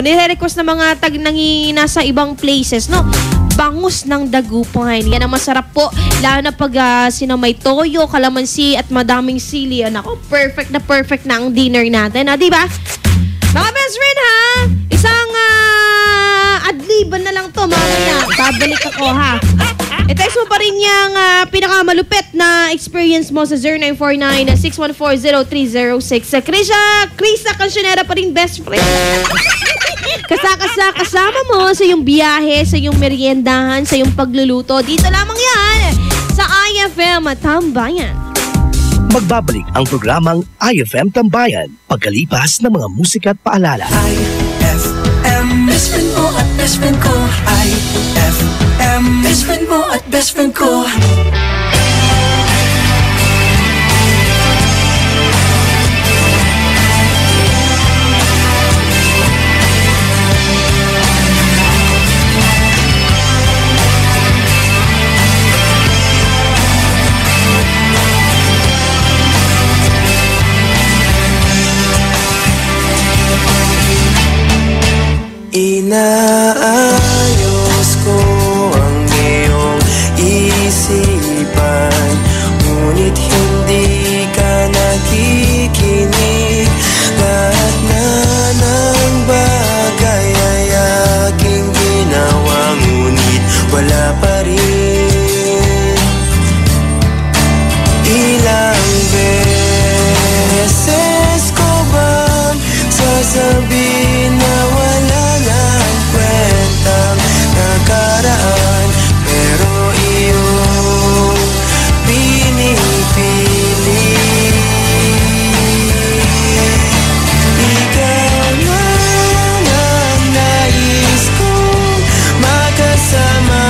Nire-request na mga nasa ibang places, no? Bangus ng dagupan. Yan ang masarap po. Lalo na pag may toyo, kalamansi at madaming sili. Ako, perfect na ang dinner natin. Di ba? Mga best friend, ha? Isang adliban na lang to, mamaya. Babalik ako, ha? I-text mo pa rin yung pinakamalupit na experience mo sa 0949-614-0306. Krisa Cancionera pa rin, best friend. Kasama mo sa iyong biyahe, sa iyong meriendahan, sa iyong pagluluto. Dito lamang yan sa IFM Tambayan. Magbabalik ang programang IFM Tambayan pagkalipas ng mga musika at paalala. IFM, best friend mo at best friend ko. IFM, best friend mo at best friend ko. Inaayos ko ang iyong isipan, ngunit hindi ka nakikinig. Lahat na ng bagay ay aking ginawa, ngunit wala pa rin. Ilang beses ko bang sasabihin na wala nakaraan, pero iyong pinipili. Ikaw na ang nais kong makasama.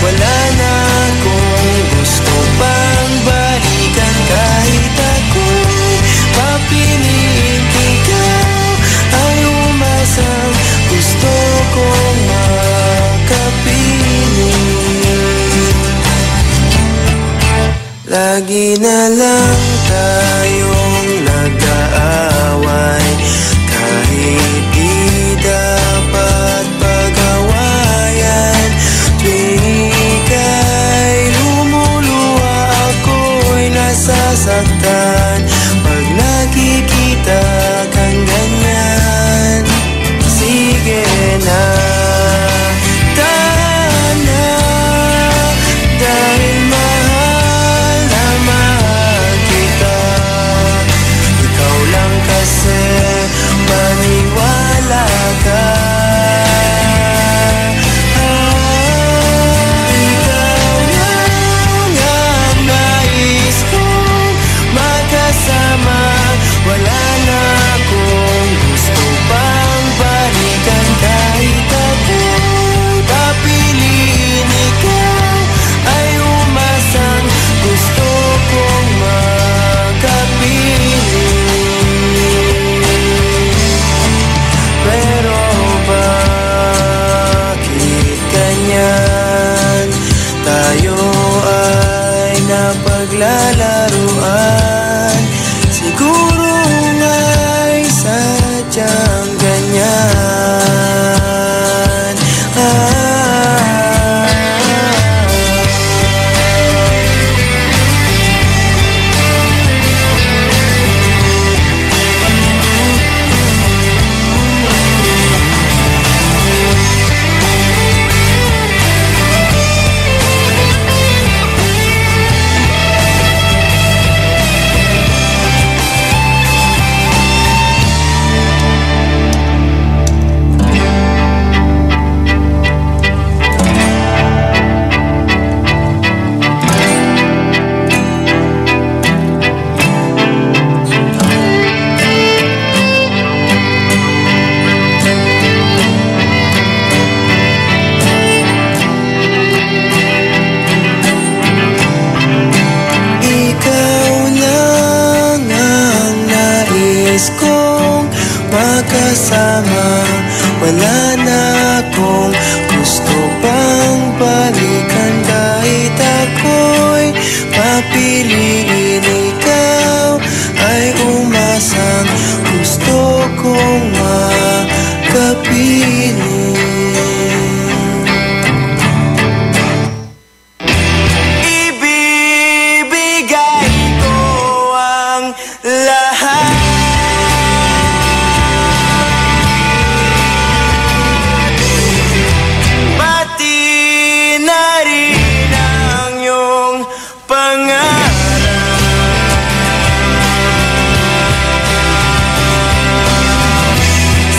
Wala na akong gusto pang balikan, kahit ako'y papiliin. Ikaw ay umasang gusto kong lagi na lang tayong nag-aaway, kahit di dapat pag-awayan. Tuwing ika'y lumuluha, ako'y nasasaktan pag nakikita kang ganyan. Sige na, dahil mahal na mahal kita. Ikaw lang kasi, maniwala ka. Ikaw lang ang nais kong makasama. Wala na akong gusto pang balikan, kahit ako'y papiliin. Ikaw ay umasang gusto kong makapiling. Pero bakit ganyan? Tayo ay napaglalaruan. Siguro nga'y sadyang ganyan. Makasama, wala na akong gusto pang balikan, kahit ako'y papiliin. Ikaw ay umasang gusto kong makapiling. piling. Ibibigay ko ang lahat. Pati na rin ang iyong pangarap.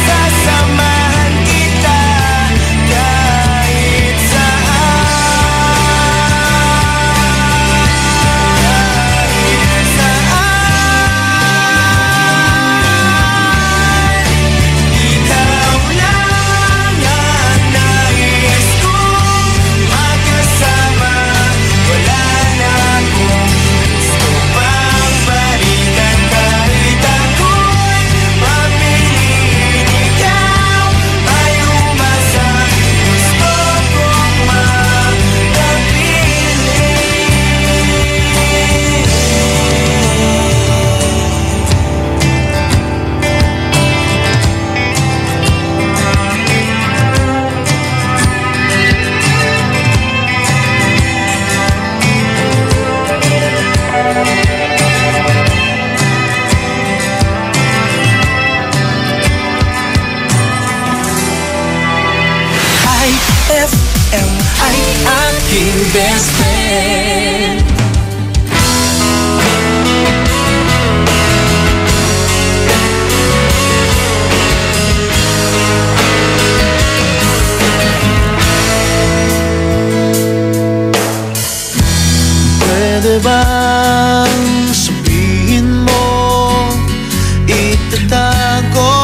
Sasamahan kita kahit saan. Kahit saan. Ikaw lang ang nais kong makasama. Wala na akong gusto pang balikan. Kahit ako'y mapiliin, ikaw ay umasa. Gusto kong IFM ay aking best friend. Pwede bang sabihin mo, itatago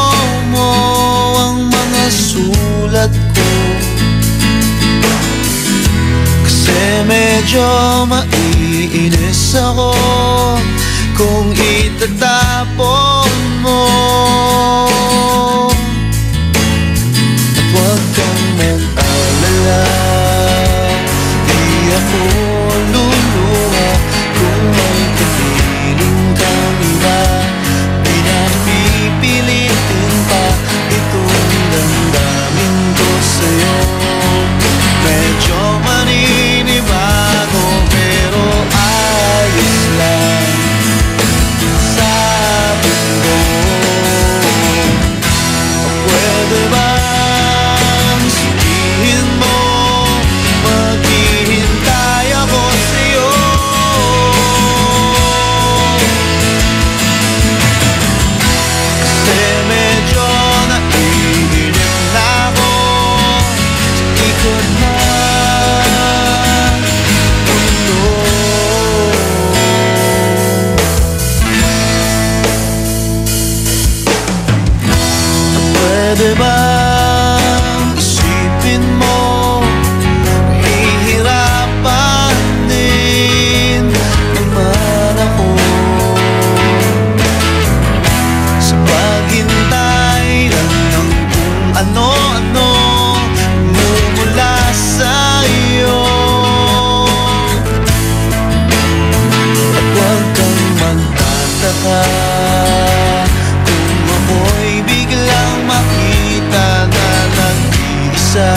mo ang mga sulat ko? Kasi medyo maiinis ako kung itatapon mo. At huwag kang mag-alala, di ako luluha kung may kapiling kang iba. Di na pipilitin pa itong damdamin ko sa'yo. Medyo maninibago pero ayos lang, sabi ko. Pwede bang sabihin mo, maghihintay ako sa'yo? Kasi medyo naiinip na ako sa ikot na mundo. Pwede bang isipin mo, hihirapan din naman ako sa paghintay lang ng kung ano-ano mumula sa iyo. At huwag kang magtataka kung ako'y biglang makita na nag-iisa,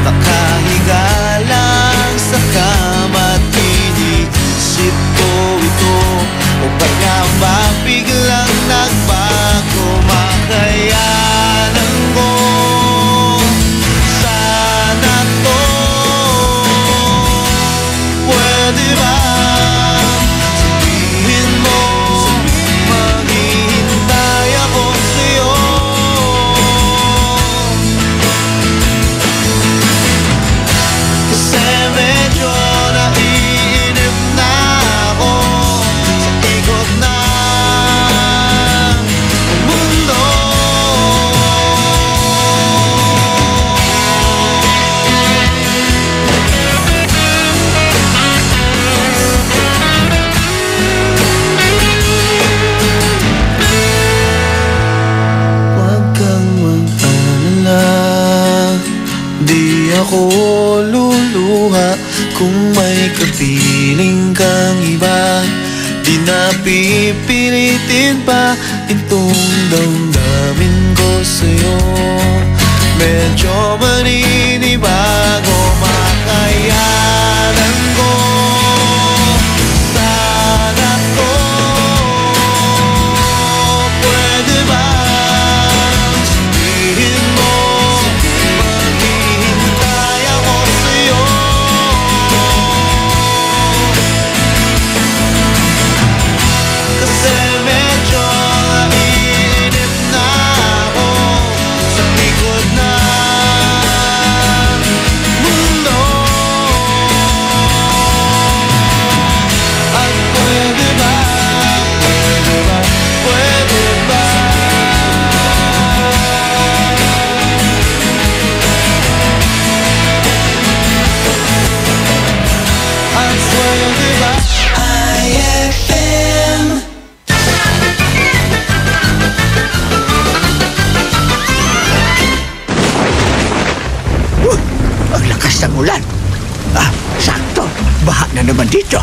nakahiga lang sa kama at iniisip ko ito. O ba't nga ba biglang nagbago? Makayanan ko sana to. Pwede ba sabihin mo, maghihintay ako sa'yo? Kasi medyo naiinip na ako sa ikot na mundo. Huwag kang mag-alala, di ako luluha kung may kapiling kang iba. Di na pipilitin pa itong damdamin ko sa'yo. Medyo maninibago, makayanan ko. Sana ko, pwede ba sabihin mo, maghihintay ako sa'yo. Kasi medyo naiinip na ako sa likod ng mundo. At pwede ba, pwede ba, pwede ba? At pwede ba? IFM. Ang lakas ng ulan. Sakto. Baha na naman dito.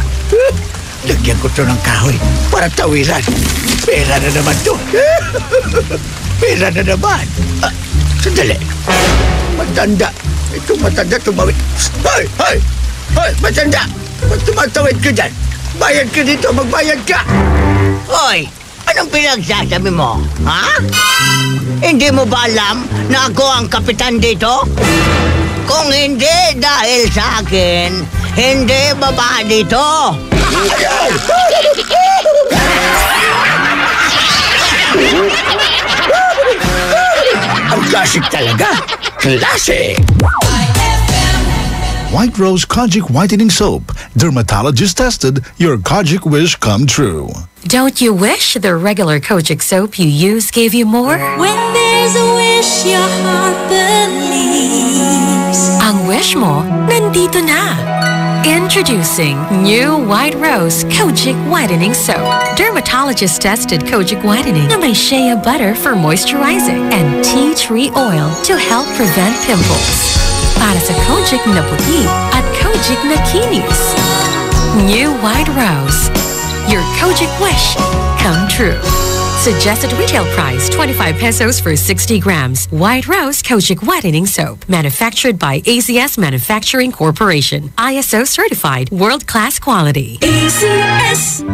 Lagyan ko to ng kahoy para tawiran. Pera na naman to. Pera na naman. Sandali. Matanda. Itong matanda tumawid. Hoy! Hoy! Hoy! Matanda! Ba't tumatawid ka dyan? Bayad ka dito. Magbayad ka. Hoy, anong pinagsasabi mo? Ha? Hindi mo ba alam na ako ang kapitan dito? Kung hindi dahil sa akin, hindi baba dito. Ang klasik talaga. Klasik! White Rose Kojic Whitening Soap. Dermatologist tested, your Kojic wish come true. Don't you wish the regular Kojic soap you use gave you more? When there's a wish your heart believes. Ang wish mo, nandito na. Introducing new White Rose Kojic Whitening Soap. Dermatologist tested Kojic Whitening na may shea butter for moisturizing and tea tree oil to help prevent pimples. Para sa Kojic na puti at Kojic na kinis. New White Rose. Your Kojic wish come true. Suggested retail price 25 pesos for 60 grams. White Rose Kojic Whitening Soap. Manufactured by ACS Manufacturing Corporation. ISO certified world-class quality. ACS.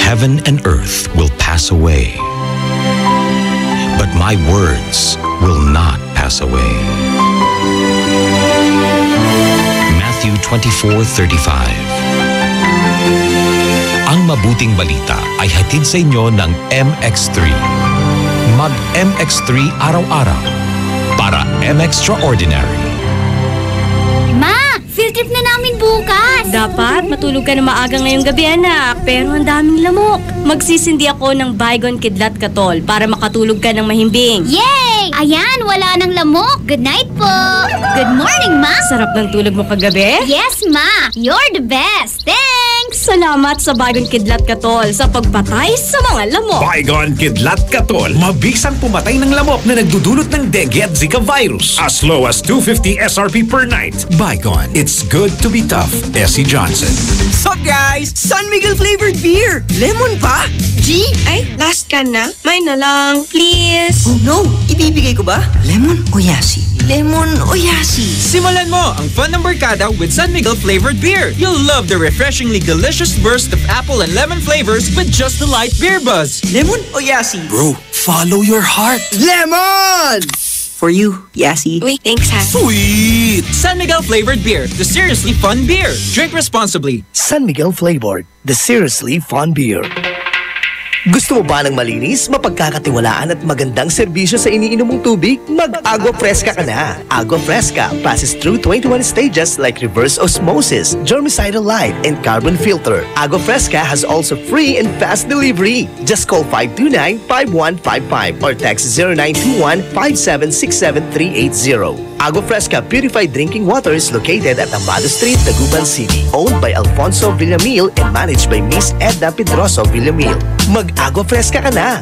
Heaven and earth will pass away, but my words will not pass away. Matthew 24:35. Ang mabuting balita ay hatid sa inyo ng MX3. Mag-MX3 araw-araw para M-Extraordinary. Ma, field trip na namin bukas. Dapat matulog ka na maaga ngayong gabi, anak. Pero ang daming lamok. Magsisindi ako ng Baygon Kidlat Katol para makatulog ka ng mahimbing. Yay! Ayan, wala nang lamok. Good night po. Good morning, Ma. Sarap ng tulog mo kagabi? Yes, Ma. You're the best. Thanks. Salamat sa Baygon Kidlat Katol sa pagpatay sa mga lamok. Baygon Kidlat Katol. Mabisang pumatay ng lamok na nagdudulot ng dengue at Zika virus. As low as 250 SRP per night. Baygon. It's good to be tough. Essie Johnson. Sup guys? San Miguel flavored beer. Lemon pa? G? Ay, last can na. May na lang, please. Oh no, ibibigay ko ba? Lemon o yasi? Lemon o yasi? Simulan mo ang fun ng barkada with San Miguel flavored beer. You'll love the refreshingly delicious burst of apple and lemon flavors with just the light beer buzz. Lemon o yasi? Bro, follow your heart. Lemon! For you, Yasi. Uy, thanks ha. Sweet! San Miguel flavored beer, the seriously fun beer. Drink responsibly. San Miguel flavored, the seriously fun beer. Gusto mo ba ng malinis, mapagkakatiwalaan at magandang serbisyo sa iniinom mong tubig? Mag-Agua Fresca ka na! Agua Fresca passes through 21 stages like reverse osmosis, germicidal light, and carbon filter. Agua Fresca has also free and fast delivery. Just call 529-5155 or text 0921-5767380. Agua Fresca Purified Drinking Water is located at Amado Street, Taguban City. Owned by Alfonso Villamil and managed by Miss Edna Pedroso Villamil. Mag-Agua Fresca ka na!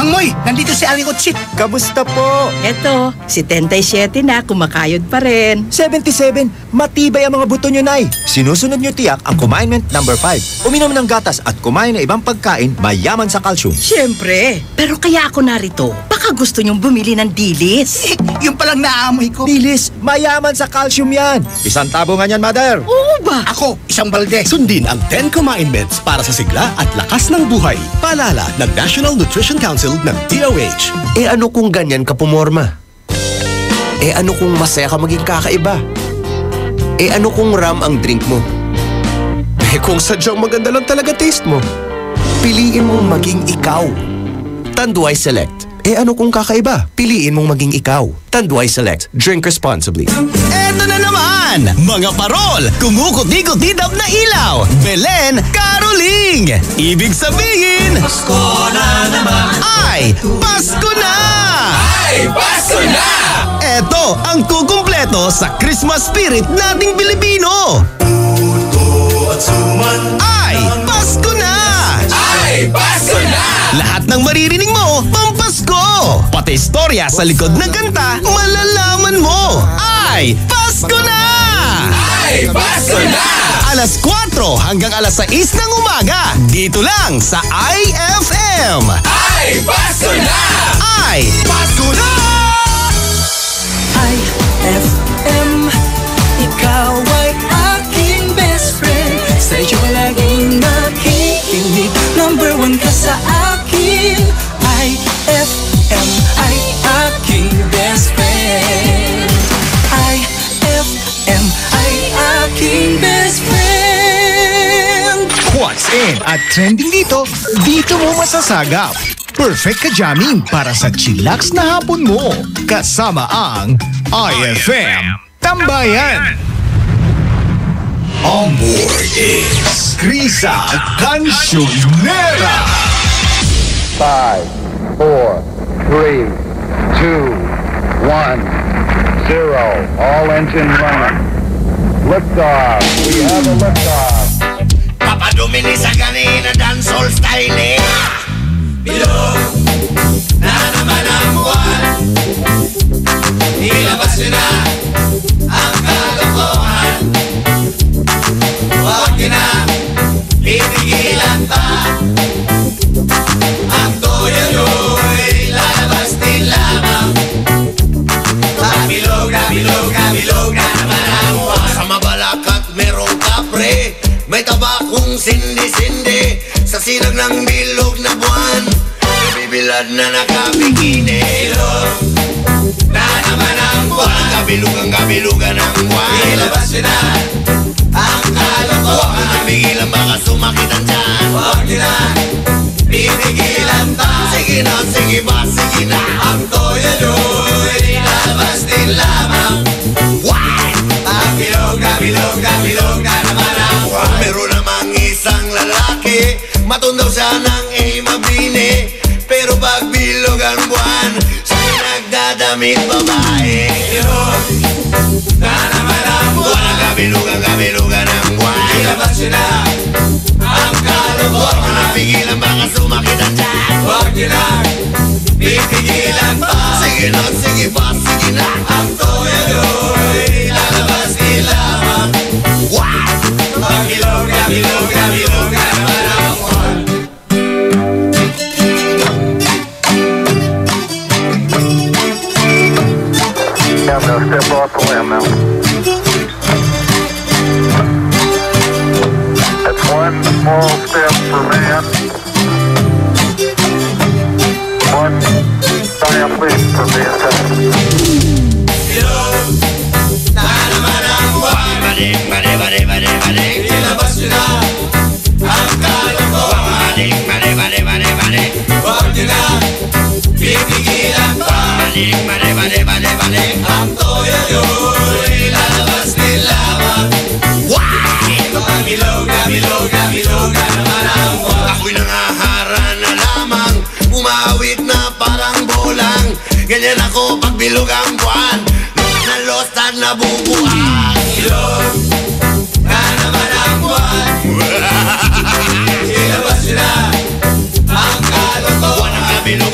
Mang Moy, nandito si Aling Utsit. Kamusta po? Eto, 77 na, kumakayod pa rin. 77, matibay ang mga buto nyo, Nay. Sinusunod nyo tiyak ang Commandment number 5. Uminom ng gatas at kumain ng ibang pagkain mayaman sa calcium. Siyempre, pero kaya ako narito. Baka gusto nyong bumili ng dilis. Yung palang naamoy ko. Dilis, mayaman sa calcium yan. Isang tabo nga yan, Mother. Oo ba? Ako, isang balde. Sundin ang 10 commandments para sa sigla at lakas ng buhay. Paalala ng National Nutrition Council ng DOH. Ano kung ganyan ka pumorma? Ano kung masaya ka maging kakaiba? Ano kung ram ang drink mo? Kung sadyang maganda lang talaga taste mo? Piliin mong maging ikaw. Tanduay Select. Ano kung kakaiba? Piliin mong maging ikaw. Tanduay Select. Drink responsibly. Eto na naman! Mga parol! Kumukuti-kutidap na ilaw! Belen Caroling! Ibig sabihin... Pasko na naman! Ay! Pasko na! Ay! Pasko na! Eto ang kukumpleto sa Christmas spirit nating Pilipino! Puto at suman! Ay! Pasko na! Ay! Pasko na! Lahat ng maririnig mo, pampasko! Pati istorya sa likod ng kanta, malalaman mo! Ay! Pasko na! Ay! Pasko na! Alas 4 hanggang alas 6 ng umaga, dito lang sa IFM! Ay! Pasko na! Ay! Pasko na! IFM, ikaw ay aking best friend. Sa'yo laging nakikinig, number 1 ka sa akin. IFM ay aking best friend. IFM ay aking best friend. What's in at trending dito mo masasagap. Perfect ka jamming para sa chillax na hapon mo. Kasama ang IFM Tambayan. On board is Krisa Cancionera. 5, 4, 3, 2, 1, 0. All engine running. Liftoff. We have a liftoff. Papadumini sa kanina dancehall style eh. Bilog na naman ang buwan. Ilabas nyo na ang kalokohan. Huwag nyo na pipigilan pa. Ang toyo nyo'y lalabas din lamang. Bilog na naman ang buwan. Sa mabalakat merong kapre, may tabakong sindi-sindi. Sa sinag ng bilog na buwan, may bibilad na nakabikini. Bilog na naman ang buwan. Kabilugan ang buwan. Ilabas nyo na ang kalokohan. Huwag nyo na pigilan, baka sumakit ang tiyan. Huwag nyo na pipigilan pa. Sige na, sige ba, sige na. Ang toyo nyo'y lalabas din lamang. Why? Ang bilog na naman ang buwan. Meron namang isang lalaki, matundaw siya ng mabini. Pero pag bilog ang buwan, siya'y nagdadamit babae. Bilog na naman ang buwan. Kabilugan ang buwan. Ilabas nyo na ang kalokohan. Huwag nyo na pigilan, baka sumakit ang tiyan. Huwag nyo na pipigilan pa. Sige na, sige pa, sige na. Ang toyo nyo'y lalabas din lamang. Why? Ang bilog na naman ang buwan. I'm gonna step off the limb now. That's one small step for man. One giant leap for mankind. Bilog na naman ang buwan. Bading. Ilabas nyo na ang kalokohan. Bading. Huwag nyo na pipigilan pa. Bading. Ang toyo nyo'y lalabas din lamang. Why? Ang bilog na naman ang buwan. Ako'y nangahara na lamang, umawit na parang bolang. Ganyan ako pag bilog ang buwan, lost at nabubuang. Bilog na naman ang buwan. Ilabas nyo na ang kalokohan. Ang bilog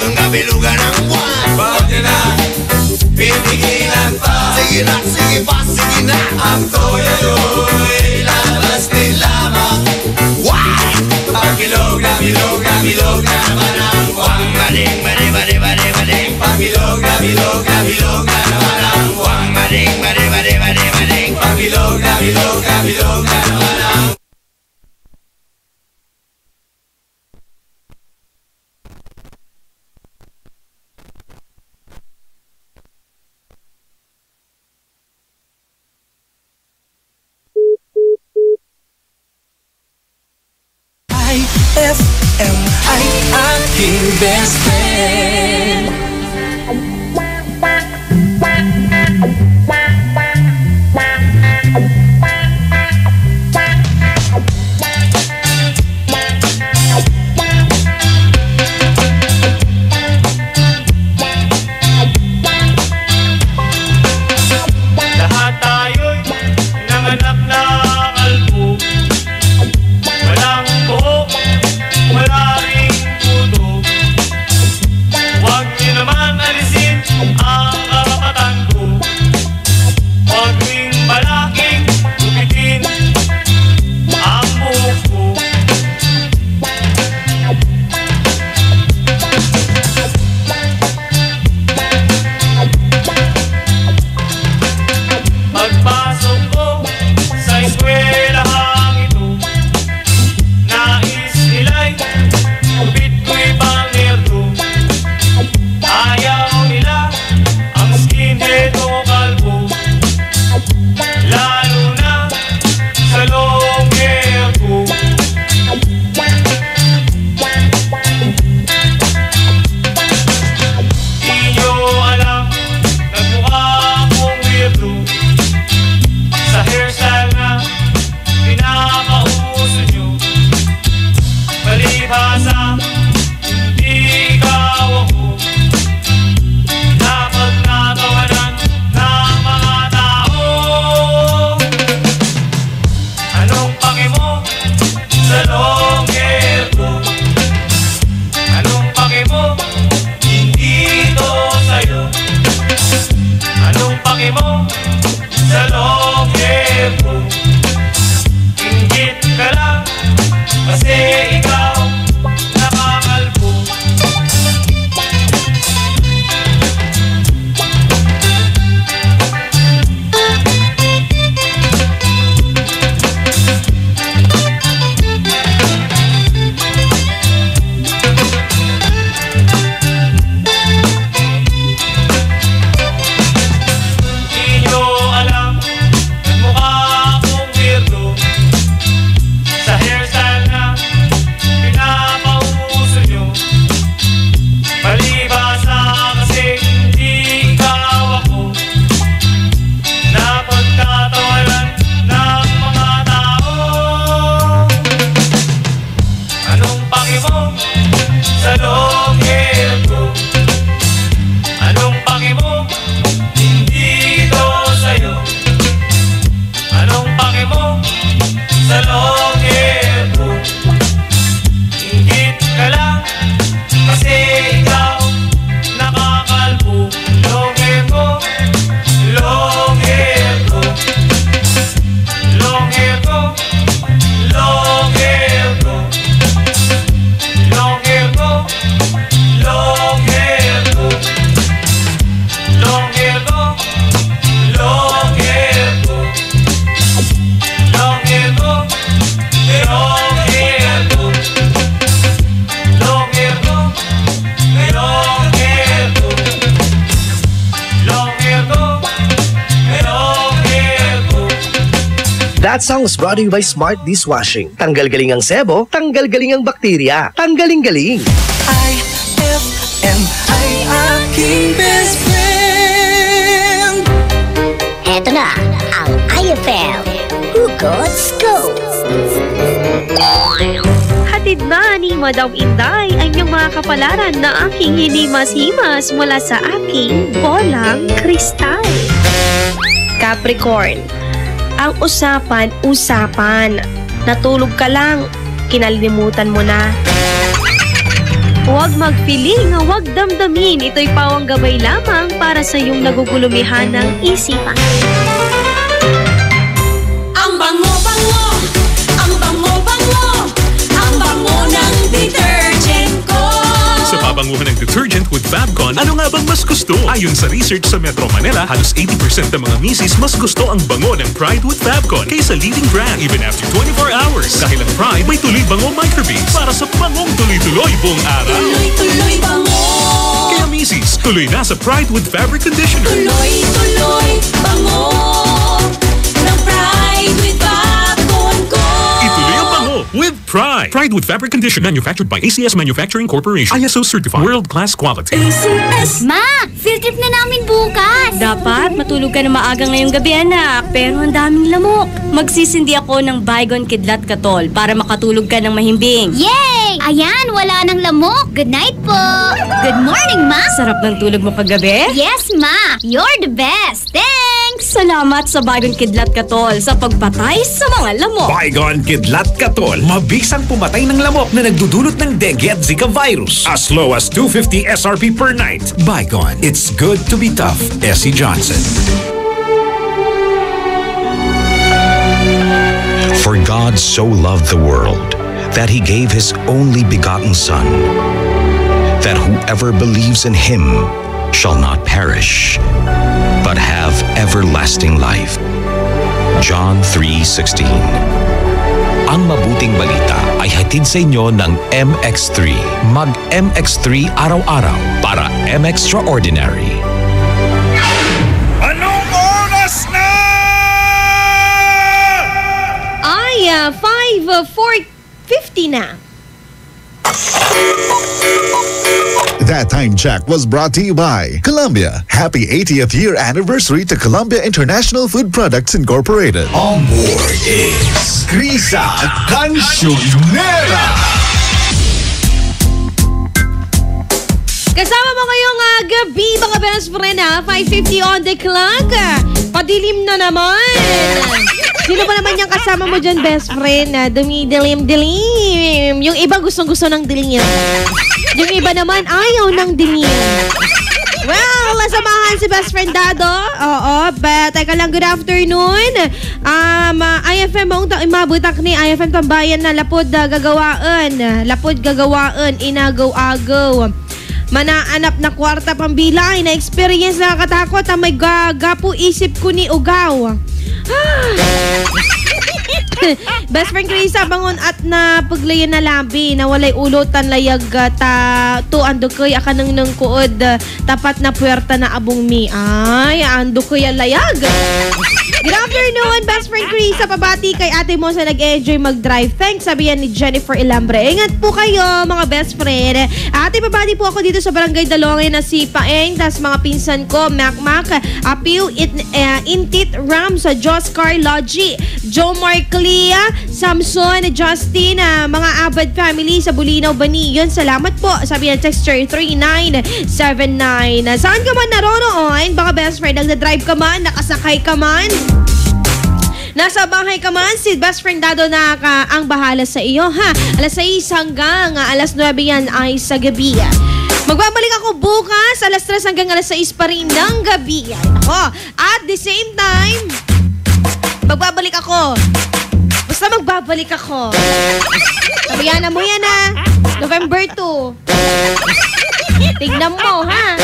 Sige na, sige pa, sige na. Ang toyo'y labas din lamang. Why? Pagilog na, bilog na, bilog na naman ang wang. Maling, maling, maling, maling, maling. Pagilog na, bilog na, bilog na naman ang wang. Maling, maling, maling, maling, maling. Pagilog na, bilog na, bilog na naman ang IFM ay aking best friend. Lahat tayo'y nanganak na kalbo. Walang buhok, wala ring puto. Huwag niyo naman alisin ang karapatan ko. Huwag ring malaking tupitin ang buhok ko. Pagpasok ko sa eskwelahang ito, nais nila'y kupit ko'y pangnerdo. Ayaw nila ang skinhead o kalbo, lalo na sa long hair ko. Di nyo alam, nagmukha akong weirdo sa hairstyle na pinapauso nyo. Palibhasa, hindi ikaw ako. Dapat natawanan ng mga tao. Anong pake mo sa long hair ko? Anong pake mo? Hindi ito sa'yo. Anong pake mo sa long hair ko? Inggit ka lang kasi ikaw nakakalbo. Di nyo alam, nagmukha akong weirdo sa hairstyle na pinapauso nyo. Palibhasa kasi hindi ikaw ako. Napagtatawanan ng mga tao. Anong pake mo sa long hair ko? Anong pake mo? Hindi ito sa'yo. Anong pake mo sa long hair ko? Inggit ka lang kasi ikaw nakakalbo. Long hair ko, long hair ko. Long hair ko, long hair ko. Long hair ko, long hair ko. Long hair ko, long hair ko. Long hair ko, long hair ko. Long hair ko, long hair ko. Long hair ko, long hair ko. That song was brought to you by Smart Dishwashing. Tanggal galing ang sebo, tanggal galing ang bakterya. Tanggaling-galing. IFM ay aking best friend. Eto na ang IFM Hugot Scoop. Hatid na ni Madam Inday ang inyong mga kapalaran na aking hinimas-himas mula sa aking bolang kristal. Capricorn, ang usapan. Natulog ka lang, kinalimutan mo na. Huwag magpiling, huwag damdamin. Ito'y pawang gabay lamang para sa iyong nagugulumihan ng isipan. Ang bango-bango, ang bango-bango, ang bango ng detergent ko. Sa pabanguhan ng detergent with Fabcon, ano nga bang mas gusto? Ayon sa research sa Metro Manila, halos 80% ng mga misis mas gusto ang bango ng Pride with Fabcon kaysa leading brand even after 24 hours. Dahil ang Pride may tuloy bango microbeads para sa bangong tuloy-tuloy buong araw. Tuloy-tuloy bango. Kaya misis, tuloy na sa Pride with Fabric Conditioner. Tuloy-tuloy bango ng Pride with Fabcon ko. Ituloy ang bango with Pride. Pride with Fabric Conditioner manufactured by ACS Manufacturing Corporation. ISO certified. World-class quality. ACS. Ma, field trip na namin bukas. Dapat matulog ka na maaga ngayong gabi, anak. Pero ang daming lamok. Magsisindi ako ng Baygon Kidlat Katol para makatulog ka ng mahimbing. Yay! Ayan, wala nang lamok. Good night po. Good morning, Ma. Sarap ng tulog mo kagabi? Yes, Ma. You're the best. Thanks. Salamat sa Baygon Kidlat Katol sa pagpatay sa mga lamok. Baygon Kidlat Katol. Mabisang pumatay ng lamok na nagdudulot ng dengue at Zika virus. As low as 250 SRP per night. Baygon. It's good to be tough. Essie Johnson. For God so loved the world that he gave his only begotten Son, that whoever believes in him shall not perish, but have everlasting life. John 3:16. Ang mabuting balita ay hatid sa inyo ng MX3. Mag-MX3 araw-araw para M-Extraordinary. Anong oras na? Ay, 5:50 na. That time check was brought to you by Columbia. Happy 80th year anniversary to Columbia International Food Products Incorporated. On board is Krisa Cancionera. Kasama mo ngayong gabi, mga best friend, 5:50 on the clock. Padilim na naman. Sino ba naman yung kasama mo dyan, best friend? Dumidilim-dilim. Yung iba gustong-gusto ng dilim. Yung iba naman ayaw ng dilim. Well, nasamahan si best friend Dado. Oo, but teka lang, good afternoon. IFM mong imabutak ni IFM Tambayan na lapod gagawaan. Lapod gagawaan, inagaw-agaw. Manaanap na kwarta pambilay na experience na kakatakot ang may gagapo isip ko ni Ugaw. Best friend Krisa, bangon at na paglayan na labi na walay ulotan layag to ando koy akanang nang kuod tapat na puwerta na abong mi. Ay, ando koy layag. Good afternoon, best friend Krisa. Pabati kay ate mo sa nag-enjoy mag-drive. Thanks, sabi yan ni Jennifer Ilambre. Ingat po kayo, mga best friend. Ate, pabati po ako dito sa Barangay Dalongay na si Paeng. Tas mga pinsan ko, Mac, Apiw, Intit, Ram sa Joscar Logi, Joe Marclia, Samson, Justin, mga Abad family sa Bulinaw, Baniyon. Salamat po. Sabi yan, texture 3979. Saan ka man naroroon? Baka best friend, nagda-drive ka man, nakasakay ka man, nasa bahay ka man, si best friend Dado na ang bahala sa iyo, ha? Alas 6 hanggang alas 9 yan ay sa gabi. Magbabalik ako bukas, alas 3 hanggang alas 6 pa rin ng gabi. Ako. At the same time, magbabalik ako. Basta magbabalik ako. Sabihan mo yan, ha? November 2. Tignan mo, ha?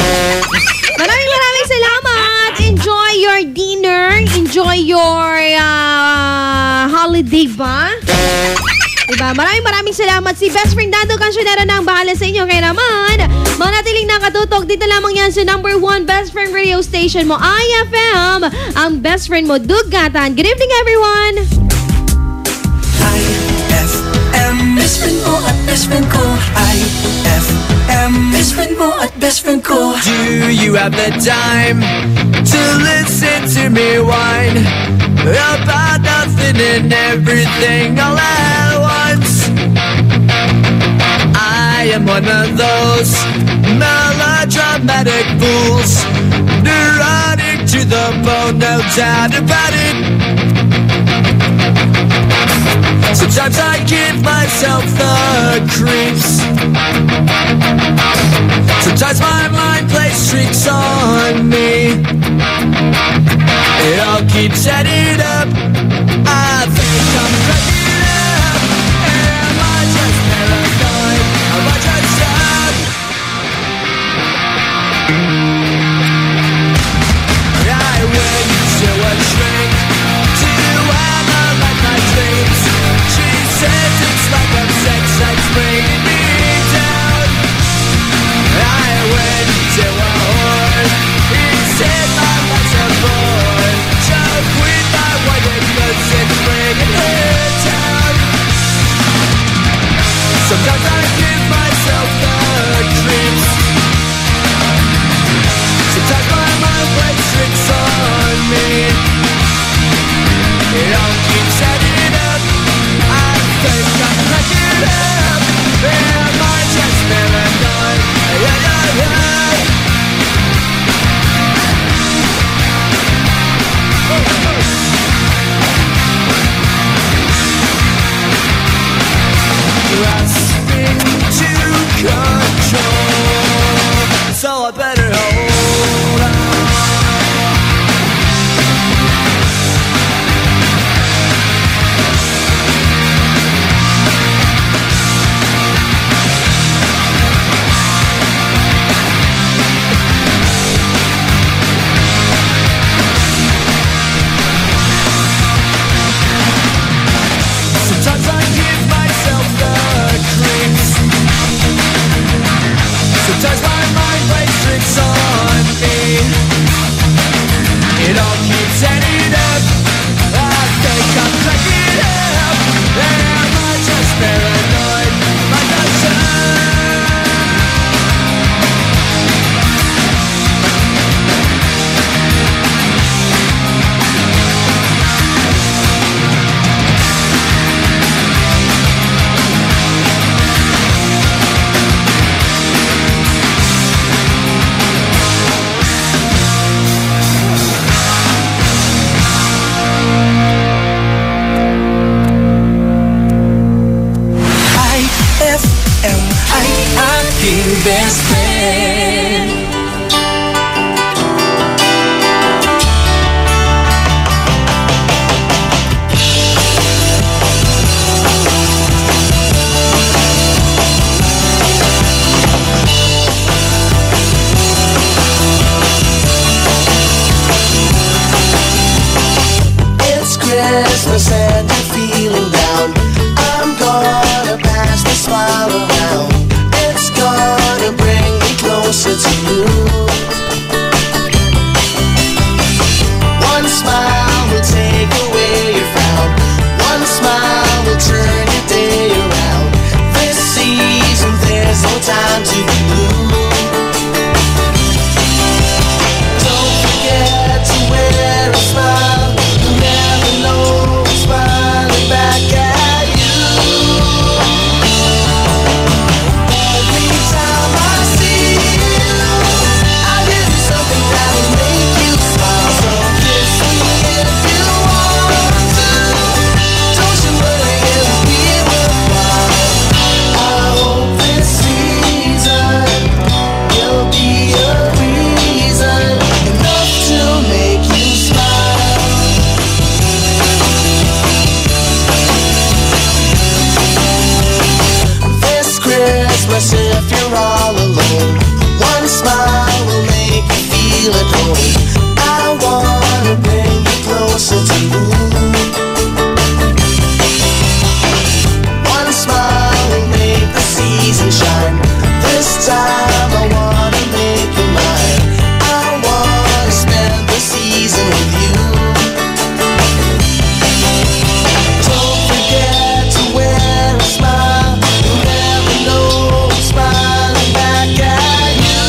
Maraming salamat. Enjoy your dinner. Enjoy your holiday ba? Diba? Maraming salamat. Si best friend Dado Cancionera na ang bahala sa inyo. Kaya naman, manatiling nakatutok. Dito lamang yan sa number 1 best friend radio station mo, IFM. Ang best friend mo, Dugatan. Good evening, everyone. IFM, best friend mo at best friend ko. IFM, best friend mo at best friend ko. Do you have the time to listen to me whine about nothing and everything all at once? I am one of those melodramatic fools, neurotic to the bone, no doubt about it. Sometimes I give myself the creeps. Sometimes my mind plays tricks on me. It all keeps adding up. I think I'm cracking up. Am I just paranoid? Am I just up? I went to a shrink to analyze my dreams. She says it's like a sex that's bringing me down. I went to a whore. He said my life's a bore. Choke with my wife because it's bringing her down. Sometimes I give myself the creeps. Sometimes my mind plays tricks on me. It all keeps adding up. I think I'm cracking up. Am I just paranoid? Yeah, yeah, yeah. Grasping to control, so I better hold on. Sometimes I give myself the creeps. Sometimes my mind plays tricks on me. It all keeps adding up. I think I'm cracking up. Am I just paranoid? Am I just IFM, ay aking best friend. It's Christmas and you're feeling down. I'm gonna pass the smile around. It's gonna bring me closer to you. One smile will take away your frown. One smile will turn your day around. This season there's no time to be blue. Don't forget to wear a smile. You never know who's smiling back at you. Every time I see you, I give you something that will make you smile. So kiss me if you want to. Don't you worry, it'll be worthwhile. I hope this season will be a reason enough to make you smile. This Christmas, if you're all alone, one smile will make you feel at home. I wanna bring you closer to you. One smile will make the season shine. This time I wanna make you mine. I wanna spend the season with you. Don't forget to wear a smile. You never know who's smiling back at you.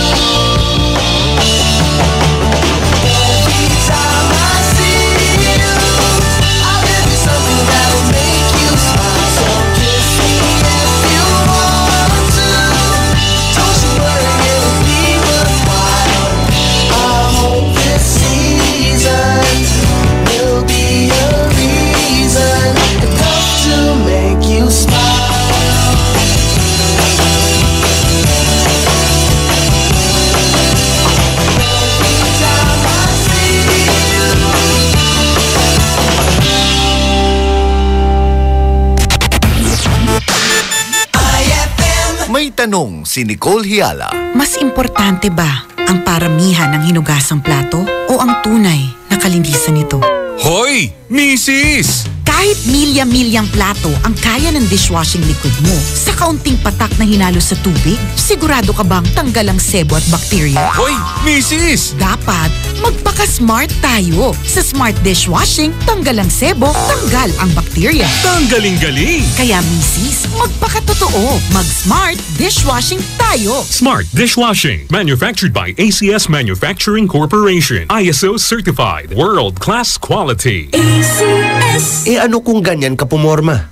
Tanong si Nicole Hiala. Mas importante ba ang paramihan ng hinugasang plato o ang tunay na kalinisan nito? Hoy, Mrs! Kahit milya-milyang plato ang kaya ng dishwashing liquid mo, sa kaunting patak na hinalo sa tubig, sigurado ka bang tanggal ang sebo at bakterya? Hoy, Mrs! Dapat magpaka-smart tayo. Sa smart dishwashing, tanggal ang sebo, tanggal ang bakterya. Tanggaling-galing! Kaya Mrs., magpaka-totoo. Mag-smart dishwashing tayo. Smart Dishwashing. Manufactured by ACS Manufacturing Corporation. ISO certified. World-class quality. ACS. Ano kung ganyan ka pumorma?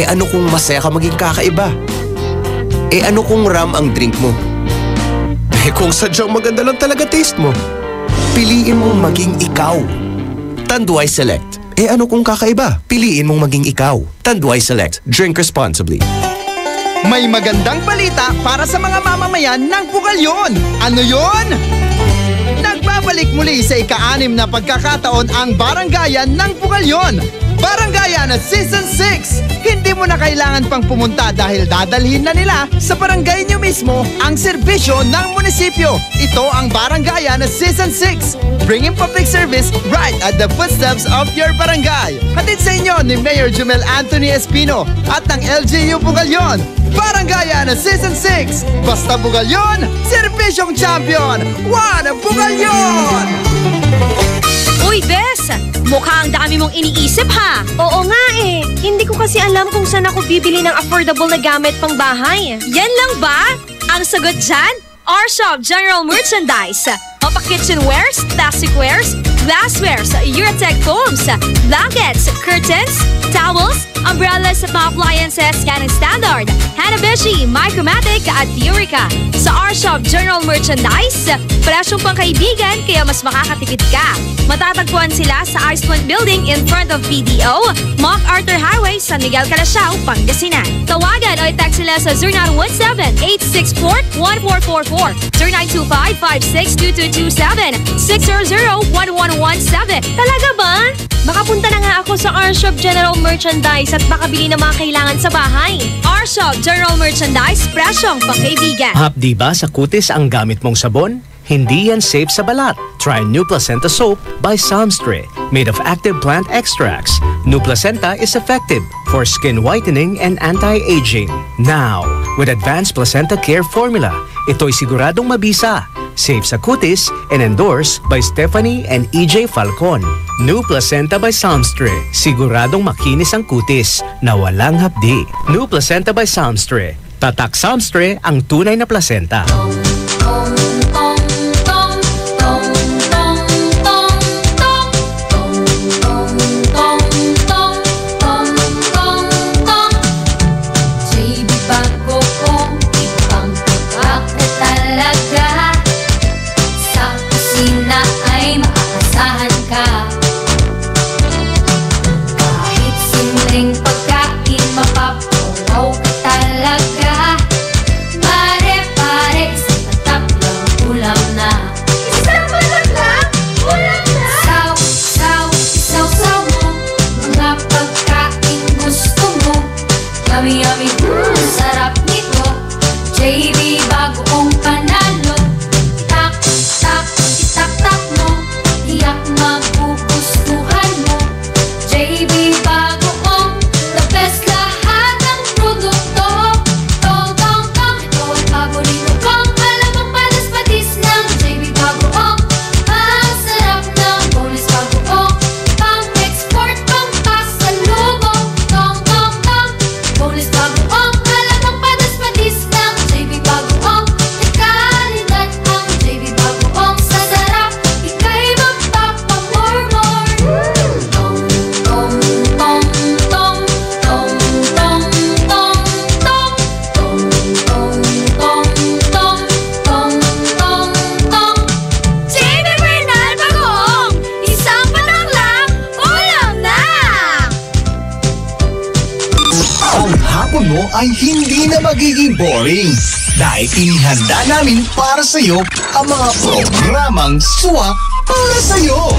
Ano kung masaya ka maging kakaiba? Ano kung ram ang drink mo? Kung sadyang maganda lang talaga taste mo, piliin mong maging ikaw. Tanduay Select. Ano kung kakaiba? Piliin mong maging ikaw. Tanduay Select. Drink responsibly. May magandang balita para sa mga mamamayan ng Bugalyon. Ano yon? Nagbabalik muli sa ika-6 na pagkakataon ang Barangayan ng Bugalyon. Barangayan at Season 6! Hindi mo na kailangan pang pumunta dahil dadalhin na nila sa barangay nyo mismo ang serbisyo ng munisipyo. Ito ang Barangayan at Season 6, bringing public service right at the footsteps of your barangay. Hatid sa inyo ni Mayor Jumel Anthony Espino at ng LGU Bugalyon. Barangayan at Season 6, basta Bugalyon, serbisyong champion! One Bugalyon! Uy, Bes! Mukhang dami mong iniisip, ha? Oo nga eh. Hindi ko kasi alam kung saan ako bibili ng affordable na gamit pang bahay. Yan lang ba? Ang sagot dyan? R-Shop General Merchandise. Mapa-kitchenwares, plasticwares, glasswares, Eurotech foams, blankets, curtains, towels, umbrellas at mga appliances yan ang standard. Hanabishi, Micromatic at Eureka. Sa R-Shop General Merchandise, presyong pangkaibigan kaya mas makakatipid ka. Matatagpuan sila sa Iceland Building in front of PDO, MacArthur Highway, San Miguel, Calasiao, Pangasinan. Tawagan o i-text sila sa 0917-864-1444, 0925-562227, 600-1117. Talaga ba? Makapunta na nga ako sa R-Shop General Merchandise at makabili ng mga kailangan sa bahay. R-Shop General Merchandise, presyong pangkaibigan. Hapdi ba sa kutis ang gamit mong sabon? Hindi yan safe sa balat. Try New Placenta Soap by Samstre, made of active plant extracts. New Placenta is effective for skin whitening and anti-aging. Now, with Advanced Placenta Care Formula, ito'y siguradong mabisa, safe sa kutis, and endorsed by Stephanie and EJ Falcon. New Placenta by Samstre, siguradong makinis ang kutis na walang hapdi. New Placenta by Samstre, tatak Samstre ang tunay na placenta. ay hindi na magiging boring dahil inihanda namin para sa iyo ang mga programang swak para sa'yo.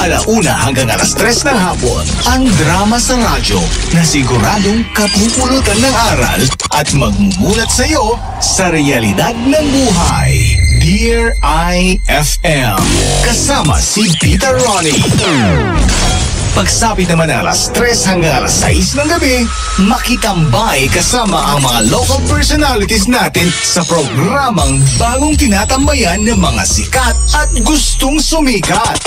1:00 hanggang 3:00 ng hapon, ang drama sa radyo na siguradong kapupulutan ng aral at magmumulat sa'yo sa realidad ng buhay. Dear IFM, kasama si Peter Ronnie. Pagsapit naman ng 3:00 hanggang 6:00 ng gabi, makitambay kasama ang mga local personalities natin sa programang bagong tinatambayan ng mga sikat at gustong sumikat.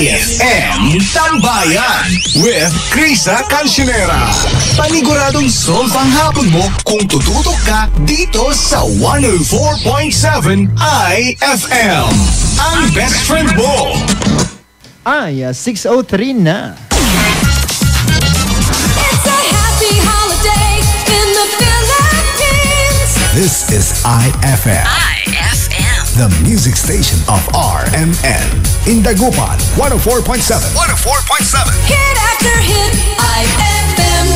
IFM Tambayan with Krisa Cancionera. Paniguradong solve ang hapon mo kung tututok ka dito sa 104.7 IFM. Ang best friend mo. Ay, 6:03 na. It's a happy holiday in the Philippines. This is IFM. IFM. The music station of RMN. In Dagupan, 104.7. 104.7. Hit after hit, IFM.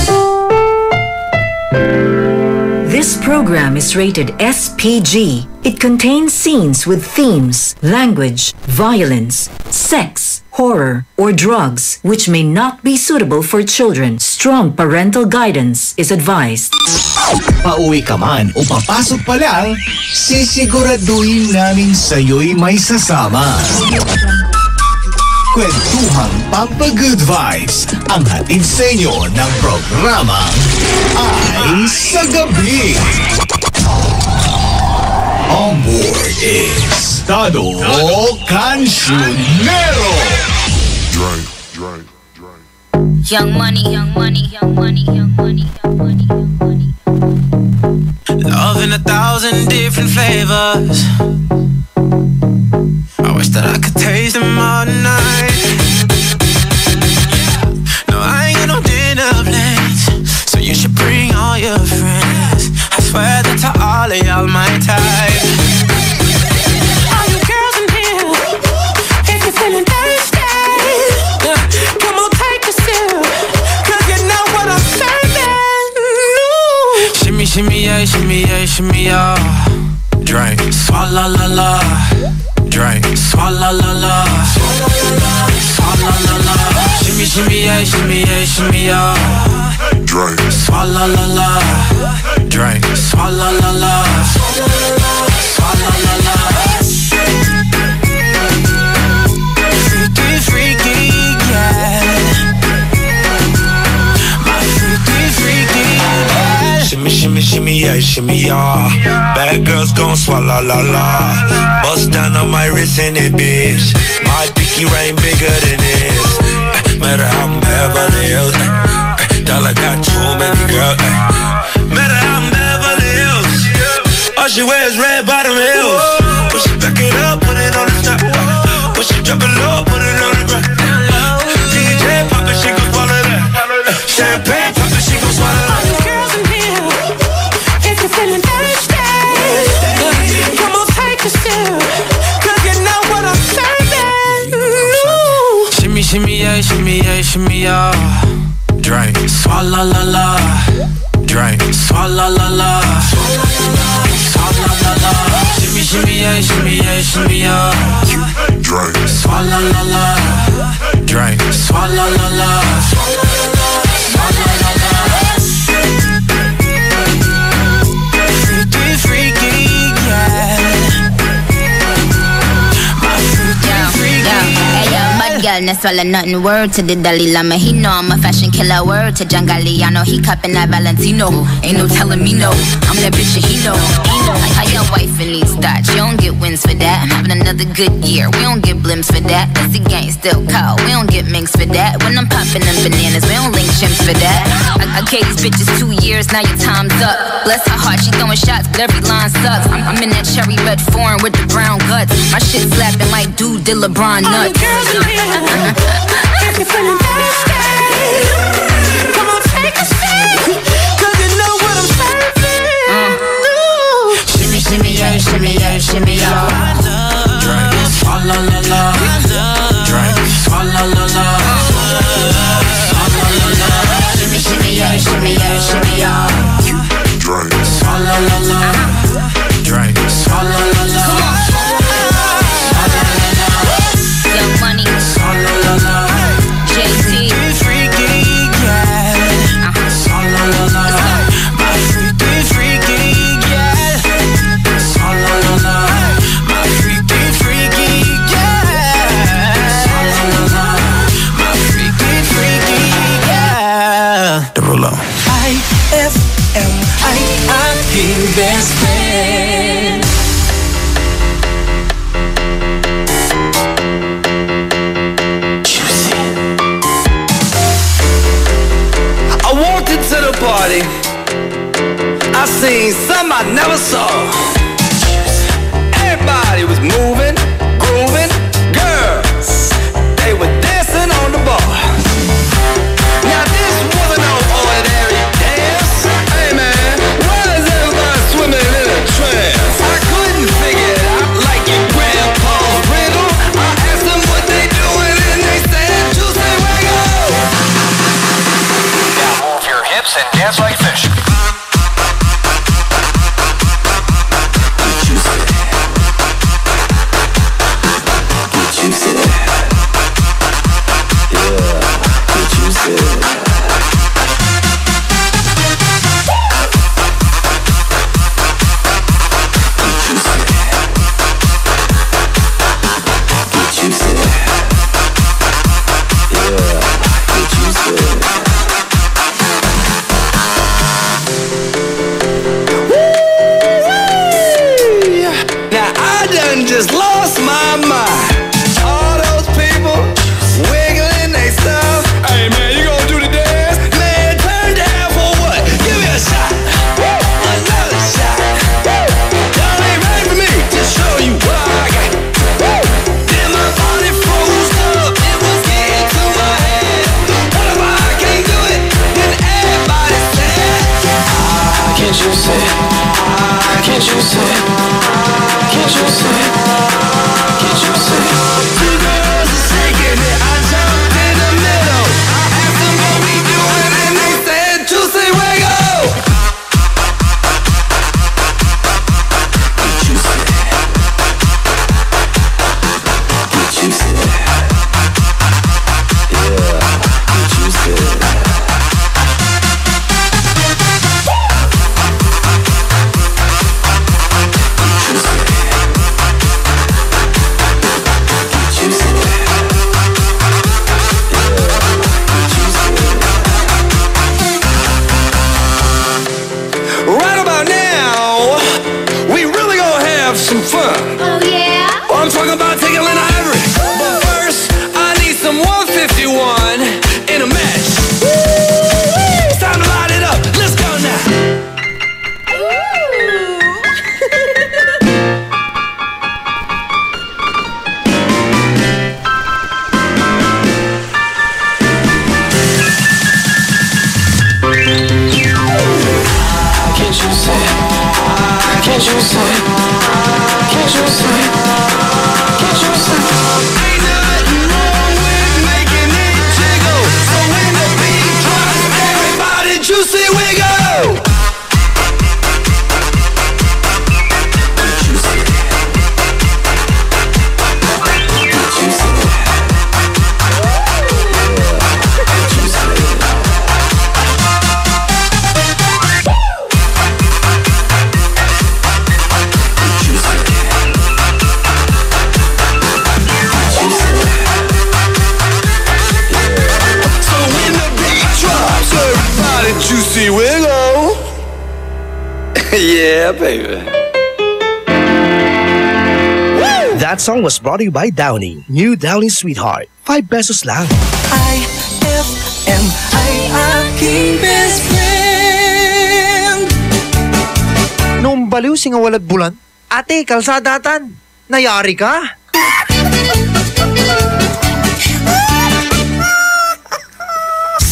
This program is rated SPG. It contains scenes with themes, language, violence, sex, horror, or drugs, which may not be suitable for children. Strong parental guidance is advised. Pauwi ka man o papasok pa lang, sisiguraduhin namin sa'yo'y may sasama. Kwentuhang Pampa-Good Vibes ang hatid sa inyo ng programang Ay sa Gabi. On board is Tado Cancionero. Young money, young money, young money, young money, young money, young money. Love in 1,000 different flavors. I wish that I could taste them all night. No, I ain't got no dinner plans, so you should bring all your friends. I swear that to all of y'all my type. All you girls in here, if you're feeling thirsty, come on, take a sip, 'cause you know what I'm serving. Shimmy, shimmy, yeah, shimmy, yeah, shimmy, yeah. Drink, swalla la la. Drink, swalla la la. Swalla la la. Shimmy, shimmy, yeah, shimmy, yeah, shimmy, yeah. Drink, swalla la la. Drink, swalla la la. Swalla la la. Freaky, freaky, yeah. My freaky, freaky, yeah. Shimmy, shimmy, shimmy, yeah, shimmy, yeah. Bad girls gon' swallow la la. Bust down on my wrist and it, bitch. My pinky ring bigger than this. Matter how I'm Beverly Hills. Dollar got too many girls. Matter how I'm Beverly Hills. All she wears red bottom heels. Push it back it up, put it on the top. Push it drop it low, put it on the ground. DJ pop it, she gon' swallow that. Champagne pop it, she gon' swallow that. All the girls in here, if you're feeling thirsty, come on, take a sip, 'cause you know what I'm serving. Shimmy, shimmy, yeah, shimmy, yeah, shimmy, yeah. Drink, swalla la la. Drink, swalla la la. Swalla la la. Shimmy, shimmy, yeah, shimmy, yeah, shimmy, yeah. Drink, swalla la la. Drink, swalla la la. Swalla la la. Freaky, freaky, yeah. My freaky, freaky. Hey yo, bad girl, na swallow nothing. Word to the Dalai Lama, he know I'm a fashion killer. Word to John Galliano, he cupping that Valentino. Ain't no telling me no, I'm that bitch that he know. How your wife in these thoughts, you don't get wins for that. I'm having another good year, we don't get blimps for that. That's the gang still cold, we don't get minks for that. When I'm popping them bananas, we don't link chimps for that. I gave these bitches 2 years, now your time's up. Bless her heart, she throwing shots, but every line sucks. I'm in that cherry red foreign with the brown guts. My shit slapping like dude did LeBron nuts. All the girls in here, if you're feeling thirsty, come on, take a sip, 'cause you know what I'm serving. Shimmy, shimmy, yeah, shimmy, yeah, shimmy, yeah. Drink, swalla la la. Drink, swalla la la. Swalla la la. Shimmy, shimmy, yeah, shimmy, yeah, shimmy, yeah. Drink, swalla la la. Drink, swalla la la. Young I never saw. Everybody was moving, grooving. Girls, they were dancing on the bar. Now this wasn't no ordinary dance. Hey man, why is everybody swimming in a trance? I couldn't figure it out like your grandpa's riddle. I asked them what they doing and they said, Juicy Wiggle. Now move your hips and dance like fish. Just lost my mind. All those people wiggling they stuff. Hey man, you gonna do the dance? Man, turn down for what? Give me a shot. Another shot. Y'all ain't ready for me to show you what I got. Then my body froze up. It was getting to my head. What if I can't do it? Then everybody said, can't you say? Can't you say? Can't you say? Can't you say? Two girls are shaking it. I jumped in the middle. I asked them what we doing and they said, Juicy Wiggle. Can't you say? Can't you say? Yeah, can't you say? Some fun. Oh yeah? I'm talking about taking Lynn Ivory. But first, I need some 151 in a match. It's time to light it up. Let's go now. Can't you say? Can't you say? Can't you say? Can't you say? Ain't nothing wrong with making it jiggle. So when the beat drops, everybody Juicy Wiggle. Juicy Wiggle. Yeah, baby. That song was brought to you by Downy. New Downy Sweetheart. 5 pesos lang. IFM ay aking best friend. Noong baliw singawalag bulan, ate, kalsadatan, nayari ka?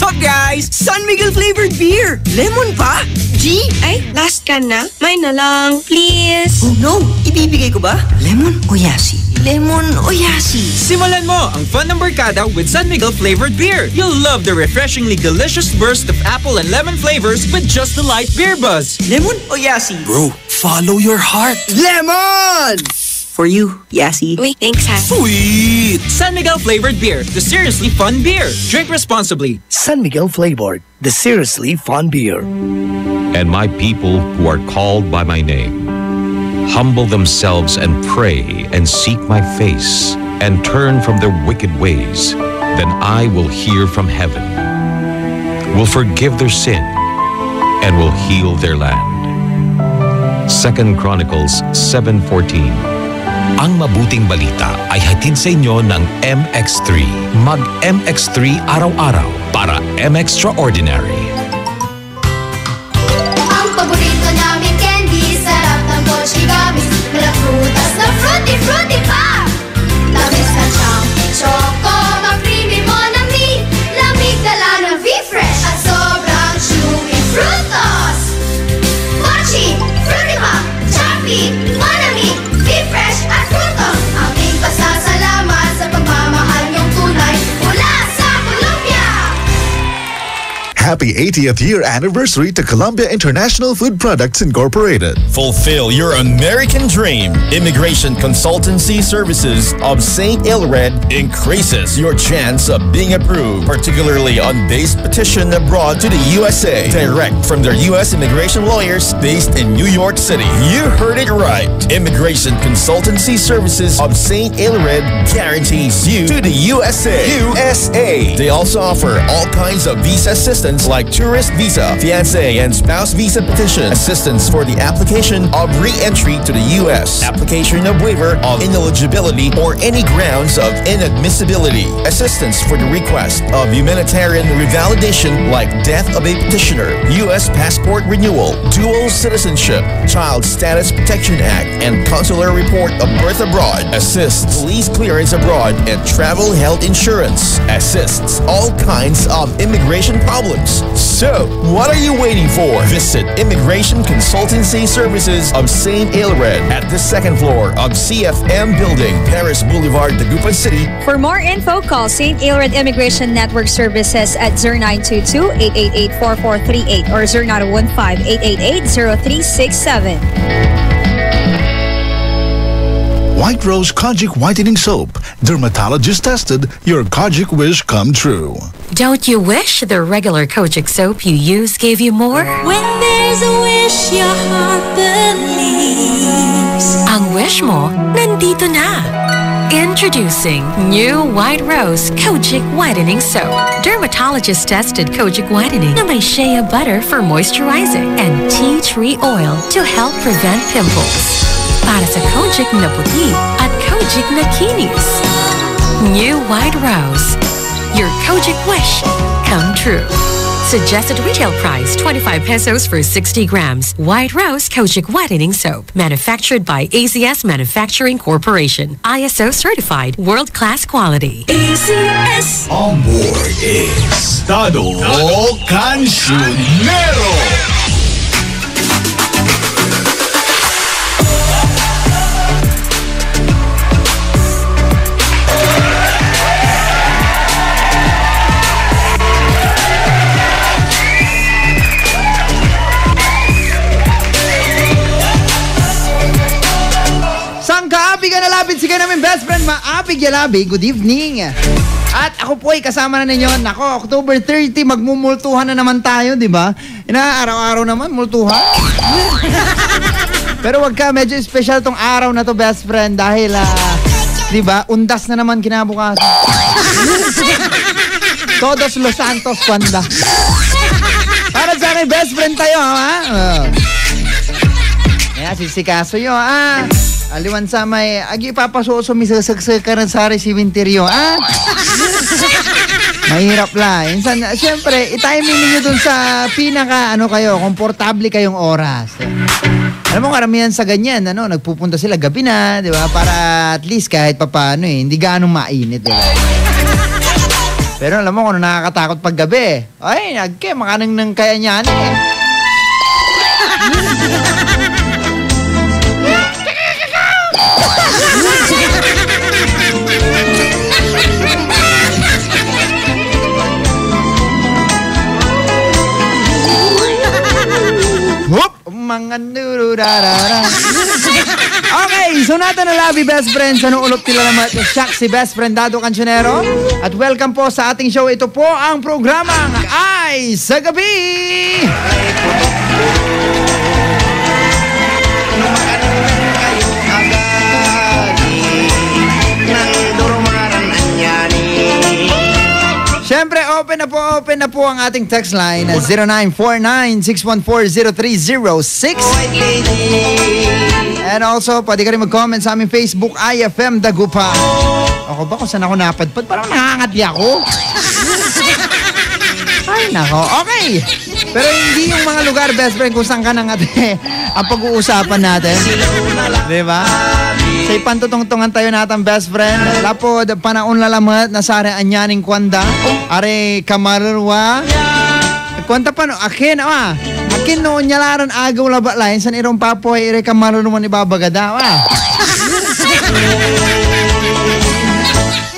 Sup guys? San Miguel flavored beer! Lemon pa? G? Ay, last can na? May na lang, please. Oh no, ibibigay ko ba? Lemon o yasi? Lemon o yasi? Simulan mo ang fun ng barkada with San Miguel flavored beer. You'll love the refreshingly delicious burst of apple and lemon flavors with just the light beer buzz. Lemon o yasi? Bro, follow your heart. Lemon! For you, Yasi. Uy, thanks ha. Sweet! San Miguel flavored beer, the seriously fun beer. Drink responsibly. San Miguel flavored, the seriously fun beer. And my people who are called by my name humble themselves and pray and seek my face and turn from their wicked ways, then I will hear from heaven, will forgive their sin, and will heal their land. 2 Chronicles 7:14. Ang mabuting balita ay hatid sa inyo ng MX3. Mag-MX3 araw-araw para MXtraordinary. Ang paborito namin candy sa happy 80th year anniversary to Columbia International Food Products Incorporated. Fulfill your American dream. Immigration Consultancy Services of St. Ilred increases your chance of being approved, particularly on base petition abroad to the USA. Direct from their U.S. immigration lawyers based in New York City. You heard it right. Immigration Consultancy Services of St. Ilred guarantees you to the USA. They also offer all kinds of visa assistance like tourist visa, fiancé and spouse visa petition, assistance for the application of re-entry to the U.S., application of waiver of ineligibility or any grounds of inadmissibility, assistance for the request of humanitarian revalidation like death of a petitioner, U.S. passport renewal, dual citizenship, Child Status Protection Act, and consular report of birth abroad, assists police clearance abroad and travel health insurance, assists all kinds of immigration problems. So, what are you waiting for? Visit Immigration Consultancy Services of St. Ilred at the second floor of CFM Building, Paris Boulevard, Dagupan City. For more info, call St. Ilred Immigration Network Services at 0922-888-4438 or 0915-888-0367. White Rose Kojic Whitening Soap. Dermatologist tested, your Kojic wish come true. Don't you wish the regular Kojic soap you use gave you more? When there's a wish, your heart believes. Ang wish mo, nandito na. Introducing new White Rose Kojic Whitening Soap. Dermatologist-tested Kojic Whitening na may shea butter for moisturizing and tea tree oil to help prevent pimples. Para sa Kojic na puti at Kojic na kinis. New White Rose. Your Kojic wish come true. Suggested retail price 25 pesos for 60 grams. White Rose Kojic Whitening Soap. Manufactured by ACS Manufacturing Corporation. ISO certified world-class quality. ACS. On board is Tado Cancionero. Sige namin best friend, Maapig Yalabi, good evening. At ako po ay kasama na ninyo. Nako, October 30, magmumultuhan na naman tayo, di ba? Araw-araw naman, multuhan. Pero wag ka, medyo special tong araw na to best friend dahil, di ba, undas na naman kinabukasan. Todos Los Santos, Wanda. Para sa akin, best friend tayo, ha? Kaya sisikaso yun, aliwan sa may, agi papasoso misasagsa ka rin sa resimenteryo. Mahirap lang. Insan, siyempre, i-timing ninyo dun sa pinaka, komportable kayong oras. Alam mo, karamihan sa ganyan, nagpupunta sila gabi na, di ba? Para at least kahit papaano hindi ganong mainit, di ba? Pero alam mo, kung nakakatakot pag gabi, makanang nang kaya niyan mga nururarara. Okay, so natin na labi best friends. Ano ulot nila naman siyak si best friend Dado Cancionero. At welcome po sa ating show. Ito po ang programang Ay sa Gabi. Siyempre, open na po ang ating text line na 0949-614-0306. And also, pwede ka rin mag-comment sa aming Facebook, IFM Dagupan. Ako ba kung saan ako napadpad? Parang nangangatli ako. Ay, nako. Okay. Pero hindi yung mga lugar, best friend, kung saan ka nangate ang pag-uusapan natin. Diba? Sa ipantutungtungan tayo natin, best friend. Lapod, panaon lalamat na sari anyaning kwanda. Are kamarwa. Kwanta pa no, akin noon nyalaran agaw laba lain san irong papoy are kamarwa ni babagada.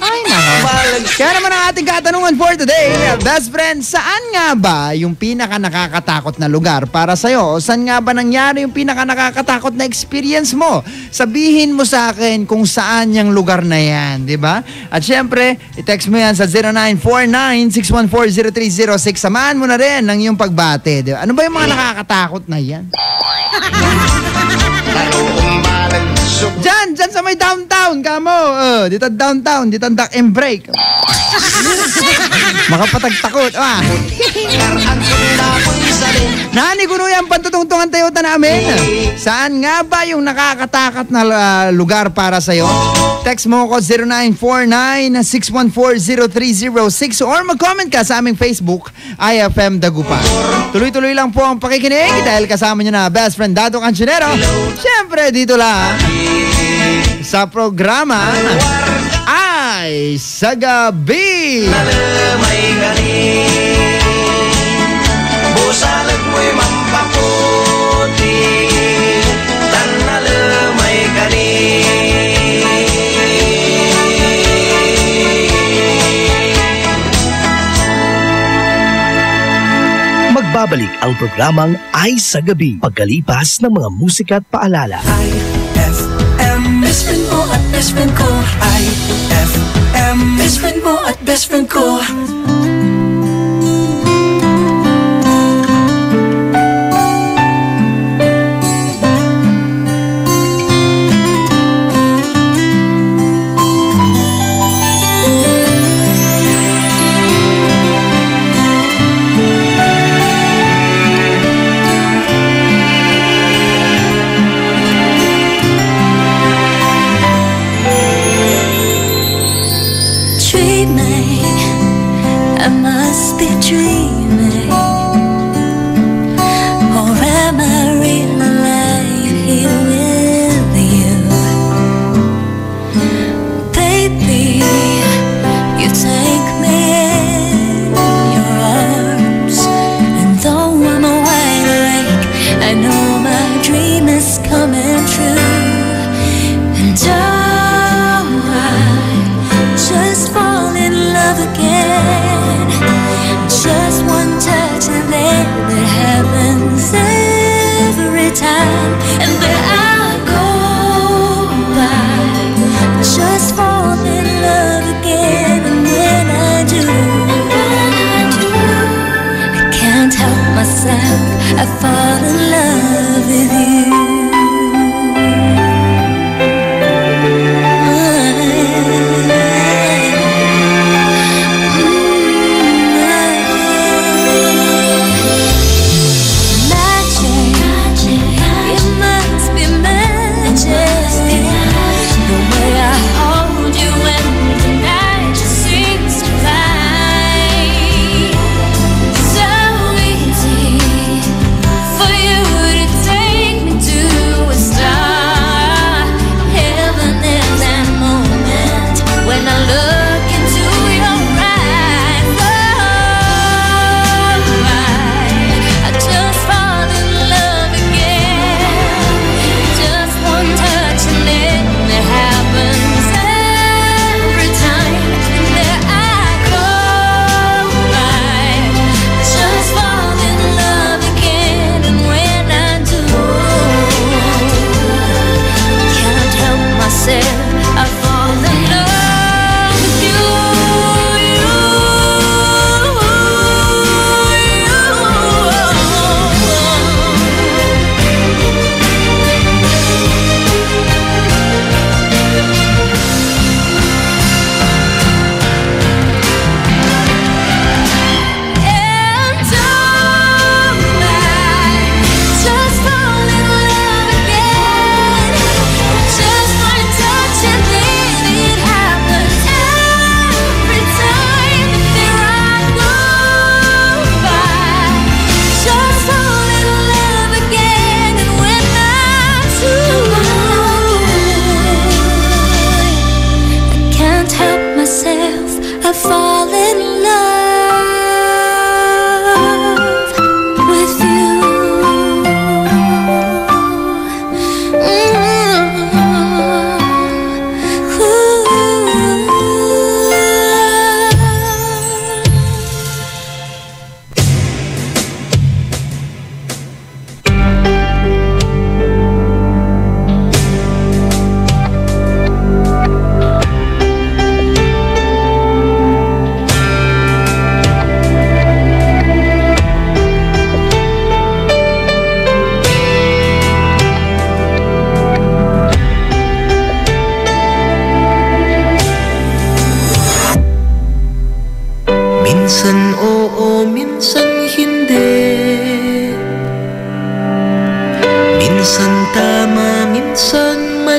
Ay, nako. Kaya naman ang ating katanungan for today, best friend, saan nga ba yung pinaka nakakatakot na lugar para sa'yo? O saan nga ba nangyari yung pinaka nakakatakot na experience mo? Sabihin mo sa akin kung saan yung lugar na yan, di ba? At syempre, i-text mo yan sa 0949-614-0306. Samahan mo na rin ng iyong pagbate. Di ba? Ano ba yung mga nakakatakot na yan? Diyan sa may downtown, kamo. Dito downtown, dito duck and break. Makapatagtakot. Nani kuno yan pantutungtungan tayo namin. Saan nga ba yung nakakatakot na lugar para sa'yo? Text mo ko 0949-614-0306 or mag-comment ka sa aming Facebook, IFM Dagupan. Tuloy-tuloy lang po ang pakikinig dahil kasama nyo na best friend Dado Cancionero. Siyempre dito lang sa programa Ay sa Gabi. May galing busalag mo'y mampaputi tanala may galing. Magbabalik ang programang Ay sa Gabi pagkalipas ng mga musika at paalala. Best friend mo at best friend ko. IFM, best friend mo at best friend ko. Am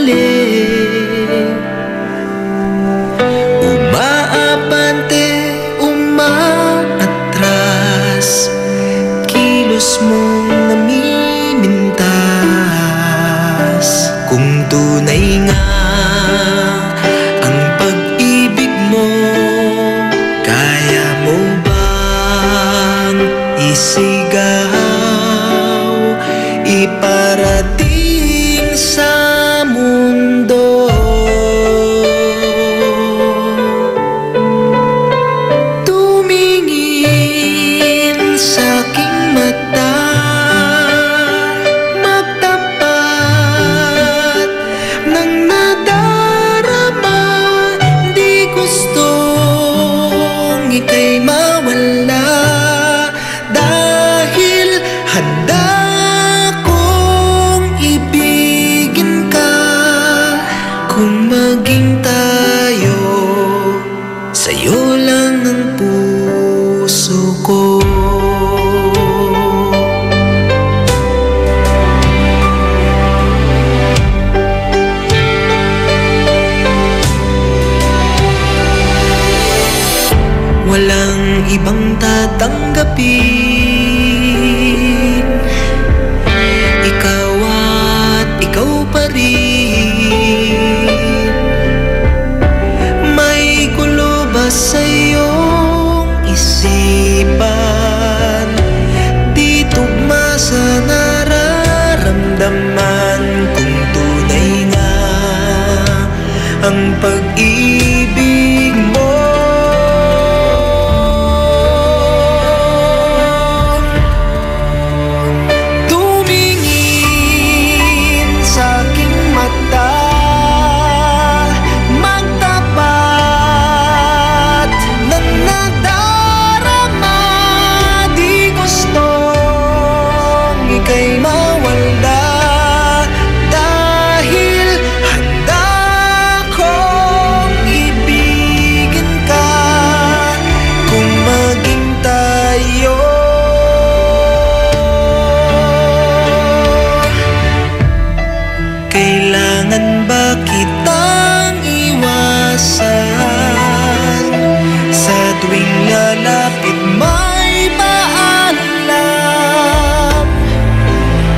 malalim. Umaabante, umaatras, kilos mong namimintas. Kung tunay nga ang pag-ibig mo, kaya mo bang isigaw, iparating sa mundo? Tumingin sa aking mata, magtapat ng nadarama. Di gustong ika'y mawala, dahil handa kong ibigin ka. Kung maging tayo, sa'yo lang ang puso ko. Walang ibang tatanggapin, ikaw at ikaw pa rin. May gulo ba sa iyong isipan? Di tugma sa nararamdaman. Kung tunay nga ang pag-ibig mo, tumingin sa aking mata, magtapat ng nadarama. Di gustong ika'y mawala, dahil handa kong ibigin ka. Kung maging tayo, kailangan ba kitang iwasan? Sa tuwing lalapit may paalam,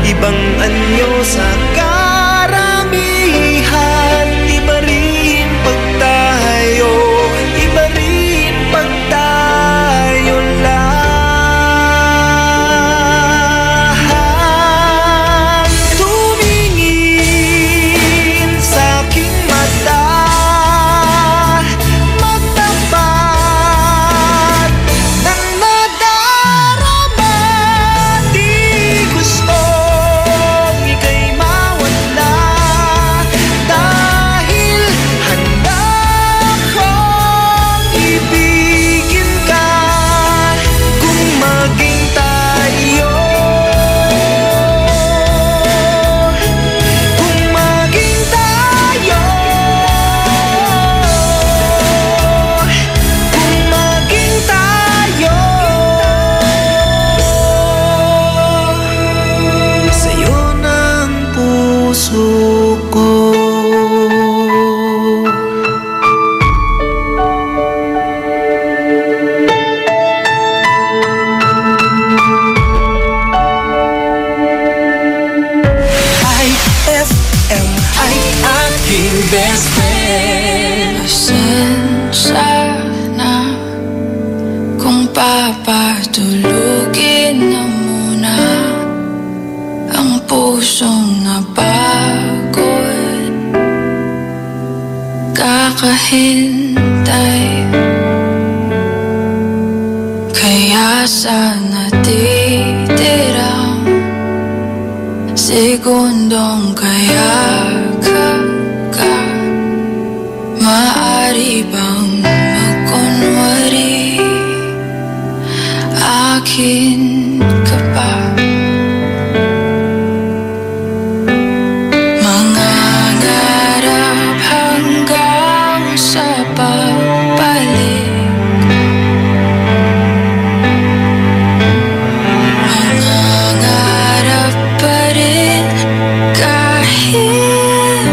ibang anyo sa karamihan. Iba rin pag tayo, iba rin pag tayo lang. Tumingin sa aking mata, magtapat ng nadarama. Di gustong ika'y mawala, dahil handa kong ibigin ka. Kung maging tayo, kung maging tayo, kung maging tayo, sa'yo ng puso ko. IFM ay aking best friend. Pasensya na kung papatulugin na muna ang pusong napagod. Kakahintay, kaya sa natitirang segundong kaya ka maaari bang magkunwari akin ka pa? Mangangarap hanggang sa pagbalik, mangangarap pa rin kahit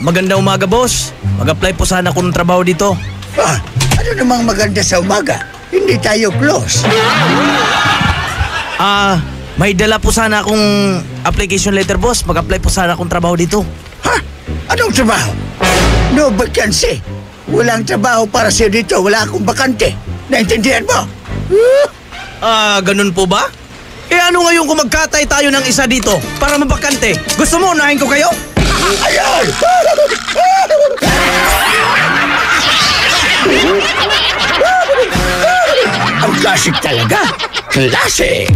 magandang umaga, boss. Mag-apply po sana ako ng trabaho dito. Ano namang maganda sa umaga? Hindi tayo close. May dala po sana akong application letter, boss. Mag-apply po sana akong trabaho dito. Anong trabaho? No vacancy. Walang trabaho para sa'yo dito. Wala akong bakante. Naintindihan mo? Ganun po ba? Ano ngayon kung magkatay tayo ng isa dito para mabakante? Gusto mo unahin ko kayo? Ayun! Ang classic talaga. Classic!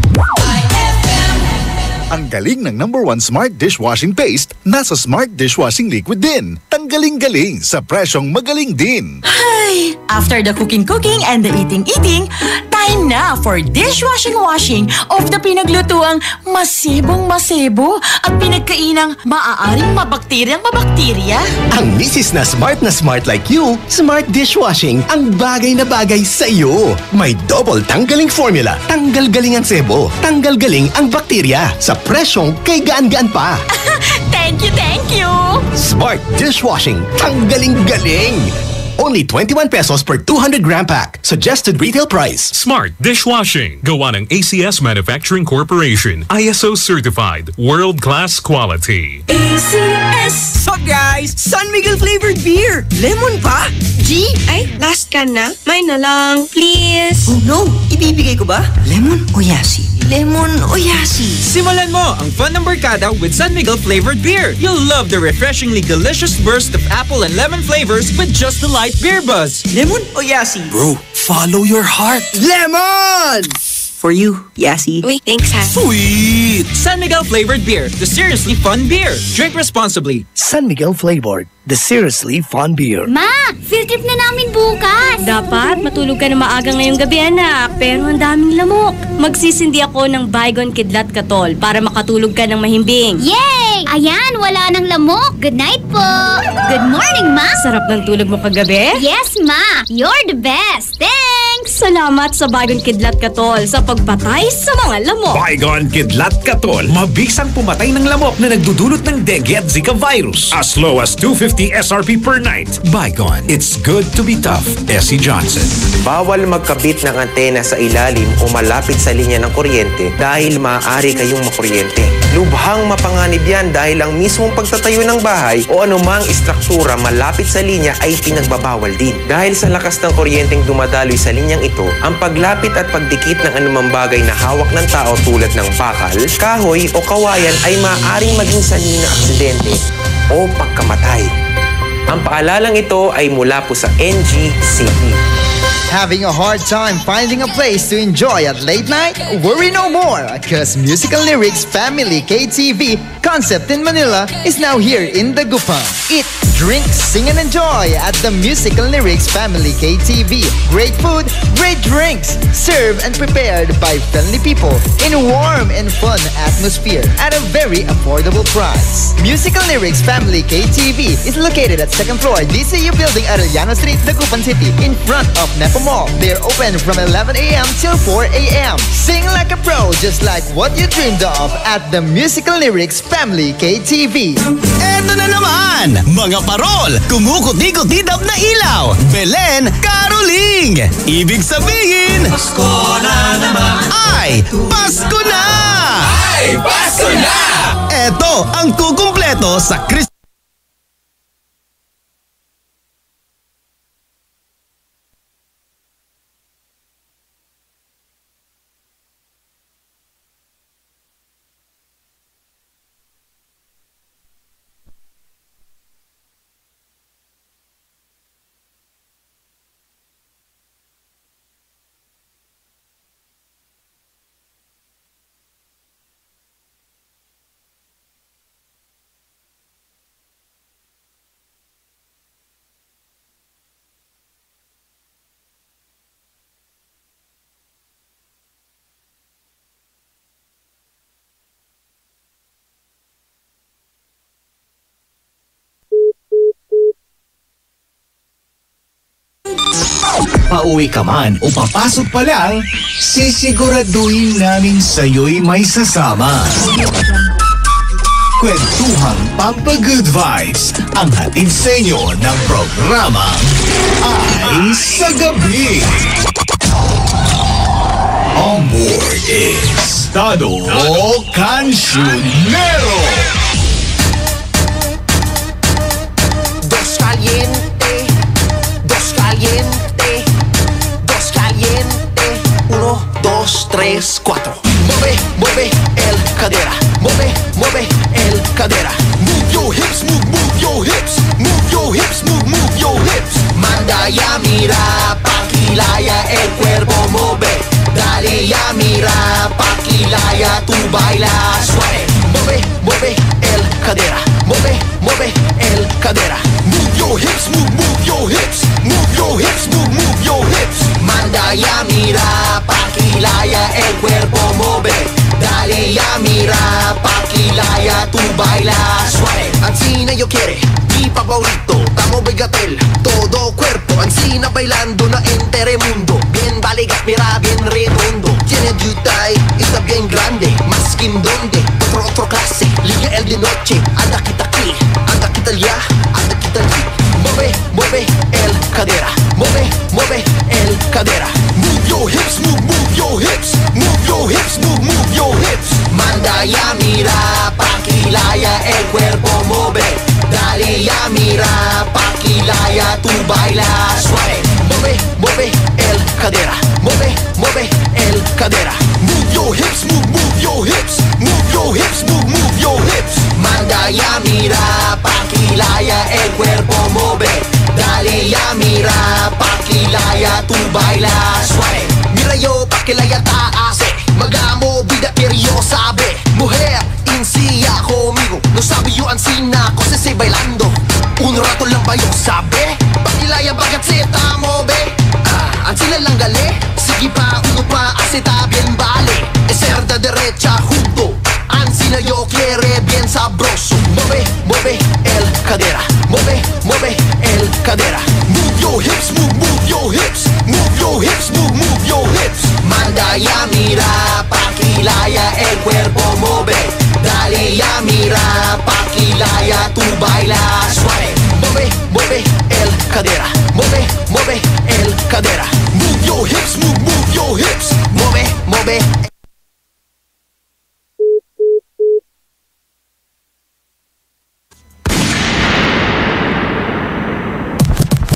Ang galing ng #1 Smart Dishwashing Paste nasa Smart Dishwashing Liquid din. Tanggaling-galing sa presyong magaling din. Ay, after the cooking and the eating, time na for dishwashing of the pinaglutuang masibong-masibo at pinagkainang maaaring mabakterya. Ang misis na smart like you, Smart Dishwashing ang bagay na bagay sa iyo. May double tanggaling formula. Tanggal galing ang sebo. Tanggal galing ang bakterya. Sa presyong kay gaan-gaan pa. Thank you! Smart Dishwashing. Tanggaling galing. Only 21 pesos per 200-gram pack. Suggested retail price. Smart Dishwashing. Gawa ng ACS Manufacturing Corporation. ISO certified. World-class quality. ACS! So guys, San Miguel flavored beer. Lemon pa? G? Ay, last can na. May na lang, please. Oh no, ibibigay ko ba? Lemon o yasi? Lemon o yasi? Simulan mo ang fun ng barkada with San Miguel flavored beer. You'll love the refreshingly delicious burst of apple and lemon flavors with just the light beer buzz. Lemon o yasi? Bro, follow your heart. Lemon! For you, Yasi. Uy, thanks ha. Sweet! San Miguel flavored beer, the seriously fun beer. Drink responsibly. San Miguel flavored, the seriously fun beer. Ma, field trip na namin bukas. Dapat matulog ka na maaga ngayong gabi, anak. Pero ang daming lamok. Magsisindi ako ng Baygon Kidlat Katol para makatulog ka ng mahimbing. Yay! Ayan, wala nang lamok. Good night po. Good morning, Ma. Sarap ng tulog mo kagabi? Yes, Ma. You're the best. Thanks! Salamat sa Baygon Kidlat Katol sa pagpatay sa mga lamok. Baygon Kidlat Katol, mabisang pumatay ng lamok na nagdudulot ng dengue at Zika virus. As low as 250 SRP per night. Baygon, it's good to be tough. Essie Johnson. Bawal magkabit ng antena sa ilalim o malapit sa linya ng kuryente dahil maaari kayong makuryente. Lubhang mapanganib yan dahil ang mismong pagtatayo ng bahay o anumang istruktura malapit sa linya ay pinagbabawal din. Dahil sa lakas ng kuryenteng dumadaloy sa linyang ito, ang paglapit at pagdikit ng anumang bagay na hawak ng tao tulad ng bakal, kahoy o kawayan ay maaaring maging sanhi ng aksidente o pagkamatay. Ang paalalang ito ay mula po sa NGCP. Having a hard time finding a place to enjoy at late night? Worry no more, because Musical Lyrics Family KTV concept in Manila is now here in Dagupan. Eat, drink, sing and enjoy at the Musical Lyrics Family KTV. Great food, great drinks, served and prepared by friendly people in a warm and fun atmosphere at a very affordable price. Musical Lyrics Family KTV is located at 2nd floor DCU Building, Arellano Street, Dagupan City, in front of Nepo Mall. They are open from 11 a.m. till 4 a.m. Sing like a pro, just like what you dreamed of at the Musical Lyrics Family KTV. Eto na naman! Mga parol! Kumukuti-kutidab na ilaw! Belen Caroling! Ibig sabihin... Pasko na naman! Ay! Pasko na! Ay! Pasko na! Eto ang kukumpleto sa Pauwi ka man o papasok pa lang, sisiguraduhin namin sa'yo'y may sasama. kwentuhang pampagood vibes ang hatid sa inyo ng programa Ay sa Gabi. On board is Tado Cancionero. Dos caliente, dos caliente, dos caliente. 1, 2, 3, 4. Mueve, mueve el cadera. Mueve, mueve el cadera. Move your hips, move your hips. Move your hips, move your hips. Manda ya mira, paquilaya el cuerpo mueve. Dale ya mira, paquilaya tu baila suave. Mueve, mueve el cadera. Mueve, mueve el cadera. Move your hips, move your hips. Move your hips, move your hips. Manda ya mira, paquilaya el cuerpo mueve. Dale ya mira, paquilaya tu baila suave. Ancina yo quiere, mi favorito, tamo Begatel, todo cuerpo, Ancina bailando na entere mundo. Bien baligat, mira bien redondo. Tiene yutay, está bien grande, más que en donde, otro clase, liga el de noche. Anda kita aquí, anda kita ya, anda kita allí. Mueve, mueve el cadera. Mueve, mueve el cadera. Move your hips, move your hips. Move your hips, move your hips. Manda ya mira, paquilaya el cuerpo mueve. Dale ya mira, paquilaya tu baila suave. Mueve, mueve el cadera. Mueve, mueve el cadera. Move your hips, move your hips. Move your hips, move your hips. Manda ya mira, paquilaya el cuerpo mueve. Dale ya mira, paquilaya tu baila suave. Mira yo, paquilaya taase. Magamo vida pero yo sabe. Mujer, insía conmigo. No sabe yo ansina, cosas se bailando. Un rato lang ba yo sabe? Paquilaya bagat se tamo be. Ansina lang gale. Sige pa, uno pa, aseta bien vale. Ser de derecha junto. Ansina yo quiere bien sabroso. Mueve, mueve el cadera. Mueve, mueve el cadera. Move your hips, move your hips. Move your hips, move your hips. Manda ya mira, paquilaya el cuerpo mueve. Dale ya mira, paquilaya tu baila suave. Mueve, mueve el cadera. Mueve, mueve el cadera. Move your hips, move your hips. Mueve, mueve.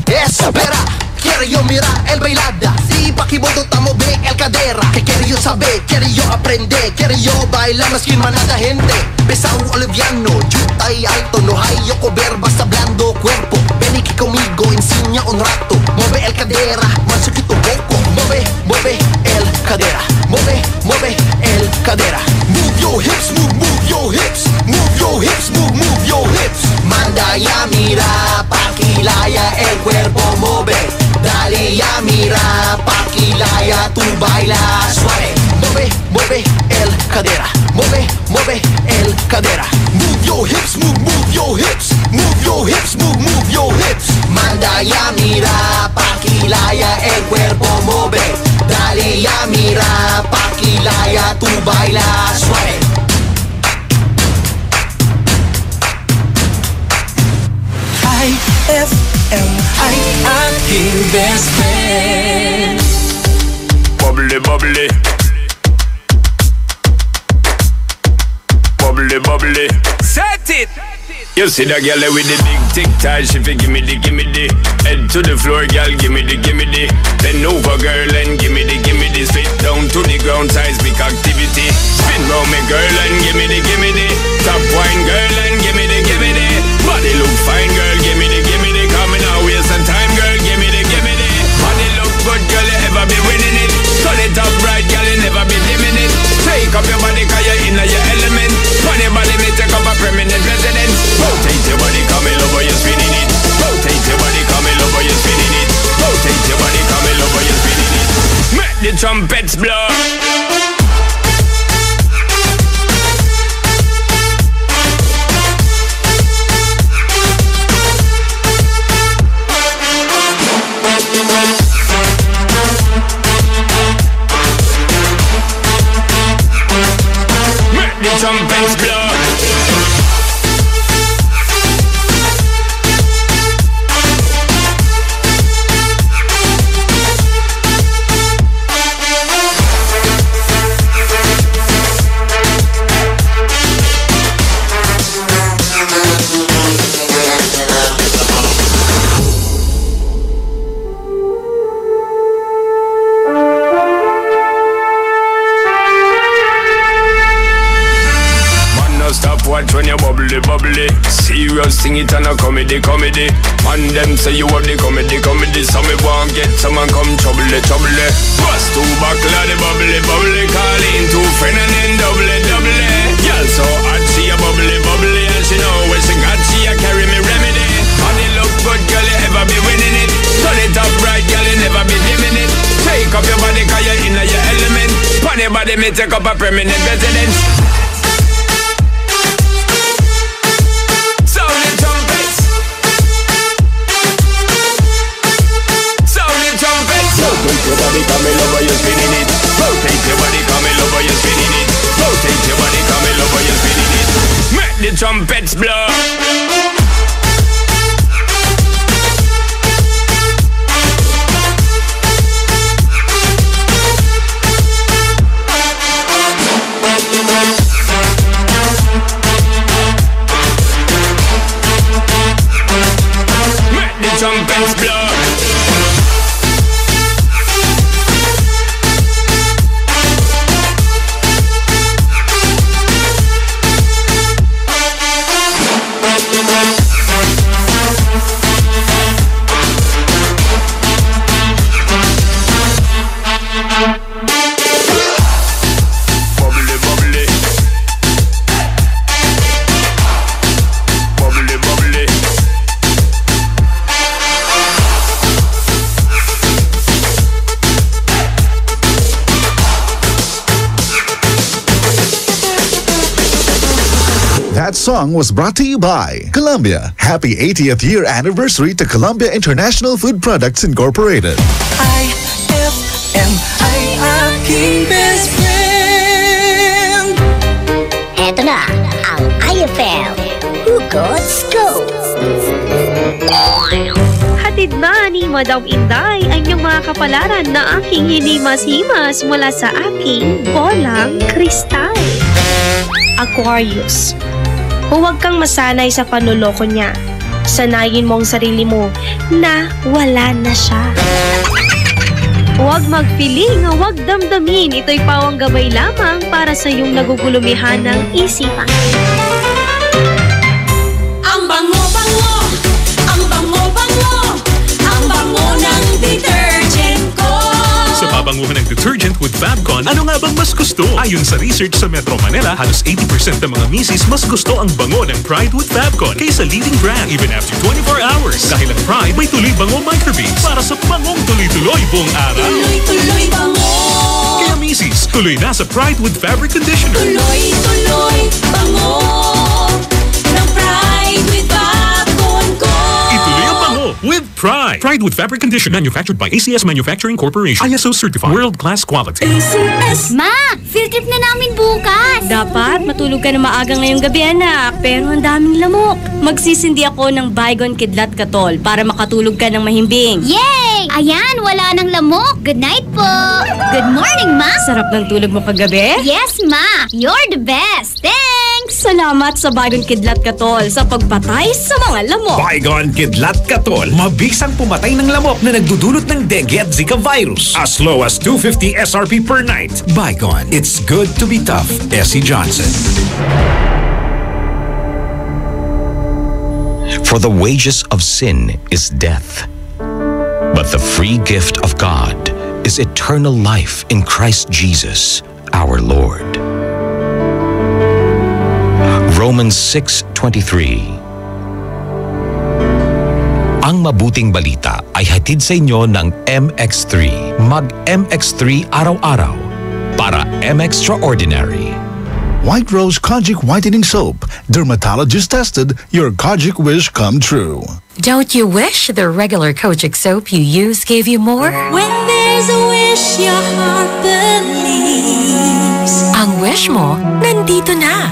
Espera, quiero yo mirar el bailada. Si paquibodo tamo ve el cadera. Que quiero yo saber, quiero yo aprender. Quiero yo bailar más que manada gente. Pesado o liviano, yuta y alto. No hay yo cover, basta hablando cuerpo. Ven aquí conmigo, enseña un rato. Mueve el cadera, más chiquito poco. Mueve, mueve el cadera. Mueve, mueve el cadera. Move your hips, move your hips. Move your hips, move your hips. Manda ya mira, paquilaya el cuerpo mueve. Dale ya mira, paquilaya tu baila suave. Mueve, mueve el cadera. Mueve, mueve el cadera. Move your hips, move your hips. Move your hips, move your hips. Manda ya mira, paquilaya el cuerpo mueve. Dale ya mira, paquilaya tu baila suave. IFM, ay, aking best friend. Bubbly, bubbly. Bubbly, bubbly. Set it! You see that girl with the big tic tac, she fi gimme the head to the floor, girl, gimme the bend over, girl, and gimme the spit down to the ground, seismic activity. Spin round me, girl, and gimme the top wine, girl, and gimme the body look fine, girl, gimme the coming out, waste some time, girl, gimme the body look good, girl, you ever be winning it. Turn it up right, girl, you never be dimming it. Take up your body, cause you're in your element. Put your body, me take up a permanent residence. Rotate your body, come in over, you're spinning it. Rotate your body, come in over, you're spinning it. Rotate your body, come in over, you're spinning it. Make the trumpets blow. Make the trumpets blow. sing it on a comedy. Man, them say you have the comedy. So me want get someone come trouble. Bust two buckle of the bubbly. Call in two friend and then double. Girl so hot, she a bubbly. And she know when she got, she a carry me remedy. And it look good, girl, you ever be winning it. Turn it up right, girl, you never be dimming it. Take up your body, cause you're in your element. Pon your body, me take up a permanent residence. Sound the trumpets. Sound the trumpets. Rotate your body, come in over, you're spinning it. Rotate your body, come in over, you're spinning it. Rotate your body, come in over, you're spinning it. Make the trumpets blow. Make the trumpets blow. That song was brought to you by Columbia. Happy 80th year anniversary to Columbia International Food Products Incorporated. IFM ay aking best friend. Eto na ang IFM Hugot Scoop. Hatid na ni Madam Inday ang iyong mga kapalaran na aking hinimas-himas mula sa aking bolang kristal. Aquarius, huwag kang masanay sa panloloko niya. Sanayin mo ang sarili mo na wala na siya. Huwag magpiling, huwag damdamin. Ito'y pawang gabay lamang para sa iyong nagugulumihan ng isipan. Ang bango-bango, ang bango-bango, ang bango ng detergent ko. Sa pabanguhan ng detergent with Fabcon, ano nga bang mas gusto? Ayon sa research sa Metro Manila, halos 80% ng mga misis mas gusto ang bango ng Pride with Fabcon kaysa leading brand even after 24 hours. Dahil ang Pride may tuloy bango microbeads para sa bangong tuloy-tuloy buong araw. Tuloy-tuloy bango. Kaya misis, tuloy na sa Pride with Fabric Conditioner. Tuloy-tuloy bango ng Pride with Fabcon ko. Ituloy ang bango with Pride. Pride with Fabric Conditioner, manufactured by ACS Manufacturing Corporation. ISO certified, world-class quality. Ma, field trip na namin bukas. Dapat matulog ka na maaga ngayong gabi, anak. Pero ang daming lamok. Magsisindi ako ng Baygon Kidlat Katol para makatulog ka ng mahimbing. Yay! Ayan, wala nang lamok. Good night po. Good morning, Ma. Sarap ng tulog mo kagabi? Yes, Ma. You're the best. Thanks. Salamat sa Baygon Kidlat Katol sa pagpatay sa mga lamok. Baygon Kidlat Katol, mabisang pumatay ng lamok na nagdudulot ng dengue at Zika virus. As low as 250 SRP per night. Baygon, it's good to be tough. Essie Johnson. For the wages of sin is death, but the free gift of God is eternal life in Christ Jesus, our Lord. Romans 6:23. Ang mabuting balita ay hatid sa inyo ng MX3. Mag-MX3 araw-araw para M-Extraordinary. White Rose Kojic Whitening Soap. Dermatologist tested, your Kojic wish come true. Don't you wish the regular Kojic soap you use gave you more? When there's a wish your heart believes. Ang wish mo, nandito na.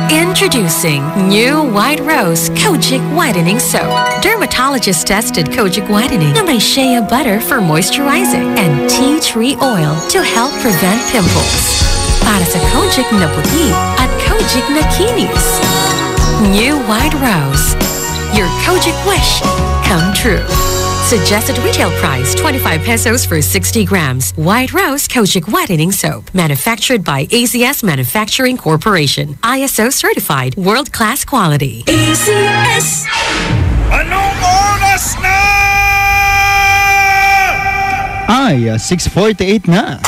Introducing new White Rose Kojic Whitening Soap. Dermatologist tested Kojic Whitening na may shea butter for moisturizing and tea tree oil to help prevent pimples. Para sa Kojic na puti at Kojic na kinis. New White Rose. Your Kojic wish come true. Suggested retail price 25 pesos for 60 grams. White Rose Kojic Whitening Soap. Manufactured by ACS Manufacturing Corporation. ISO certified. World-class quality. ACS. Anong oras na? Ay, 6:48 na.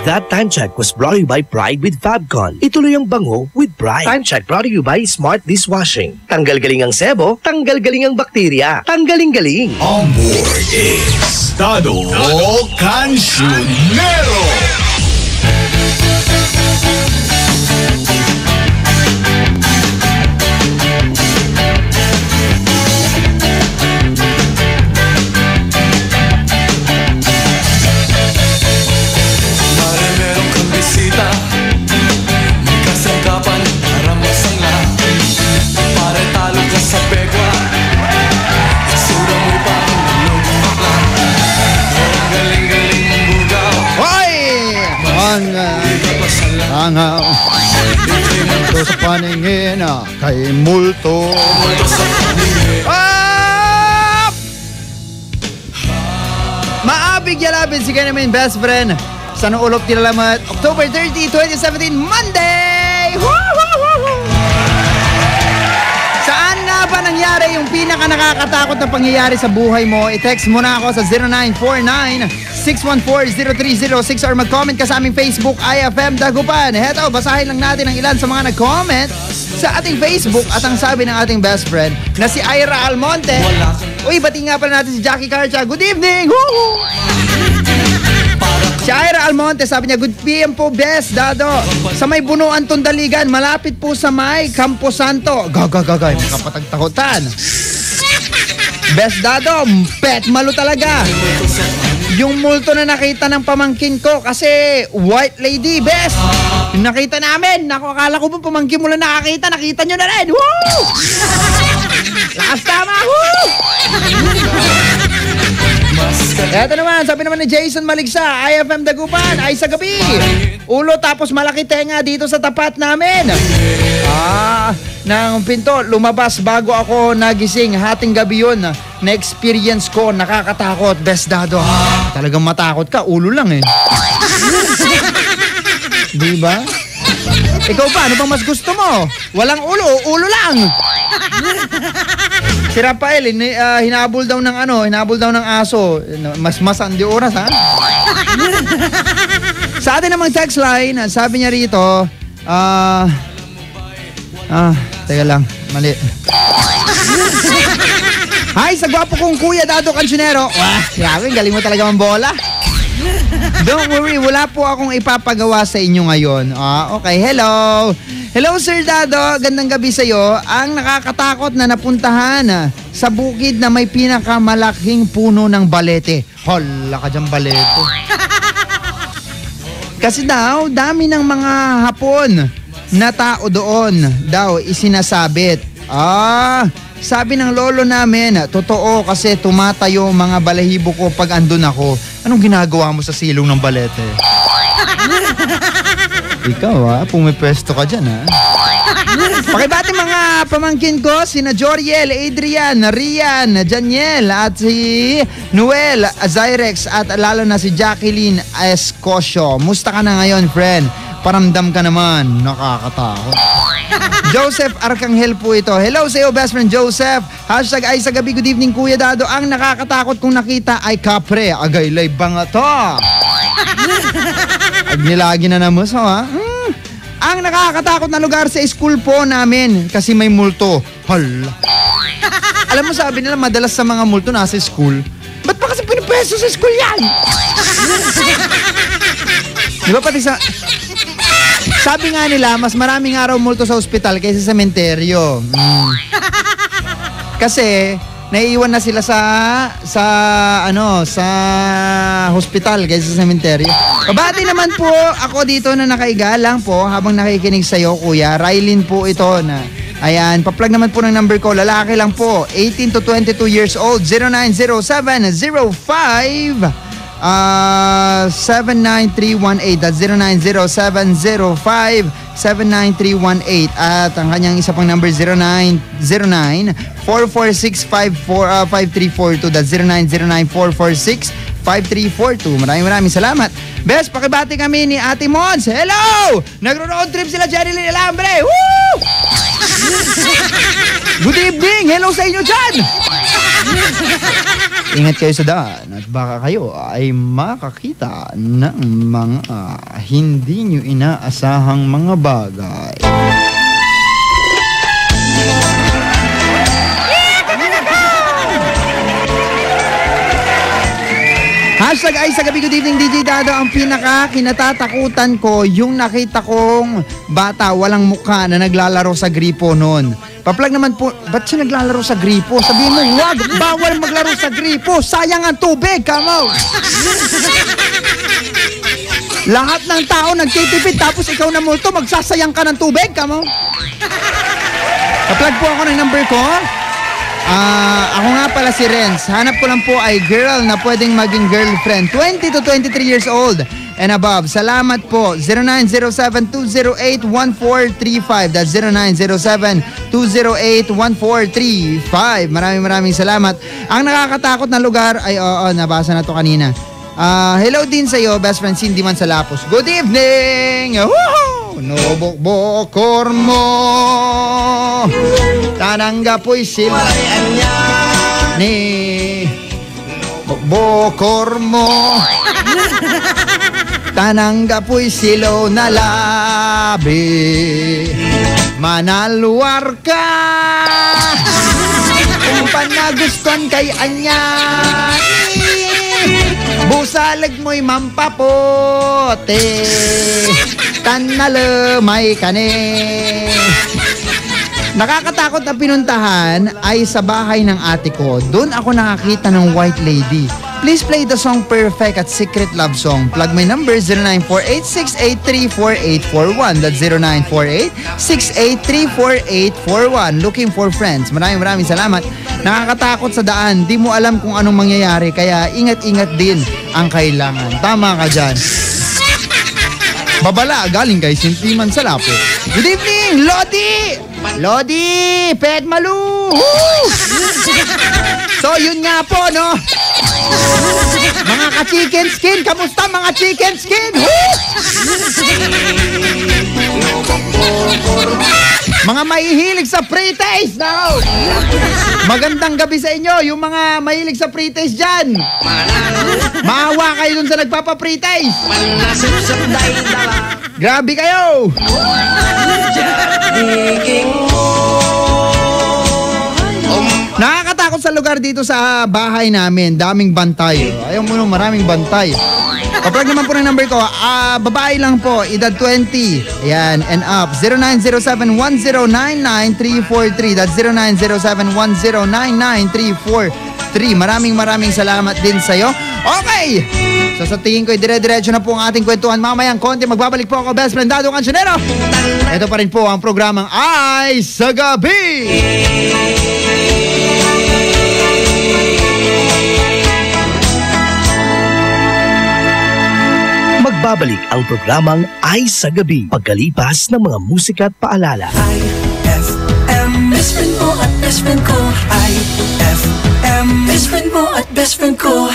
That time check was brought to you by Pride with Fabcon. Ituloy ang bango with Pride. Time check brought to you by Smart Dishwashing. Tanggal galing ang sebo, tanggal galing ang bakterya. Tanggaling-galing. On board is Dado Cancionero. Angaw ito sa paningin kay multo. Maabig yalabin si namin best friend sa Nuulop Tilalamat October 30, 2017 Monday. Saan nga ba nangyari yung pinaka nakakatakot na pangyayari sa buhay mo? I-text mo na ako sa 0949-614-0306 or mag-comment ka sa aming Facebook, IFM Dagupan. Heto, basahin lang natin ang ilan sa mga nag-comment sa ating Facebook at ang sabi ng ating best friend na si Ira Almonte. Uy, bati nga pala natin si Jackie Carcha. Good evening! Woo! Si Ira Almonte, sabi niya, good PM po, best, Dado. Sa may Bunuan, Tundaligan, malapit po sa may Campo Santo. Gagagagay, makapatagtakutan. Best, Dado, pet malo talaga. Yung multo na nakita ng pamangkin ko kasi white lady, best. Yung nakita namin, naku, akala ko po pamangkin mo lang nakita nyo na rin. Woo! Lakas tama, woo! Eto naman, sabi naman ni Jason Maligsa, IFM Dagupan, ay sa gabi. Ulo tapos malaki tenga dito sa tapat namin. Nang pinto, lumabas bago ako nagising. Hating gabi yun. Na-experience ko, nakakatakot. Best, Dado. Talagang matakot ka, ulo lang eh. Diba? Ikaw pa, ano bang mas gusto mo? Walang ulo, ulo lang. Si Rafael, hinabol daw ng aso. Mas andi oras, ha? Sa atin namang text line, sabi niya rito, teka lang, mali. Hi, sa gwapo kong Kuya Dado Cancionero. Wah, grabe, galing mo talaga mambola. Don't worry, wala po akong ipapagawa sa inyo ngayon. Okay, hello. Hello, Sir Dado. Gandang gabi sa'yo. Ang nakakatakot na napuntahan sa bukid na may pinakamalaking puno ng balete. Hala ka dyan, balete. Kasi daw, dami ng mga Hapon na tao doon daw isinasabit. Sabi ng lolo namin, totoo kasi tumatayo mga balahibo ko pag andun ako. Anong ginagawa mo sa silong ng balete? Ikaw pumipwesto ka dyan Pakibati mga pamangkin ko, sina Joriel, Adrian, Rian, Janiel at si Noel Zyrex at lalo na si Jacqueline Escosio. Musta ka na ngayon, friend? Paramdam ka naman, nakakatakot. Joseph Arcangel po ito. Hello sa iyo, best friend Joseph. Hashtag ay sa gabi, good evening Kuya Dado. Ang nakakatakot kong nakita ay kapre. Agaylay bangata. Agnilagi na naman Ang nakakatakot na lugar sa school po namin kasi may multo. Hala. Alam mo, sabi nila madalas sa mga multo nasa school. Ba't pa kasi pinipeso sa school yan? Di ba pati sabi nga nila, mas maraming araw multo sa ospital kaysa sa sementeryo. Kasi naiiwan na sila sa hospital kaysa sa sementeryo. Kabati naman po ako dito na nakaiga lang po habang nakikinig sa'yo, Kuya. Rylin po ito na. Ayan, pa-plug naman po ng number ko. Lalaki lang po, 18 to 22 years old, 0907-05 79318. That's 090705-79318. At ang kanyang isa pang number 0909-446-5342. That's 0909-446-5342. Maraming salamat. Bes, pakibati kami ni Ate Mons. Hello! Nagro-road trip sila Jenny Lynn Alambre. Woo! Good evening! Hello sa inyo dyan! Ingat kayo sa daan at baka kayo ay makakita ng mga hindi nyo inaasahang mga bagay. Hashtag ay sa gabi, good evening DJ Dado. Ang pinaka kinatatakutan ko yung nakita kong bata walang mukha na naglalaro sa gripo noon. Paplag naman po, ba't siya naglalaro sa gripo? Sabihin mo, wag, bawal maglaro sa gripo. Sayang ang tubig, come on. Lahat ng tao nagtitipid tapos ikaw na multo, magsasayang ka ng tubig, come on. Paplag po ako ng number ko. Ako nga pala si Renz. Hanap ko lang po ay girl na pwedeng maging girlfriend. 20 to 23 years old and above. Salamat po. 0907-208-1435. That's 0907-208-1435. Maraming salamat. Ang nakakatakot na lugar ay nabasa na to kanina. Hello din sa'yo, best friend Cindy Mansalapos. Good evening! Woohoo! Nobok-bokor mo tananggapoy sila ni bokor mo tananggapoy silo na labi manaluar ka kung panagustuhan kay anya busalag mo'y mampapote tanalamay ka ne. Nakakatakot na pinuntahan ay sa bahay ng ate ko. Doon ako nakakita ng white lady. Please play the song Perfect at Secret Love Song. Plug my number 0948-683-4841. That's 0948-683-4841. Looking for friends. Maraming salamat. Nakakatakot sa daan. Di mo alam kung anong mangyayari. Kaya ingat-ingat din ang kailangan. Tama ka dyan. Babala, galing kay Simply Mansalapos. Good evening, Lodi! Lodi! Pet Malu! So, yun nga po, no? Mga ka-chicken skin, kamusta mga chicken skin? Mga mahihilig sa pre-taste, no? Magandang gabi sa inyo, yung mga mahilig sa pre-taste dyan. Maawa kayo dun sa nagpapa-pre-taste. Grabe kayo! Nakakatakot sa lugar dito sa bahay namin. Daming bantay. Ayaw mo nung maraming bantay. Kapag naman po ng number ko, babae lang po, edad 20. Ayan, and up. 0907-1099-343. That's 0907-1099-343. Maraming salamat din sa'yo. Okay! So sa tingin ko, dire-diretso na po ang ating kwentuhan. Mamayang konti, magbabalik po ako, best friend Dado Cancionero. Ito pa rin po ang programang Ay sa Gabi! Magbabalik ang programang Ay sa Gabi pagkalipas ng mga musika at paalala. IFM, best friend mo at best friend ko. IFM, best friend mo at best friend ko.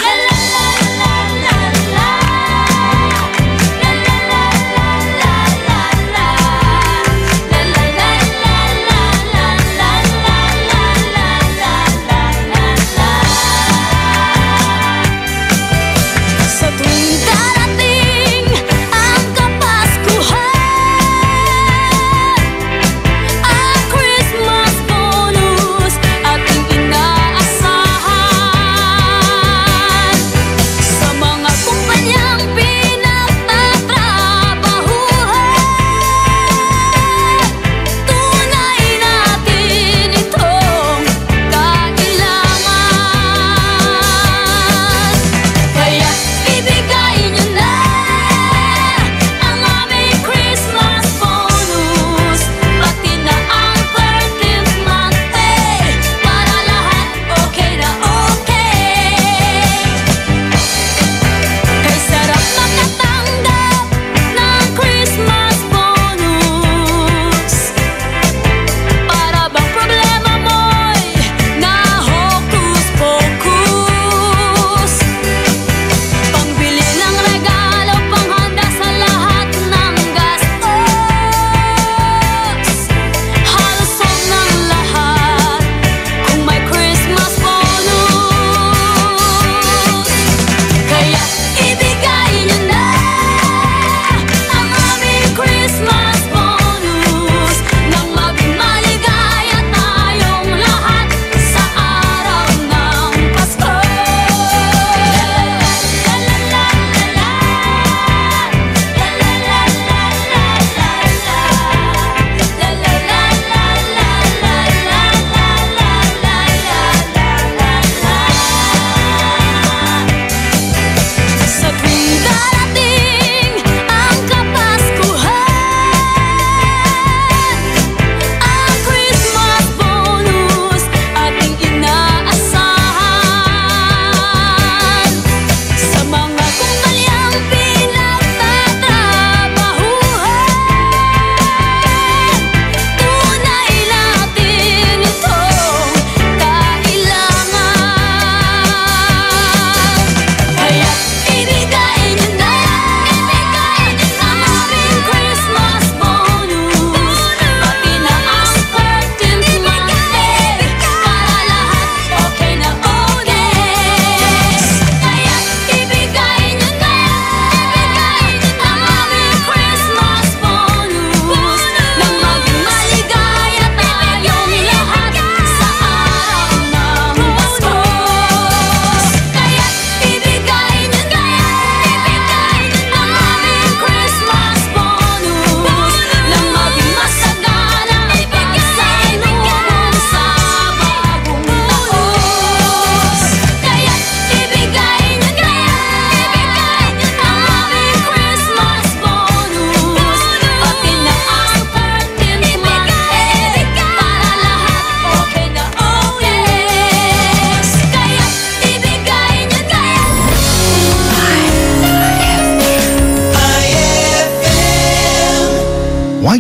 Christmas bonus, ating inaasahan.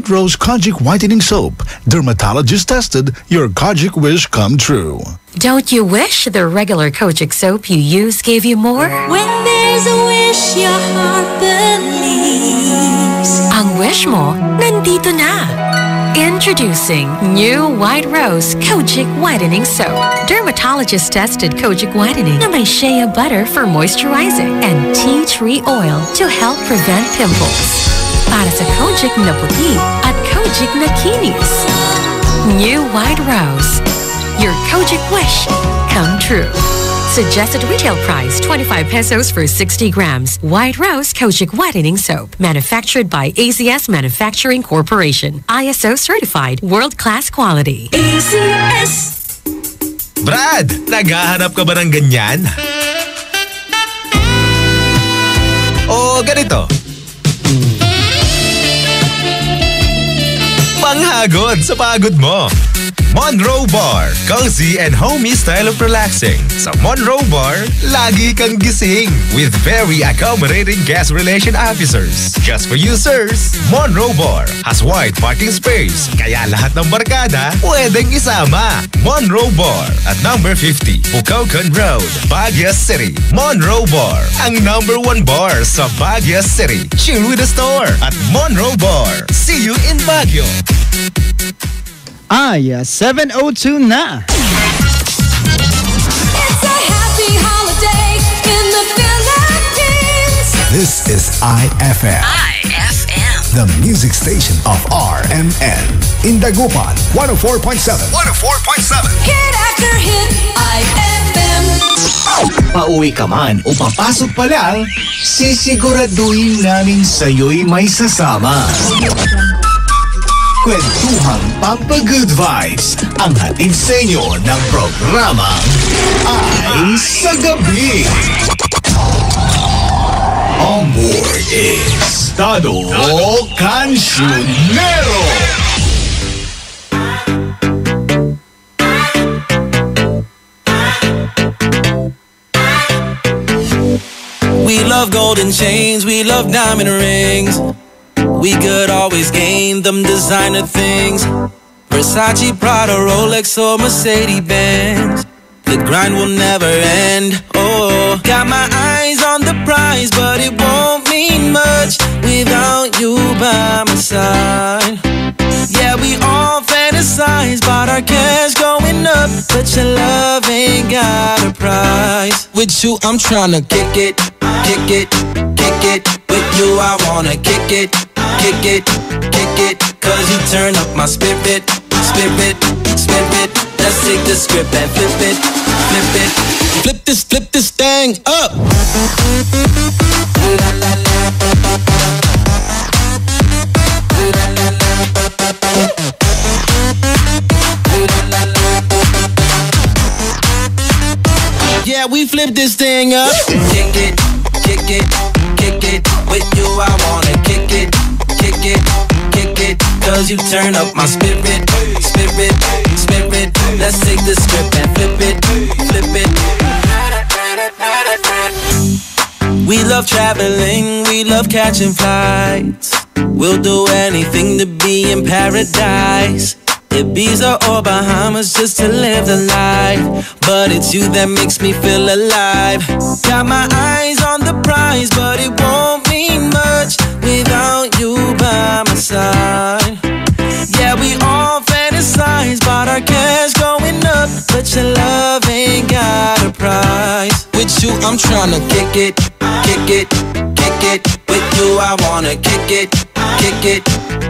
White Rose Kojic Whitening Soap. Dermatologist tested, your Kojic wish come true. Don't you wish the regular Kojic soap you use gave you more? When there's a wish, your heart believes. Ang wish mo, nandito na. Introducing new White Rose Kojic Whitening Soap. Dermatologist tested Kojic Whitening na may shea butter for moisturizing and tea tree oil to help prevent pimples. Para sa Kojic na puti at Kojic na kinis. New White Rose. Your Kojic wish come true. Suggested retail price 25 pesos for 60 grams. White Rose Kojic Whitening Soap. Manufactured by ACS Manufacturing Corporation. ISO certified world-class quality. ACS. Brad, naghahanap ka ba ng ganyan? O ganito. Panghagod sa pagod mo. Monroe Bar, cozy and homey style of relaxing. Sa Monroe Bar, lagi kang gising with very accommodating guest relation officers. Just for you, sirs, Monroe Bar has wide parking space, kaya lahat ng barkada pwedeng isama. Monroe Bar at number 50, Bucaucan Road, Baguio City. Monroe Bar, ang number 1 bar sa Baguio City. Chill with the store at Monroe Bar. See you in Baguio. 7:02 na. It's a happy holiday in the Philippines. This is IFM. IFM. The music station of RMN. In Dagupan, 104.7. 104.7. Hit after hit, IFM. Pauwi ka man o papasok pa lang, sisiguraduhin namin sa'yo'y may sasama. Kwentuhang Pampa-Good Vibes ang hatid sa inyo ng programa Ay sa Gabi. On board is Tado Cancionero. We love golden chains, we love diamond rings. We could always gain them designer things. Versace, Prada, Rolex or Mercedes-Benz. The grind will never end. Oh, got my eyes on the prize, but it won't mean much without you by my side. Yeah, we all fantasize about our cash going up, but your love ain't got a price. With you, I'm tryna kick it, kick it, kick it. With you, I wanna kick it, kick it, kick it. Cause you turn up my spirit, spirit, spirit. Let's take the script and flip it, flip it. Flip this thing up. Yeah, we flip this thing up. Kick it, kick it, kick it. With you, I wanna kick it, kick it, kick it. Cause you turn up my spirit, spirit, spirit. Let's take the script and flip it, flip it. We love traveling, we love catching flights. We'll do anything to be in paradise. Ibiza or Bahamas just to live the life. But it's you that makes me feel alive. Got my eyes on the prize, but it won't mean much without you by my side. Yeah, we all fantasize about our cash going up, but your love ain't got a price. With you, I'm tryna kick it, kick it, kick it. With you, I wanna kick it, kick it,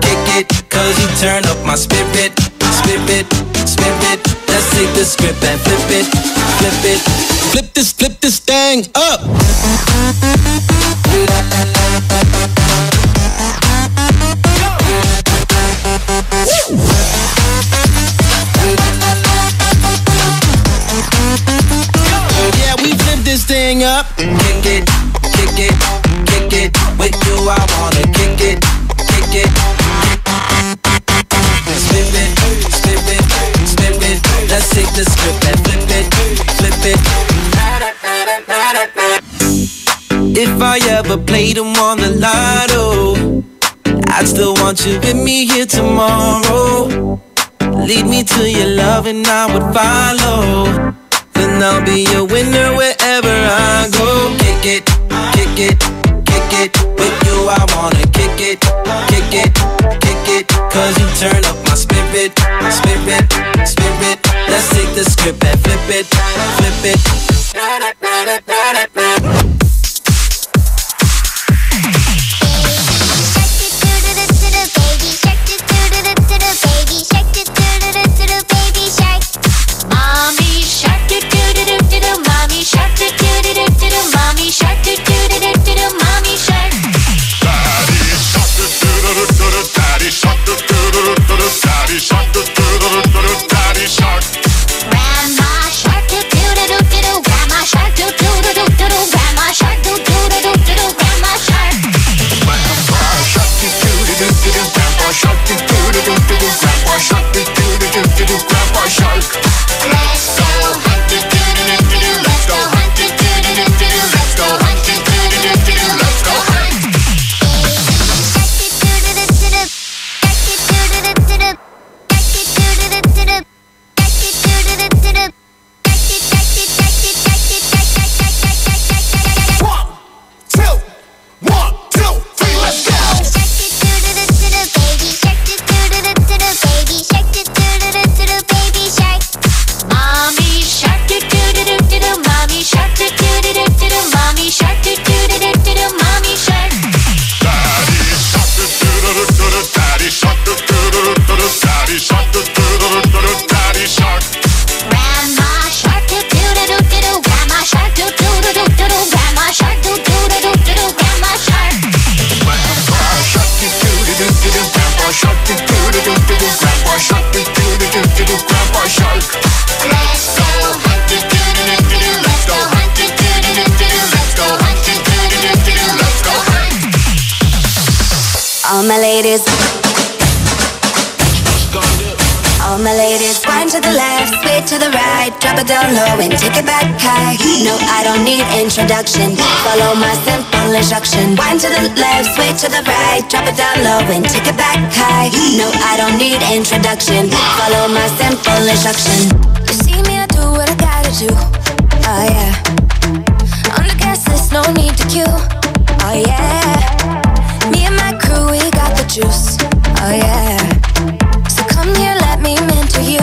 kick it. Cause you turn up my spirit, spirit, spirit. Let's take the script and flip it, flip it. Flip this thing up. Yeah, we flip this thing up. Kick it, kick it, kick it. With you, I wanna kick it, kick it. Spin it, spin it, spin it. Let's take the script and flip it, flip it. If I ever played them on the lotto, I'd still want you with me here tomorrow. Lead me to your love and I would follow. Then I'll be a winner wherever I go. Kick it, kick it, kick it. With you I wanna kick it, kick it, kick it. Cause you turn up my spirit, spirit, spirit. Let's take the script and flip it, flip it. Mommy shark do do do do do do. Mommy shark do do do do do do. Mommy shark do do do do do do. Mommy shark. Daddy shark do do do do do. Daddy shark do do do do do. Daddy shark. Grandma shark do do do do do. Grandma shark do do do do do. Grandma shark do do do do do. Grandma shark. Grandpa shark do do do do do. Grandpa shark do do do do do. Grandpa shark do do do do do. Grandpa shark. Let's go hunt do do do do do. Let's go hunt do do do do do. Let's go hunt do do do do do. Let's go hunt. All my ladies, all my ladies, wind to the left, sway to the right, drop it down low and take it back high. No, I don't need introduction, follow my simple instruction. Wind to the left, sway to the right, drop it down low and take it back high. No, I don't need introduction, follow my simple instruction. You see me, I do what I gotta do, oh yeah. On the gas list, no need to queue, oh yeah. Me and my crew, we got the juice, oh yeah. So come here, let me mentor you.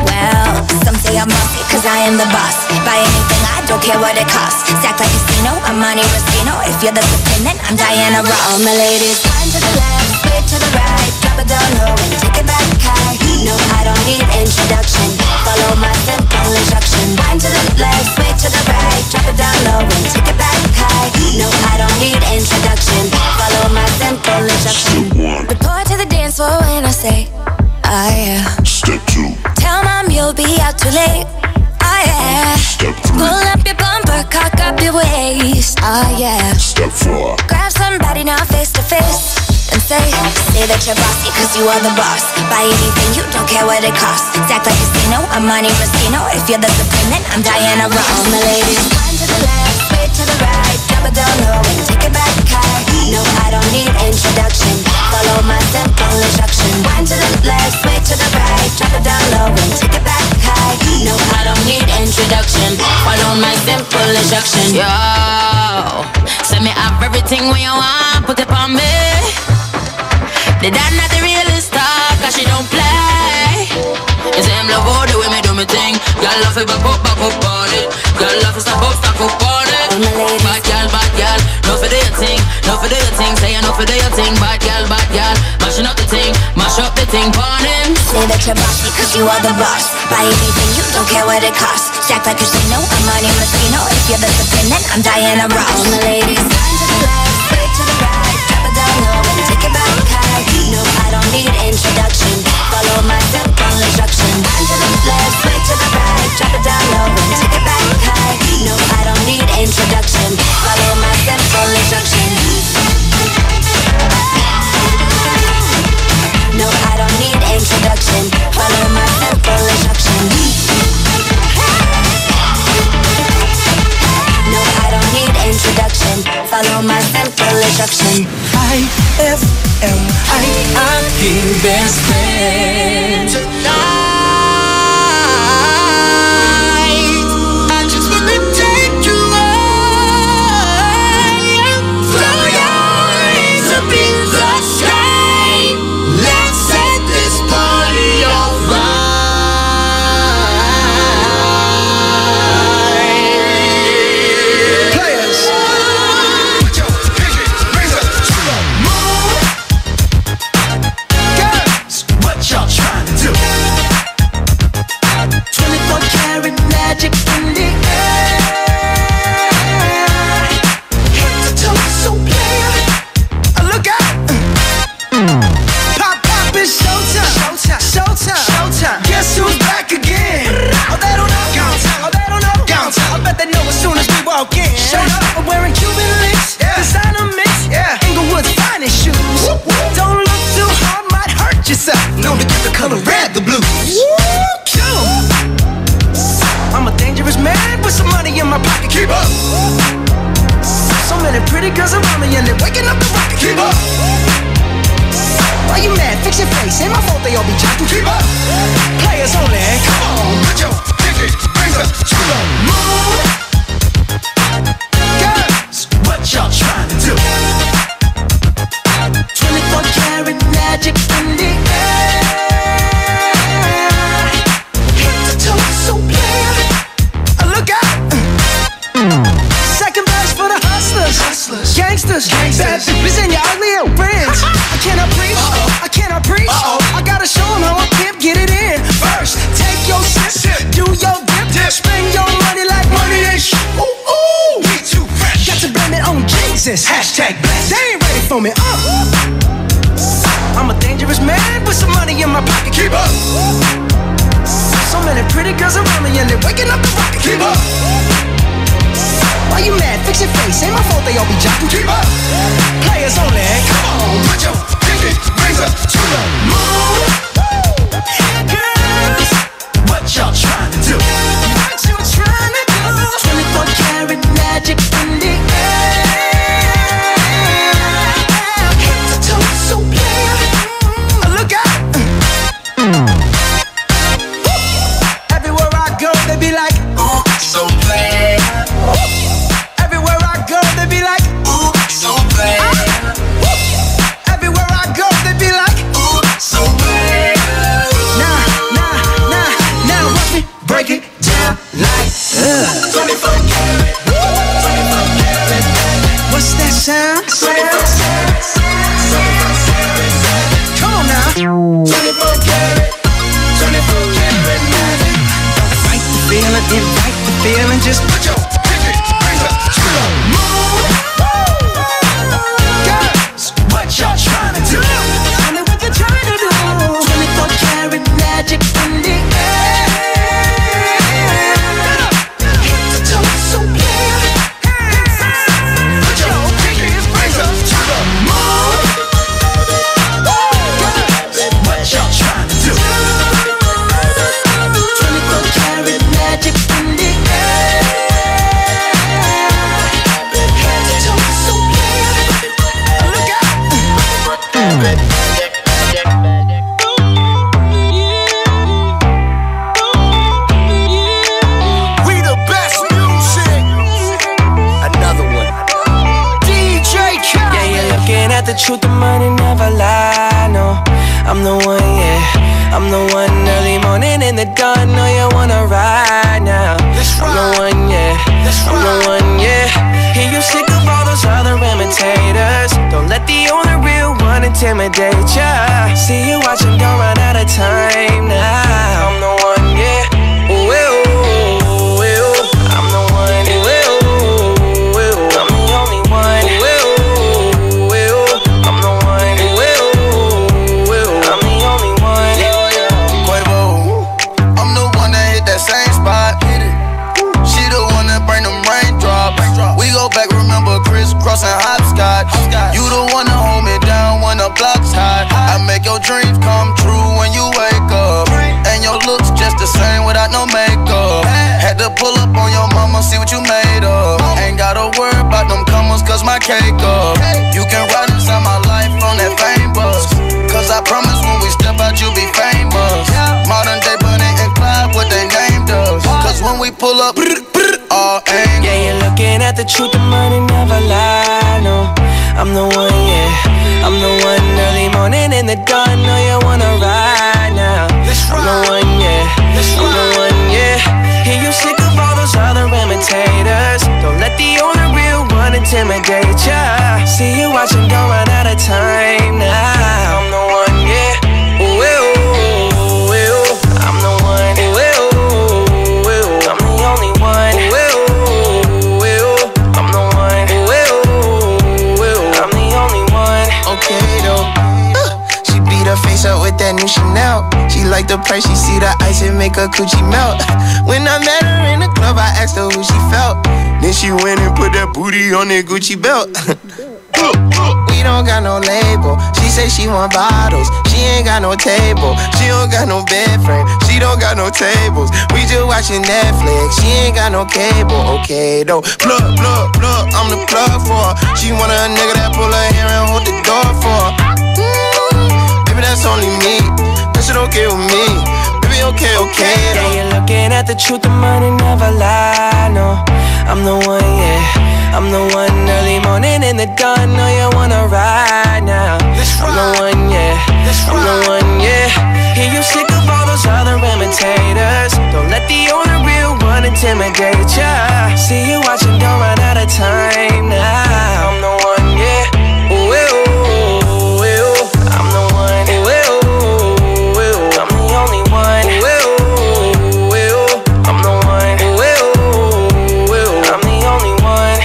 Well, some say I'm bossy, cause I am the boss. Buy anything, I don't care what it costs. Stack like a casino, I'm Monte Rustino. If you're the supreme, then I'm Diana Ross. All my ladies, wind to the left, sway to the right, drop it down low and take it back high. No, I don't need introduction, follow my simple instruction. Wind to the left, sway to the right, drop it down low and take it back high. No, I don't need introduction, follow my simple instruction. Report to the dance floor when I say, oh yeah. Step 2. Tell mom you'll be out too late, oh yeah. Step 3. Pull up your bumper, cock up your waist, oh yeah. Step 4. Grab somebody now face to face and say that you're bossy, cause you are the boss. Buy anything, you don't care what it costs. Stack like a casino, I'm Monte Rustino. If you're the supreme, then I'm Diana Ross. All my ladies, wind to the left, sway to the right, drop it down low and take it back high. No, I don't need introduction, follow my simple instruction. Wind to the left, sway to the right, drop it down low and take it back high. No, I don't need introduction, follow my simple instruction. Yo, send me up everything when you want, put it on me. The dad not the realest star, cause she don't play. You say I'm love all the way me do me thing. Girl love it back up on it. Girl love it stack up on it. Bad girl, no for do your thing, no for do your thing. Say no for do your thing, bad girl, mashing up the thing, mash up the thing, pon him. Say that you're bossy, cause you are the boss. Buy anything, you don't care what it costs. Stack like a casino, I'm Monte Rustino. If you're the supreme, then I'm Diana Ross. All my ladies, wind to the left, sway to the right, drop it down low and take it back high. No, I don't need introduction, follow my simple instruction. Wind to the left, sway to the right, drop it down low and take it back high. No, I don't need introduction, follow my simple instruction. No, I don't need introduction, follow my simple instruction. No, I don't need introduction, follow my simple instruction. IFM ay aking best friend. Tonight, I just wanna take you away. Throw your hands up in the sky. Let's set this party on fire. Players, put your pinky rings up to the moon. Girls, what y'all trying to do? 24 karat magic in the air. Head to toe, so player. Look out! Pop, pop, it's showtime. Showtime, showtime, showtime. Guess who's back again? Oh, they don't know. Oh, they don't know. I bet they know as soon as we walk in. Showed up, I'm wearing Cuban links, designer mix, Inglewood's finest shoes. Don't look too hard, might hurt yourself. Known to get the color red, the blues. I'm a dangerous man with some money in my pocket. Keep up. So many pretty girls around me and they're waking up the rocket. Keep up. Why you mad? Fix your face. Ain't my fault they all be jocking. Keep up. Players only. Come on, put your pinky rings up to the moon. Girls, what y'all trying to do? 24 karat magic in the air. Head to toe, so player. Look out! Second best for the hustlers, gangsters, bad bitches and your ugly old friends. I cannot preach, I cannot preach. I gotta show them how a pimp get it in. First, take your sip, do your dip, spend your money like money ain't shit. Ooh, ooh, we too fresh. Got to blame it on Jesus. Hashtag blessed. They ain't ready for me. I'm a dangerous man with some money in my pocket. Keep up. So many pretty girls around me and they're waking up the rocket. Keep up. Why you mad? Fix your face. Ain't my fault they all be jocking. Keep up. Players only. Come on, put your pinky rings up to the moon. Girls, what y'all trying to do? What you trying to do? 24 karat magic in the air. Head to toe, so player. Look out. Everywhere I go, they be like, ooh, so player. Everywhere I go, they be like, ooh, so player. Everywhere I go, they be like, ooh, so player. Now, watch me break it down like 24 karat, 24 karat. What's that sound? 24 karat, come on now. 24 karat, 24 karat magic. Fight the feeling, invite the feeling, just put your pinky rings up to the moon. Girls, what y'all trying to do? Tell me what you're trying to do. 24 karat magic in the air. Head to toe, so player. Put your pinky rings up to the moon. Girls, what y'all trying to do? 24 karat magic in the air. Head to toe, so player. Look out. We the best music. Another one. DJ Khaled. Yeah, you're looking at the truth, the money never lie, no. I'm the one, yeah. I'm the one early morning in the dawn. Know you wanna ride now. I'm the one, yeah. I'm the one, yeah. Hear you sick of all those other imitators. Don't let the only real one intimidate ya. See you watching, don't run out of time now. I'm the one, yeah. Ooh, ooh, ooh, ooh. I'm the one, ooh, ooh, ooh, ooh. I'm the only one, ooh, ooh, ooh, ooh. I'm the one, ooh, ooh, ooh, ooh. I'm the only one. Quavo, I'm the one that hit that same spot. She the one that bring them raindrops. We go back, remember crisscross and hopscotch. You the one that hold me down when the block's hot. I make your dreams come true when you wake up. And your looks just the same without no makeup. Had to pull up on your mama, see what you made of. Ain't gotta worry about them comers, cause my cake up. You can ride inside my life. on that fame bus. Cause I promise when we step out, you'll be famous. Modern day Bonnie and Clyde, what they named us. Cause when we pull up, all angles. Yeah, you're looking at the truth, the money never lie, no. I'm the one, yeah. I'm the one early morning in the dawn. Know you wanna ride now. I'm the one, yeah. I'm the one, yeah. Hear you sick of all those other imitators. Don't let the only real one intimidate ya. See you watching, don't run out of time now. I'm the one, yeah. Ooh, ooh, ooh. I'm the one, ooh, ooh, ooh. I'm the only one, ooh, ooh, ooh. I'm the one, ooh, ooh, ooh. I'm the only one. Okay though. She beat her face up with that new Chanel. She like the price, she see the ice and make her coochie melt. When I met her in the club, I asked her who she felt. Then she went and put that booty on that Gucci belt. We don't got no label. She say she want bottles. She ain't got no table. She don't got no bed frame. She don't got no tables. We just watching Netflix. She ain't got no cable. Okay though. Plug, plug, plug. I'm the plug for her. She want a nigga that pull her hair and hold the door for her. Baby, that's only me. That shit okay with me. Baby, okay, okay though. Yeah, you're looking at the truth, the money never lie, no. I'm the one, yeah. I'm the one early morning in the dawn. Know you wanna ride now. I'm the one, yeah. I'm the one, yeah. Hear you sick of all those other imitators. Don't let the only real one intimidate ya. See you watching, don't run out of time now. I'm the one, yeah. Ooh, ooh, ooh. I'm the one, ooh, ooh, ooh. I'm the only one, ooh, ooh, ooh. I'm the one, ooh, ooh, ooh. I'm the only one.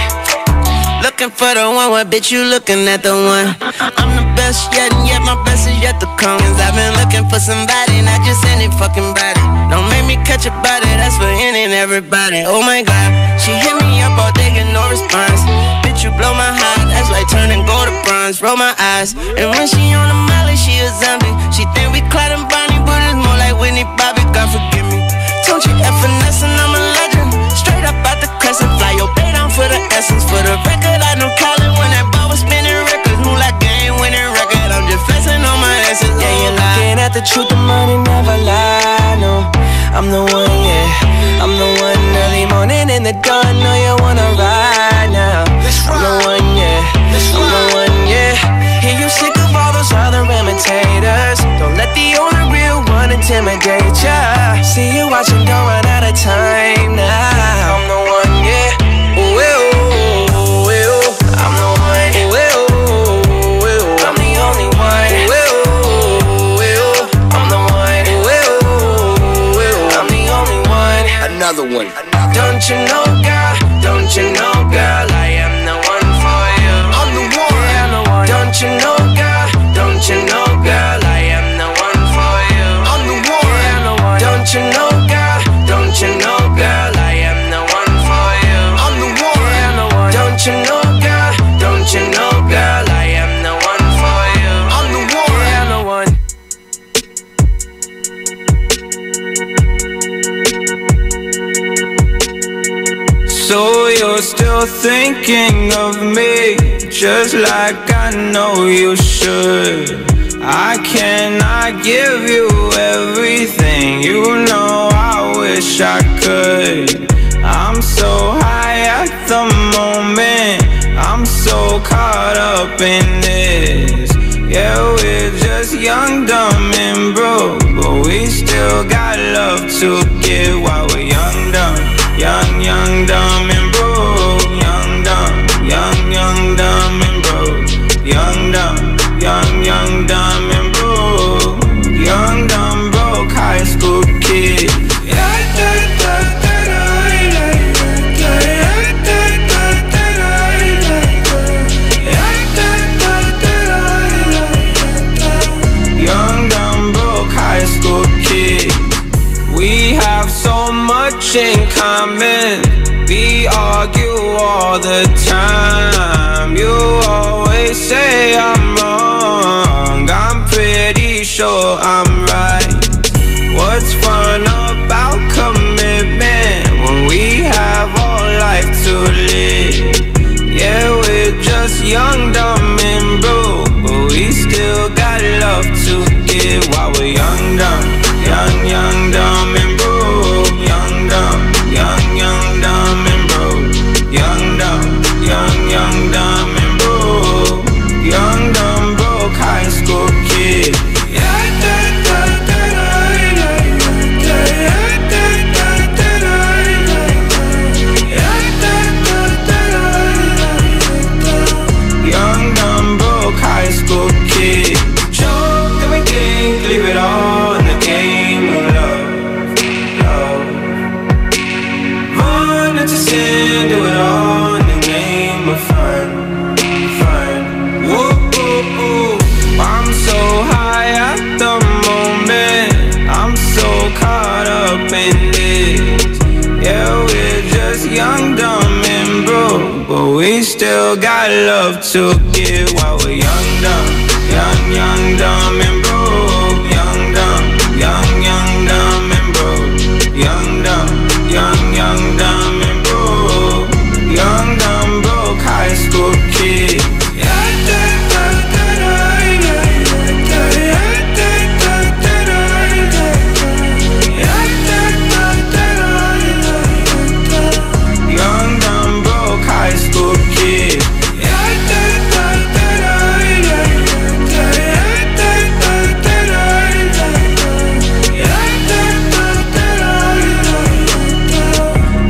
Looking for the one, what bitch you looking at the one? I'm the best yet, and yet my best is yet to come. Cause I've been looking for somebody, not just any fucking body. Don't make me catch a body, that's for any and everybody. Oh my god, she hit me up all day, get no response. Bitch, you blow my heart, that's like turning gold to bronze. Roll my eyes, and when she on the molly, she a zombie. She think we Clyde and Bonnie, but it's more like Whitney Bobby, God forgive me. Don't you F&S and I'm a legend. Straight up out the crescent, fly your bait down for the essence. For the record, I know Colin when that ball was spinning records. Move like game winning record, I'm just flexing on my essence. Yeah, you're looking at the truth, the money never lie, no. I'm the one, yeah. I'm the one early morning in the dawn. Know you wanna ride now. I'm the one, yeah. I'm the one, yeah. Hear you sick of all those other imitators. Don't let the only real one intimidate ya. See you watching, don't run out of time now. I'm the one, yeah. Ooh, ooh, ooh. I'm the one, ooh, ooh, ooh. I'm the only one, ooh, ooh, ooh. I'm the one, ooh, ooh, ooh. I'm the only one. Another one. Don't you know, girl? Don't you know, girl? I am the one for you. I'm the one. Yeah, I'm the one. Don't you know, girl? Don't you know, girl? I am the one for you. I'm the one. Yeah, I'm the one. Don't you know, girl? Don't you know, girl? I am the one for you. I'm the one. Yeah, I'm the one. Don't you know, girl? Don't you know, girl? I am the one for you. I'm the one. Yeah, I'm the one. So you're still thinking of me, just like I know you should. I cannot give you everything, you know I wish I could. I'm so high at the moment, I'm so caught up in this. Yeah, we're just young, dumb, and broke, but we still got love to give while we're young, dumb. Young, young, dumb, and broke. Young, dumb, young, dumb, and broke. Young, dumb, young, dumb, and broke. Young, dumb, broke high school kid. Young, dumb, broke high school kid. We have so much in common. We argue all the time. You always say I'm wrong. I'm pretty sure I'm right. What's fun about commitment when we have all life to live? Yeah, we're just young, dumb, and broke, but we sin, do it all in the name of fun. Whoa, whoa, whoa. I'm so high at the moment, I'm so caught up in this. Yeah, we're just young, dumb, and broke, but we still got love to give while we're young, dumb, young, dumb, and broke. Young, dumb, young, dumb, and broke. Young, dumb, young, dumb, and broke. Young, dumb, broke high school kid. Young, dumb, broke high school kid.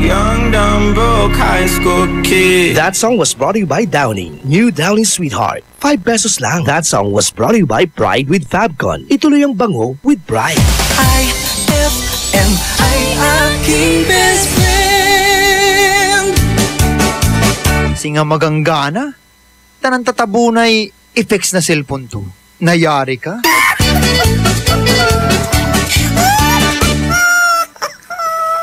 Young, dumb, broke high school kid. That song was brought to you by Downing. New Downing Sweetheart. 5 pesos lang. That song was brought to you by Pride with Fabcon. Ituloy ang bango with Pride. IFM ay aking best friend. Singa maganggana. Tanang tatabunay, i-fix na cellphone to. Nayari ka?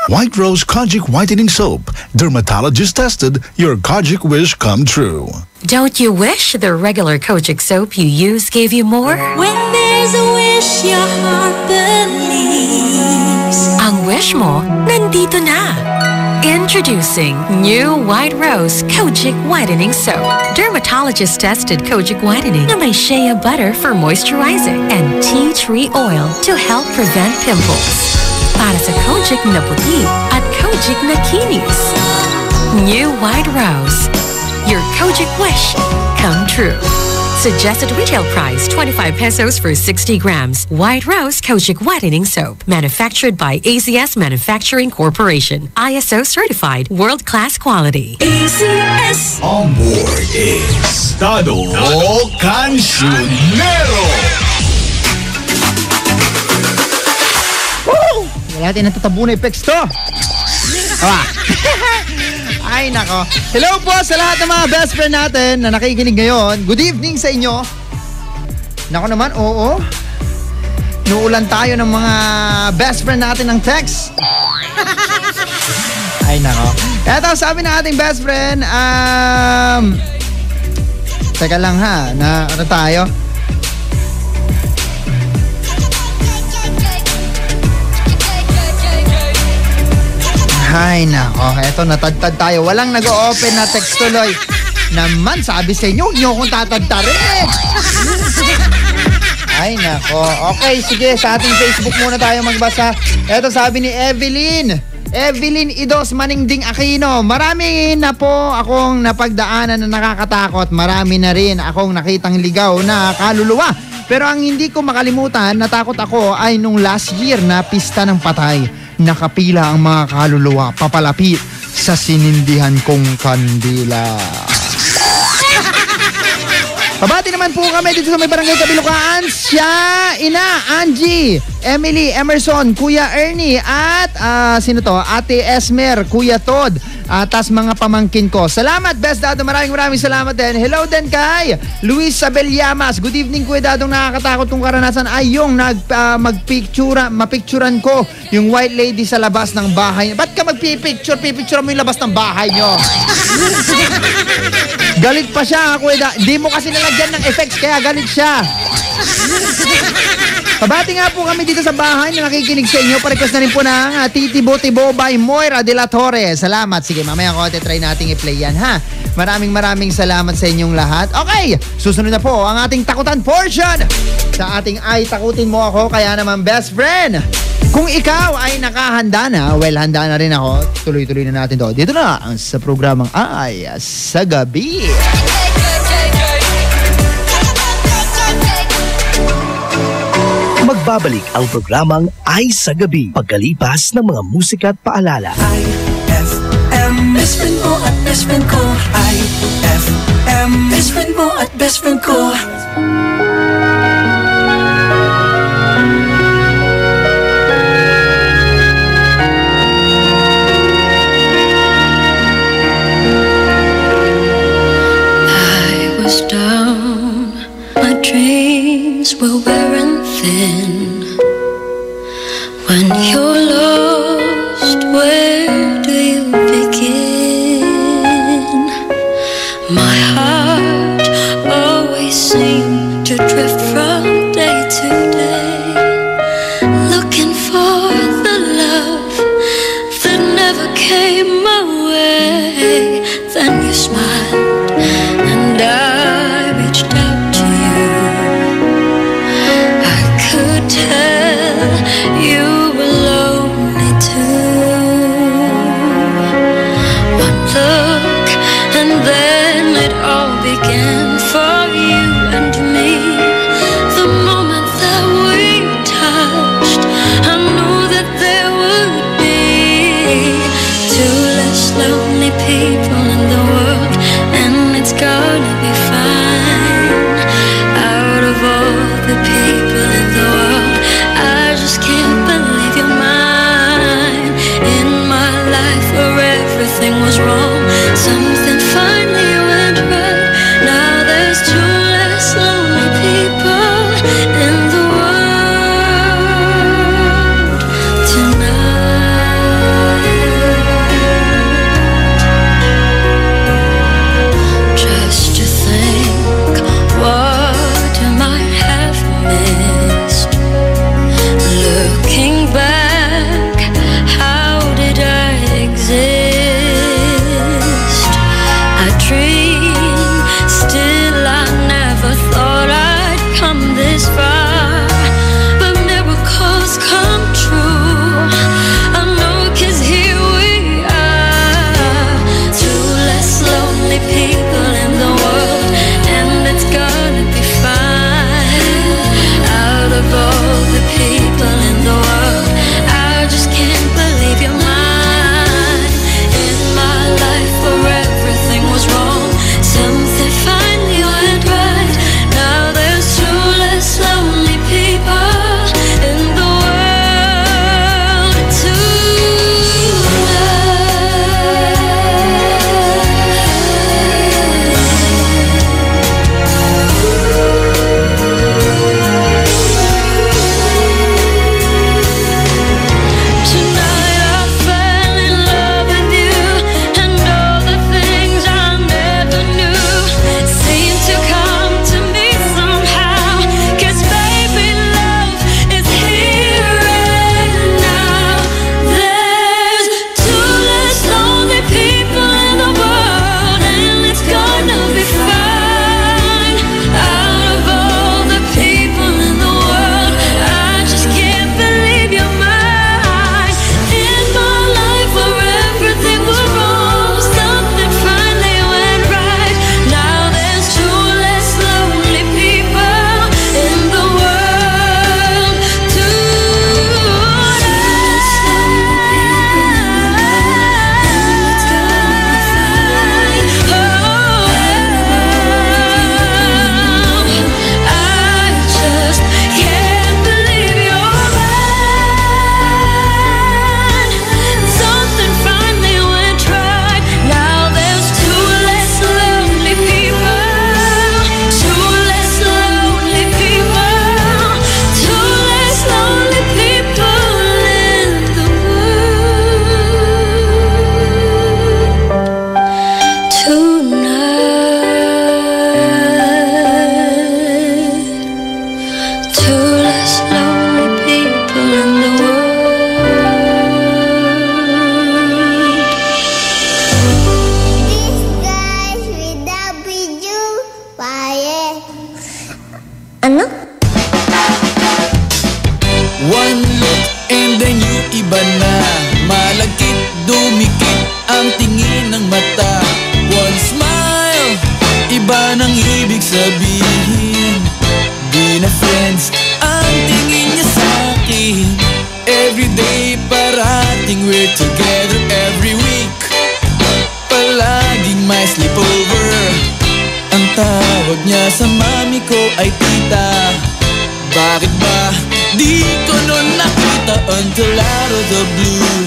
White Rose Kojic Whitening Soap. Dermatologist tested, your Kojic wish come true. Don't you wish the regular Kojic soap you use gave you more? When there's a wish, your heart believes. Ang wish mo, nandito na. Introducing new White Rose Kojic Whitening Soap. Dermatologist tested Kojic Whitening na may shea butter for moisturizing and tea tree oil to help prevent pimples. Para sa Kojic na puti at Kojic na kinis. New White Rose. Your Kojic wish come true. Suggested retail price 25 pesos for 60 grams. White Rose Kojic Whitening Soap. Manufactured by ACS Manufacturing Corporation. ISO certified world-class quality. ACS. On board is Tado Cancionero. Wala natin natatabunay pex to. Ay nako. Hello po sa lahat ng mga best friend natin na nakikinig ngayon. Good evening sa inyo. Nako naman, oo. Nuulan tayo ng mga best friend natin ng text. Ay nako. Eto, sabi ng ating best friend, teka lang ha, na ano tayo? Ay, nako. Eto, natadtad tayo. Walang nag-o-open na text tuloy. Naman, sabi sa inyo, huwag niyo akong tatadtarin. Ay, nako. Okay, sige. Sa ating Facebook muna tayo magbasa. Eto, sabi ni Evelyn. Evelyn Idos Maningding Aquino. Marami na po akong napagdaanan na nakakatakot. Marami na rin akong nakitang ligaw na kaluluwa. Pero ang hindi ko makalimutan, natakot ako ay nung last year na pista ng patay. Nakapila ang mga kaluluwa papalapit sa sinindihan kong kandila. Pabati naman po kami dito sa may barangay Kabilukaan. Siya, Ina, Angie, Emily, Emerson, Kuya Ernie, at sino to? Ate Esmer, Kuya Todd, tas mga pamangkin ko. Salamat, Best Dado. Maraming salamat din. Hello din kay Luis Sabelyamas. Good evening, Kuya Dadong. Nakakatakot kong karanasan ay yung mapicturan ko yung white lady sa labas ng bahay. Ba't ka magpipicture? Pipicture mo yung labas ng bahay nyo. Galit pa siya, Kuya. Di mo kasi nalagyan ng effects, kaya galit siya. Pabati nga po kami dito sa bahay na nakikinig sa inyo. Pa-request na rin po ng Titi Botibo by Moira de la Torre. Salamat. Sige, mamaya ko try nating i-play yan, ha? Maraming salamat sa inyong lahat. Okay, susunod na po ang ating takutan portion. Sa ating ay takutin mo ako, kaya naman best friend. Kung ikaw ay nakahanda na, well, handa na rin ako. Tuloy-tuloy na natin to. Dito na sa programang Ay sa Gabi. Magbabalik ang programang Ay sa Gabi pagkalipas ng mga musika at paalala. IFM, best friend mo at best friend ko. IFM, best friend mo at best friend ko. again for you and me. The moment that we touched, I knew that there would be two less lonely people in the world, and it's gonna be fine. Out of all the people in the world, I just can't believe you're mine. In my life where everything was wrong, something finally went right. Now there's two less lonely people in the world tonight. Just to think what I might have missed. Looking back, how did I exist? I dream, still I never thought I'd come this far. But miracles come true, I know, 'cause here we are. Two less lonely people in the world, and it's gonna be fine. Out of all the people in the world, I just can't believe you're mine. In my life where everything was wrong, something finally went right. Now there's two less lonely people in the world Tonight I fell in love with you, and all the things I never knew seem to come to me somehow. 'Cause baby, love is here and now. There's two less lonely people in the world, and it's gonna be fine. Out of all the people in the world, I just can't believe you're mine. In my life where everything was wrong, something finally went right. Now there's two less lonely people in the world I just can't believe you're mine. Something finally went right. Now there's two less lonely people. Two less lonely people. Two less lonely people in the world tonight. Two less lonely people in the Ano? One look and then you iba na. Malagkit, dumikit ang tingin ng mata. One smile, iba nang ibig sabihin. Di na friends ang tingin niya sa'kin. Everyday parating we're together every week. Palaging may sleepover. Ang tawag niya sa mami ko ay tita. Bakit ba di ko nun nakita until out of the blue?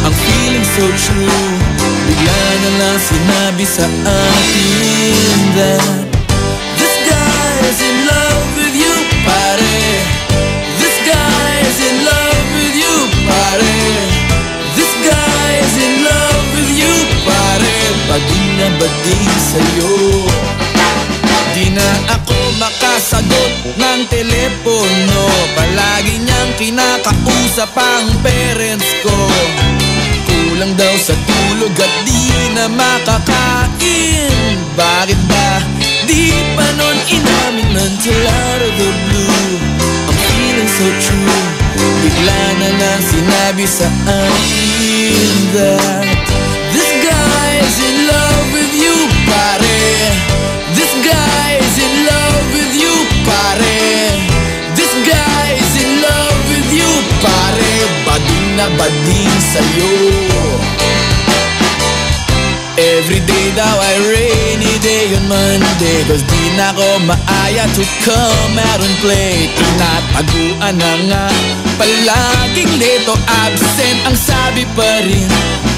Ang feeling so true, bigla na lang sinabi sa akin that this guy is in love with you, pare. This guy is in love with you, pare. This guy is in love with you, pare. Bading na bading sa'yo. Di na ako makasagot ng telepono. Palagi niyang kinakausap ang parents ko. Kulang daw sa tulog at di na makakain. Bakit ba di pa nun inamin until out of the blue? I'm feeling so true. Bigla na lang sinabi sa akin that this guy is in love with you, pare. This guy Everyday daw ay rainy day on Monday, 'cause di na ko maaya to come out and play. Tinataguan na nga, palaging late o absent. Ang sabi pa rin,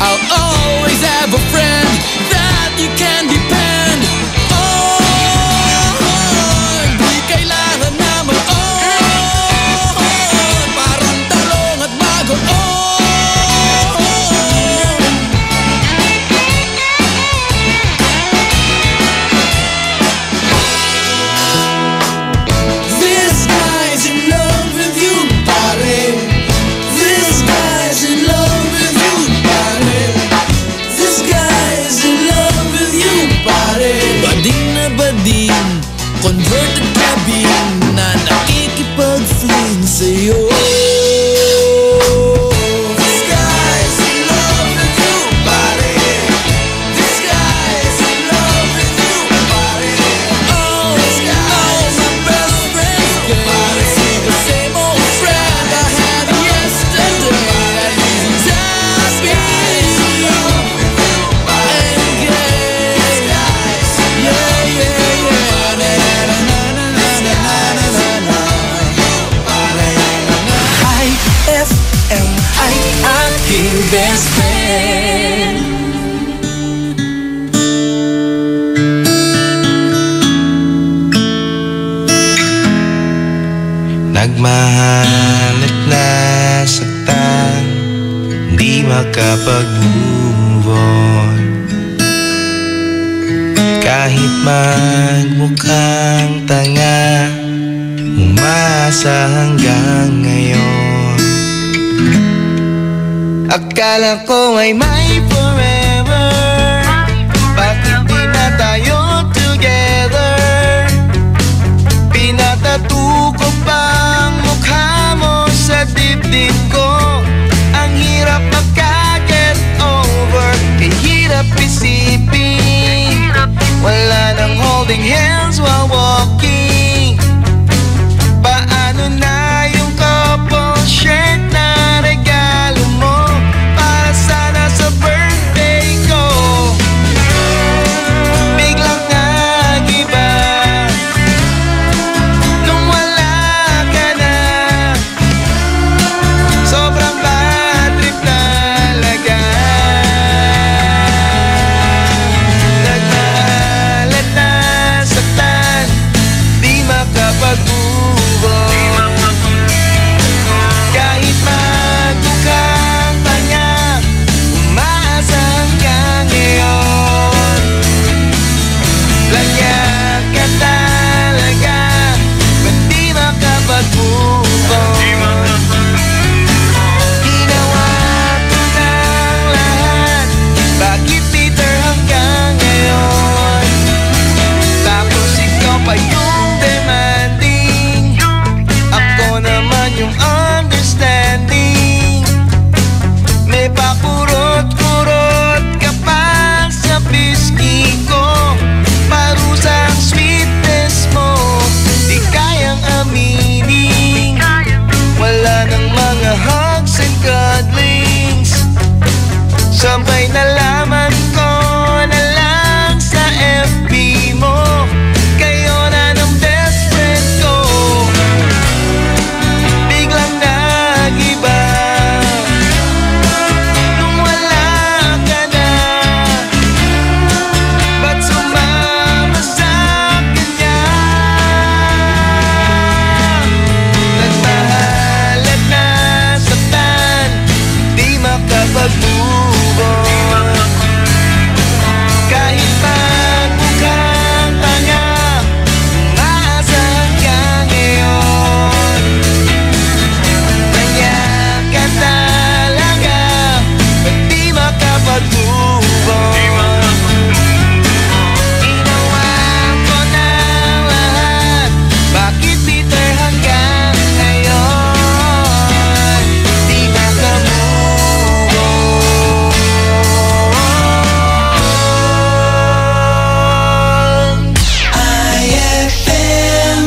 I'll always have a friend that you can depend on. Di kailangan na mag-on, parang talong at bagoon. Converted cabin na nakikipag-fling sa'yo. This guy's in love with you, pare. This guy's in love with you, pare. Oh, this guy's my best friend, pare. The same old friend I had yesterday. He's happy in love with you, pare. This guy's in love with you, pare. FM ay aking best friend. Nagmahal at nasaktan, di makapag-move on. Kahit magmukhang tanga, umasa hanggang ngayon. Akala ko ay may forever, bakit di na tayo together? Pinatato ko pang mukha mo sa dibdib ko. Ang hirap magka-get over, kahirap isipin. Wala nang holding hands while walking. Paano na yung couple shirt na regalo mo para sana sa birthday ko? Biglang nag-iba nung wala ka na. Sobrang bad trip talaga. Nagmahal at nasaktan, di makapag-move on. Kahit magmukhang tanga, umaasa hanggang ngayon. Lanyak ka talaga, ba't di makapag-move on? Ginawa ko ng lahat, bakit bitter hanggang ngayon? Tapos ikaw pa yung demanding, ako naman yung understanding. May pakurot-kurot ka pa sa pisngi ko, parusang sweetness mo, di kayang aminin. Wala nang mga hugs and cuddlings, sabay nalaman ko na lang sa FB mo, kayo na ng best friend ko. Biglang nag-iba nung wala ka na. Ba't sumama sa kanya? Nagmahal at nasaktan, di makapag-move on. Kahit magmukhang tanga, umaasa hanggang ngayon. Nanyak ka talaga, ba't di makapag-move on? Ginawa ko ng lahat, bakit bitter hanggang ngayon? Di makamove on. IFM.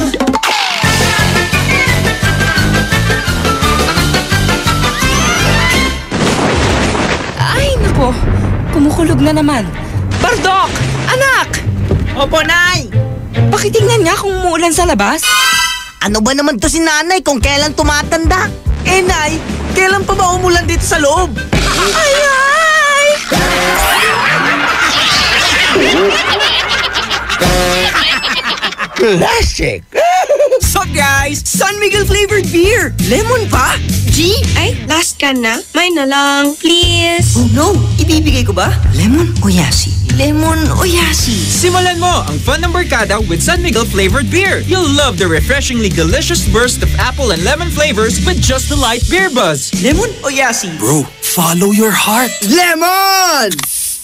Ay, nako. Kumukulog na naman. Bardok! Anak! Opo, Nay! Pakitingnan nga kung umuulan sa labas. Ano ba naman to si Nanay kung kailan tumatanda? Eh, Nay, kailan pa ba umulan dito sa loob? Ay! Classic! So guys, San Miguel flavored beer! Lemon pa? G? Ay, last can na. May na lang, please. Oh no, ibibigay ko ba? Lemon o yasi? Lemon o yasi? Simulan mo ang fun ng barkada with San Miguel flavored beer. You'll love the refreshingly delicious burst of apple and lemon flavors with just the light beer buzz. Lemon o yasi? Bro, follow your heart. Lemon!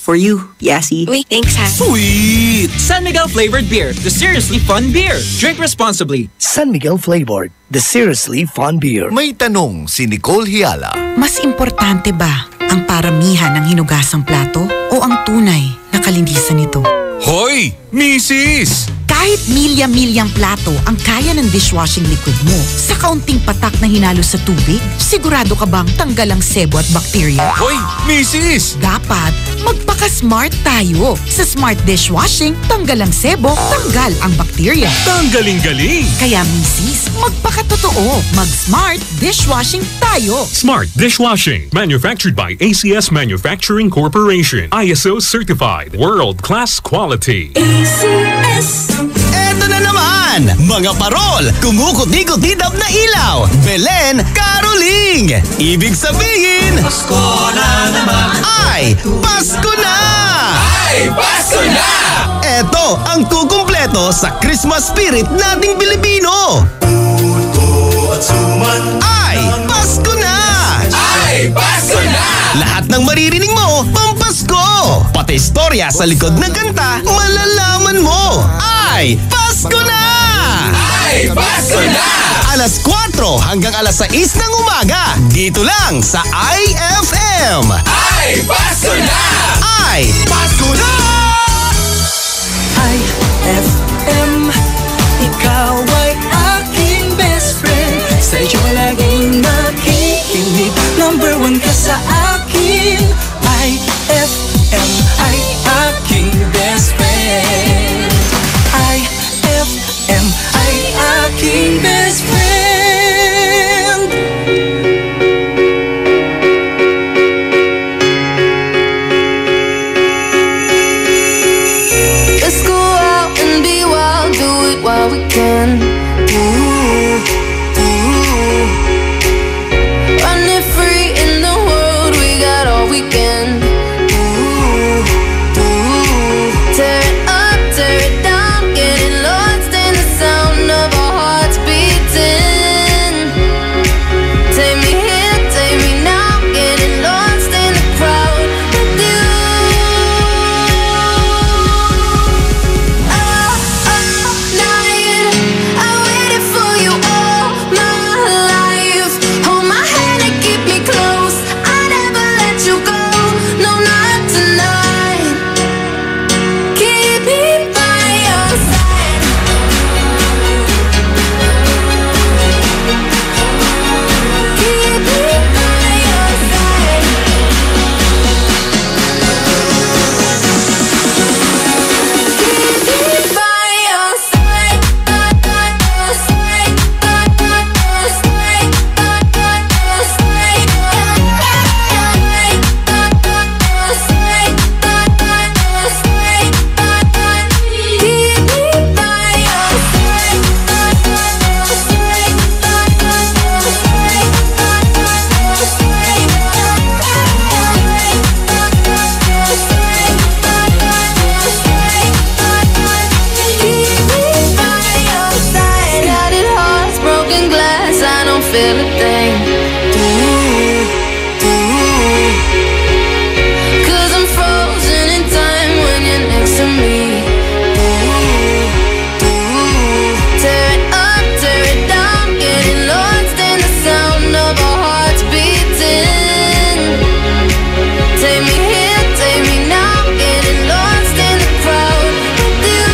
For you, Yasi. Wait, thanks ha. Sweet! San Miguel flavored beer, the seriously fun beer. Drink responsibly. San Miguel flavored, the seriously fun beer. May tanong si Nicole Hiala. Mas importante ba ang paramihan ng hinugasang plato o ang tunay na kalinisan nito? Hoy! Misis! Kahit milya-milyang plato ang kaya ng dishwashing liquid mo, sa kaunting patak na hinalo sa tubig, sigurado ka bang tanggal ang sebo at bakterya? Hoy! Misis! Dapat magpaka-smart tayo. Sa Smart Dishwashing, tanggal ang sebo, tanggal ang bakterya. Tanggaling-galing! Kaya misis, magpakatotoo. Mag-Smart Dishwashing tayo. Smart Dishwashing, manufactured by ACS Manufacturing Corporation. ISO certified, world-class quality. ACS! Eto na naman! Mga parol! Kumukuti-kutidap na ilaw! Belen Caroling! Ibig sabihin... Pasko na naman! Ay! Pasko na! Ay! Pasko na! Eto ang kukumpleto sa Christmas spirit nating Pilipino! Puto at suman! Ay! Pasko na! Ay! Pasko na! Lahat ng maririnig mo, pampasko! Pati istorya sa likod ng kanta, malalaman mo! Ay! Pasko na! Ay! Pasko na! Alas 4 hanggang alas 6 ng umaga, dito lang sa IFM! Ay! Pasko na! Ay! Pasko na! IFM, ikaw ay aking best friend. Sa'yo laging nakikinig, number 1 ka sa akin. IFM ay aking best friend. IFM ay aking best friend. Let's go out and be wild, do it while we can. Ooh, ooh. Running free in the world, we got all we can. Ooh, ooh. Tear it up, tear it down, getting lost in the sound of our hearts beating. Take me here, take me now, getting lost in the crowd with you. I waited for you all my life. Hold my hand and keep me close. I never let you go, no, not tonight. Keep me by your side. Keep me by your side. Keep me by your side. Shattered hearts, broken glass, I don't feel a thing. Ooh, ooh. 'Cause I'm frozen in time when you're next to me. Ooh, ooh. Tear it up, tear it down, getting lost in the sound of our hearts beating. Take me here, take me now, getting lost in the crowd with you.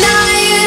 Now you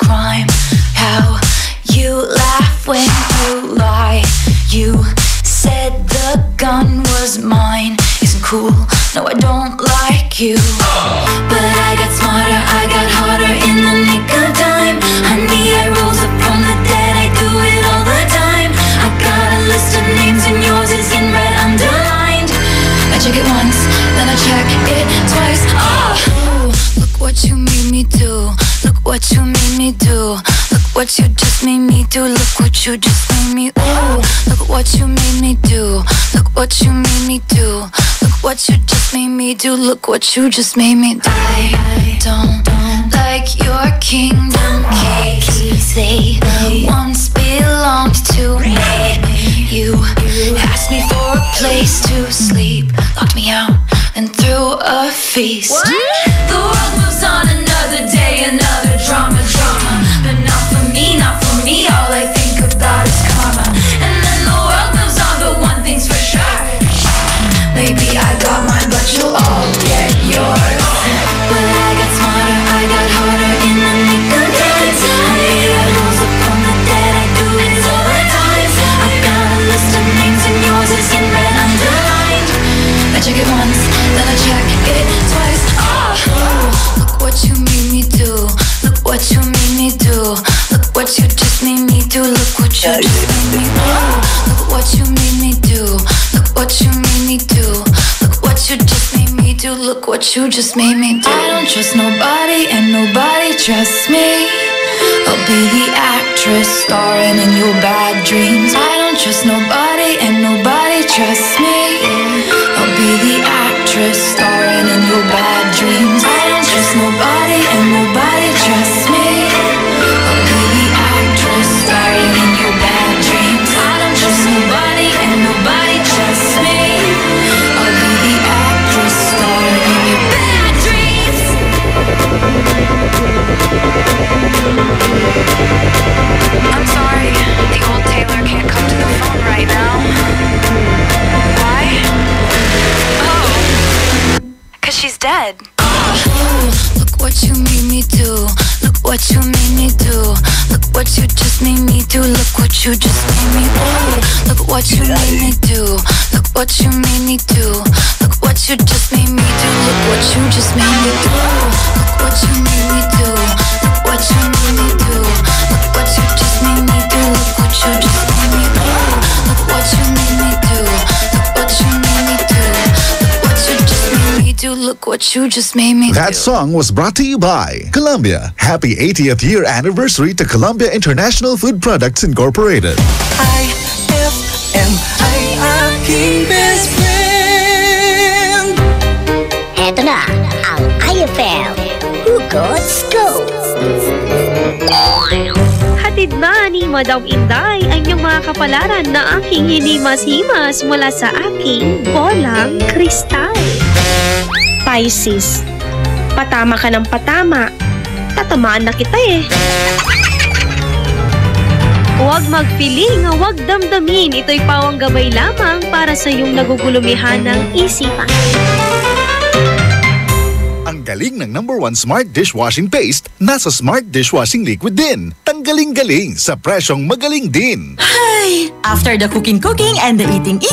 crime. How you laugh when you lie. You said the gun was mine. Isn't cool, no I don't like you. But I got smarter, I got harder in the nick of time. Honey, I rose up from the dead, I do it all the time. I got a list of names and yours is in red underlined. I check it once, then I check it twice. Oh, look what you made me do. Look what you made me do. Look what you just made me do. Look what you just made me. Ooh, look what you made me do. Look what you made me do. Look what you just made me do. Look what you just made me do. I don't like your kingdom keys. They once belonged to me. You asked me for a place to sleep, locked me out and threw a feast. What? The world moves on another day, another drama. But not for me, not for me. All I think about is karma. And then the world moves on, but one thing's for sure. Maybe I got mine, but you'll all get yours. But I got smarter, I got harder in the nick of time. Honey, I rose up from the dead, I do it all the time. I got a list of names and yours is in red underlined. I check it once, then I check it twice. Oh, look what you made me do. Look what you made me do. Look what you just made me do. Look what you just made me do. Look what you made me do. Look what you made me do. Look what you just made me do. Look what you just made me do. I don't trust nobody and nobody trusts me. I'll be the actress starring in your bad dreams. I don't trust nobody and nobody trusts me. I'll be the actress starring in your bad dreams. I don't trust nobody and nobody trusts me. I'll be the actress starring in your bad dreams. I don't trust nobody and nobody trusts me. I'll be the actress starring in your bad dreams. I'm sorry, the old tailor can't come to the phone right now. Why? Oh, 'cause she's dead. Look what you made me do. Look what you made me do. Look what you just made me do. Look what you just made me do. Look what you made me do. Look what you made me do. Look what you just made me do. Look what you just made me do. Look what you made me do. Look what you made me do. Look what you just made me do. Look what you just made me do. Look what you made me do. Look what you made me do. Look what you just made me do. Look what you just made me do. That song was brought to you by Columbia. Happy 80th year anniversary to Columbia International Food Products Incorporated. IFM, ay aking best friend. Eto na ang IFM Hugot Scoop. Hatid na ni Madam Inday ang inyong mga kapalaran na aking hinimas-himas mula sa aking bolang kristal. Pisces, patama ka ng patama. Tatamaan na kita eh. Huwag magpiling, huwag damdamin. Ito'y pawang gabay lamang para sa iyong nagugulumihan ng isipan. Ang galing ng #1 Smart Dishwashing Paste nasa Smart Dishwashing Liquid din. Tanggaling-galing sa presyong magaling din. Hi! After the cooking and the eating,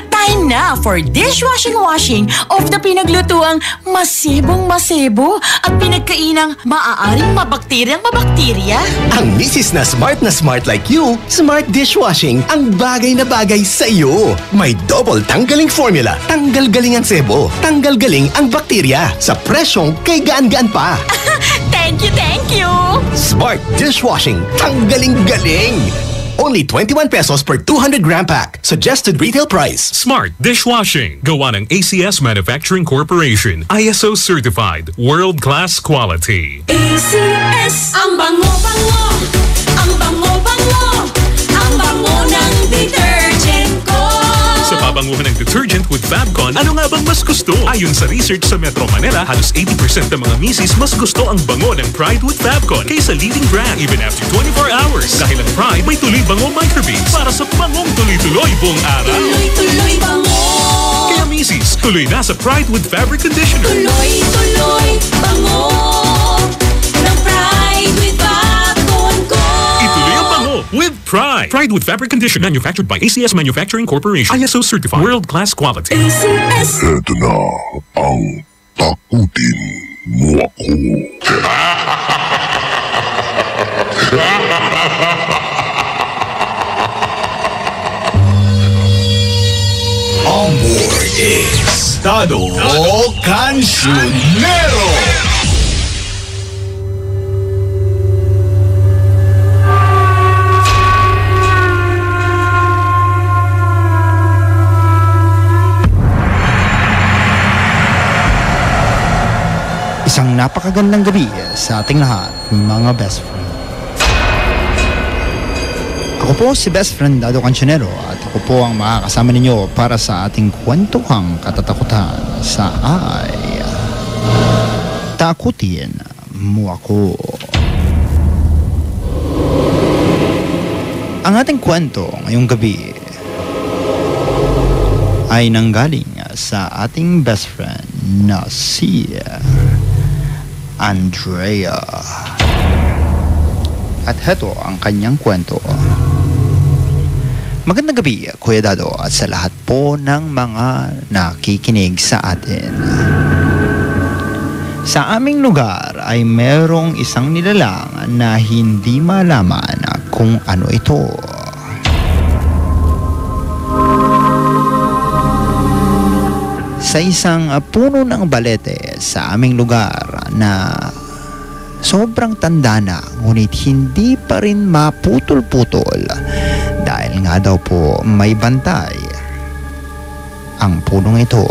time na for dishwashing of the pinaglutuang masibong-masibo at pinagkainang maaaring mabakterya. Ang misis na smart like you, Smart Dishwashing ang bagay na bagay sa iyo. May double tanggaling formula. Tanggal galing ang sebo. Tanggal galing ang bakterya. Sa presyong kay gaan-gaan pa. Thank you! Smart Dishwashing. Tanggaling galing. Only 21 pesos per 200-gram pack. Suggested retail price. Smart Dishwashing. Gawa ng ACS Manufacturing Corporation. ISO certified. World-class quality. ACS, ang bango-bango. Ang bango-bango. Ang bango ng detergent ko. Sa pabanguhan ng detergent with Fabcon, ano nga bang mas gusto? Ayon sa research sa Metro Manila, halos 80% ng mga misis mas gusto ang bango ng Pride with Fabcon kaysa leading brand even after 24 hours. Dahil ang Pride may tuloy bango microbeads para sa bangong tuloy-tuloy buong araw. Tuloy-tuloy bango. Kaya misis, tuloy na sa Pride with Fabric Conditioner. Tuloy-tuloy bango ng Pride with Fabcon. Try Pride with Fabric Conditioner, manufactured by ACS Manufacturing Corporation. ISO certified, world-class quality. Eto na ang takutin mo ako. Amor Estado Cancionero. Isang napakagandang gabi sa ating lahat, mga best friend. Ako po si best friend Dado Cancionero at ako po ang makakasama ninyo para sa ating kwentuhang katatakutan sa ay Takutin Mo Ako. Ang ating kwento ngayong gabi ay nanggaling sa ating best friend na si Andrea. At heto ang kanyang kwento. Magandang gabi, Kuya Dado, at sa lahat po ng mga nakikinig sa atin. Sa aming lugar ay merong isang nilalang na hindi malaman kung ano ito. Sa isang puno ng balete sa aming lugar na sobrang tanda na, ngunit hindi pa rin maputol-putol dahil nga daw po may bantay ang punong ito.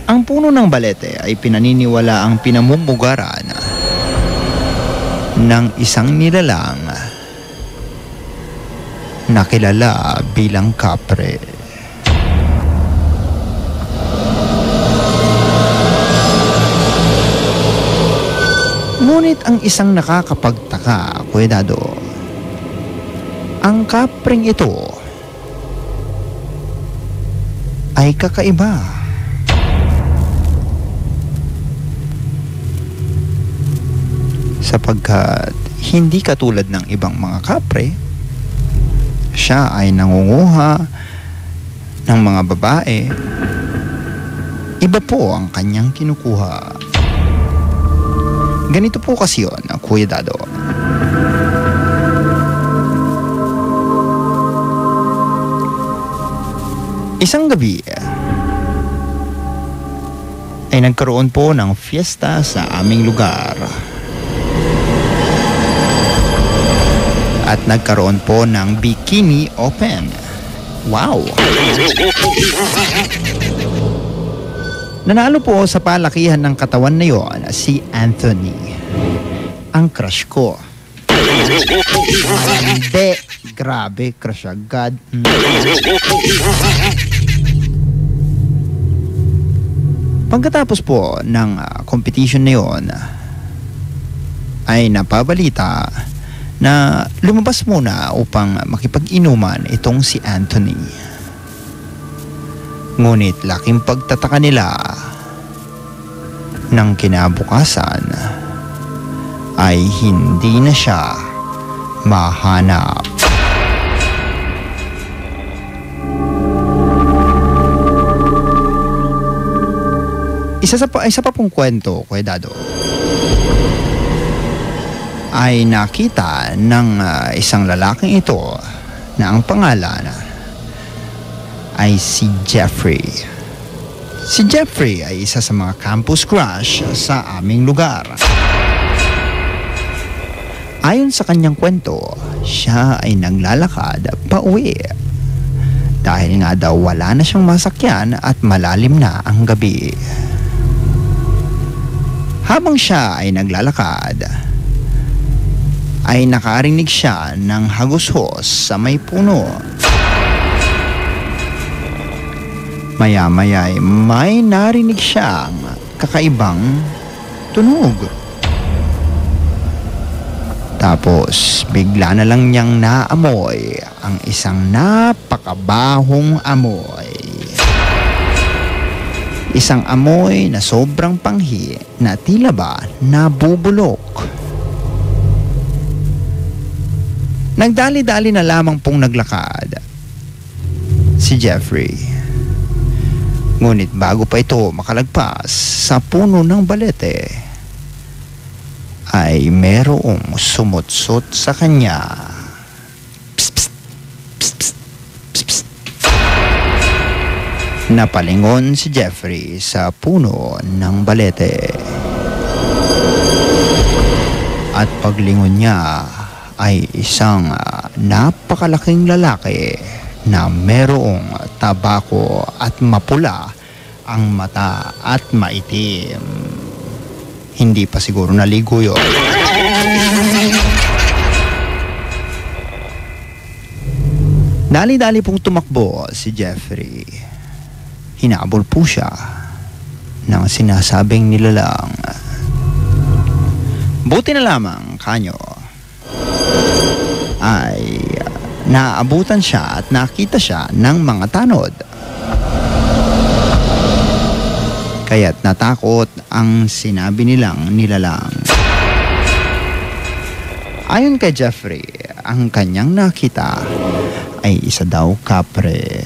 Ang puno ng balete ay pinaniniwala ang pinamumugaran ng isang nilalang na kilala bilang kapre. Ngunit ang isang nakakapagtaka, Kuya Dado, ang kapreng ito ay kakaiba. Sapagkat hindi katulad ng ibang mga kapre, siya ay nangunguha ng mga babae. Iba po ang kanyang kinukuha. Ganito po kasi yun, Kuya Dado. Isang gabi ay nagkaroon po ng fiesta sa aming lugar. At nagkaroon po ng bikini open. Wow! Nanalo po sa palakihan ng katawan na yon si Anthony, ang crush ko. Hindi, grabe, crush agad. Pagkatapos po ng competition na yon, ay napabalita na lumabas muna upang makipag-inuman itong si Anthony. Ngunit laking pagtataka nila, ng kinabukasan ay hindi na siya mahanap. Isa pa pong kwento, Kuya Dado, ay nakita ng isang lalaking ito na ang pangalan ay si Jeffrey. Si Jeffrey ay isa sa mga campus crush sa aming lugar. Ayon sa kanyang kwento, siya ay naglalakad pauwi dahil nga daw wala na siyang masakyan at malalim na ang gabi. Habang siya ay naglalakad, ay nakarinig siya ng hagushos sa may puno. Maya-maya ay may narinig siyang kakaibang tunog. Tapos bigla na lang niyang naamoy ang isang napakabahong amoy. Isang amoy na sobrang panghi na tila ba nabubulok. Nagdali-dali na lamang pong naglakad si Jeffrey. Ngunit bago pa ito makalagpas sa puno ng balete, ay merong sumutsot sa kanya. Psst, psst, psst, psst, psst, psst. Napalingon si Jeffrey sa puno ng balete. At paglingon niya ay isang napakalaking lalaki na merong tabako at mapula ang mata at maitim. Hindi pa siguro naligo yun. Dali-dali pong tumakbo si Jeffrey. Hinabol po siya ng sinasabing nilalang. Buti na lamang kanyo ay naabutan siya at nakita siya ng mga tanod. Kaya't natakot ang sinabi nilang nilalang. Ayon kay Jeffrey, ang kanyang nakita ay isa daw kapre.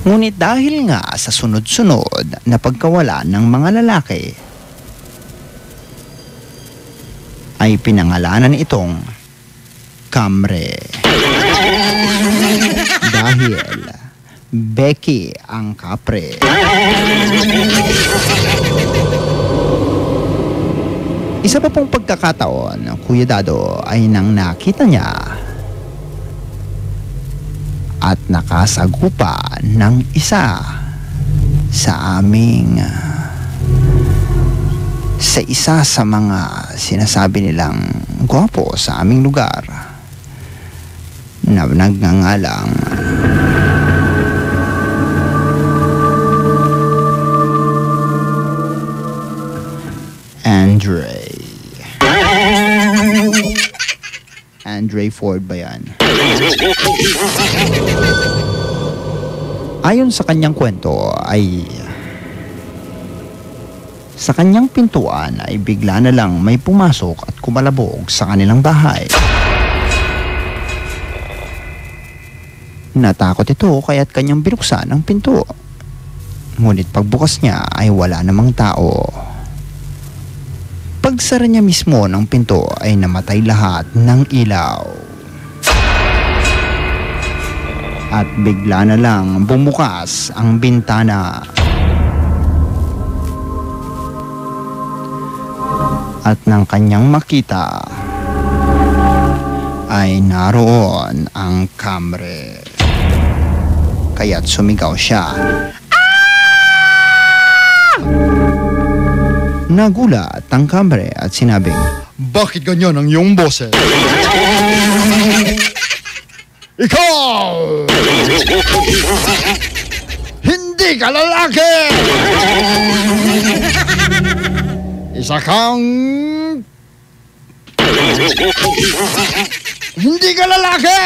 Ngunit dahil nga sa sunod-sunod na pagkawala ng mga lalaki, ay pinangalanan itong Kamre. Dahil Becky ang kapre. Isa pa pong pagkakataon, Kuya Dado, ay nang nakita niya at nakasagupa ng isa sa aming sa isa sa mga sinasabi nilang gwapo sa aming lugar na nagngangalang Andre Ford ba yan? Ayon sa kanyang kwento ay sa kanyang pintuan ay bigla na lang may pumasok at kumalabog sa kanilang bahay. Natakot ito kaya't kanyang binuksan ang pinto. Ngunit pagbukas niya ay wala namang tao. Pagsara niya mismo ng pinto ay namatay lahat ng ilaw. At bigla na lang bumukas ang bintana. At nang kanyang makita ay naroon ang Kamre. Kaya't sumigaw siya. Nagulat ang Kamre at sinabing, "Bakit ganyan ang iyong boses? Ikaw! Hindi ka lalaki! Isa kang... Hindi ka lalaki!"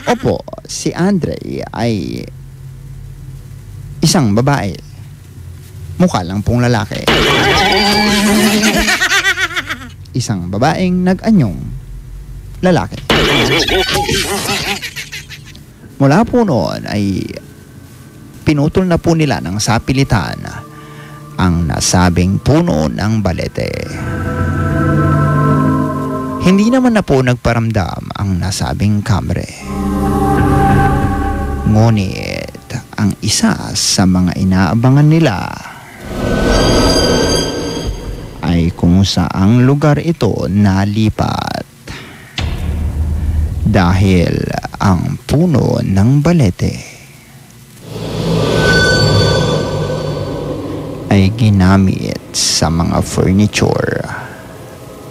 Opo, si Andre ay isang babae. Mukha lang pong lalaki. Isang babaeng nag-anyong lalaki. Mula po noon ay pinutol na po nila ng sapilitan ang nasabing puno ng balete. Hindi naman na po nagparamdam ang nasabing Kamre. Ngunit ang isa sa mga inaabangan nila ay kung saang lugar ito nalipat. Dahil ang puno ng balete ay ginamit sa mga furniture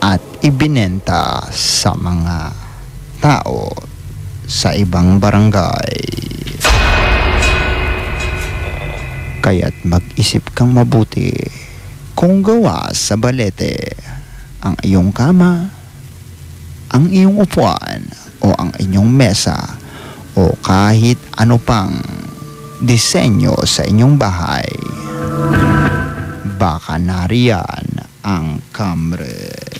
at ibinenta sa mga tao sa ibang barangay. Kaya't mag-isip kang mabuti kung gawa sa balete ang iyong kama, ang iyong upuan, o ang inyong mesa, o kahit ano pang disenyo sa inyong bahay. Baka nariyan ang Camry.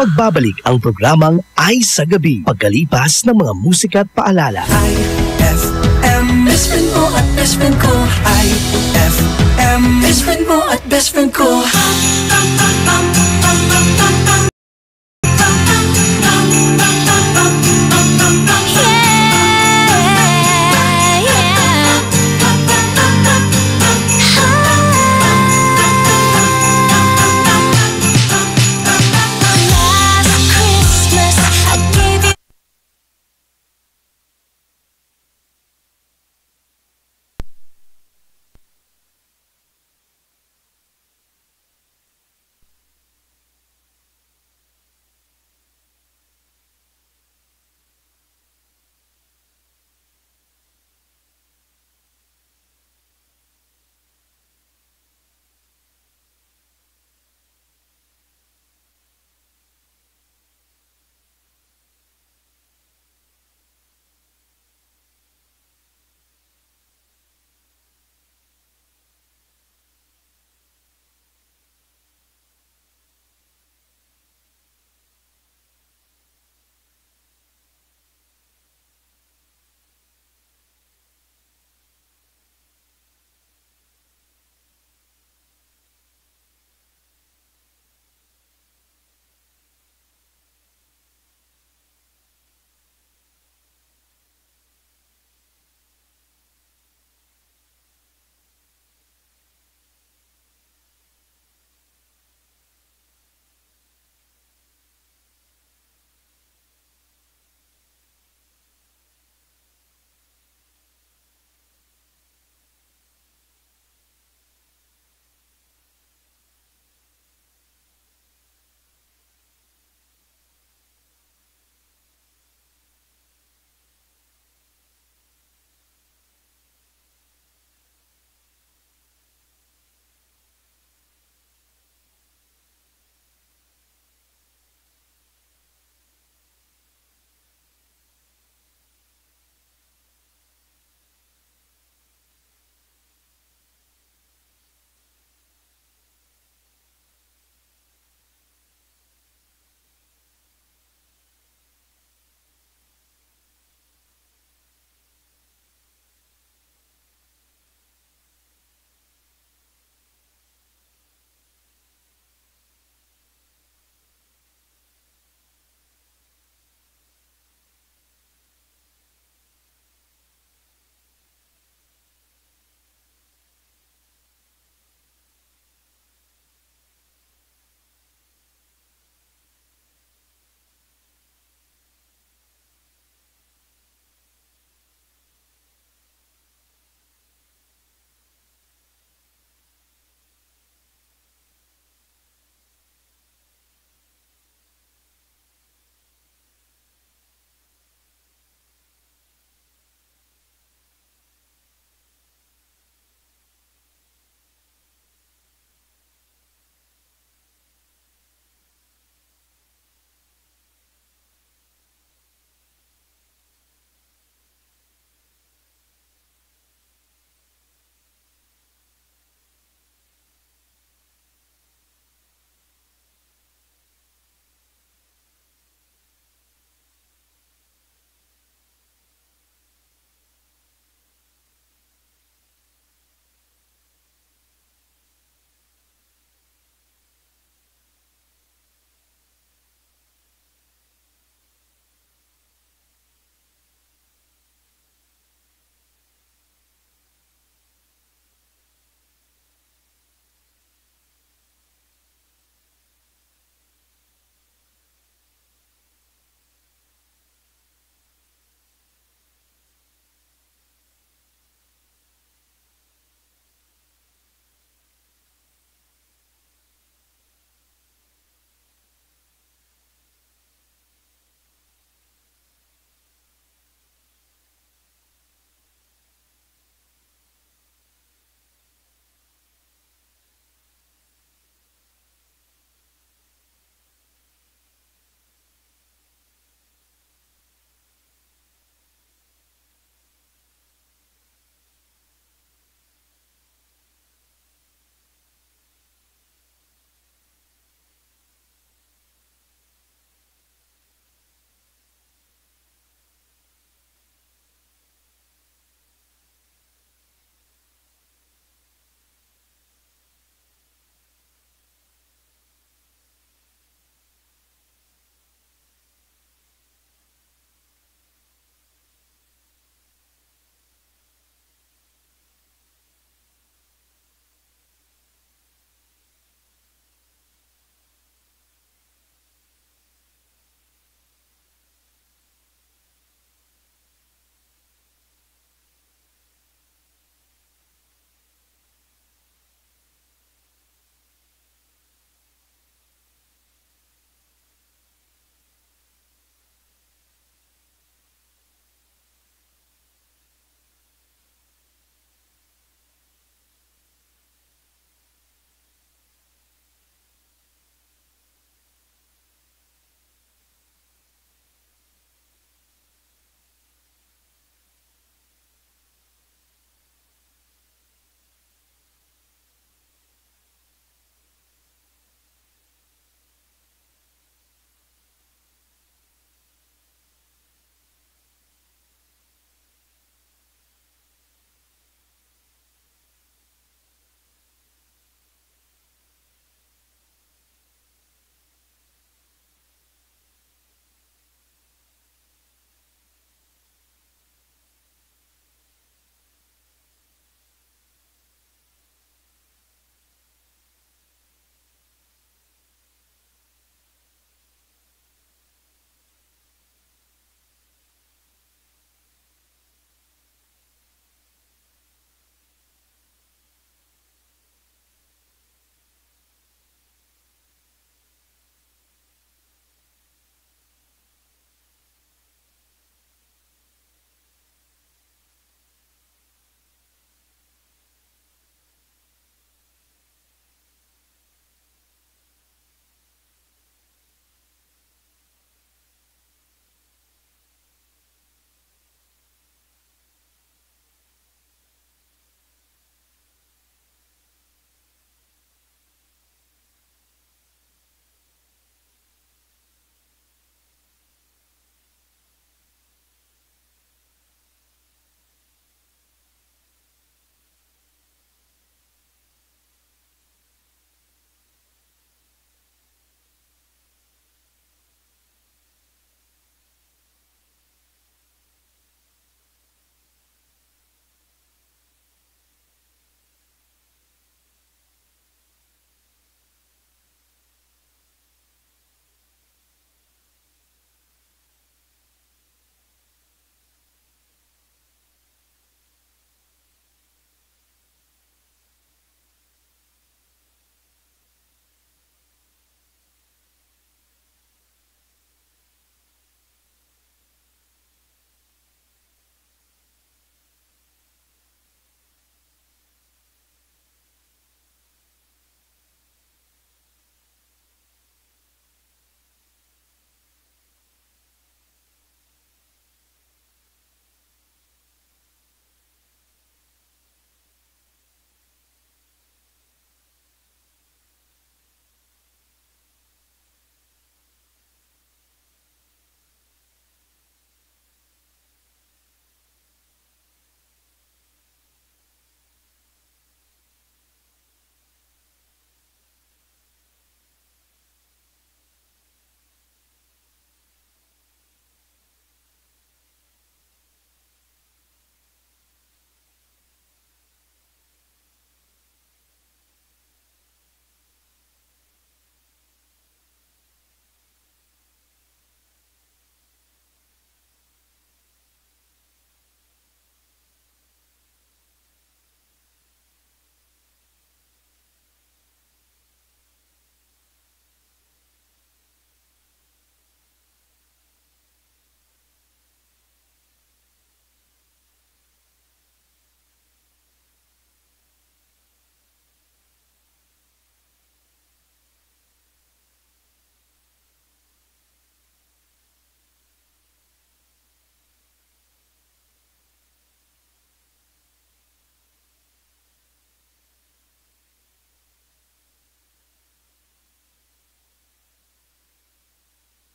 Magbabalik ang programang Ay sa Gabi pagkalipas ng mga musika at paalala. IFM, best friend mo at best friend ko. IFM, best friend mo at best friend ko.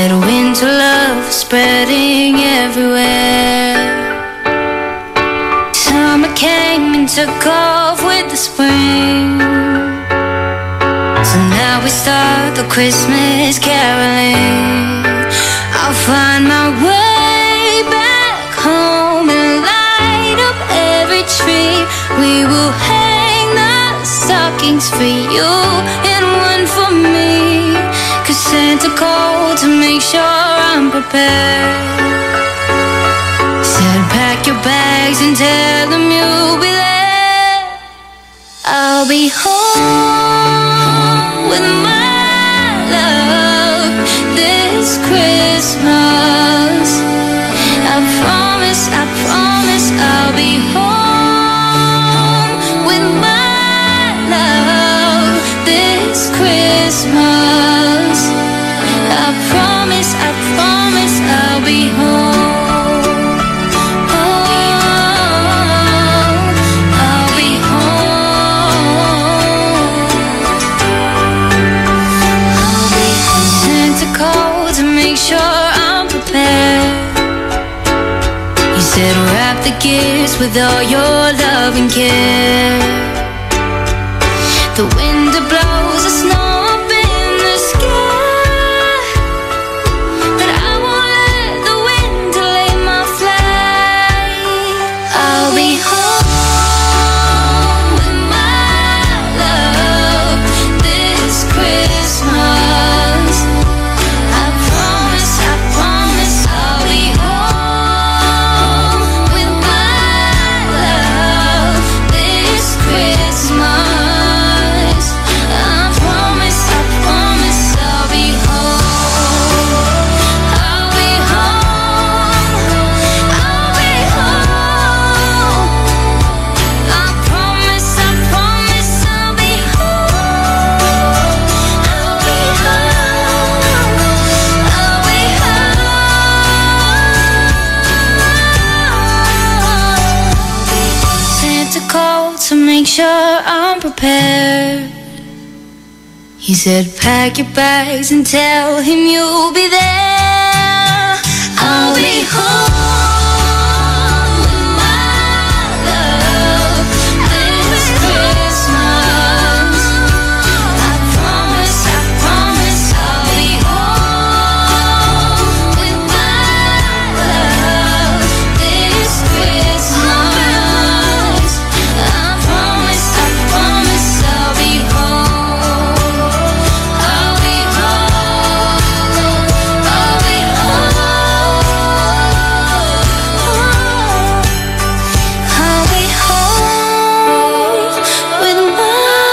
said winter love is spreading everywhere. Summer came and took off with the spring. So now we start the Christmas caroling. I'll find my way back home and light up every tree. We will hang the stockings for you and one for me. 'Cause Santa called to make sure I'm prepared. Said pack your bags and tell them you'll be there. I'll be home with my love this Christmas. I promise I'll be home with my love this Christmas. I promise I'll be home. I'll be home. Santa called to make sure I'm prepared. He said wrap the gifts with all your love and care. The wind blows the snow up in the sky, but I won't let the wind delay my flight. I'll be home with my love this Christmas. I promise I'll be home with my love this Christmas. I promise I'll be home. I'll be home. I'll be home. I promise I'll be home. I'll be home. Santa called to make sure I'm prepared. He said pack your bags and tell him you'll be there. I'll be home with my love this Christmas. I promise I'll be home with my love this Christmas. I promise I'll be home. I'll be home. I'll be home. I'll be home with my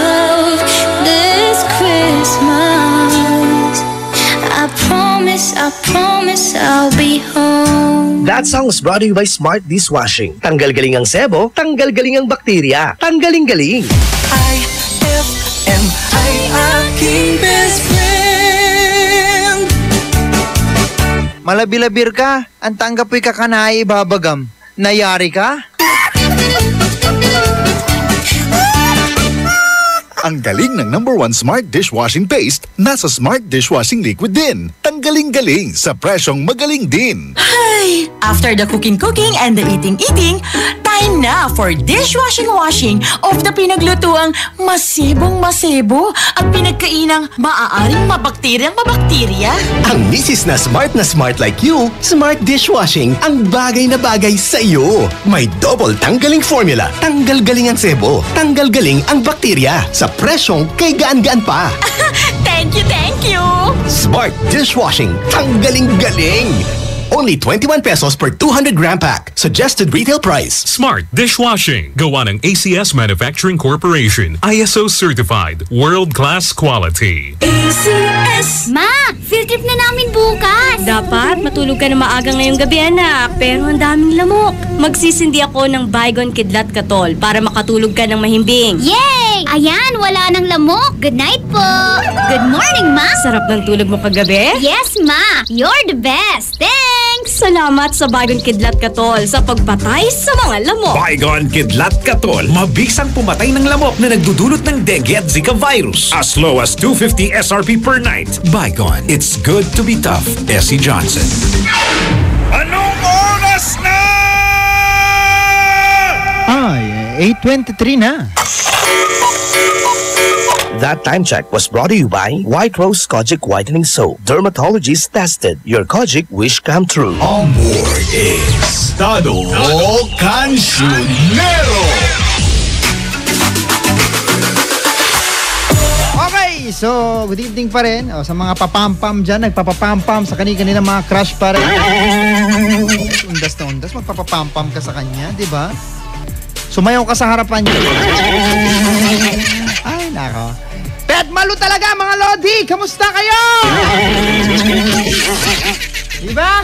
love this Christmas. I promise I'll be home. That song was brought to you by Smart Dishwashing. Tanggal-galing ang sebo, tanggal-galing ang bakterya. Tanggaling-galing. IFM ay aking best friend. Malabilabir ka, ang tanggapoy ka kanay babagam. Nayari ka? Ang galing ng #1 Smart Dishwashing Paste nasa Smart Dishwashing Liquid din. Tanggaling-galing sa presyong magaling din. Ay! After the cooking and the eating, time na for dishwashing of the pinaglutuang masebong-masebo at pinagkainang maaaring mabakterya. Ang misis na smart like you, Smart Dishwashing ang bagay na bagay sa iyo. May double tanggaling formula. Tanggal-galing ang sebo, tanggal-galing ang bakterya. Sa presyong kay gaan-gaan pa. Thank you! Smart Dishwashing. Tanggaling-galing. Only 21 pesos per 200-gram pack. Suggested retail price. Smart Dishwashing. Gawa ng ACS Manufacturing Corporation. ISO certified. World-class quality. ACS! Ma! Field trip na namin bukas! Dapat matulog ka na maaga ngayong gabi, anak. Pero ang daming lamok. Magsisindi ako ng Baygon Kidlat Katol para makatulog ka ng mahimbing. Yay! Ayan, wala nang lamok. Good night po. Good morning, Ma. Sarap ng tulog mo kagabi? Yes, Ma. You're the best. Thanks. Salamat sa Baygon Kidlat Katol sa pagpatay sa mga lamok. Baygon Kidlat Katol, mabisang pumatay ng lamok na nagdudulot ng dengue at Zika virus. As low as 250 SRP per night. Baygon, it's good to be tough. Essie Johnson. Anong oras na? Ay, 8:23 na. That time check was brought to you by White Rose Kojic Whitening Soap. Dermatologist tested. Your Kojic wish come true. On board is Tado Cancionero. Okay, so good evening pa rin. O, sa mga papampam dyan, nagpapapampam sa kanilang mga crush pa rin. Undas na undas, magpapapampam ka sa kanya, di ba? Sumayaw ka sa harapan niya. Ay, nako. Pet Malu talaga, mga Lodi! Kamusta kayo? Diba?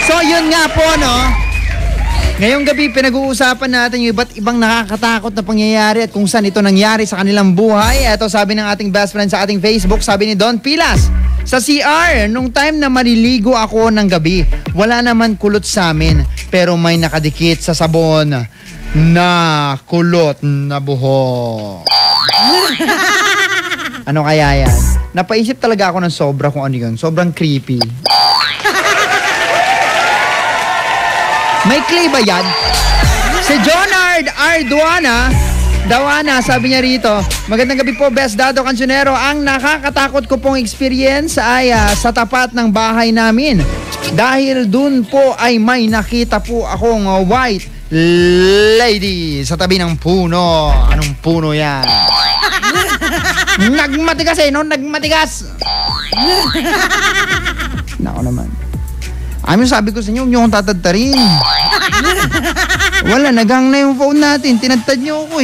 So, yun nga po, no? Ngayong gabi, pinag-uusapan natin yung iba't ibang nakakatakot na pangyayari at kung saan ito nangyari sa kanilang buhay. Ito, sabi ng ating best friend sa ating Facebook, sabi ni Don Pilas, sa CR, nung time na maliligo ako ng gabi, wala naman kulot sa amin, pero may nakadikit sa sabon na kulot na buhok. Ano kaya yan? Napaisip talaga ako ng sobra kung ano yun. Sobrang creepy. May clay ba yan? Si Jonard Dawana, sabi niya rito, magandang gabi po, Best Dado Cancionero. Ang nakakatakot ko pong experience ay sa tapat ng bahay namin. Dahil dun po ay may nakita po akong white lady sa tabi ng puno. Anong puno yan? Nagmatigas no? Nagmatigas! Nako naman. Sabi ko sa inyo, huwag niyo akong tatadtarin. Wala, naghang na yung phone natin. Tinadtad niyo ako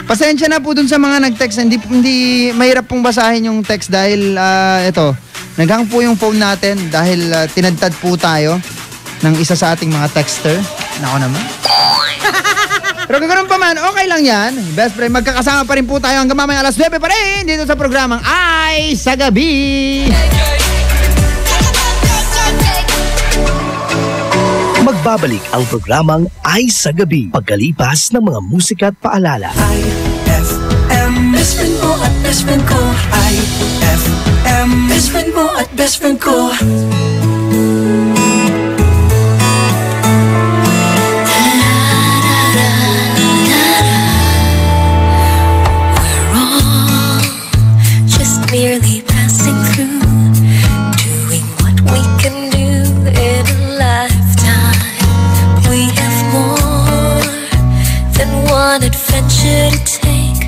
Pasensya na po dun sa mga nag-text. Hindi mahirap pong basahin yung text dahil ito, naghang po yung phone natin dahil tinadtad po tayo ng isa sa ating mga texter. Nako naman. Pero ganoon pa man, okay lang yan. Best friend, magkakasama pa rin po tayo hanggang mamaya alas 9 pa rin dito sa programang Ay sa Gabi. Magbabalik ang programang Ay sa Gabi pagkalipas ng mga musika at paalala. IFM, best friend mo at best friend ko. IFM, best friend mo at best friend ko. We're all just merely passing through, doing what we can do in a lifetime. We have more than one adventure to take,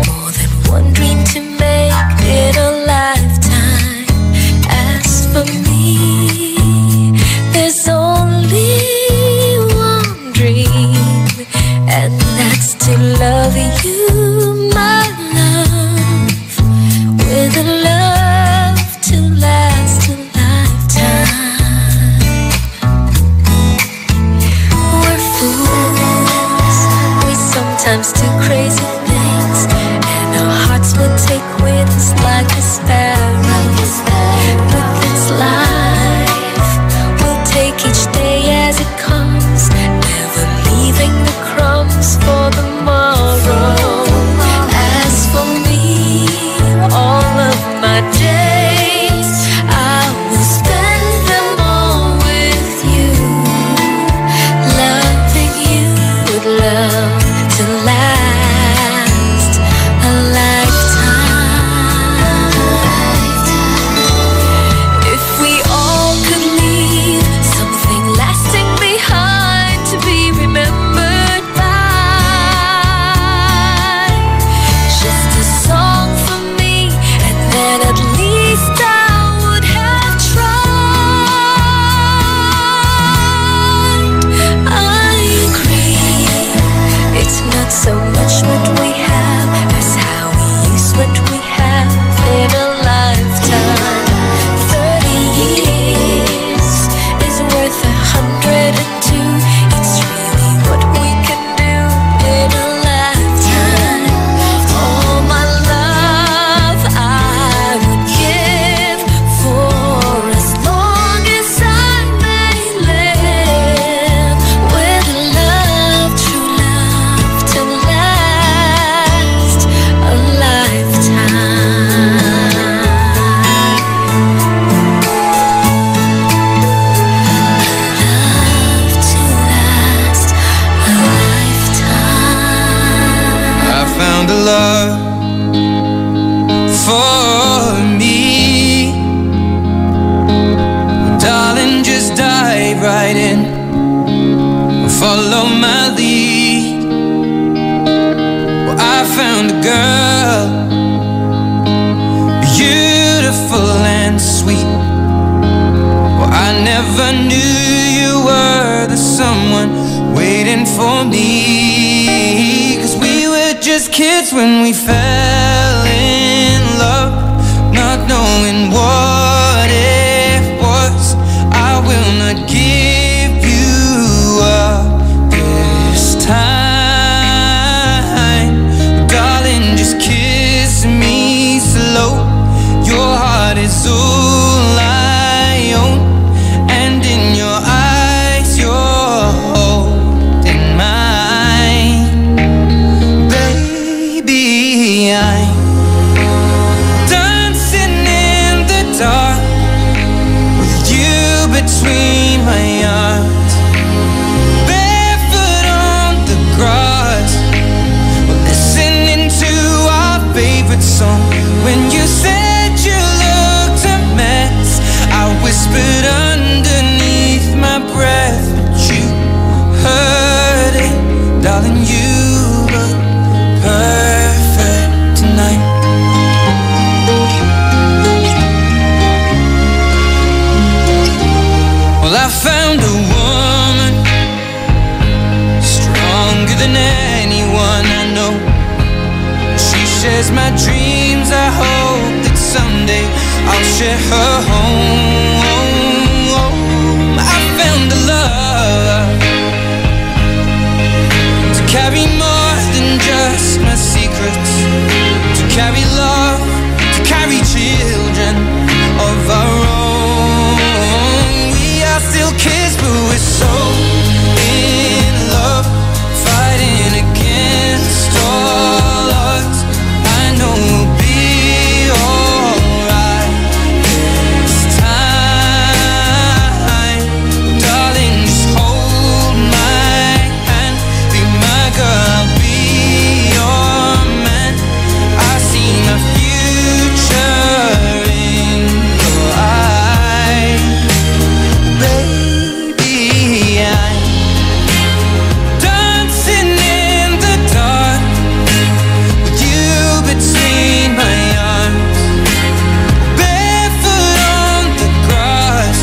more than one dream to make in a lifetime. As for me, there's only one dream, and that's to love you, my love, with a love to last a lifetime. We're fools, we sometimes do crazy things, and our hearts will take wings like a sparrow. But that's life, we'll take each day as it comes, never leaving the crumbs for tomorrow. As for me, all of my days, I will spend them all with you, loving you with love to last a lifetime. If we all could leave something lasting behind to be remembered by, just a song for me, and then at least I would have tried. I agree, it's not so much what we have as how we use what we have in a lifetime. 30 years is worth 102. It's really what we can do in a lifetime. love for me. Darling, just dive right in, follow my lead. Well, I found a girl, beautiful and sweet. Well, I never knew you were the someone waiting for me. 'Cause we were just kids when we fell in love, not knowing what it was. I will not give you up this time. Darling, just kiss me slow. Your heart is all I own, and in your eyes you're holding mine. Baby, I'm dancing in the dark with you between my arms, barefoot on the grass. We're listening to our favorite song. When you said you looked a mess, I whispered underneath my breath, but you heard it. Darling, you look perfect tonight. Well, I found a woman stronger than anyone I know. She shares my dreams. I hope that someday I'll share her home. I found a love to carry more than just my secrets, to carry love, to carry children of our own. We are still kids, but we're so in love, fighting against all odds. I know we'll be alright this time. Darling, just hold my hand, be my girl, I'll be your man. I see my future in your eyes. Baby, I'm dancing in the dark with you between my arms, barefoot on the grass,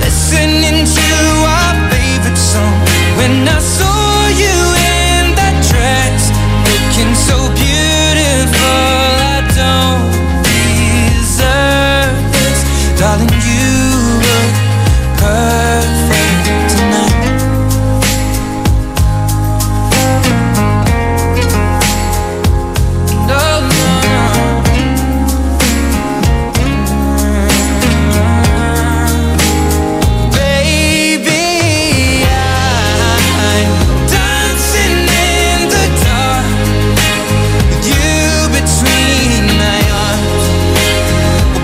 listening to our favorite song. When I saw you in that dress, looking so beautiful, I don't deserve this. Darling, you look perfect tonight. No, no, no. Baby, I'm dancing in the dark with you between my arms,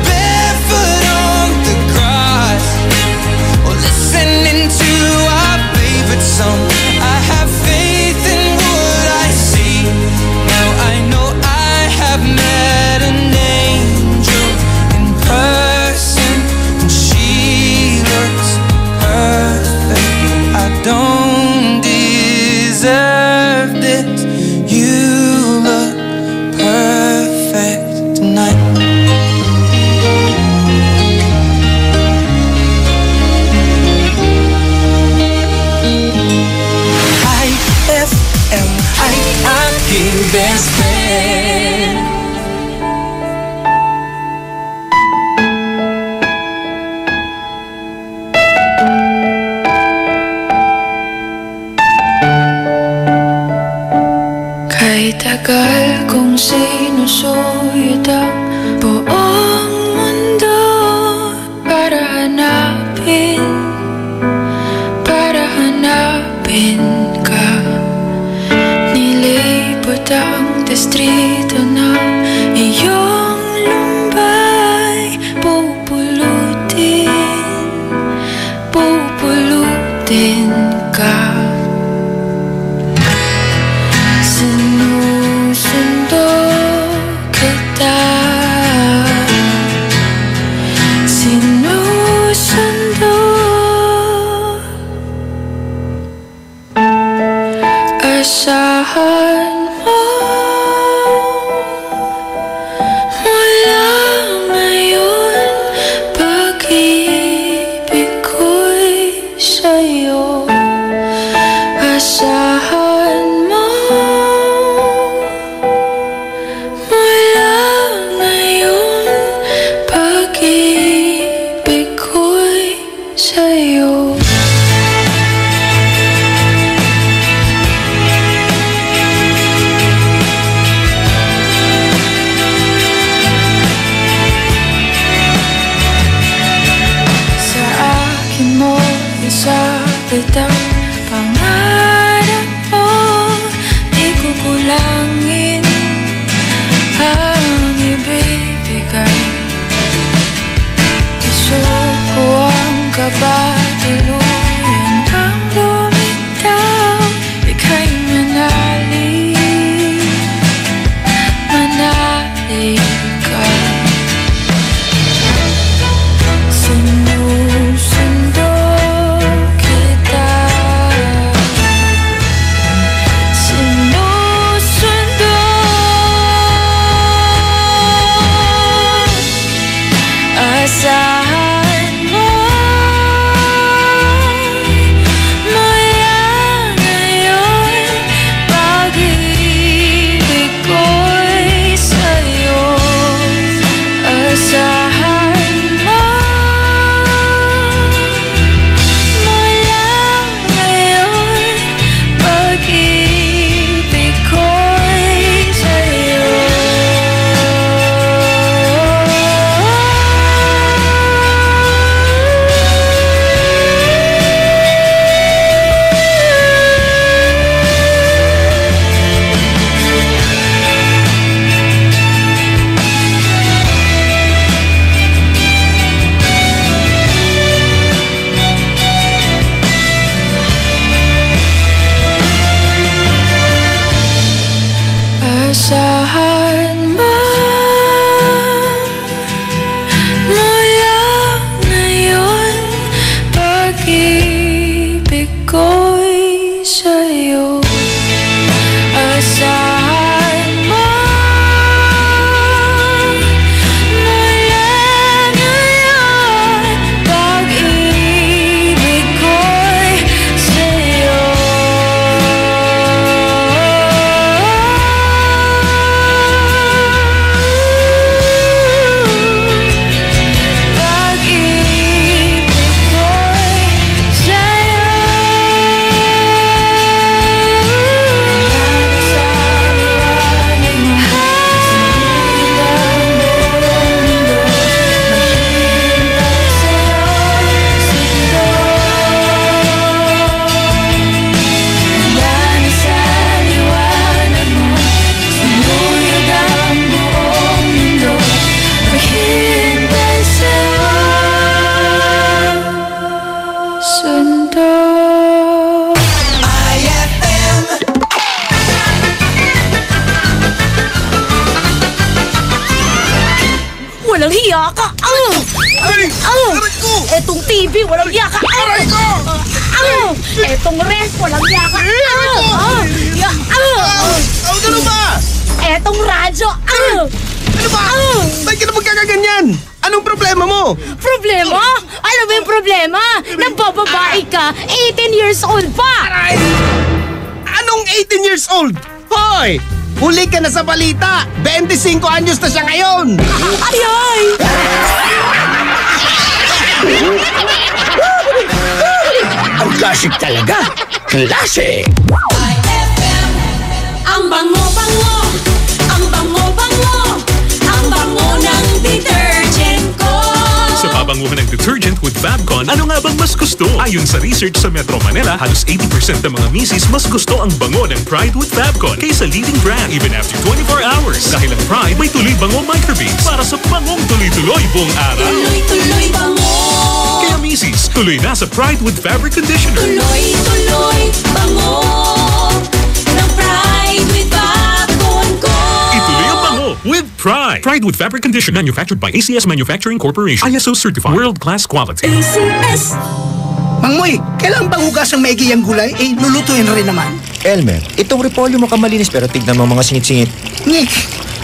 barefoot on the grass, or listening to our favorite song. I have faith in what I see. Now I know I have met an angel in person, and she looks perfect. I don't deserve this. You look perfect tonight. IFM, ay aking best friend. Kay tagal kong sinusuyod ang buong mundo para hanapin ka. Nilibot ang distrito ng iyong lumbay, pupulutin ka. Sinusunod asahan mo mula ngayon, pag-ibig ko'y sa'yo. Asahan mo mula ngayon, pag-ibig ko'y sa'yo. Sa akin mo isabit ang pangarap mo, di ko kulangin ang ibibigay. Gusto ko ang kabatuluyan ang lumitaw, ika'y manali, manali ka. Sinusundo kita, sinusundo. Asahan mo mula ngayon, pag-ibig ko'y sa'yo. Asahan mo mula ngayon, pag-ibig ko'y sa'yo. Asahan mo mula ngayon, pag-ibig ko'y sa'yo. Asahan mo mula ngayon, pag-ibig ko'y sa'yo. Walang hiya ka! Etong TV, walang hiya ka! Etong ref, walang hiya ka! Ano ba? Etong radyo! Ano ba? Ba't ka na magkakaganyan? Anong problema mo? Problema? Ano ba yung problema? Nagbababae ka, 18 years old pa! Anong 18 years old? Hoy! Huli ka na sa balita! 25 anyos na siya ngayon! Ayay! Ang classic talaga! Classic! Ang bango-bango! Ang bango-bango! Ang bango ng detergent ko! Sa pabanguhan ng detergent with Fabcon, ano nga bang mas gusto? Ayon sa research sa Metro Manila, halos 80% ng mga misis mas gusto ang bango ng Pride with Fabcon kaysa leading brand even after 24 hours. Dahil ang Pride may tuloy bango microbeads para sa bangong tuloy-tuloy buong araw. Tuloy-tuloy bango! Kaya misis, tuloy na sa Pride with Fabric Conditioner. Tuloy-tuloy bango ng Pride with Fabcon ko! Ituloy ang bango with Pride. Pride with Fabric Conditioner, manufactured by ACS Manufacturing Corporation. ISO certified. World-class quality. ACS! Mangmoy, kailan bang hugas ang maigi ang gulay? Eh, lulutuin rin naman. Elmer, itong repolyo mo malinis pero tignan mo mga singit-singit. Ngik!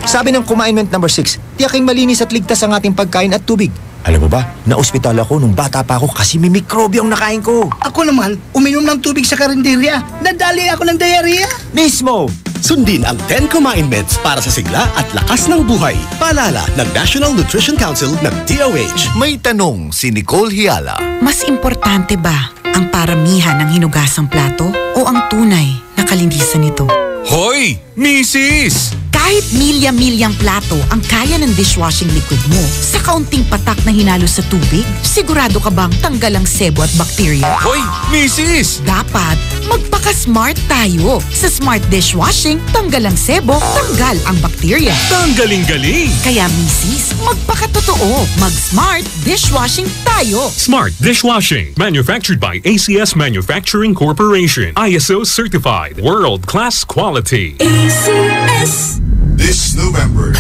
Sabi ng commandment number 6, tiyaking malinis at ligtas ang ating pagkain at tubig. Alam mo ba, na-ospital ako nung bata pa ako kasi may mikrobyo ang nakain ko. Ako naman, uminom ng tubig sa karinderya. Nadali ako ng diarrhea. Mismo! Sundin ang 10 commandments para sa sigla at lakas ng buhay. Paalala ng National Nutrition Council ng DOH. May tanong si Nicole Hiala. Mas importante ba ang paramihan ng hinugasang plato o ang tunay na kalinisan nito? Hoy! Misis! Kahit milya-milyang plato ang kaya ng dishwashing liquid mo, sa kaunting patak na hinalo sa tubig, sigurado ka bang tanggal ang sebo at bakterya? Hoy! Misis! Dapat magpaka-smart tayo. Sa smart dishwashing, tanggal ang sebo, tanggal ang bakterya. Tanggaling-galing! Kaya misis, magpakatotoo. Mag-smart dishwashing tayo. Smart Dishwashing. Manufactured by ACS Manufacturing Corporation. ISO certified. World-class quality. ACS. This November,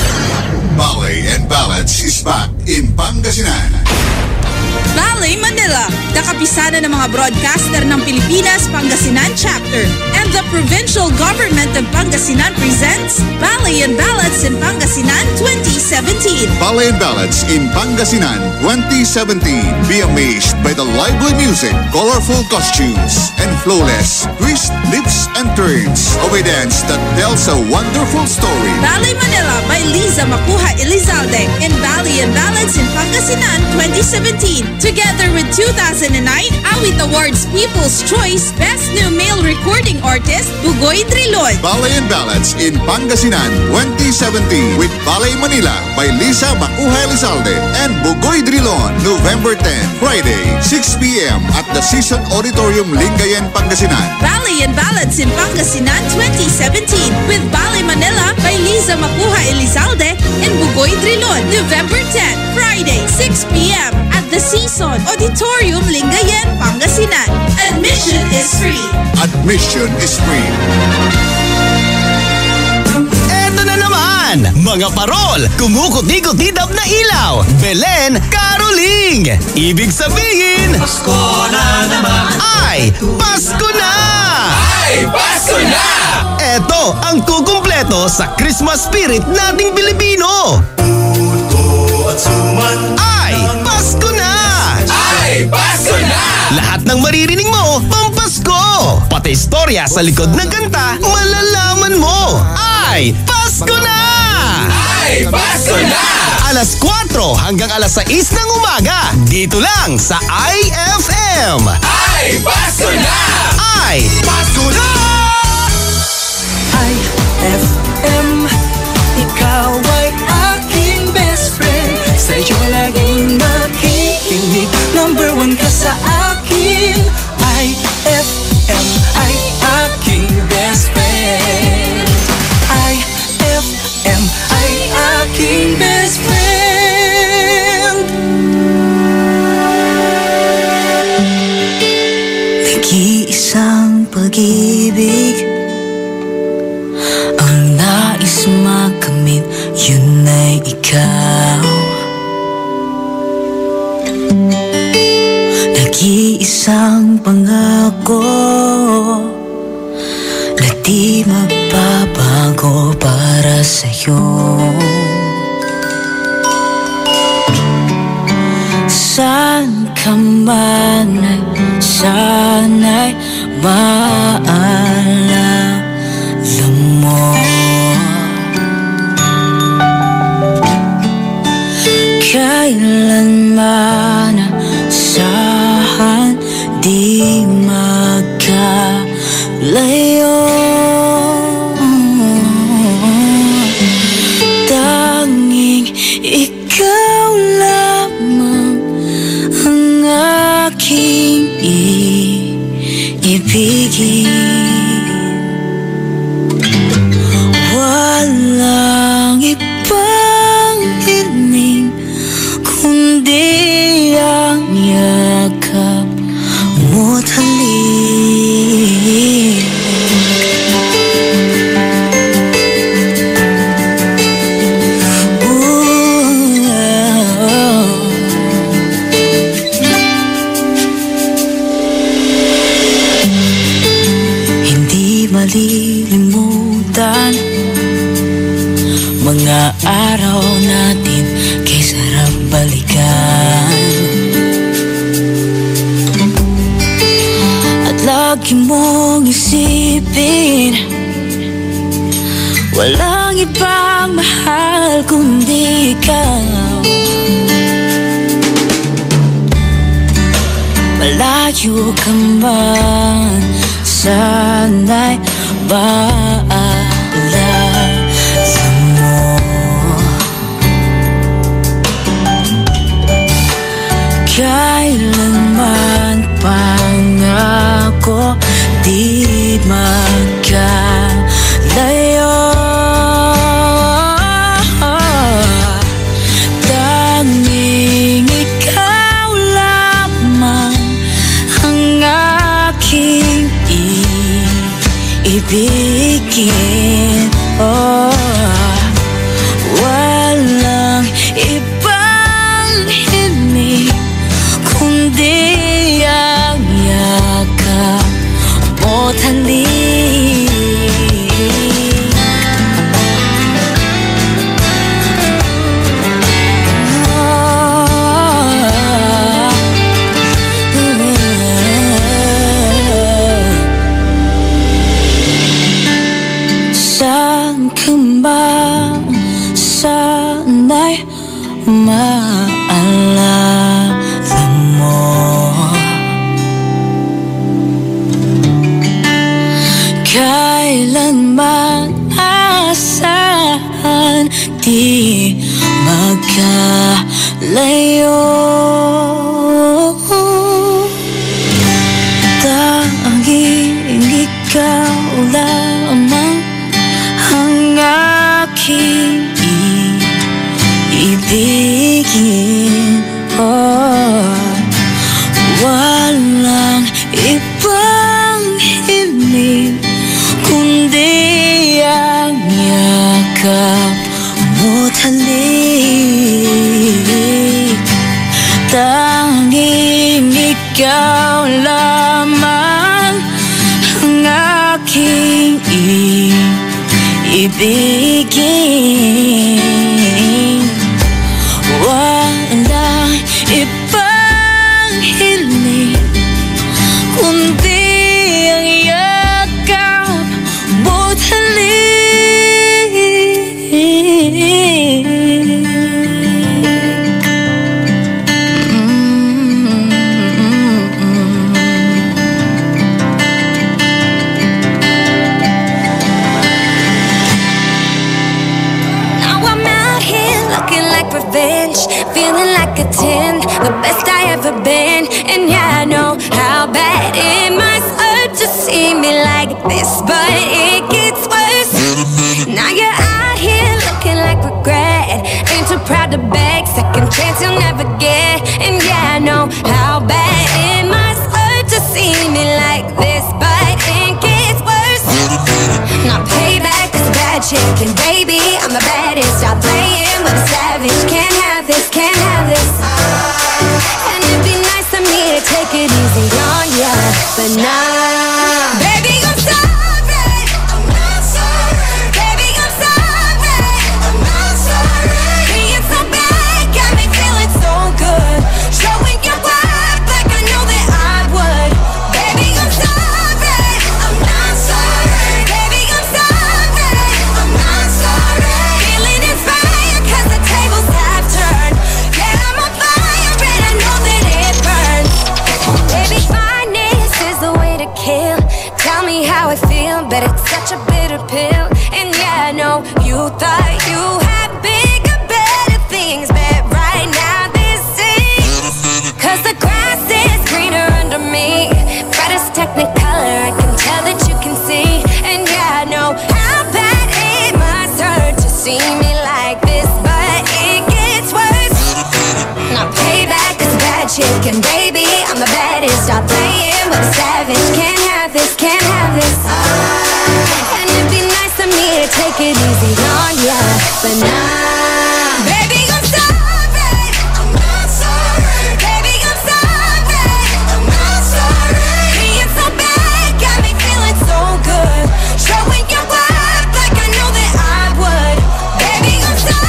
Ballet and Ballads is back in Pangasinan. Ballet Manila, nakapisana ng mga broadcaster ng Pilipinas Pangasinan Chapter, and the Provincial Government of Pangasinan presents Ballet and Ballads in Pangasinan 2017. Ballet and Ballads in Pangasinan 2017. Be amazed by the lively music, colorful costumes, and flawless twists, leaps, and turns of a dance that tells a wonderful story. Ballet Manila by Liza Makuha Elizalde in Ballet and Ballads in Pangasinan 2017. Together with 2009 Awit Awards People's Choice Best New Male Recording Artist, Bugoy Drilon. Ballet and Ballads in Pangasinan 2017 with Ballet Manila by Liza Makuha Elizalde and Bugoy Drilon. November 10, Friday, 6 p.m. at the Season Auditorium, Lingayen, Pangasinan. Ballet and Ballads in Pangasinan 2017 with Ballet Manila by Liza Makuha Elizalde and Bugoy Drilon. November 10, Friday, 6 p.m. at the Season Auditorium, Lingayen, Pangasinan. Admission is free. Admission is free. Eto na naman, mga parol, kumukuti-kutidap na ilaw, Belen Caroling. Ibig sabihin, Pasko na naman. Ay, Pasko na! Ay, Pasko na! Eto ang kukumpleto sa Christmas spirit nating Pilipino. Puto at suman. Ay, Pasko na! Ay, Pasko na! Lahat ng maririnig mo, pampasko! Pati istorya sa likod ng kanta, malalaman mo! Ay, Pasko na! Ay, Pasko na! Alas 4 hanggang alas 6 ng umaga, dito lang sa IFM! Ay, Pasko na! Ay, Pasko na! IFM, ikaw ay aking best friend. Sa'yo laging nakikinig, number 1 ka sa akin. IFM ay aking best friend. IFM ay aking best friend. Nag-iisang pag-ibig ang nais makamit, yun ay ikaw. Nag-iisang pangako na di magbabago para sa'yo. Saan ka man ay sana'y maalala mo. Kailanman asahan di magkalayo. Tanging ikaw lamang ang aking ibigin. araw natin kay sarap balikan. At lagi mong isipin, walang ibang mahal kundi ikaw. Malayo ka man, sana'y maalala mo. Kailanman pangako di magkalayo. Tanging ikaw lamang ang aking ibigin. Walang ibang himig kundi ang yakap mo't halik. Saan ka ba? Sana'y maalala mo. Kailanman asahan di magkalayo. Tanging ikaw lamang ang aking ibigin. Walang ibang himig kundi ang yakap mo't halik. Tanging ikaw lamang ang aking ibigin. Walang ibang hiling kundi ang yakap mo't halik. Now I'm out here looking like revenge, feeling like a 10, the best I ever been. And yeah, I know how bad it must hurt to see me like this, but it gets worse. Now you're out here looking like regret, ain't too proud to beg, second chance you'll never get. And yeah, I know how bad it must hurt to see me like this, but it gets worse. Now payback is bad chicken, baby, I'm the baddest. Stop playing with a savage, can't have this, can't have this. And it'd be nice of me to take it easy on ya, but nah. Baby, I'm sorry, I'm not sorry. Baby, I'm sorry, I'm not sorry. Being so bad got me feeling so good, showing your worth like I know that I would. Baby, I'm sorry, I'm not sorry. Baby, I'm sorry, I'm not sorry. Feeling inspired 'cause the tables have turned. Yeah, I'm on fire and I know that it burns. Baby, fineness is the way to kill. Tell me how I feel, but it's such a bitter pill. And yeah, I know you thought you had bigger, better things, but right now this is 'cause the grass is greener under me. Brightest technicolor, I can tell that you can see. And yeah, I know how bad it must hurt to see me like this, but it gets worse. Now payback is bad chicken, baby, I'm the baddest. Stop playing with a savage, can't have this, can't have this. And it'd be nice of me to take it easy on ya, but nah. Baby, I'm sorry, I'm not sorry. Baby, I'm sorry, I'm not sorry. Being so bad got me feeling so good, showing your worth like I know that I would. Baby, I'm sorry.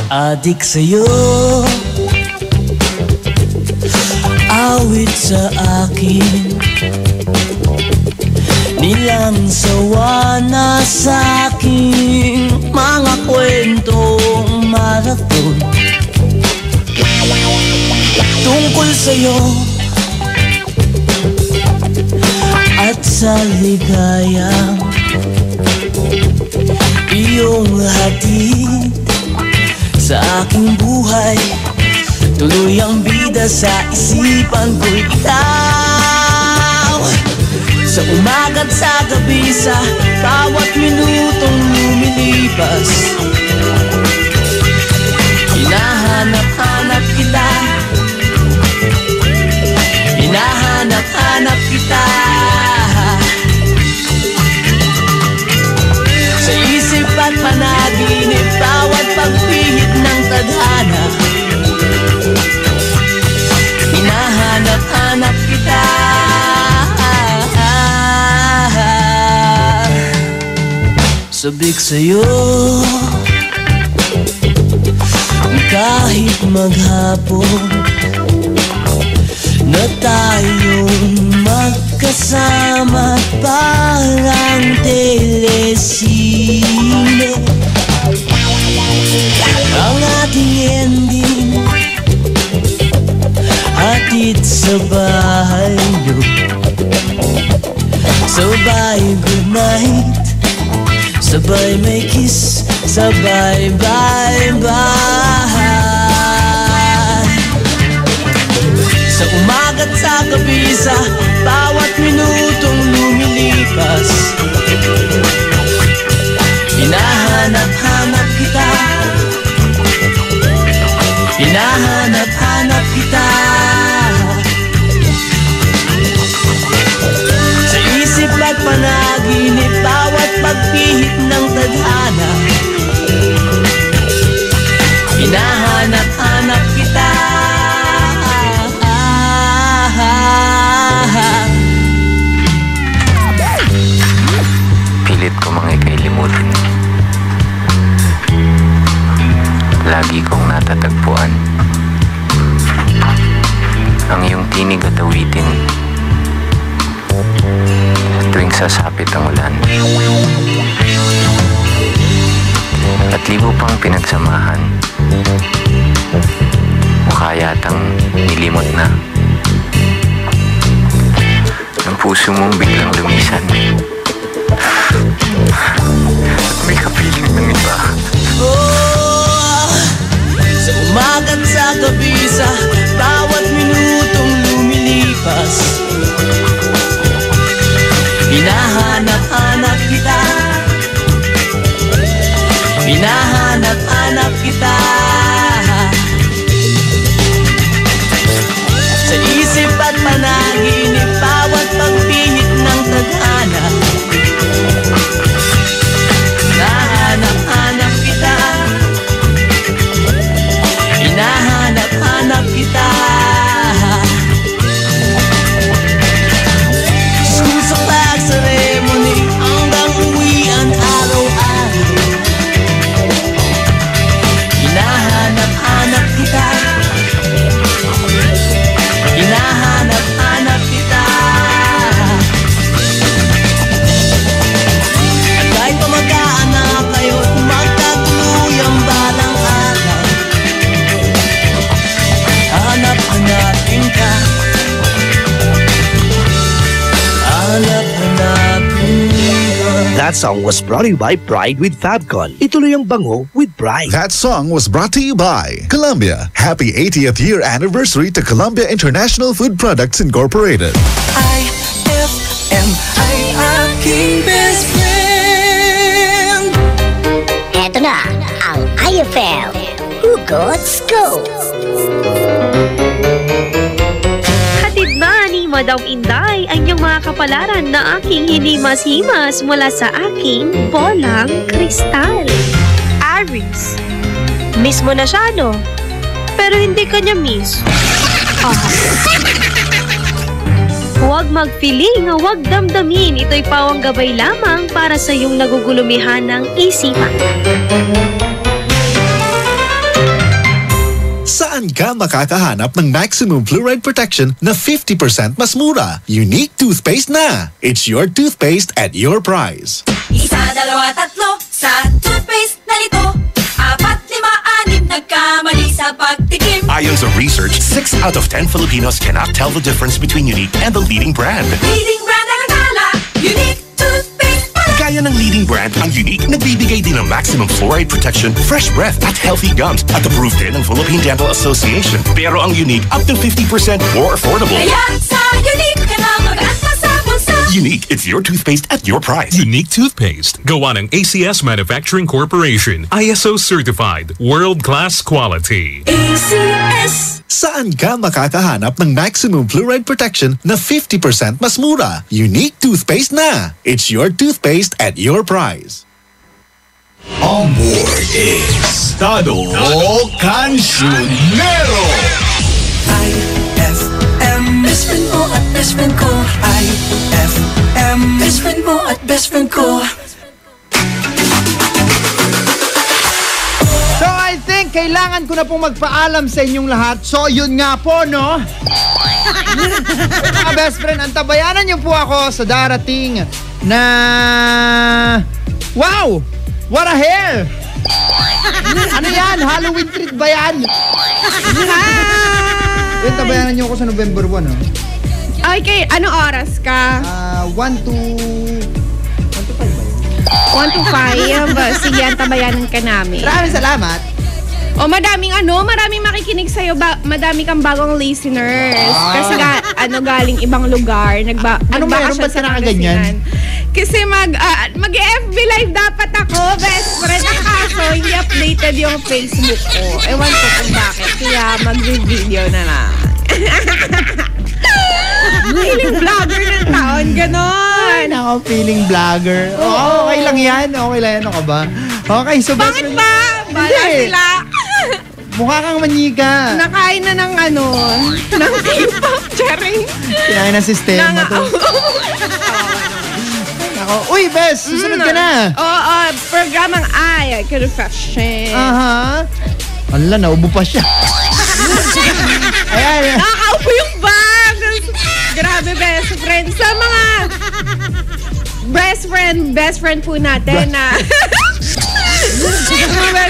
Adik sa'yo, awit sa akin, nilang sawa na sa'king mga kwentong marathon tungkol sa'yo at sa ligayang iyong hatid sa aking buhay. Tuloy ang bida sa isipan ko'y ikaw. Sa umaga't sa gabi, sa bawat minutong lumilipas, hinahanap-hanap kita, hinahanap-hanap kita. Sa isip at panaginip, bawat pagpihit ng tadhana, hinahanap-hanap kita. Sabik sa'yo, kahit maghapon na tayong magkasama parang telesine. Ang ating ending hatid sa bahay niyo. Sabay good night, sabay may kiss, sabay bye-bye. Sa umaga't sa gabi, sa bawat minutong lumilipas, hinahanap-hanap kita, hinahanap-hanap kita. Sa isip at panaginip, bawat pagpihit ng tadhana, hinahanap-hanap kita. Pilit ko mga ikailimutin. Lagi kong natatagpuan ang iyong tinig at awitin tuwing sasapit ang ulan. At libo pang pinagsamahan, mukha yatang nilimot na. Ang puso mong biglang lumisan. May kapiling ng iba. Oh, sa umaga't sa gabi, sa bawat minutong lumilipas, hinahanap-hanap kita, hinahanap-hanap kita. Sa isip at panaginip, bawat pagpihit ng tadhana, hinahanap-hanap kita, hinahanap-hanap kita. Kung sa pag-ceremony hanggang uwian araw-araw, hinahanap-hanap kita, hinahanap-hanap kita. At kahit pa magkaanak kayo, magkatuluyang balang araw, hanap-hanapin ka, hanap-hanapin ka. That song was brought to you by Pride with Fabcon. Ituloy ang bango with Pride. That song was brought to you by Columbia. Happy 80th year anniversary to Columbia International Food Products Incorporated. IFM ay aking best friend. Eto na ang IFM Hugot Scoop. Hatid ba ni Madam Inday ang iyong mga kapalaran na aking hinimas-himas mula sa aking bolang kristal? Aries, miss mo na siya, no? Pero hindi ka niya miss. Huwag mag-feeling, huwag damdamin. Ito'y pawang gabay lamang para sa iyong nagugulumihan ng isipan. Saan ka makakahanap ng maximum fluoride protection na 50% mas mura? Unique toothpaste na! It's your toothpaste at your price. Isa, dalawa, tatlo sa toothpaste na ito. 4, 5, 6 nagkamali sa pagtikim. Ayon sa research, 6 out of 10 Filipinos cannot tell the difference between Unique and the leading brand. Leading brand ang akala, Unique toothpaste pala. Kaya ng leading brand ang Unique, nagbibigay din ng maximum fluoride protection, fresh breath at healthy gums at approved din ng Philippine Dental Association. Pero ang Unique, up to 50% more affordable. Kaya sa Unique ka na mag-asa sa bulsa. Unique, it's your toothpaste at your price. Unique toothpaste. Gawa ng ACS Manufacturing Corporation. ISO certified. World-class quality. ACS. Saan ka makakahanap ng maximum fluoride protection na 50% mas mura? Unique toothpaste na! It's your toothpaste at your price. On board is Tado Cancionero. IFM, best friend mo at best friend ko. IFM, best friend mo at best friend ko. So I think kailangan ko na pong magpaalam sa inyong lahat. So yun nga po, no? Mga best friend, antabayanan niyo po ako sa darating na... Wow! What a hair! Ano yan? Halloween treat ba yan? Yung tabayanan niyo ako sa November 1, no? Okay, anong oras ka? 1 to 5 ba yun? 1 to 5. Sige, antabayanan ka namin. Maraming salamat. O maraming makikinig sa'yo, madami kang bagong listeners. Kasi galing ibang lugar. Ano meron ba sa nakaganyan? Kasi mag-FB live dapat ako, best friend. Ang kaso, hindi updated yung Facebook ko. Ewan ko kung bakit. Kaya mag-video na lang. Feeling vlogger ng taon, ganon. Nako, feeling vlogger. Okay lang yan. Okay lang yan. Ano ka ba? Okay, so best friend. Bakit ba? Bala sila. Mukha kang manika. Nakain na ng ng K-pop, Cherry. Kinain na sistema to. Nako, uy, Bes, susunod ka na. Oo, programang I Confession. Aha. Ala, naubo pa siya. Ayan. Nakakaupo yung bag. Grabe, best friend. Sa mga best friend po natin na...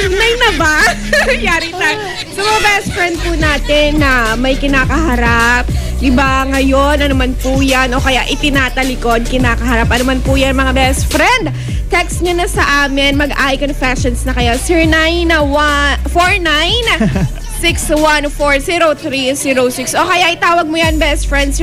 Nay na ba? Yari na. Sa mga best friend po natin na may kinakaharap, diba ngayon, ano man po yan, o kaya itinatalikod, kinakaharap, ano man po yan mga best friend. Text nyo na sa amin, mag-I Confessions na kayo, 0949-614-0306. O kaya itawag mo yan, best friend,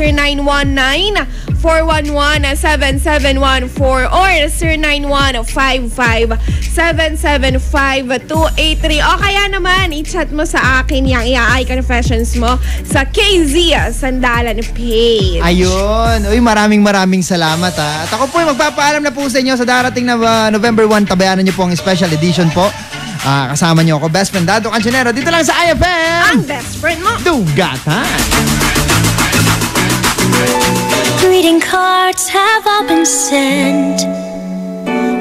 0919-411-7714 or 0915-775-283. O kaya naman, i-chat mo sa akin yung I Confessions mo sa KZ Sandalan page. Ayun. Uy, maraming salamat ha. At ako po ay magpapaalam na po sa inyo sa darating na November 1. Tabayanan niyo po ang special edition po. Kasama niyo ako, best friend Tado Cancionero. Dito lang sa IFM. Ang best friend mo. Dugatan. Greeting cards have all been sent.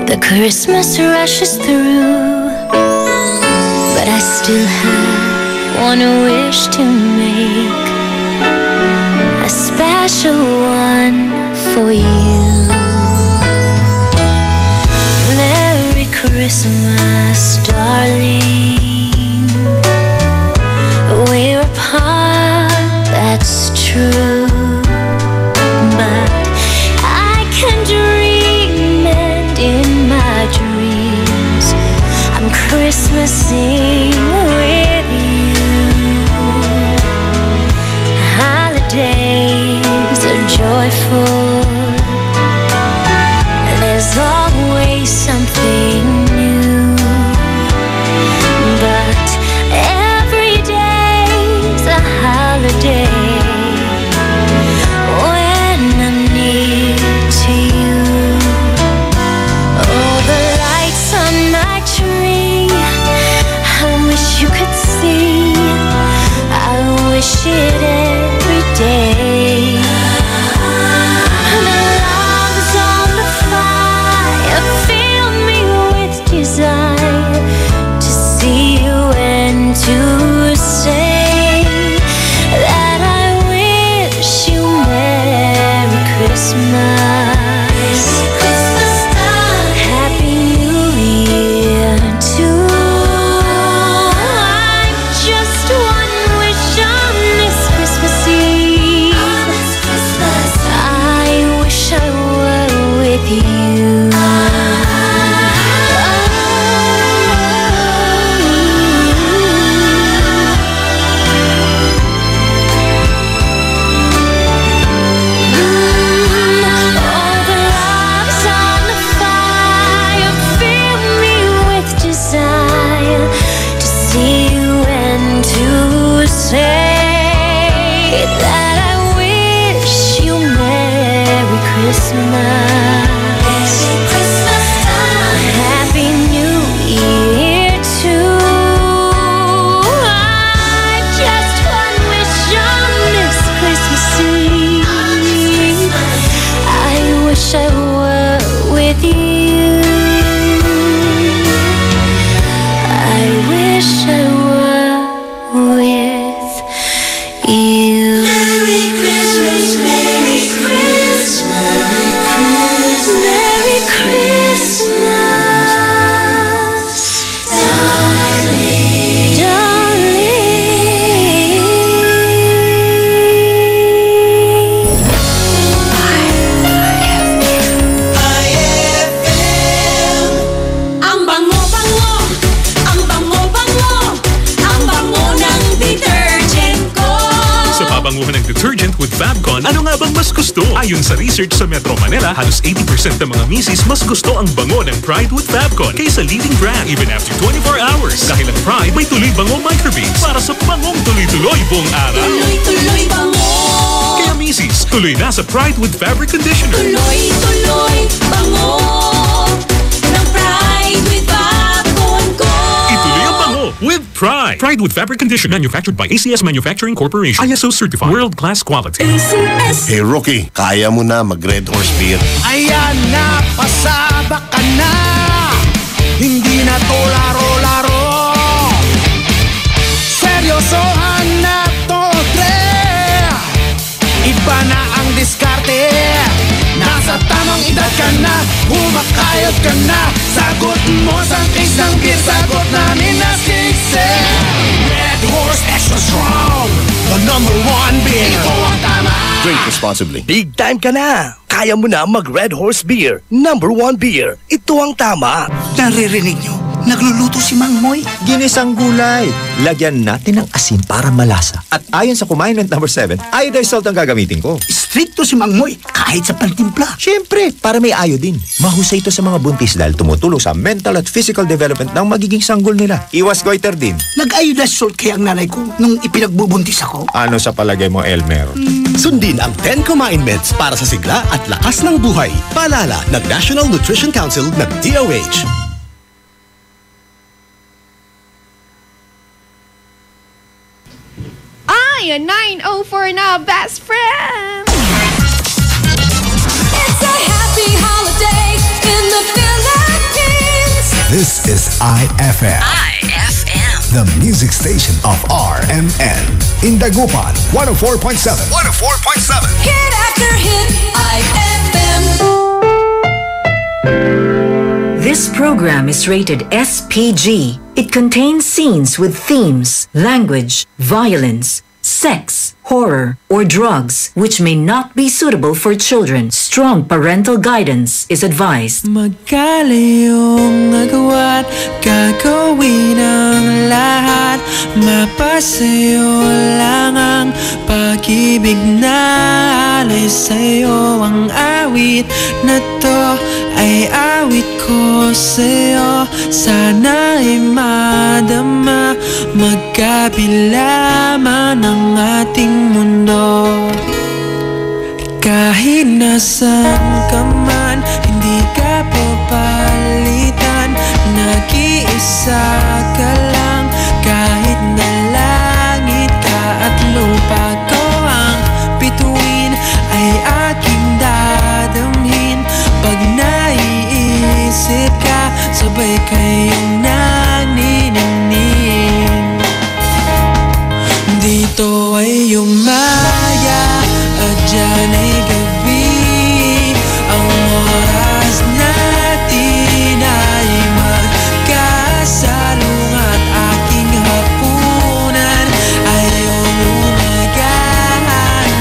The Christmas rushes through, but I still have one wish to make, a special one for you. Merry Christmas, darling. We're apart, that's true, but I can dream, and in my dreams I'm Christmasing with you. Holidays are joyful, there's always something new, but every day's a holiday when I'm near to you. Oh, the lights on my tree that I wish you Merry Christmas. Merry Christmas time. Happy New Year too. I just one wish on this Christmas Eve. I wish I were with you. I wish I were with you. Merry Christmas, Merry Christmas, Merry Christmas, darling, Ang bango-bango, ang bango-bango, ang bango ng detergent ko. Sa pabanguhan ng detergent with Fabcon, ano nga bang mas gusto? Ayon sa research sa Metro Manila, halos 80% ng mga misis mas gusto ang bango ng Pride with Fabcon kaysa leading brand even after 24 hours. Dahil ang Pride may tuloy bango microbeads para sa bangong tuloy-tuloy buong araw. Tuloy-tuloy bango. Kaya misis, tuloy na sa Pride with Fabric Conditioner. Tuloy-tuloy bango ng Pride with Fabcon ko. Ituloy ang bango with Pride. Pride with Fabric Conditioner, manufactured by ACS Manufacturing Corporation. ISO certified, world-class quality. Hey Rookie, kaya mo na mag-Red Horse Beer. Ayan na, pasabak ka na. Hindi na to laro-laro. Seryosohan na to, tre. Iba na ang diskarte. Nasa tamang edad ka na, humakayot ka na. Sagot mo sa case ng beer, sagot namin na siksi. Red Horse Extra Strong, the #1 beer. Ito ang tama. Drink responsibly. Big time ka na! Kaya mo na mag-Red Horse Beer. #1 beer. Ito ang tama. Naririnig nyo? Nagluluto si Mang Moy. Ginisang gulay. Lagyan natin ng asin para malasa. At ayon sa Commandment number 7, iodized salt ang gagamitin ko. Stricto si Mang Moy kahit sa pantimpla. Siyempre, para may iodine. Mahusay ito sa mga buntis dahil tumutulong sa mental at physical development ng magiging sanggol nila. Iwas goiter din. Nag-iodized salt kaya ang nanay ko nung ipinagbubuntis ako. Ano sa palagay mo, Elmer? Sundin ang 10 Commandments para sa sigla at lakas ng buhay. Paalala ng National Nutrition Council ng DOH. Ayan, 9:04 na, best friend! It's a happy holiday in the Philippines. This is IFM. IFM. The music station of RMN. In Dagupan, 104.7. 104.7. Hit after hit, IFM. This program is rated SPG. It contains scenes with themes, language, violence, sex, horror, or drugs, which may not be suitable for children. Strong parental guidance is advised. Magkalayong agawa't gagawin ang lahat. Mapasayo lang ang pag-ibig na alay sa'yo. Ang awit na to ay awit ko sa'yo. Sana'y madama, magkabila man ang ating mundo. Kahit nasan ka man, hindi ka papalitan. Nag-iisa ka lang, kahit na langit ka at lupa ko ang bituin, ay aking dadamhin. Pag naiisip ka, sabay kayong naniningning. Dito ay umaya at dyan ay gabi. Ang oras natin ay magkasalung at aking hapunan ay umagahan.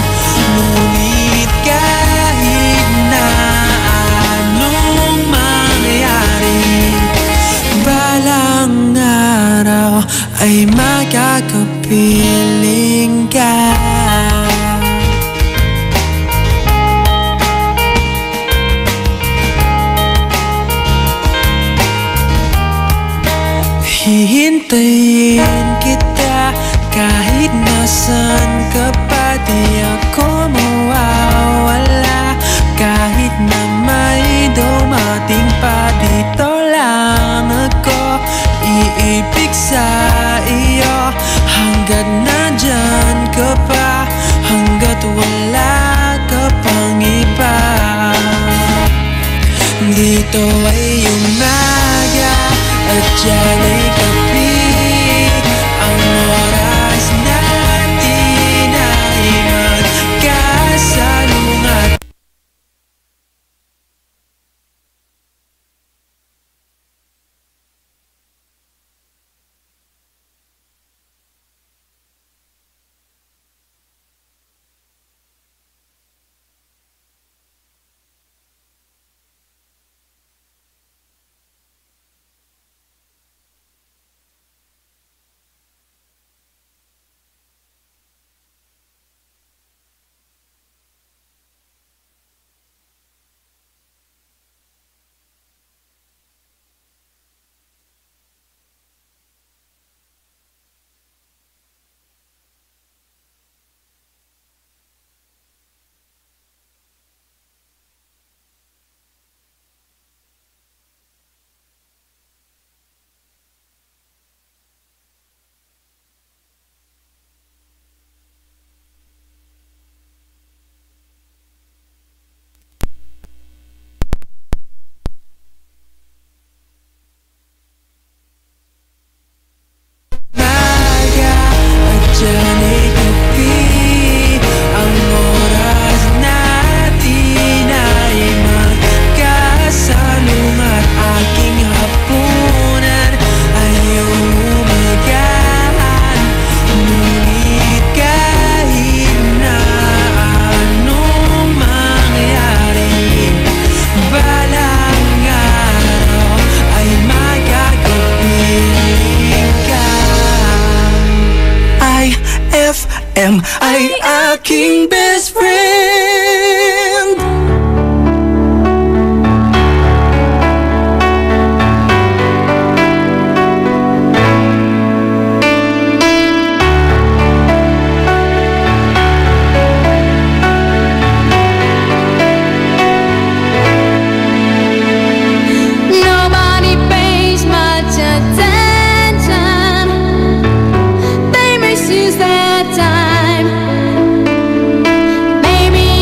Ngunit kahit na anong mangyari, balang araw ay magkakapiling ka. Hihintayin kita kahit nasan ka pa. at yan ay gabi. Ang oras natin ay magkasalungat. FM ay aking best friend. Nobody pays much attention. They misuse their time. Maybe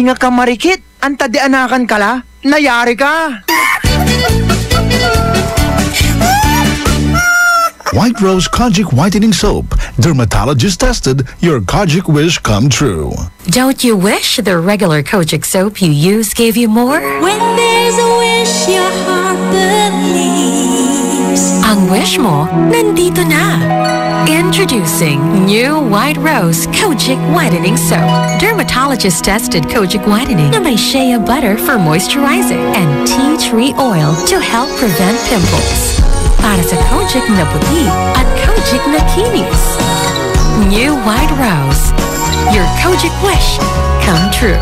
nga ka marikit. Anta di anakan kala. Nayari ka. White Rose Kojic Whitening Soap. Dermatologist tested, your Kojic wish come true. Don't you wish the regular Kojic soap you use gave you more? When there's a wish your heart believes. Ang wish mo, nandito na. Introducing new White Rose Kojic Whitening Soap. Dermatologist-tested Kojic Whitening na may shea butter for moisturizing and tea tree oil to help prevent pimples. Para sa Kojic na puti at Kojic na kinis. New White Rose. Your Kojic wish come true.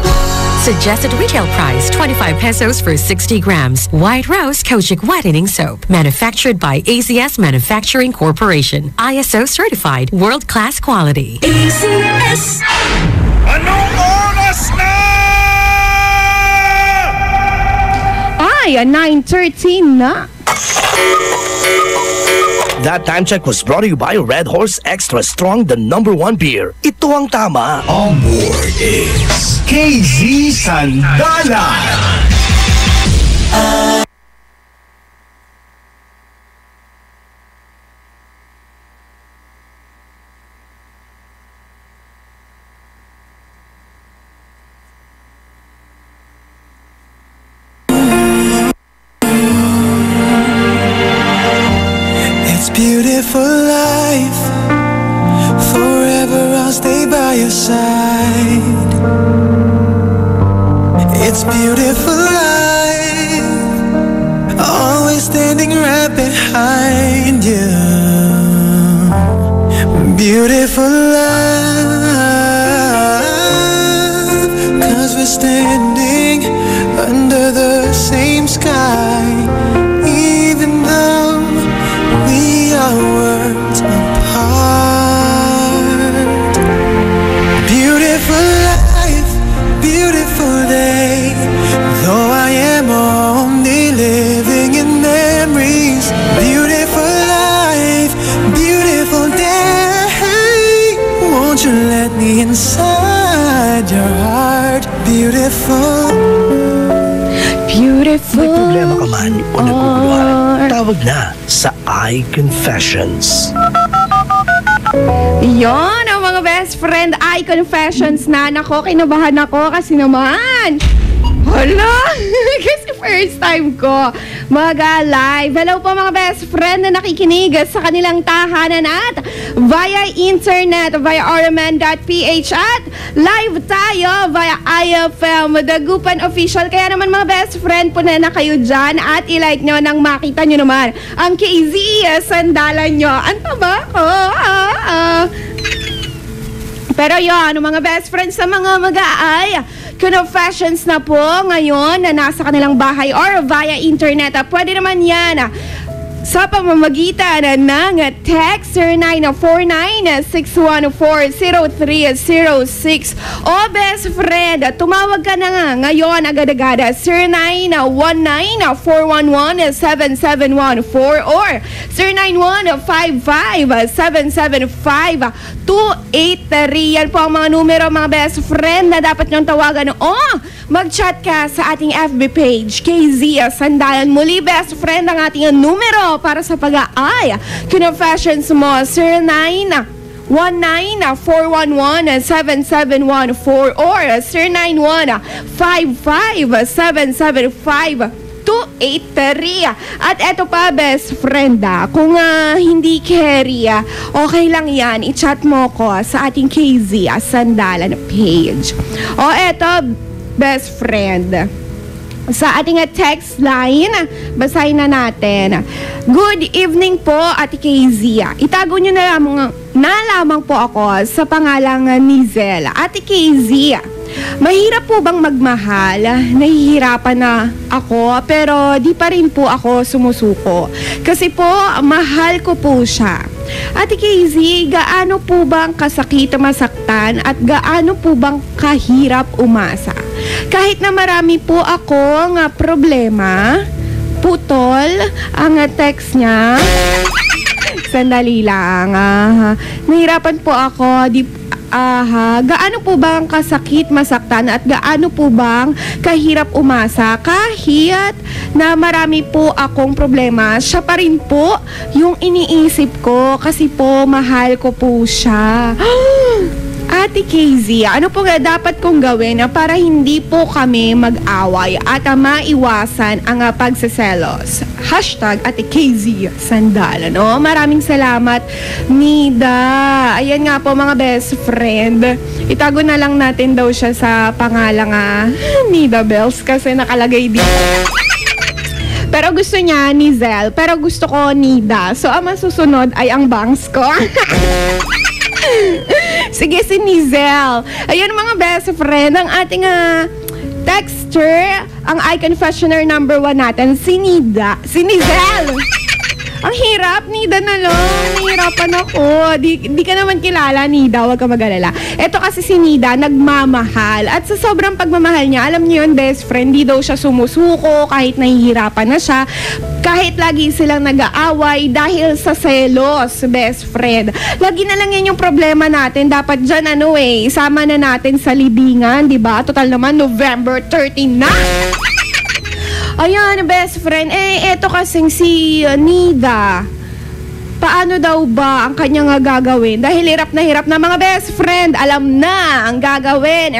Suggested retail price 25 pesos for 60 grams. White Rose Kojic Whitening Soap. Manufactured by AZS Manufacturing Corporation. ISO certified. World-class quality. AZS. Anong oras na? Ay, 9:13 na. That time check was brought to you by Red Horse Extra Strong, the #1 beer. Ito ang tama. On board is KZ Sandalan. Beautiful life, forever I'll stay by your side. It's beautiful life, always standing right behind you. Beautiful life, 'cause we're standing under the same sky, even though we are worlds apart. Beautiful life, beautiful day. Though I am only living in memories. Beautiful life, beautiful day. Won't you let me inside your heart? Beautiful. May problema ka man o naguguluhan, tawag na sa iConfessions. Yon ang mga best friend iConfessions na. Nako, kinabahan ako kasi naman. Hala! Kasi first time ko mag-live. Hello po mga best friend na nakikinig sa kanilang tahanan at via internet, via rmn.ph at live tayo via IFM Dagupan Official. Kaya naman mga best friend, puna na kayo dyan at i-like nyo nang makita nyo naman ang KZ Sandalan nyo. Ang taba ko! Pero yun, mga best friends sa mga mag-aay, confessions na po ngayon na nasa kanilang bahay or via internet. Pwede naman yan sa pamamagitan ng text 0949-614-0306 o best friend, tumawag ka na nga ngayon agad-agad 0919-411-7714 or 0915-775-283. Yan po ang mga numero mga best friend na dapat niyong tawagan o mag-chat ka sa ating FB page KZ Sandalan. Muli best friend ang ating numero para sa pag-aay confessions mo 0919-411-7714 or 0915-775-283. At eto pa best friend kung hindi carry okay lang yan, i-chat mo ko sa ating KZ Sandalan page. O eto best friend, sa ating text line, basahin na natin. Good evening po, Ate KZ. Itago nyo na lamang po ako sa pangalang Nizel. Ate KZ, mahirap po bang magmahal? Nahihirapan na ako pero di pa rin po ako sumusuko. Kasi po, mahal ko po siya. Ate KZ, gaano po bang kasakit masaktan at gaano po bang kahirap umasa? Kahit na marami po akong problema, putol ang text niya. Sandali lang. Nahirapan po ako. gaano po bang kasakit masaktan at gaano po bang kahirap umasa kahit na marami po akong problema, siya pa rin po yung iniisip ko kasi po mahal ko po siya. Ate KZ, ano po nga dapat kong gawin para hindi po kami mag-away at maiwasan ang pagseselos? Hashtag Ate KZ Sandal. Ano? Maraming salamat, Nida. Ayan nga po mga best friend. Itago na lang natin daw siya sa pangalang Nida Bells kasi nakalagay dito. Pero gusto niya Nizel, pero gusto ko Nida. So ang masusunod ay ang bangs ko. Sige, si Nizel. Ayan mga best friend, ang ating texter, ang i-confessioner number 1 natin, si Nida. Si Nizel. Ang hirap, Nida na lang. Nahihirapan ako. Di ka naman kilala, Nida. Huwag ka mag-alala. Ito kasi si Nida, nagmamahal. At sa sobrang pagmamahal niya, alam niyo yun, best friend, di daw siya sumusuko kahit nahihirapan na siya. Kahit lagi silang nag-aaway dahil sa selos, best friend. Lagi na lang yan yung problema natin. Dapat dyan, isama na natin sa libingan, di ba? Total naman, November 13 na. Ayan, best friend. Eto kasing si Nida. Paano daw ba ang kanyang gagawin? Dahil hirap na mga best friend. Alam na ang gagawin.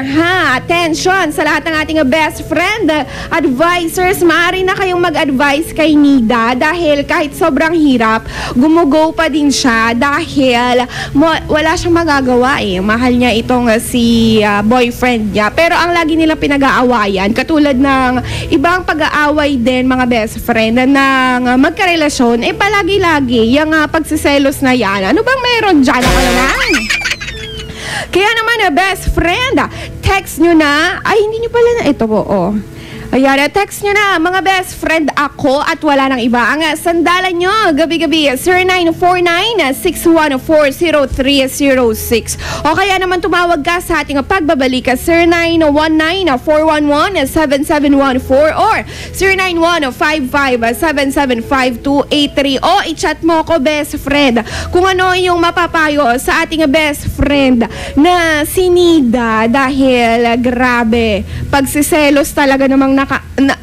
Attention sa lahat ng ating best friend. Advisors, maaari na kayong mag-advise kay Nida. Dahil kahit sobrang hirap, gumugo pa din siya. Dahil wala siyang magagawa Mahal niya itong si boyfriend niya. Pero ang lagi nilang pinag-aawayan, katulad ng ibang pag-aaway din mga best friend ng magkarelasyon, palagi-lagi yung pagsiselos na yan. Ano bang meron dyan? Ako naman. Kaya naman best friend, text nyo na. Ay, hindi nyo pala na. Ito po, Ayan, text nyo na, mga best friend ako at wala nang iba. Ang sandalan nyo, gabi-gabi, 0949-614-0306. O kaya naman tumawag ka sa ating pagbabalik, 0919-411-7714 or 0915-5775283. O i-chat mo ko, best friend, kung ano yung mapapayo sa ating best friend na si Nida. Dahil grabe, pagsiselos talaga namang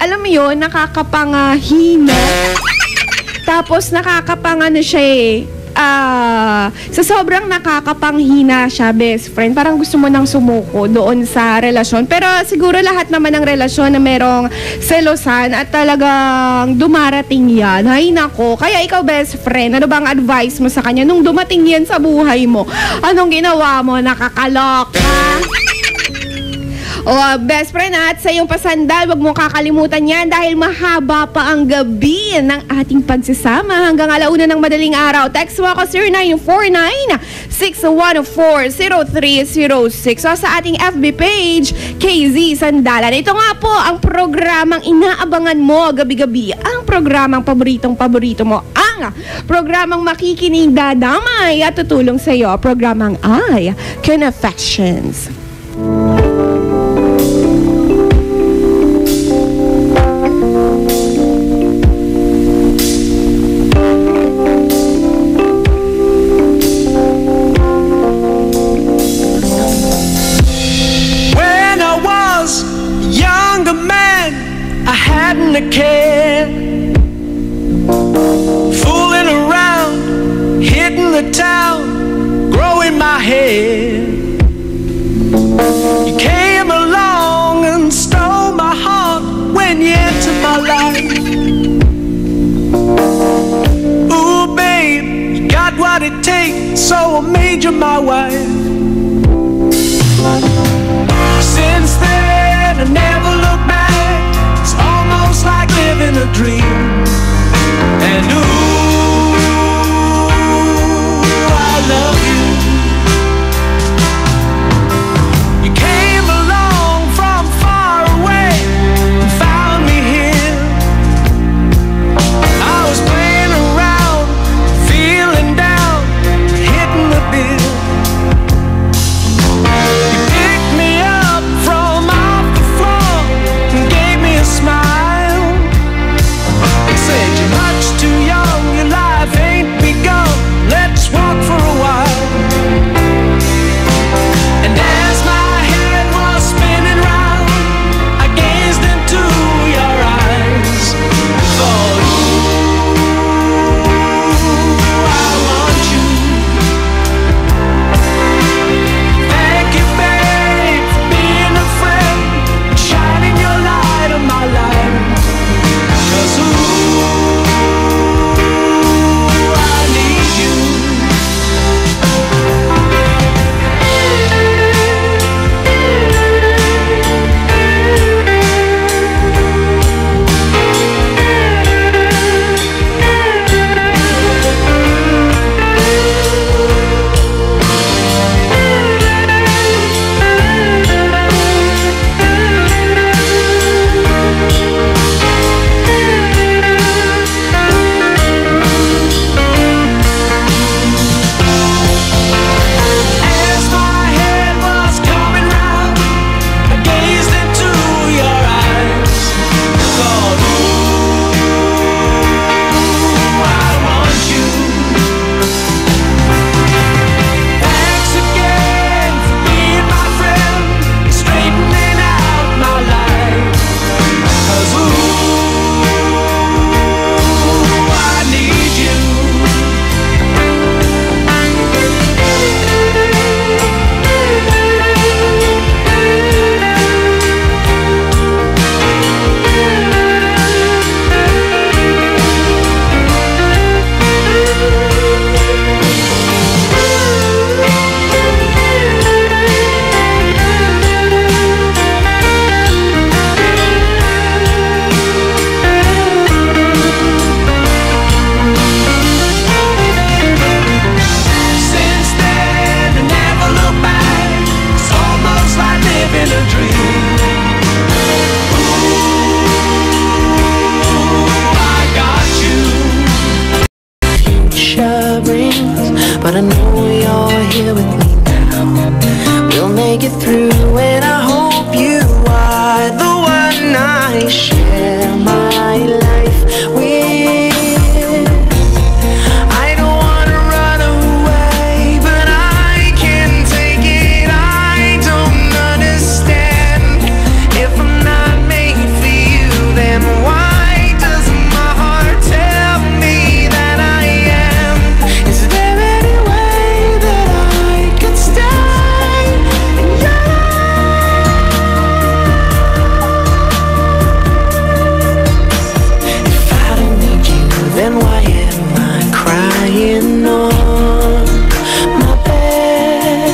alam mo yun, nakakapanghina. Tapos nakakapangano siya sa sobrang nakakapanghina siya, best friend. Parang gusto mo nang sumuko doon sa relasyon. Pero siguro lahat naman ng relasyon na merong selosan at talagang dumarating yan. Ay nako, kaya ikaw best friend, ano bang advice mo sa kanya nung dumating yan sa buhay mo? Anong ginawa mo? Nakakaloka? Best friend, at sa iyong pasandal, wag mong kakalimutan yan dahil mahaba pa ang gabi ng ating pagsasama hanggang alauna ng madaling araw. Text mo ako 0949-614-0306 o sa ating FB page, KZ Sandalan. Ito nga po ang programang inaabangan mo gabi-gabi. Ang programang paboritong-paborito mo. Ang programang makikinig, dadamay at tutulong sa iyo. Programang I-Confessions. Hadn't a care, fooling around, hitting the town, growing my hair. You came along and stole my heart when you entered my life. Ooh, babe, you got what it takes, so I made you my wife. Since then, I never looked back. Almost like living a dream. And ooh, I love you. You came along from far away and found me here. I was playing around, feeling down, hitting the bill. You picked me up from off the floor and gave me a smile. Said things, but I know you're here with me now. We'll make it through, and I hope you are the one I share my life with. I don't wanna run away, but I can't take it. I don't understand. If I'm not made for you, then why does my heart tell me that I am? Is there any way that I could stay in your life? If I don't need you, then why am I crying on my bed?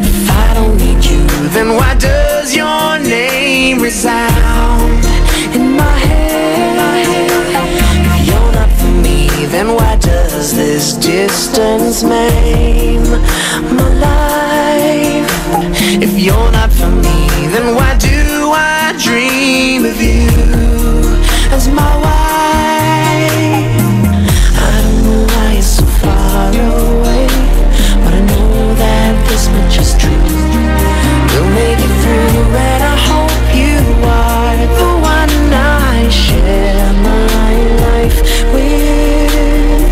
If I don't need you, then why does your name resound in my head? If you're not for me, then why does this distance maim my life? If you're not for me, then why do I dream of you as my wife? I don't know why you're so far away, but I know that this much is true. We'll make it through, and I hope you are the one I share my life with.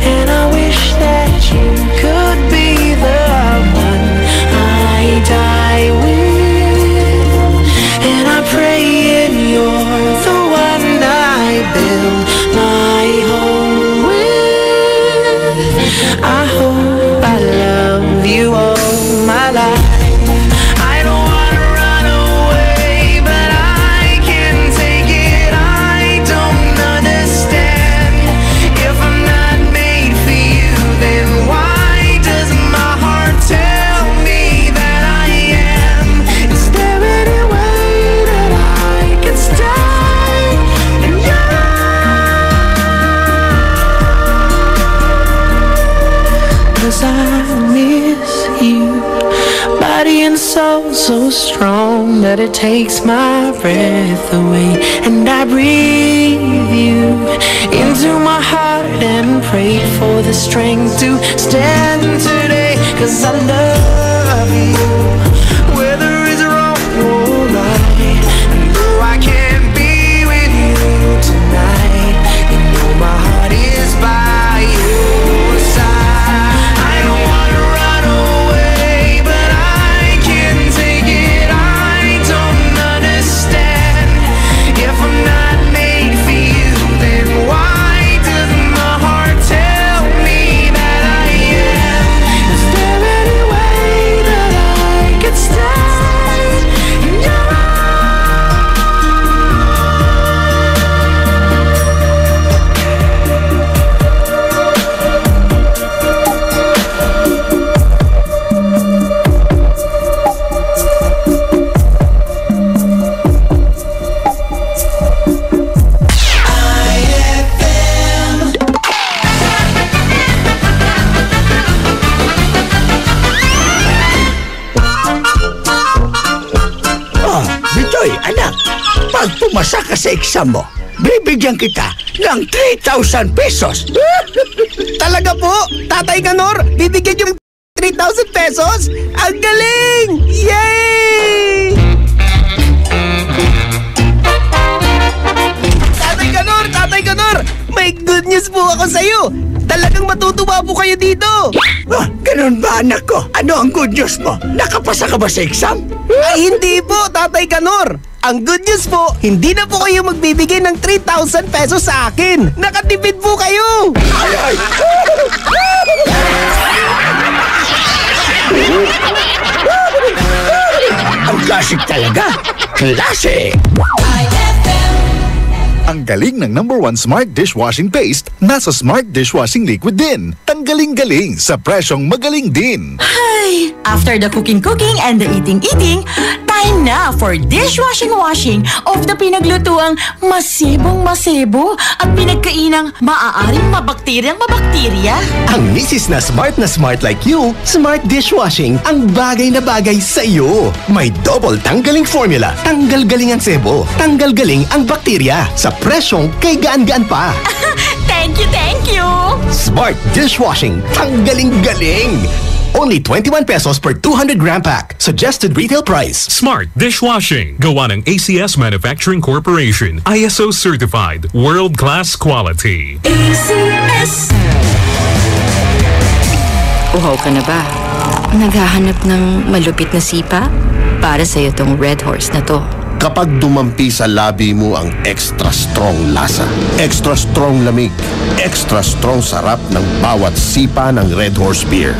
And I wish that you could be the one I die with. And I pray and you're the one I build my home with. I hope I love you all my life. I don't wanna run away, but I can't take it. I don't understand. If I'm not made for you, then why does my heart tell me that I am? Is there any way that I can stay in your life? 'Cause I miss you, body and soul so strong that it takes my breath away. And I breathe you into my heart and pray for the strength to stand today. 'Cause I love you, whether it's wrong or right. And though I can't be with you tonight, you know my heart is by your side. I don't wanna run away, but I can't take it. I don't understand. If I'm not made for you, then why does my heart tell me that I am? Is there any way that I could stay in your Bitoy, anak, pag pumasa ka sa exam mo, bibigyan kita ng 3,000 pesos. Talaga po? Tatay Kanor, bibigyan yung 3,000 pesos? Ang galing! Yay! Tatay Kanor, may good news po ako sa'yo. Talagang matutuwa po kayo dito. Ah, ganun ba, anak ko? Ano ang good news mo? Nakapasa ka ba sa exam? Ay, hindi po, Tatay Kanor. Ang good news po, hindi na po kayo magbibigay ng 3,000 pesos sa akin. Nakatipid po kayo. Ay! Ang klasik talaga. Klasik! Ang galing ng #1 Smart Dishwashing Paste, nasa Smart Dishwashing Liquid din. Tanggaling-galing sa presyong magaling din. Ay, after the cooking and the eating, time na for dishwashing of the pinaglutuang masibong-masibo at pinagkainang maaaring mabakterya. Ang misis na smart like you, Smart Dishwashing ang bagay na bagay sa iyo. May double tanggaling formula. Tanggal galing ang sebo, tanggal galing ang bakterya. Sa presyong kay gaan-gaan pa. Thank you! Smart Dishwashing. Tanggaling-galing! Only 21 pesos per 200 gram pack. Suggested retail price. Smart Dishwashing. Gawa ng ACS Manufacturing Corporation. ISO certified. World-class quality. ACS. Uhaw ka na ba? Naghahanap ng malupit na sipa? Para sa'yo tong Red Horse na to. Kapag dumampi sa labi mo ang extra strong lasa, extra strong lamig, extra strong sarap ng bawat sipa ng Red Horse Beer.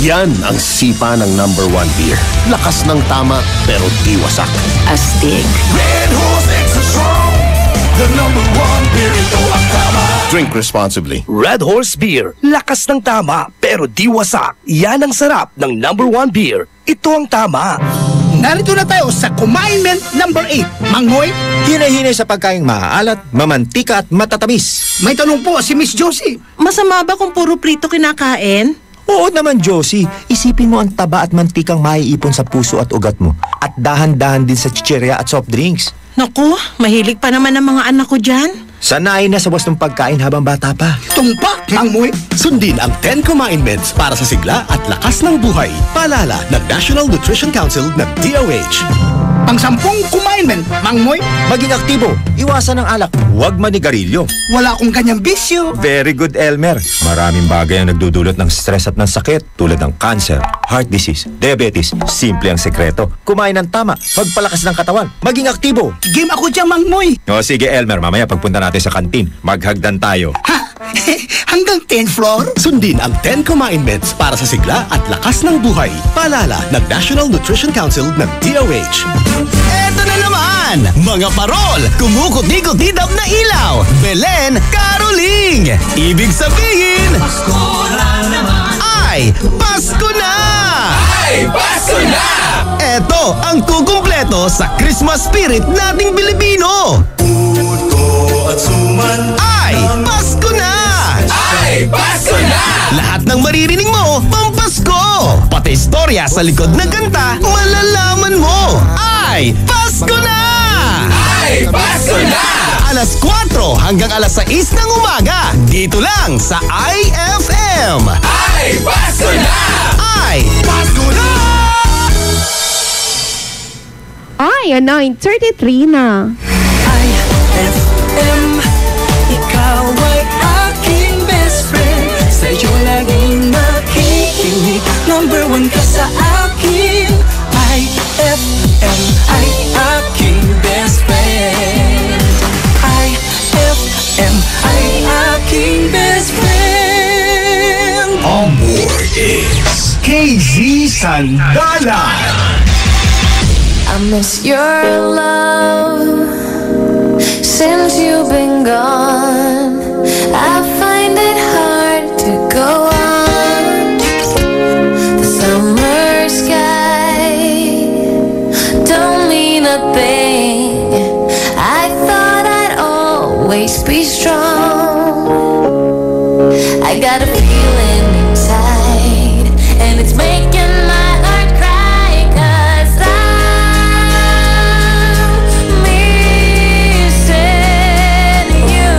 Yan ang sipa ng #1 beer. Lakas ng tama pero di wasak. Astig. Red Horse Extra Strong, the #1 beer. Ito ang tama. Drink responsibly. Red Horse Beer. Lakas ng tama pero di wasak. Yan ang sarap ng #1 beer. Ito ang tama. Narito na tayo sa Kumainment number 8. Manghoy, Hinay-hinay sa pagkaing maaalat, mamantika at matatamis. may tanong po si Miss Josie. Masama ba kung puro prito kinakain? Oo naman, Josie. Isipin mo ang taba at mantikang maiipon sa puso at ugat mo. At dahan-dahan din sa chichirya at soft drinks. Naku, mahilig pa naman ang mga anak ko dyan. Sanayin na sa wastong pagkain habang bata pa. Tumpak, Manghoy. Sundin ang 10 Kumainments para sa sigla at lakas ng buhay. Paalala ng National Nutrition Council ng DOH. Pang-10 Kumainment, Manghoy. Maging aktibo. Iwasan ang alak. Huwag manigarilyo. Wala akong ganyang bisyo. Very good, Elmer. Maraming bagay ang nagdudulot ng stress at ng sakit tulad ng cancer, heart disease, diabetes. Simple ang sekreto. Kumain ng tama. Magpalakas ng katawan. Maging aktibo. Game ako dyan, Manghoy. O sige, Elmer. Mamaya pagpunta natin sa kantin, maghagdan tayo. Hanggang 10th floor? Sundin ang 10 Kumainments para sa sigla at lakas ng buhay. Paalala ng National Nutrition Council ng DOH. Eto na naman! Mga parol! Kumukot-ikot-idap na ilaw! Belen Caroling! Ibig sabihin... Pasko na naman! Ay, Pasko na! Ay, Pasko na! Eto ang kukumpleto sa Christmas spirit nating Pilipino! Puto at suman ay Pasko na! Ay, Pasko na! Lahat ng maririnig mo, pampasko! Pati istorya sa likod ng kanta, malalaman mo! Ay, Pasko na! Ay, Pasko na! Alas 4 hanggang alas 6 ng umaga, dito lang sa IFM! Ay, Pasko na! Ay, Pasko na! Ay, 9:33 na. IFM, ikaw ay aking best friend. Sa'yo laging makikinig, #1 ka sa akin. IFM ay aking best friend. IFM ay aking best friend. On board is KZ Sandalan. I miss your love since you've been gone. I find it hard to go on. The summer sky don't mean a thing. I thought I'd always be strong. I got a feeling inside, and it's making my heart cry, 'cause I'm missing you.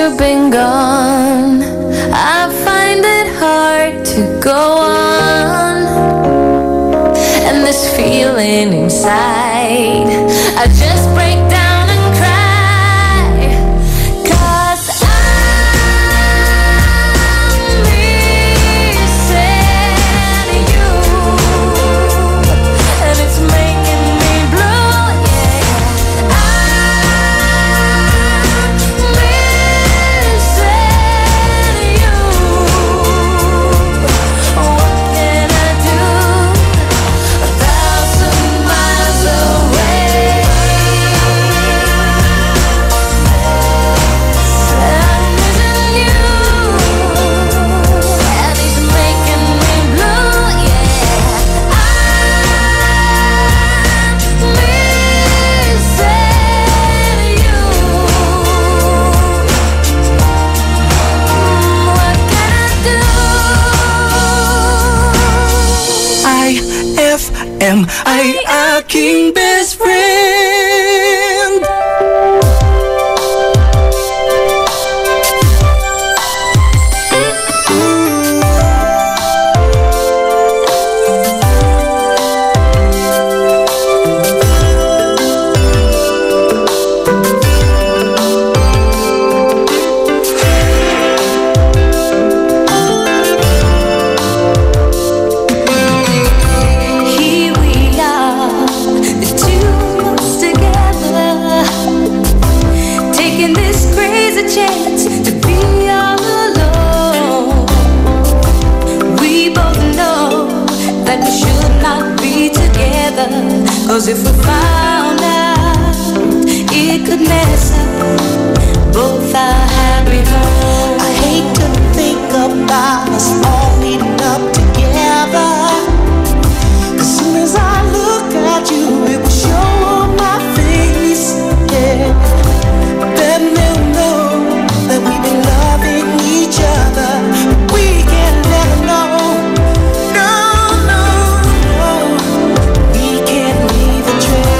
you've been gone, I find it hard to go on. And this feeling inside, I just break down and cry. 'Cause I'm missing you, and it's making me blue, yeah. I'm missing you. What can I do? 1,000 miles away. I'm missing you, and it's making me blue, yeah. I'm missing you. What can I do? IFMI, aking best friend. Here we are, the two of us together, taking this crazy chance to be all alone. We both know that we should not be together, 'cause if we found out, it could mess up both our happy homes. I hate to think about us all meeting up together. As soon as I look at you, it will show on my face, yeah. Then they'll know that we've been loving each other. We can never know. No, no, no. We can't leave a trace.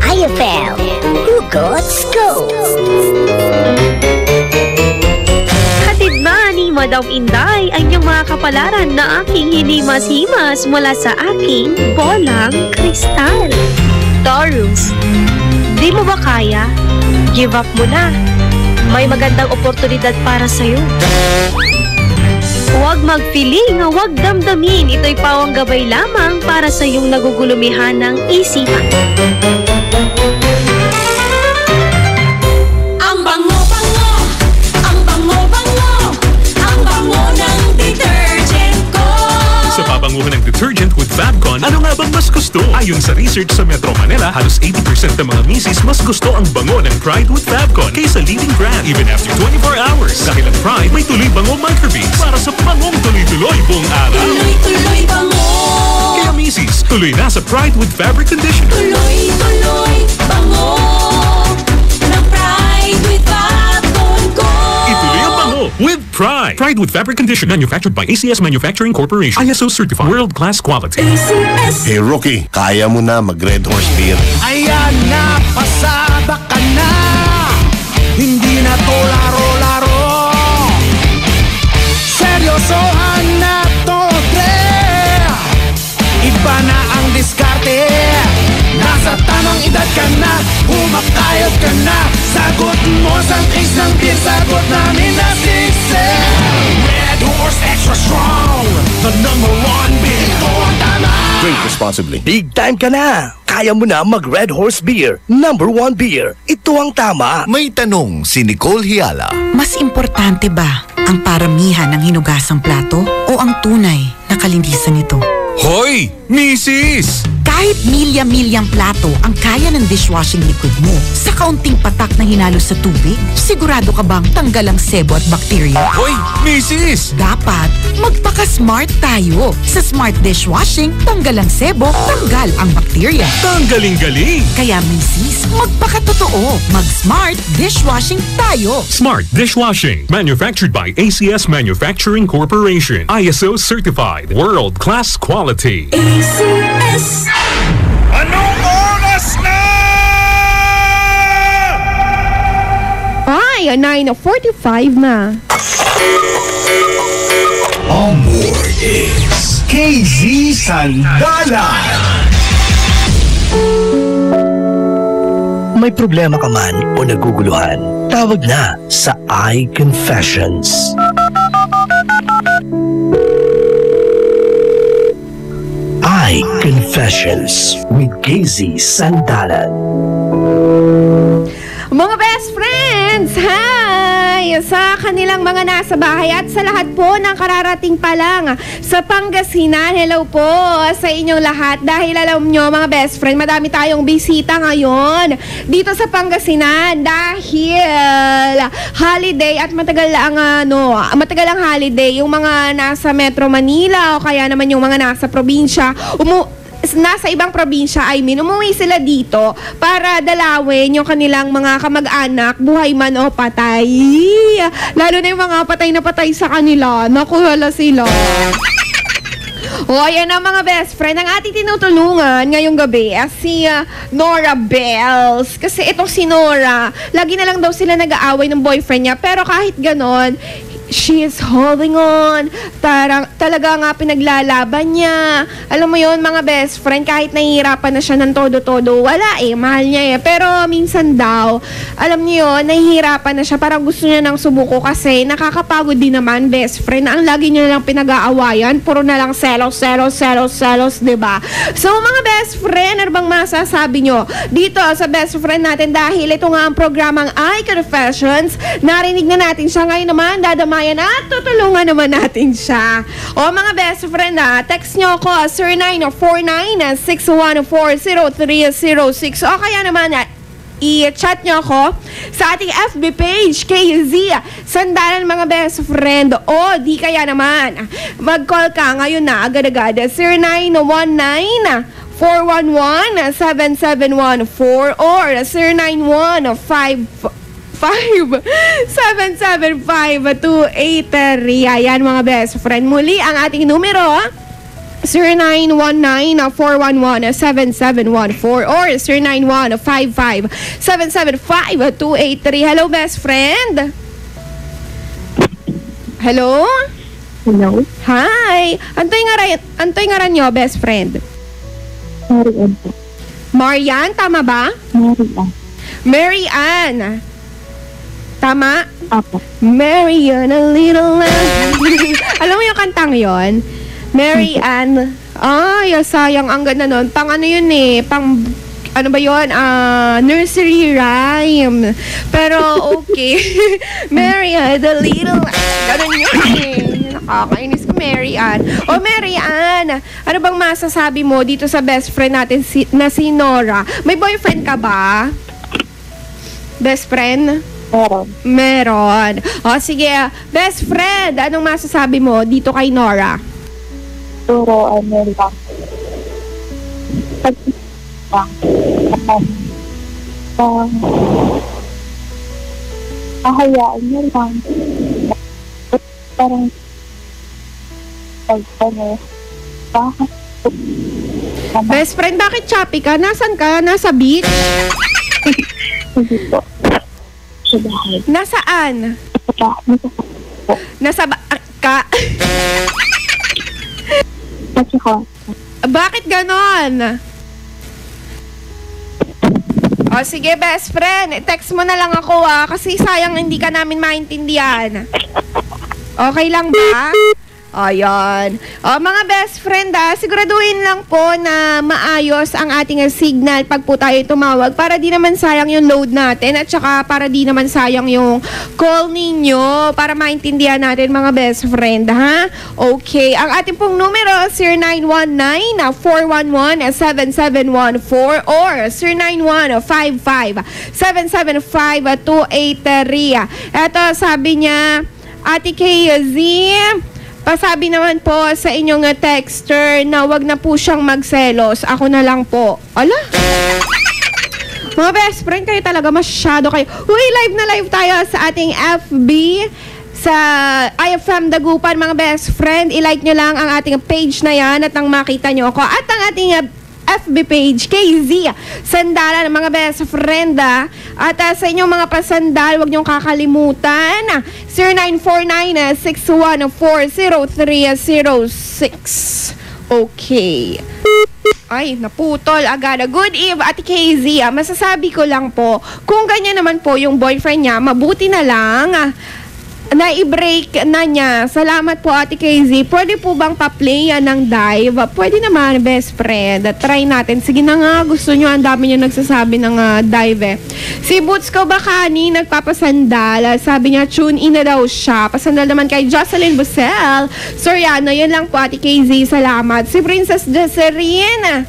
IFL. Hugot Scope. Hatid na ni Madam Inday ang iyong mga kapalaran na aking hinimas-himas mula sa aking bolang kristal. Taurus, di mo ba kaya? Give up mo na. May magandang oportunidad para sa'yo. Huwag mag-feeling, huwag damdamin. Ito'y pawang gabay lamang para sa iyong nagugulumihan ng isipan. Ang bango-bango, ang bango-bango, ang bango ng detergent ko. Sa pabanguhan ng detergent with Fabcon, ano nga bang mas gusto? Ayon sa research sa Metro Manila, halos 80% ng mga misis mas gusto ang bango ng Pride with Fabcon kaysa leading brand even after 24 hours. Dahil ang Pride may tuloy bango microbeads para sa bangong tuloy-tuloy buong araw. Tuloy-tuloy bango. Kaya misis, tuloy na sa Pride with Fabric Conditioner. Tuloy-tuloy bango ng Pride with Fabcon ko. Ituloy ang bango with Pride. Pride with Fabric Conditioner, manufactured by ACS Manufacturing Corporation. ISO certified, world-class quality. Hey Rookie, kaya mo na mag-Red Horse Beer. Ayan na, pasaba ka na. Hindi na to laro-laro. Seryosohan na to, tre. Iba na ang diskarte. Nasa tamang edad ka na, humakayod ka na. Sagot mo sa case ng beer, sagot namin na sixel. Red Horse Extra Strong, the #1 beer. Ito ang tama. Drink responsibly. Big time ka na! Kaya mo na mag-Red Horse Beer, #1 beer. Ito ang tama. May tanong si Nicole Hiala. Mas importante ba ang paramihan ng hinugasang plato o ang tunay na kalinisan nito? Hoy! Misis! Kahit milya-milyang plato ang kaya ng dishwashing liquid mo, sa kaunting patak na hinalo sa tubig, sigurado ka bang tanggal ang sebo at bakterya? Hoy! Misis! Dapat magpaka-smart tayo. Sa smart dishwashing, tanggal ang sebo, tanggal ang bakterya. Tanggaling-galing! Kaya misis, magpakatotoo. Mag-smart dishwashing tayo. Smart Dishwashing, manufactured by ACS Manufacturing Corporation. ISO certified, world-class quality. ACS. Anong oras na? Ay, 9:45 na. On board is KZ Sandalan. May problema ka man o naguguluhan, tawag na sa iConfessions. iConfessions with KZ Sandalan. Mga best friends, hi! Sa kanilang mga nasa bahay at sa lahat po ng kararating pa lang sa Pangasinan, hello po sa inyong lahat. Dahil alam nyo mga best friend, madami tayong bisita ngayon dito sa Pangasinan dahil holiday at matagal ang holiday. Yung mga nasa Metro Manila o kaya naman yung mga nasa probinsya, nasa ibang probinsya, umuwi sila dito para dalawin yung kanilang mga kamag-anak, buhay man o patay. Lalo na yung mga patay na patay sa kanila. Nakuhala sila. O, ayan ang mga best friend. Ang ating tinutulungan ngayong gabi si Nora Bells. Kasi itong si Nora, lagi na lang daw sila nag-aaway ng boyfriend niya. Pero kahit ganon, she is holding on. Talaga nga pinaglalaban niya. Alam mo yon mga best friend, kahit nahihirapan na siya ng todo-todo, wala mahal niya Pero minsan daw, alam niyo yun, nahihirapan na siya. Parang gusto niya nang subuko kasi nakakapagod din naman, best friend, na ang lagi niya lang pinag-aawayan. Puro na lang selos, diba? So mga best friend, ano bang masasabi nyo dito sa best friend natin? Dahil ito nga ang programang iConfessions. Narinig na natin siya ngayon naman, dadamayan at tutulungan naman natin siya. O mga best friend text nyo ako 0949-614-0306 o kaya naman i-chat nyo ako sa ating FB page, KZ Sandalan mga best friend. O di kaya naman mag-call ka ngayon na agad-agad 0919-411-7714 or 0915-775-283. Ayan mga best friend. Muli ang ating numero 0919-411-7714 or 0915-55775-283. Hello, best friend? Hello? Hello? Hi! Antoy nga nyo, best friend? Marian po. Marian, tama ba? Marian. Marian. Tama? Apo. Marian, a little lamb. Alam mo yung kantang yon? Marian. Ay, sayang, ang ganda nun. Pang ano yun eh, pang ano ba yun? Nursery rhyme. Pero okay. Marian, the little ganun yun eh. Nakakainis ko, Marian. O Marian, ano bang masasabi mo dito sa best friend natin na si Nora? May boyfriend ka ba? Best friend? Meron. O sige, best friend, anong masasabi mo dito kay Nora? Puro ano lang. Ahayaan nyo lang. Parang best friend, bakit choppy ka? Nasaan ka? Nasa beach? Hindi po. Sa bahay. Nasaan? Nasa ka? Bakit ganon? O sige, best friend, text mo na lang ako kasi sayang hindi ka namin maintindihan. Okay lang ba? Ayan. O mga best friend siguraduhin lang po na maayos ang ating signal pag po tayo tumawag para di naman sayang yung load natin at saka para di naman sayang yung call ninyo para maintindihan natin mga best friend, ha? Okay. Ang ating pong numero 0919-411-7714 or 0915-775-283. Eto, sabi niya, Ate KZ, pasabi naman po sa inyong texter na wag na po siyang magselos. Ako na lang po. Ala? Mga best friend, kayo talaga masyado kayo. Uy, live na live tayo sa ating FB, sa IFM Dagupan, mga best friend. I-like nyo lang ang ating page na yan at nang makita nyo ako. At ang ating FB page, KZ Sandalan, mga best friend. At sa inyong mga pasandal, huwag niyong kakalimutan 0949-614-0306. Okay. Ay, naputol agad. Good eve, Ate KZ. Masasabi ko lang po, kung ganyan naman po yung boyfriend niya, mabuti na lang na i-break na niya. Salamat po, Ate KZ. Pwede po bang pa-play yan ng dive? Pwede naman, best friend. Try natin. Sige na nga, gusto nyo. Ang dami nyo nagsasabi ng dive Si Boots ko Bakani, nagpapasandal. Sabi niya, tune in na daw siya. Pasandal naman kay Jocelyn Busel Soriano. Yan lang po, Ate KZ. Salamat. Si Princess Jocelyn,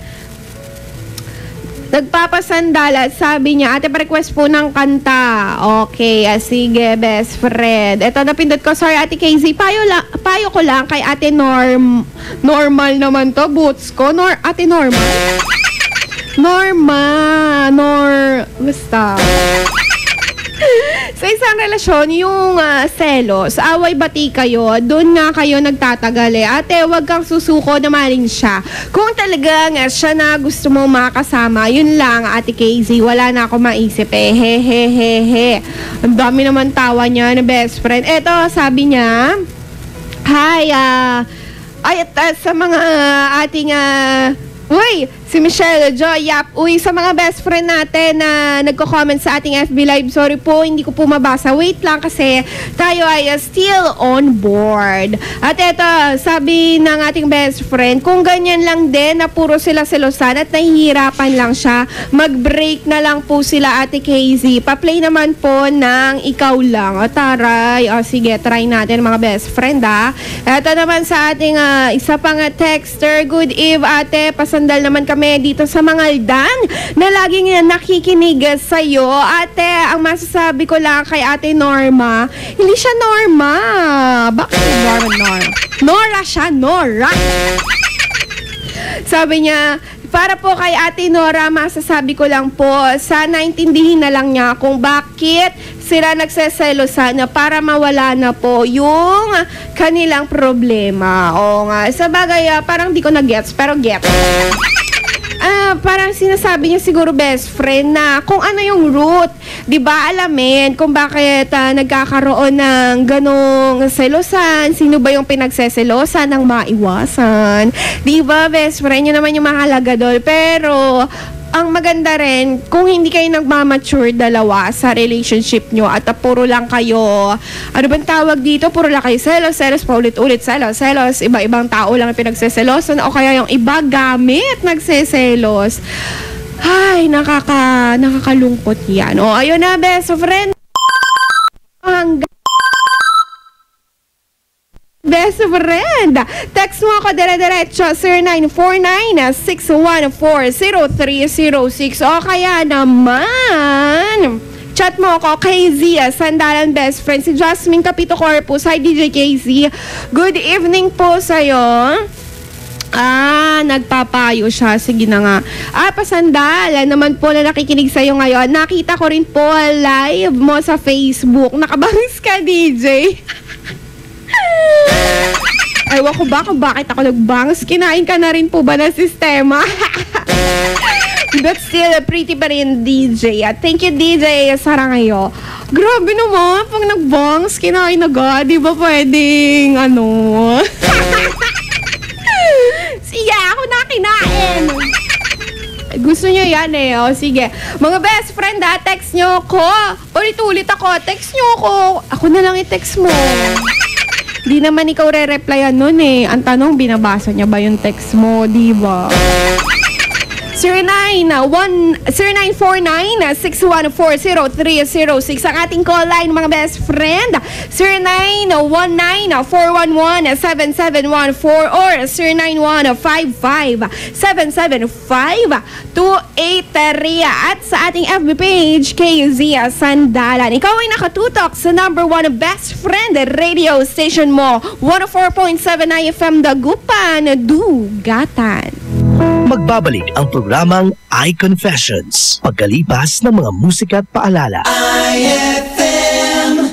nagpapasandala, sabi niya, ate, pa-request po ng kanta. Okay, sige, best friend. Ito, napindot ko. Sorry, Ate KZ. Payo ko lang kay Ate Normal naman to. Boots ko. Ate Normal? Basta. Sa isang relasyon, yung selos, away bati kayo, doon nga kayo nagtatagal Ate, wag kang susuko na maling siya. Kung talagang siya na gusto mo makasama, yun lang, Ate KZ, wala na ako maisip Hehehehe. Ang dami naman tawa niya na best friend. Eto, sabi niya, hi, sa mga ating uy, si Michelle Joy Yap. Uy, sa mga best friend natin na nagko-comment sa ating FB Live, sorry po, hindi ko po mabasa. Wait lang kasi tayo ay still on board. At eto, sabi ng ating best friend, kung ganyan lang din na puro sila selosan at nahihirapan lang siya, mag-break na lang po sila, Ate KZ. Pa-play naman po ng Ikaw Lang. O taray, o sige, try natin mga best friend Eto naman sa ating isa pang texter, good eve, ate, pasandal naman kami dito sa Mangaldan na laging nakikinig sa iyo. Ate, ang masasabi ko lang kay Ate Norma, hindi siya Norma. Bakit Norma? Nora siya, Nora. Sabi niya, Para po kay Ate Nora, masasabi ko lang po, sana intindihin na lang niya kung bakit sila nagseselosan para mawala na po yung kanilang problema. O nga, sa bagay, parang di ko na-gets, pero get. Parang sinasabi niya siguro best friend na kung ano yung root, 'di ba? Alamin kung bakit nagkakaroon ng ganong selosan, sino ba yung pinagseselosan ng maiwasan. 'Di ba, best friend? Yun naman yung mahalaga doon. Pero ang maganda rin, kung hindi kayo nagmamature dalawa sa relationship nyo at puro lang kayo, ano bang tawag dito? Puro lang kayo selos, paulit-ulit, selos, iba-ibang tao lang pinagseselosan o kaya yung iba gamit nagseselos. Ay, nakakalungkot yan. O, ayun na, best friend. Best friend, text mo ako dire-diretso 0949-614-0306 o kaya naman chat mo ako kay Zia Sandalan, best friend. Si Jasmine Capito Corpus. Hi DJ KZ, good evening po sa'yo. Nagpapayo siya. Sige na nga. Pasandal naman po na nakikinig sa'yo ngayon. Nakita ko rin po live mo sa Facebook. Nakabangs ka, DJ. Ewan ko ba kung bakit ako nagbangs. Kinain ka na rin po ba ng sistema? But still, pretty pa rin, DJ. Thank you, DJ Sarangayo. Grabe naman, pag nagbangs, kinain agad. Di ba pwedeng, Sige, ako na kinain. Gusto nyo yan O, sige. Mga best friend, text nyo ko. Ulit-ulit ako, text nyo ko. Ako na lang i-text mo. Di naman ikaw re-replyan nun Ang tanong, binabasa niya ba yung text mo, di ba? 0949-614-0306 ang ating call line, mga best friend. 0919-411-7714 or 0915-775-28 at sa ating FB page, KZ Sandalan. Ikaw ay nakatutok sa number 1 best friend radio station mo, 104.7 IFM Dagupan, Dugatan. Magbabalik ang programang iConfessions pagkalipas ng mga musika at paalala. IFM.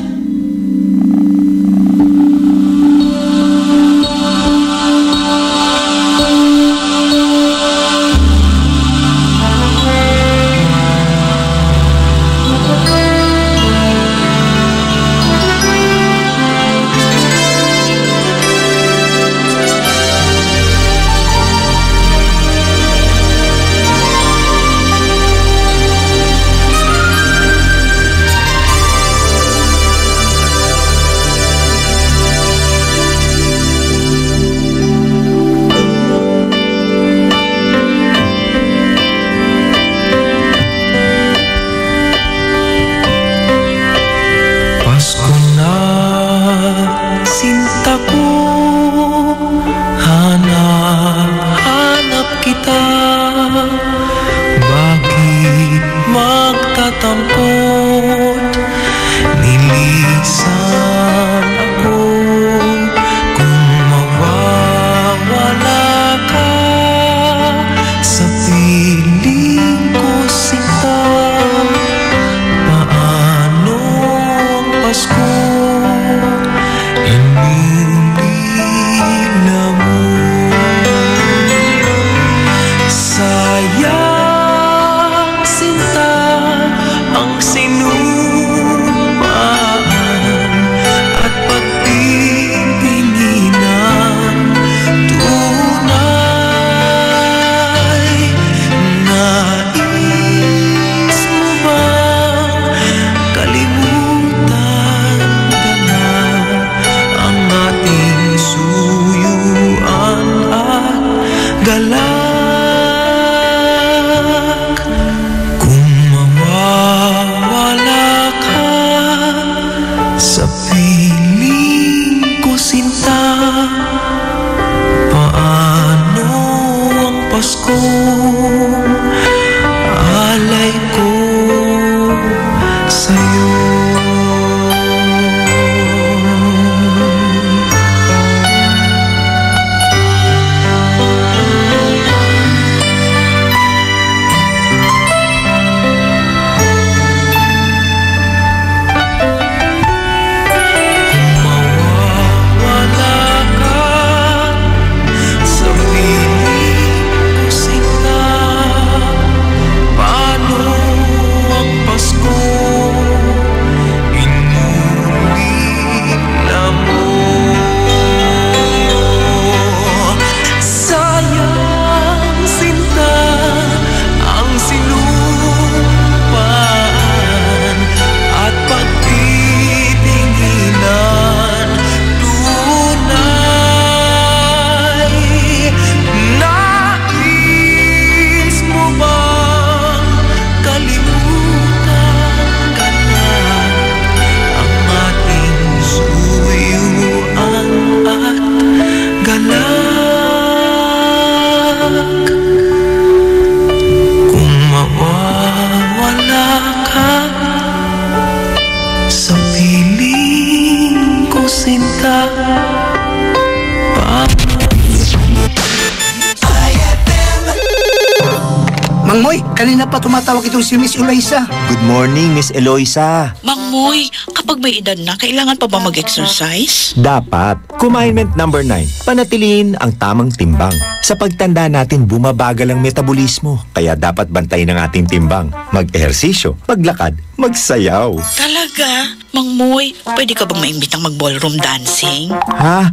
Mang Moy, kanina pa tumatawag itong si Miss Eloisa. Good morning, Miss Eloisa. Mang Moy, kapag may edad na, kailangan pa ba mag-exercise? Dapat. Commandment number 9. Panatiliin ang tamang timbang. Sa pagtanda natin, bumabagal ang metabolismo. Kaya dapat bantayin ang ating timbang. Mag-ehersisyo, maglakad, magsayaw. Talaga? Mang Moy, pwede ka bang maimbitang mag-ballroom dancing? Ha?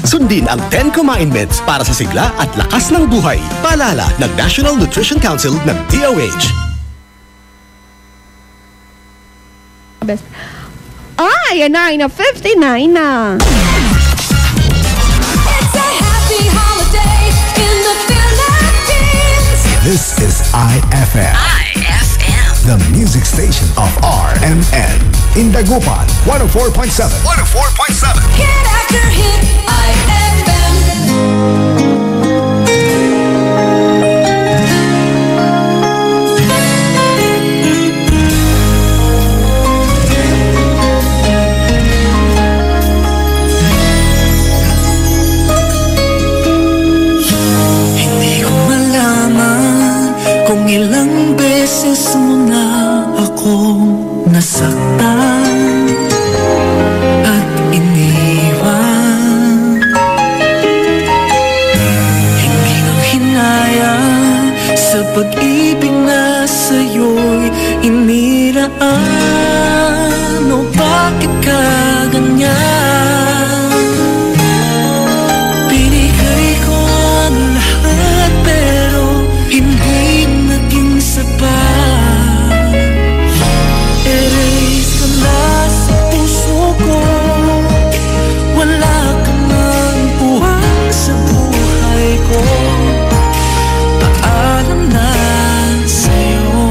Sundin ang 10 commandments para sa sigla at lakas ng buhay. Paalala ng National Nutrition Council ng DOH. Yan na, 59 na. This is IFM. The music station of RMN. In Dagupan, 104.7. 104.7. Hit after hit, IFM. Hindi ko malaman kung ilang beses mo na akong nasaktan at iniwan. Hindi ko hinaya sa pag-ibig na sa'yo'y inilaan. O bakit ka ganyan? Binigay ko ang lahat pero hindi naging sapat. Erase ka na sa puso ko. Wala ka nang puwang sa buhay ko. Paalam na sa'yo.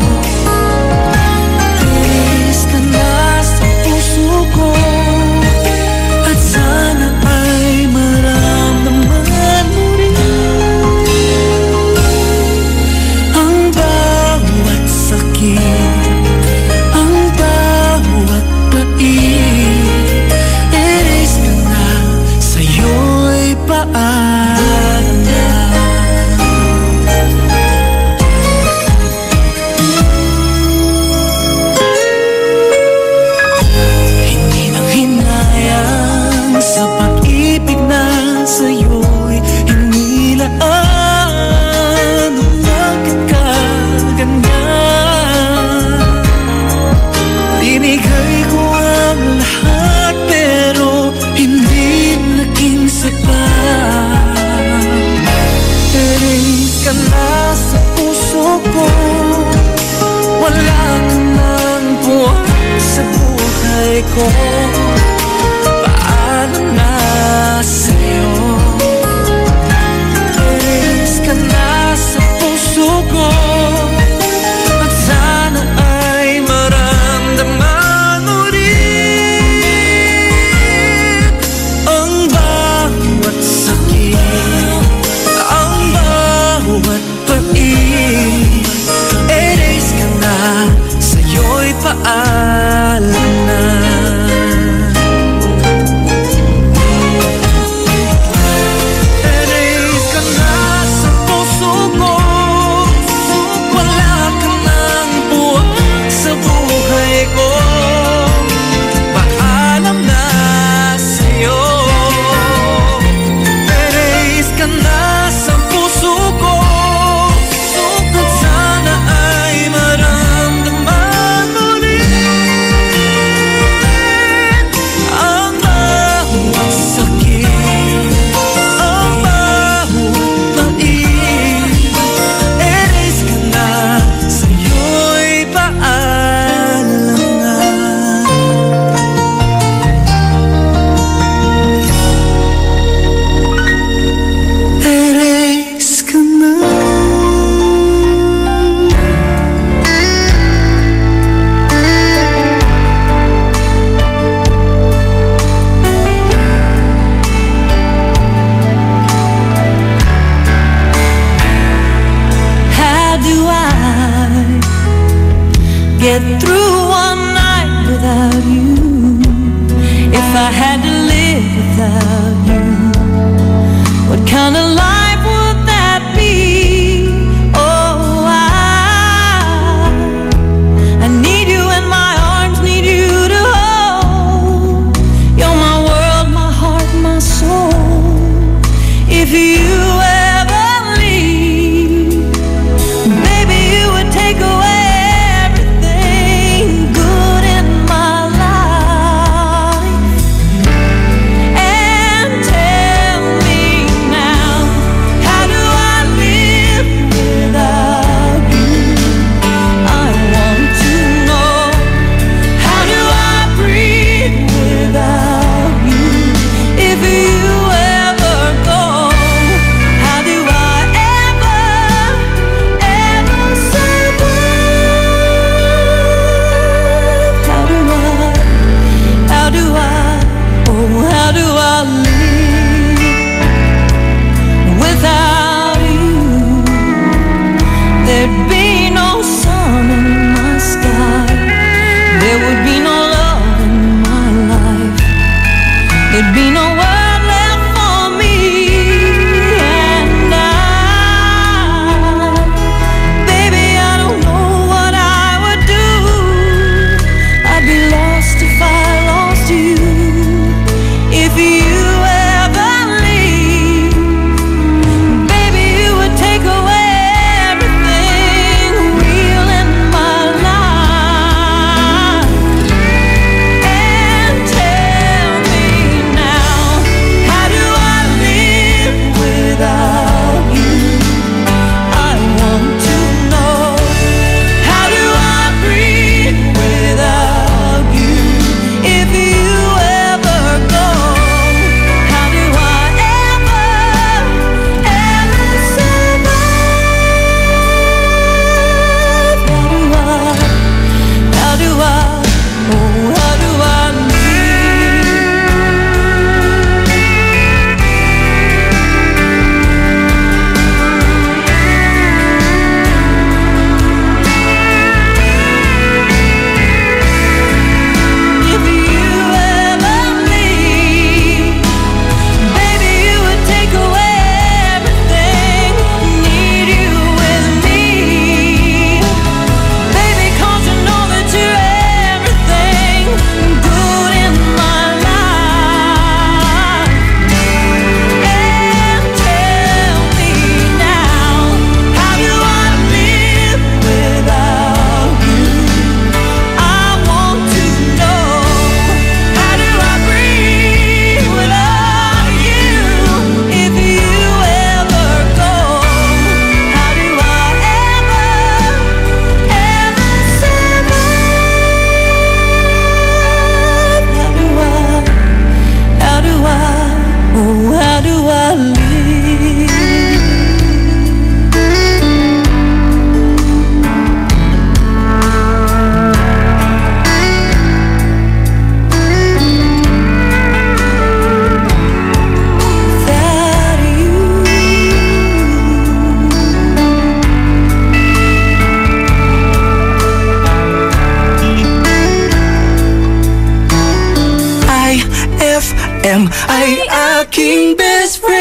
Erase ka na sa puso ko. At sana ay maramdaman mo rin ang bawat sakit, ang bawat pait. Erase ka na, sa'yo'y paalam na. Hindi na hinayang sa pag-ibig na sa'yo'y inilaan. O bakit ka ganyan? Binigay ko ang lahat pero hindi naging sapat. Erase ka na sa puso ko. Wala ka nang buwan sa buhay ko. Paalam na sa'yo. Erase ka na sa puso ko. At sana ay maramdaman mo rin ang bawat sakit, ang bawat pait. Erase ka na, sa'yo'y paalam na. Erase ka na sa puso ko. Wala ka nang buwan sa buhay ko. Paalam na sa'yo. Erase ka na sa puso ko. At sana ay maramdaman mo rin ang bawat sakit, ang bawat pait. Erase ka na, sa'yo'y paalam na. Erase ka na. How do I get through one night without you? if I had to live without you? What kind of life would that be? Oh, I need you in my arms, need you to hold. You're my world, my heart, my soul. If you ever leave, baby, you would take away everything good in my life. And tell me now, how do I live without you? I want to know, how do I breathe without you? If you ever go, how do I ever survive? How do I live without you? There'd be no sun in my sky. There would be no love in my life. There'd be no world left for me. And baby, I don't know what I would do. I'd be lost if I lost you. If you ever leave, baby, you would take away everything real in my life. And tell me now, how do I live without you? I want to know, how do I breathe without you? If you ever go, how do I ever survive? How do I if you ever leave, baby, you would take away everything. Need you with me, baby, 'cause you know that you're everything good in my life. And tell me now, how do I live without you? I want to know, how do I breathe without you? If you ever go, how do I ever survive? How do I live? Without you? IFM ay aking best friend.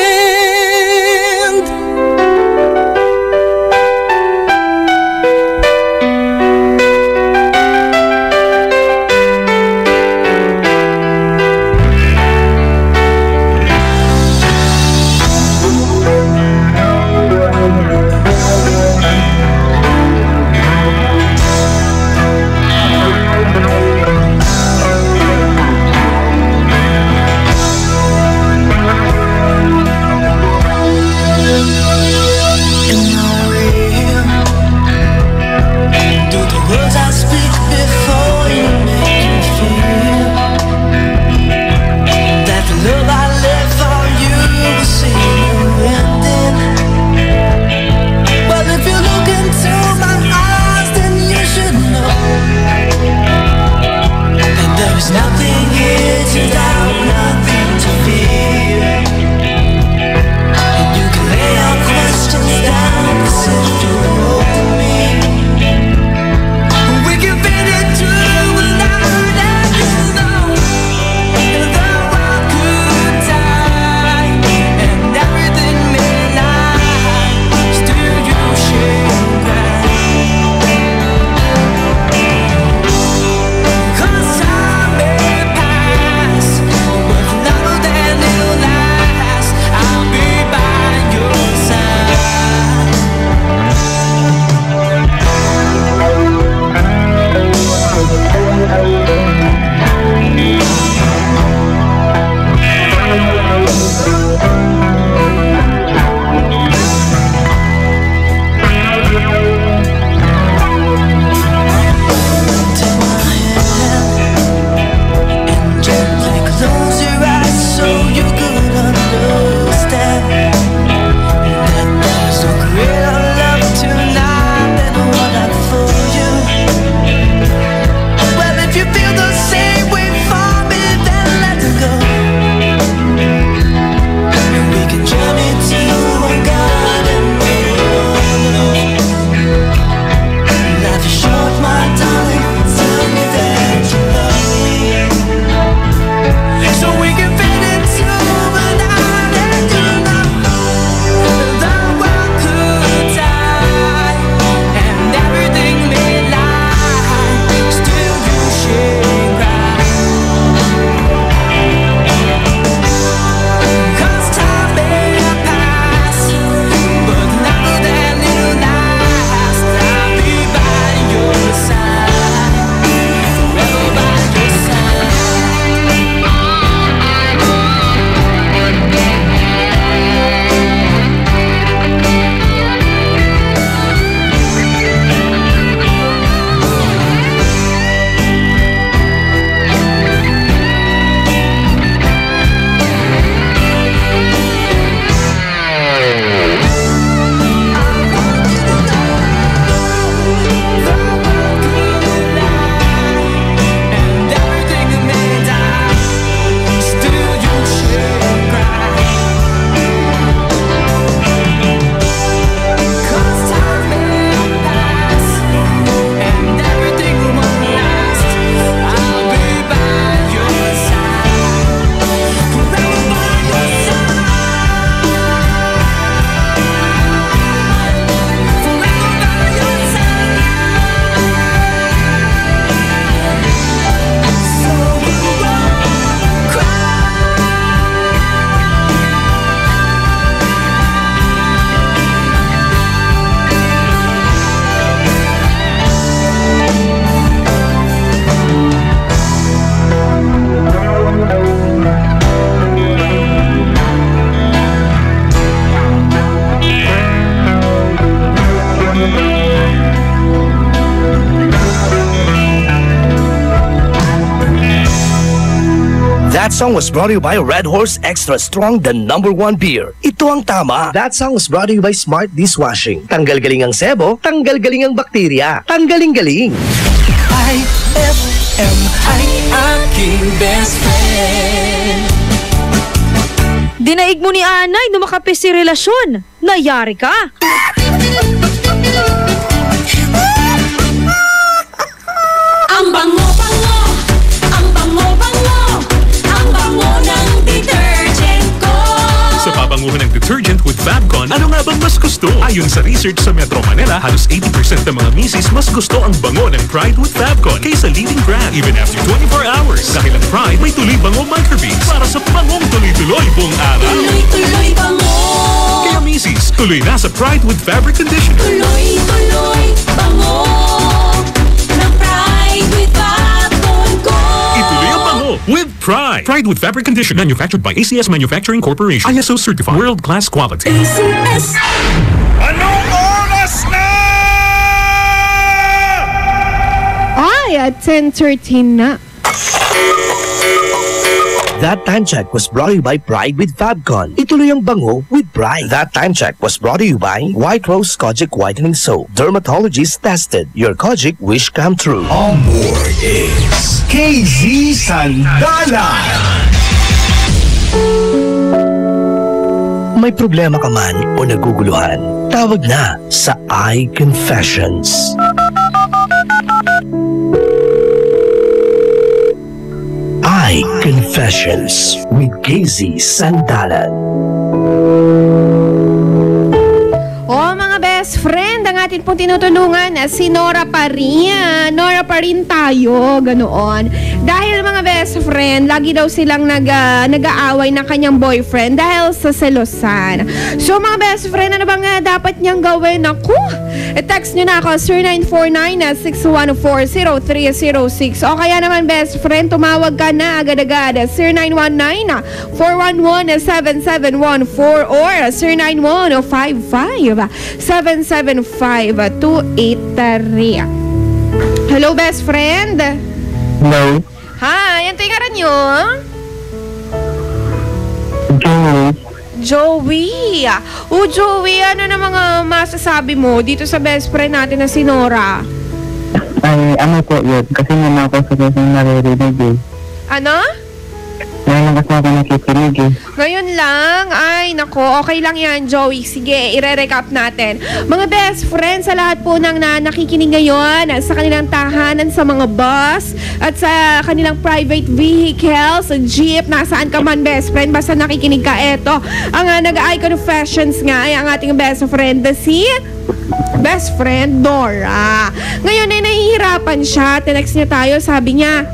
That song was brought to you by Red Horse Extra Strong, the #1 beer. Ito ang tama. That song was brought to you by Smart Dishwashing. Tanggal-galing ang sebo, tanggal-galing ang bakterya. Tanggaling-galing. IFM ay aking best friend. Dinaig mo ni Anay na makape si relasyon. Nayari ka. Ang bango-bango, ang bango-bango, ang bango ng detergent ko. Sa pabanguhan ng detergent with Fabcon, ano nga bang mas gusto? Ayon sa research sa Metro Manila, halos 80% ng mga misis mas gusto ang bango ng Pride with Fabcon kaysa leading brand even after 24 hours. Dahil ang Pride may tuloy bango microbeads para sa bangong tuloy-tuloy buong araw. Tuloy-tuloy bango. Kaya misis, tuloy na sa Pride with Fabric Conditioner. Tuloy-tuloy bango ng Pride with Fabcon ko. Ituloy ang bango with Pride. Pride with Fabric Conditioner, manufactured by ACS Manufacturing Corporation. ISO certified, world-class quality. ACS. Anong oras na? Ay, at 10:13 na. That time check was brought to you by Pride with Fabcon. Ituloy ang bango with Pride. That time check was brought to you by White Rose Kojic Whitening Soap. Dermatologist tested. Your Kojic wish come true. On board is KZ Sandalan. May problema ka man o naguguluhan, tawag na sa iConfessions. iConfessions with KZ Sandalan. O mga best friend, ang natin pong tinutulungan si Nora pa rin. Nora pa rin tayo, ganoon. Dahil mga best friend, lagi daw silang nag-aaway ng kanyang boyfriend dahil sa selosan. So mga best friend, ano bang dapat niyang gawin? Naku, text nyo na ako 0949-614-0306 o kaya naman best friend, tumawag ka na agad-agad 0919-411-7714 or 0915-775-283. Hello best friend. Hello. Hi, ang tingaran nyo? Joey. Joey. Joey, ano na mga masasabi mo dito sa best friend natin na si Nora? Ay, ano po yun? Kasi naman ako sa kasi naririnig eh. Ano? Ngayon kasi ako nakikinig eh. Ngayon lang? Ay, nako, okay lang yan, Joey. Sige, ire-recap natin. Mga best friends, sa lahat po ng nakikinig ngayon, sa kanilang tahanan, sa mga bus, at sa kanilang private vehicle, sa jeep, nasaan ka man, best friend, basta nakikinig ka, eto. Ang nag-eye confessions nga ay ang ating best friend, si best friend Dora. Ngayon ay nahihirapan siya. Tinext niya tayo, sabi niya,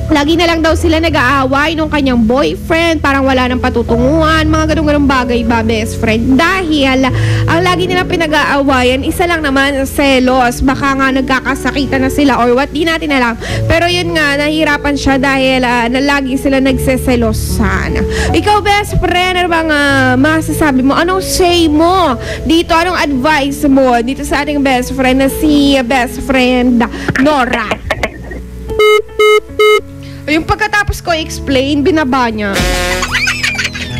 lagi na lang daw sila nag-aaway nung kanyang boyfriend, parang wala nang patutunguhan, mga ganung bagay ba, best friend? Dahil ang lagi nilang pinag-aawayan, isa lang naman, selos. Baka nga nagkakasakitan na sila or what, di natin alam. Pero yun nga, nahihirapan siya dahil lagi sila nagseselosan. Ikaw, best friend, ano bang masasabi mo? Anong say mo dito? Anong advice mo dito sa ating best friend na si best friend Nora? Yung pagkatapos ko explain, binaba niya.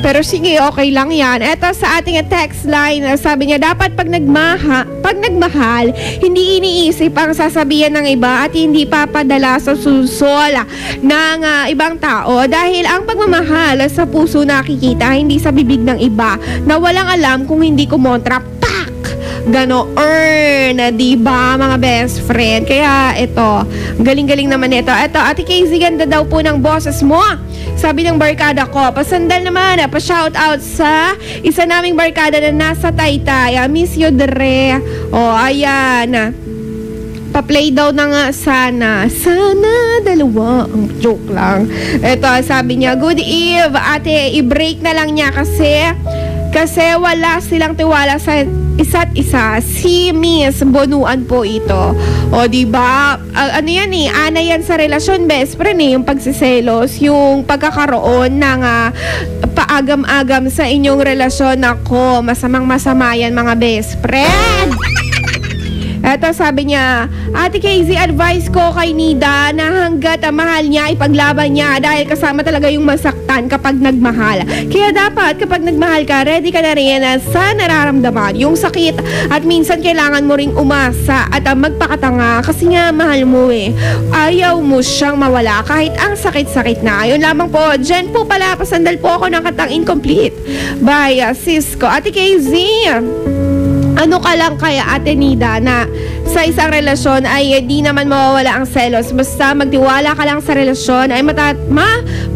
Pero sige, okay lang yan. Eto sa ating text line, sabi niya, dapat pag nagmahal, hindi iniisip ang sasabihan ng iba at hindi papadala sa susol ng ibang tao. Dahil ang pagmamahal sa puso nakikita, hindi sa bibig ng iba na walang alam kung hindi kumontra. Ganoon, diba mga best friend? Kaya ito, galing-galing naman ito. Ito, Ate Casey, ganda daw po ng boses mo. Sabi ng barkada ko, pasandal naman, pa-shoutout sa isa naming barkada na nasa Taytay. Miss you, Dre. Ayan. Pa-play daw na nga sana dalawa. Ang joke lang. Ito, sabi niya, good eve, ate, i-break na lang niya kasi wala silang tiwala sa isa't isa. Si Miss Bonuan po ito. Diba? Ano yan eh? Ana yan sa relasyon, best friend eh. Yung pagsiselos, yung pagkakaroon ng paagam-agam sa inyong relasyon. Ako, masamang-masama yan mga best friend. Eto, sabi niya, Ate Casey, advice ko kay Nida na hanggat mahal niya, ipaglaban niya dahil kasama talaga yung masaktan kapag nagmahal. Kaya dapat kapag nagmahal ka, ready ka na rin sa nararamdaman, yung sakit, at minsan kailangan mo ring umasa at magpakatanga kasi nga mahal mo eh. Ayaw mo siyang mawala kahit ang sakit-sakit na. Ayun lamang po, Jen po pala, pasandal po ako ng Katang Incomplete by Cisco. Ate Casey, ano ka lang kaya, Ate Nida, na sa isang relasyon ay di naman mawawala ang selos. Basta magtiwala ka lang sa relasyon ay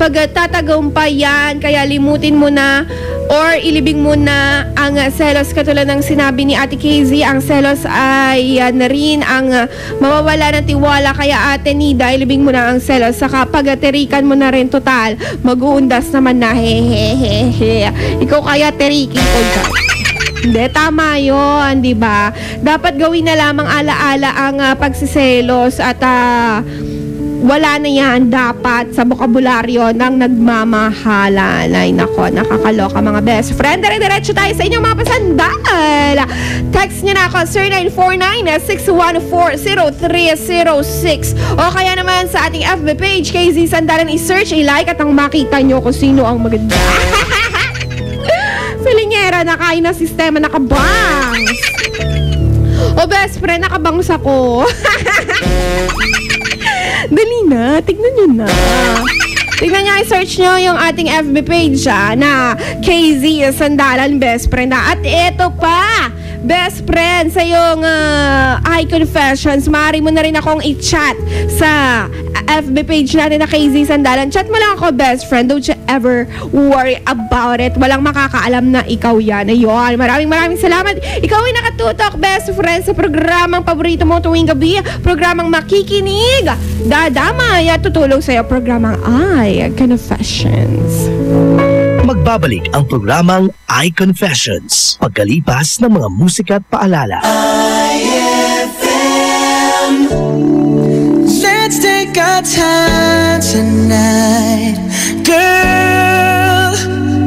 pagtatagumpayan. Kaya limutin mo na or ilibing mo na ang selos. Katulad ng sinabi ni Ate Casey, ang selos ay na rin ang mawawala ng tiwala. Kaya Ate Nida, ilibing mo na ang selos. Saka pagterikan mo na rin total. Mag-uundas naman na hehehehe. Ikaw kaya terikin ko ka. Hindi, tama yun, di ba? Dapat gawin na lamang alaala ang pagsiselos at wala na yan dapat sa bokabularyo ng nagmamahalan. Ay, nako, nakakaloka mga best friend. Dire-diretso tayo sa inyong mga pasandal. Text niyo na ako, 0949-614-0306 o kaya naman sa ating FB page, KZ Sandalan, i-search, i-like at ang makita nyo kung sino ang maganda. Filingera, nakain na sistema, nakabangs. O best friend, nakabangs ako. Dali na, tignan nyo na. Tignan nyo, i-search nyo yung ating FB page na KZ Sandalan, best friend. At eto pa, best friend, sa yung eye confessions, maaari mo na rin akong i-chat sa FB page natin na KZ Sandalan. Chat mo lang ako, best friend. Don't you ever worry about it. Walang makakaalam na ikaw yan. Ayun, maraming salamat. Ikaw ay nakatutok, best friend, sa programang paborito mo tuwing gabi. Programang makikinig, dadamay at tutulong sa'yo. Programang iConfessions. Magbabalik ang programang iConfessions pagkalipas ng mga musika at paalala. Let's take our time tonight, girl.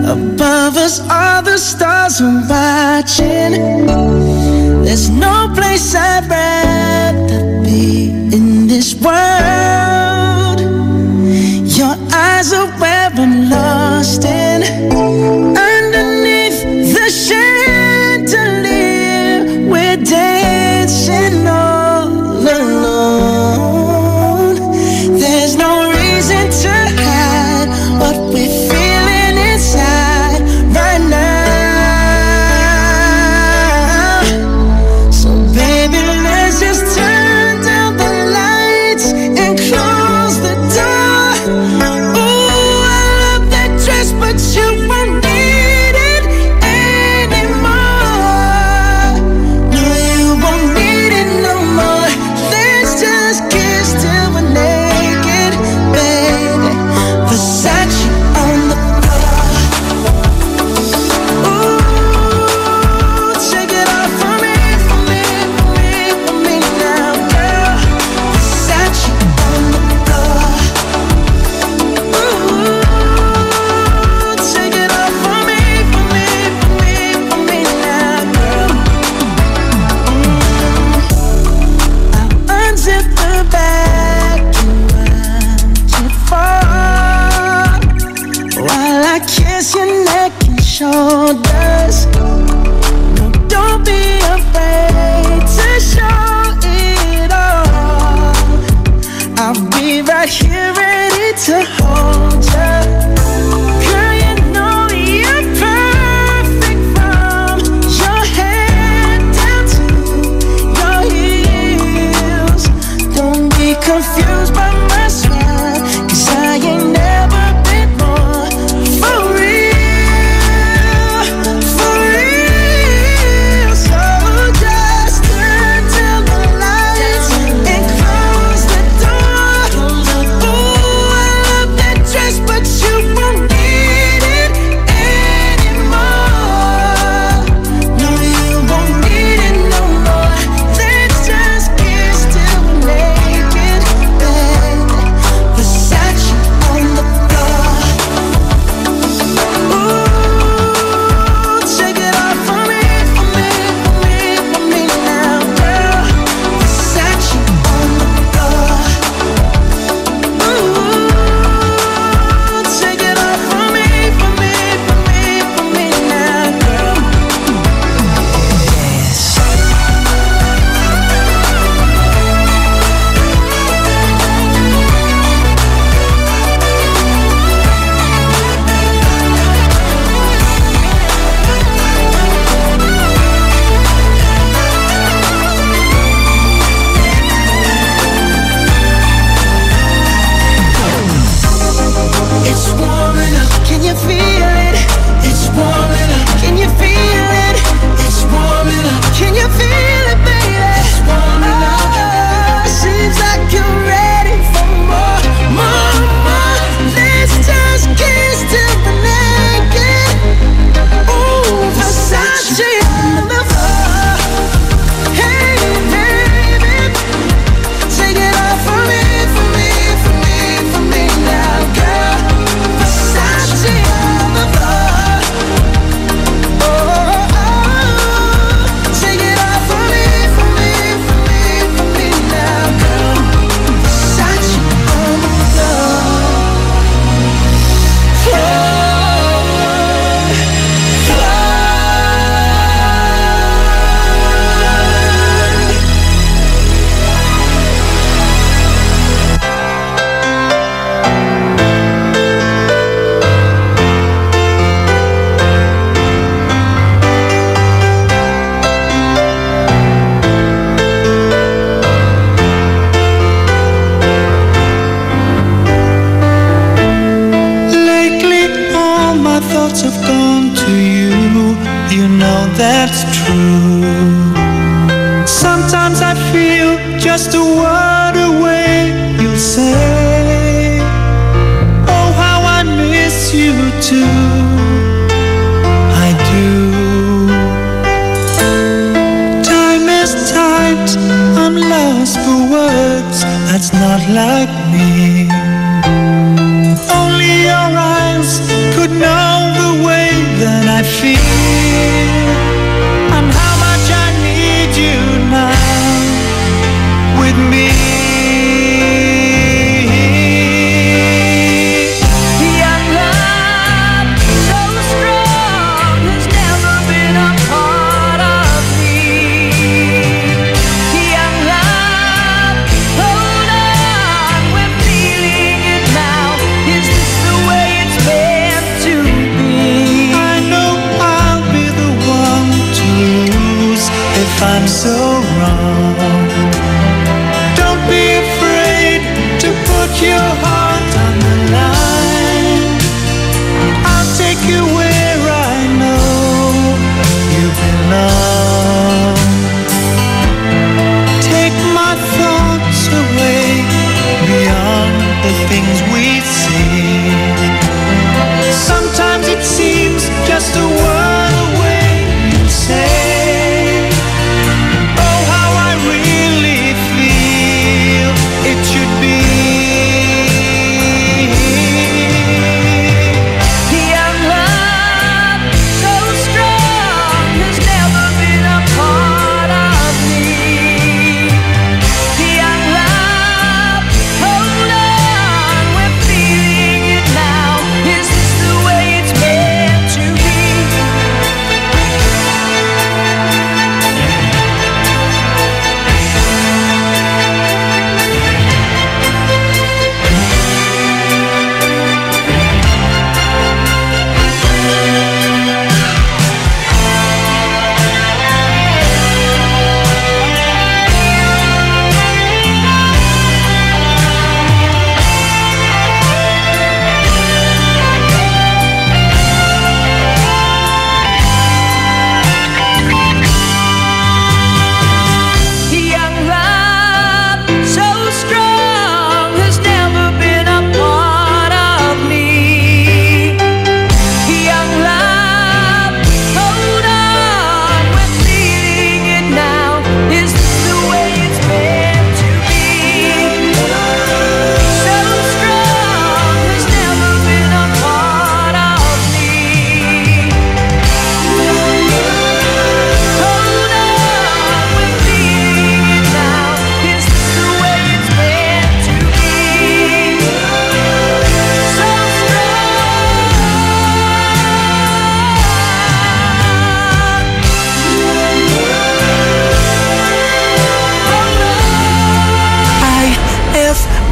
Above us, all the stars are watching. There's no place I'd rather be in this world. Your eyes are where I'm lost in. Underneath the chandelier, we're dancing all alone. There's no reason to hide what we're feeling inside right now. So baby, let's just turn down the lights and close the door. Ooh, I love that dress, but you won't need it anymore. No, you won't need it no more. Let's just kiss till we're naked, baby. Versace on the floor. Ooh, take it off for me, for me, for me, for me now, girl. Versace on the floor. Ooh, take it off for me, for me, for me, for me now, girl. I'll unzip the bag and watch it fall while I kiss your neck and shoulders. No, don't be afraid to show it all. I'll be right here ready to hold you. Girl, you know you're perfect from your head down to your heels. Don't be confused by my swag, 'cause I ain't never been more for real, for real. So just turn down the lights and close the door. Ooh, I love that dress, but you me. Only your eyes could know the way that I feel, and how much I need you now with me. I'm so wrong. Don't be afraid to put your heart on the line. I'll take you where I know you belong. Take my thoughts away beyond the things we see. Sometimes it seems just a word away, you say. It should be young love, so strong, has never been a part of me. Young love, hold on, we're feeling it now. Is this the way it's meant to be?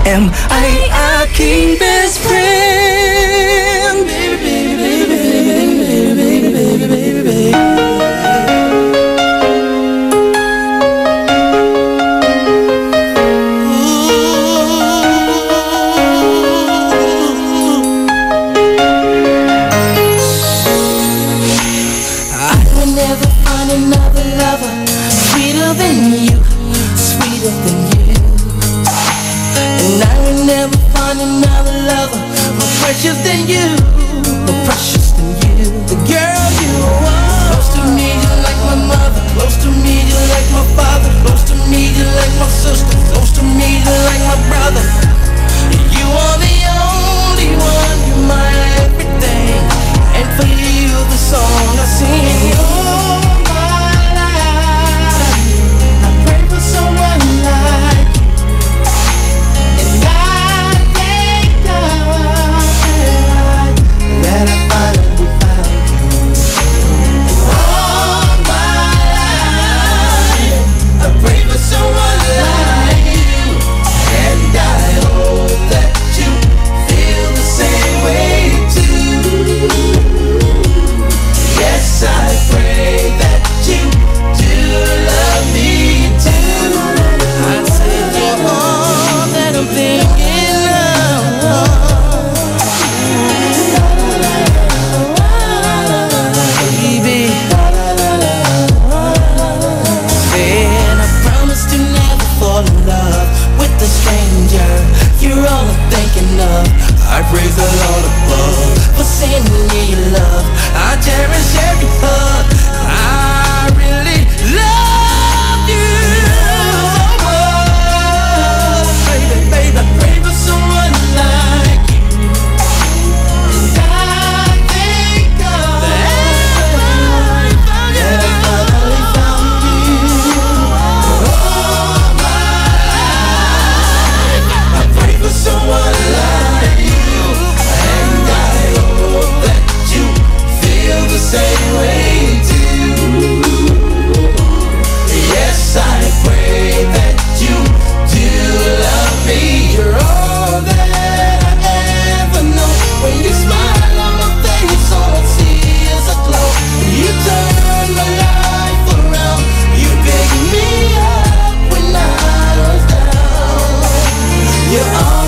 Am I aking best friend? Baby, baby, baby, baby, baby, baby, baby, baby. I will never find another lover sweeter than you, sweeter than you. And I will never find another lover more precious than you, more precious than you. The girl you are. Close to me, you're like my mother. Close to me, you're like my father. Close to me, you're like my sister. Close to me, you're like my brother. You are the only one, you're my everything. And for you, the song I sing. All my life, I pray for someone like you. That I finally found you. All my life, I pray for someone like you, and I hope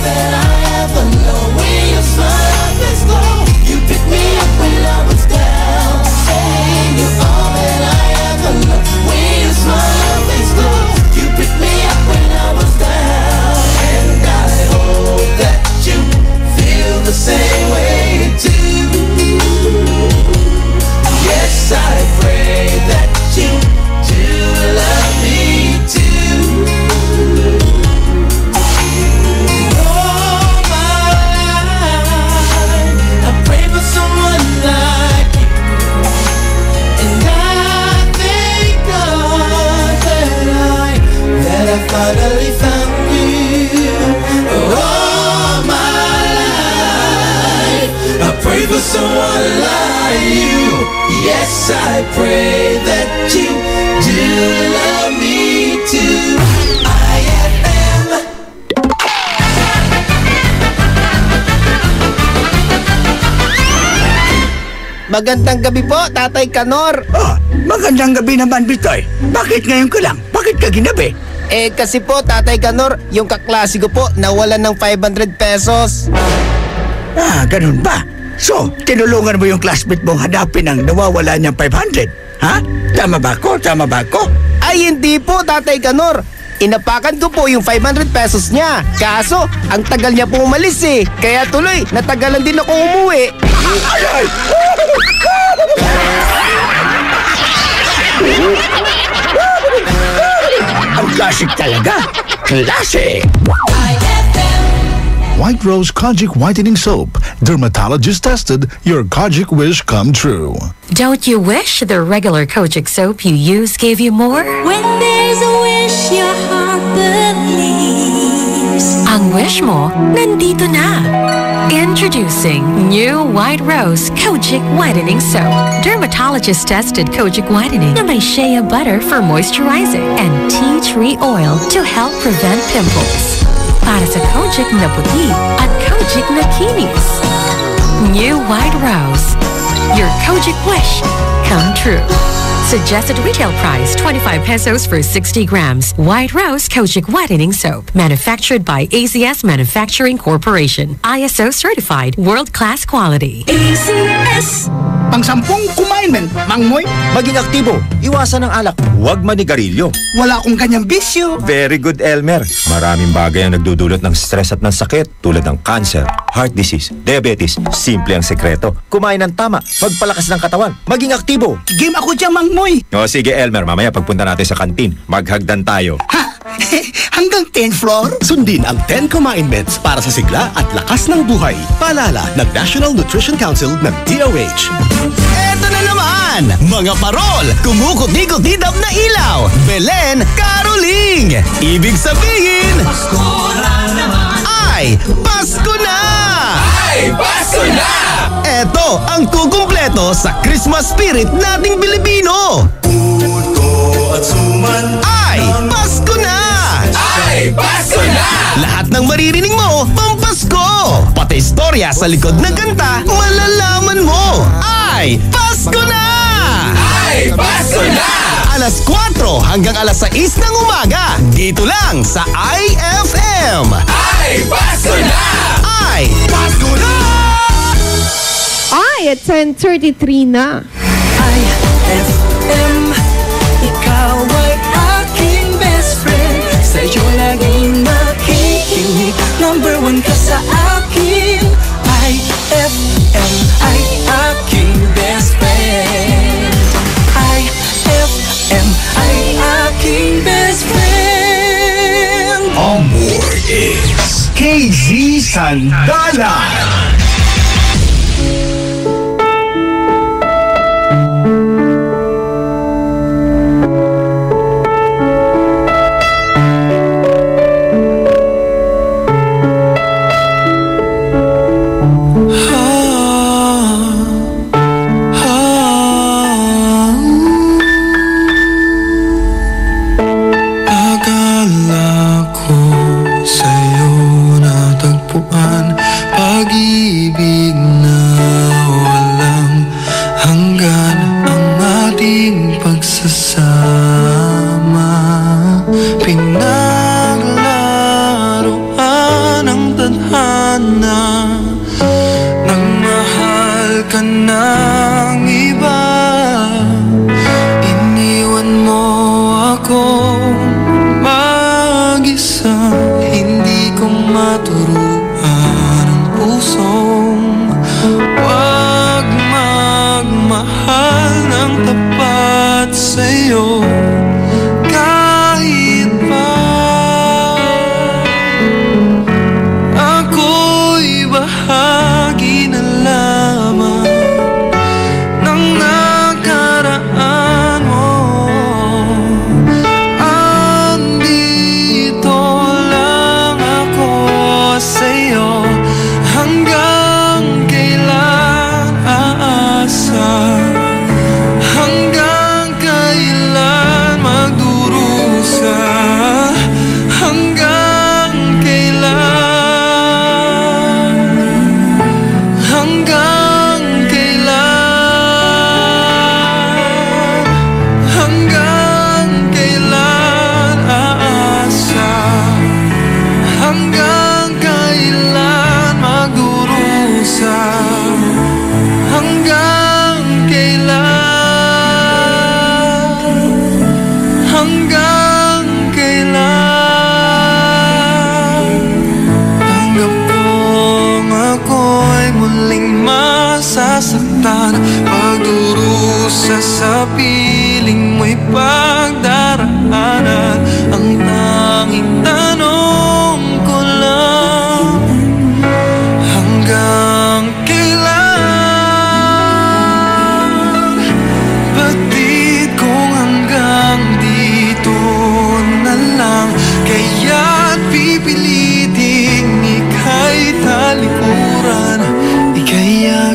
that I ever know. When your smile is glow, you pick me up when I was down. Hey, you're all that I ever know. When your smile is glow, you pick me up when I was down. And I hope that you feel the same way too. Yes, I pray that you do love me too. All my life, I pray for someone like you, and I thank God that I finally found you. All my life, I pray for someone like you. Yes, I pray that you do love me too. IFM. Magandang gabi po, Tatay Kanor. Oh, magandang gabi naman, Bitoy. Bakit ngayon ka lang? Bakit ka ginabi? Kasi po, Tatay Kanor, yung kaklase ko po nawalan ng 500 pesos. Ganun ba? So, tinulungan mo yung classmate mong hanapin ang nawawala niyang 500? Ha? Tama ba ako? Tama ba ako? Ay, hindi po, Tatay Kanor. Inapakan ko po yung 500 pesos niya. Kaso, ang tagal niya po umalis eh. Kaya tuloy, natagalan din ako umuwi. Ay! Ang classic talaga. Classic! White Rose Kojic Whitening Soap. Dermatologist tested, your Kojic wish come true. Don't you wish the regular Kojic soap you use gave you more? When there's a wish, your heart believes. Ang wish mo, nandito na. Introducing new White Rose Kojic Whitening Soap. Dermatologist tested Kojic Whitening na may shea butter for moisturizing and tea tree oil to help prevent pimples. Para sa Kojic na puti at Kojic na kinis. New White Rose. Your Kojic wish come true. Suggested retail price 25 pesos for 60 grams. White Rose Kojic Whitening Soap. Manufactured by AZS Manufacturing Corporation. ISO certified world-class quality. AZS! Pang-sampung kumainment, Mangmoy. Maging aktibo, iwasan ng alak, huwag manigarilyo. Wala akong ganyang bisyo. Very good, Elmer. Maraming bagay ang nagdudulot ng stress at ng sakit tulad ng cancer, heart disease, diabetes. Simple ang sekreto. Kumain ng tama, magpalakas ng katawan, maging aktibo. Game ako dyan, Mangmoy. O sige, Elmer, mamaya pagpunta natin sa kantin, maghagdan tayo. Hanggang 10th floor? Sundin ang 10 Kumainments para sa sigla at lakas ng buhay. Paalala ng National Nutrition Council ng DOH. Eto na naman! Mga parol! Kumukot-ikot-idap na ilaw! Belen Caroling! Ibig sabihin... Pasko na naman! Ay, Pasko na! Ay, Pasko na! Eto ang kukumpleto sa Christmas spirit nating Pilipino! Puto at suman ay, Pasko na! Ay, Pasko na! Lahat ng maririnig mo, pampasko! Pati istorya sa likod ng kanta, malalaman mo! Ay, Pasko na! Ay, Pasko na! Alas 4 hanggang alas 6 ng umaga, dito lang sa IFM! Ay, Pasko na! Ay, Pasko na! Ay, at 10:33 na. IFM, ikaw ay aking best friend. Sa'yo laging makikinig. Number 1 ka sa akin. IFM ay aking best friend. IFM ay aking best friend. On board is KZ Sandalan. Akala ko sa'yo natagpuan pag-ibig.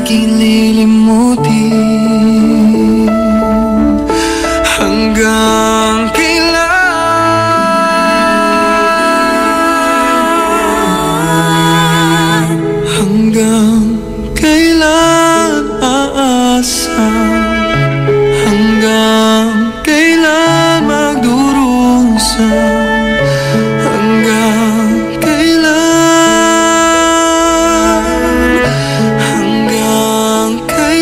aking lilimutin? Hanggang kailan? Hanggang kailan aasa? Hanggang kailan magdurusa? Hanggang kailan? Hanggang kailan?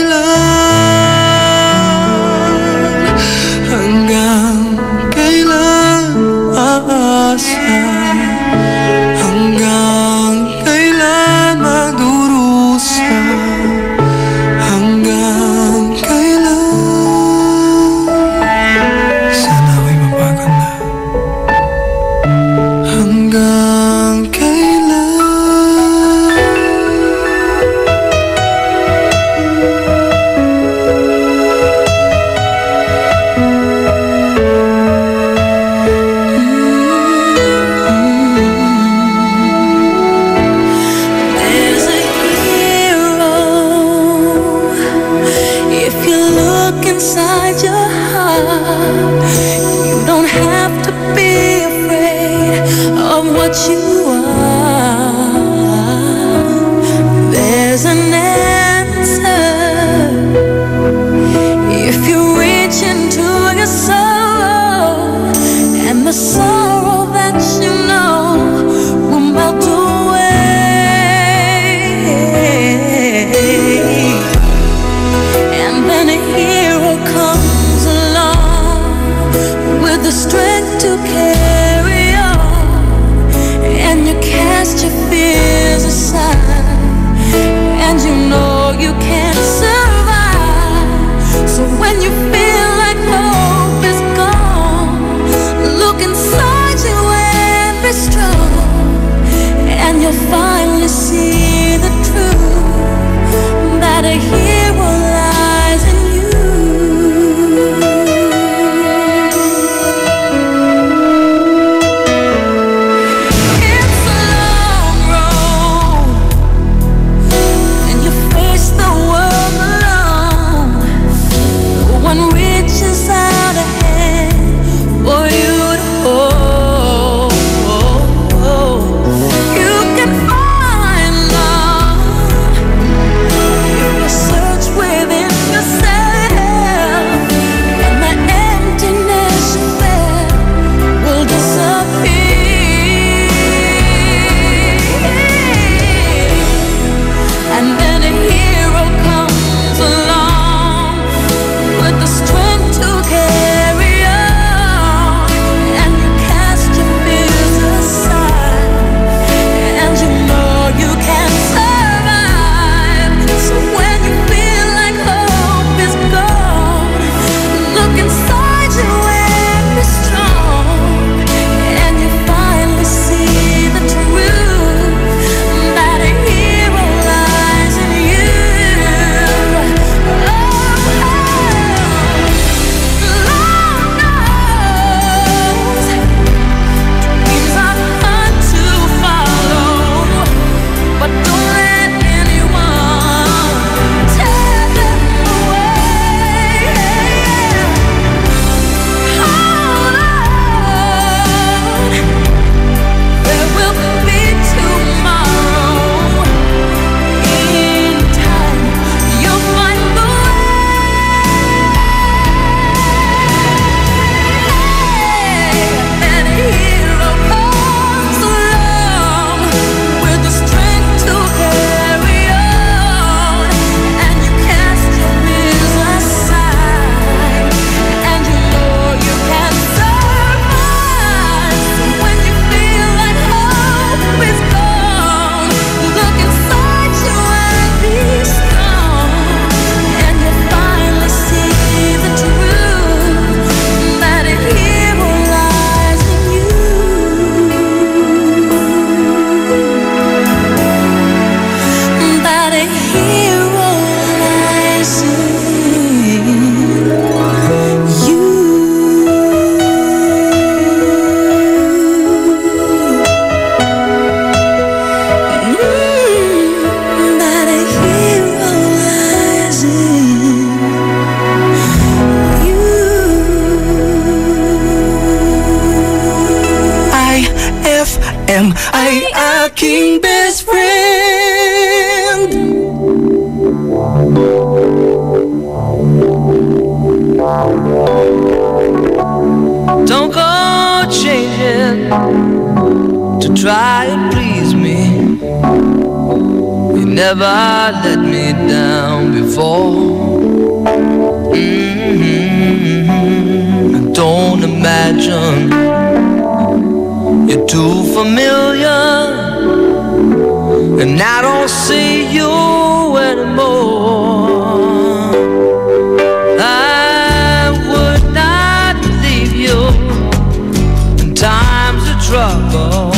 never let me down before. Don't imagine you're too familiar, and I don't see you anymore. I would not leave you in times of trouble.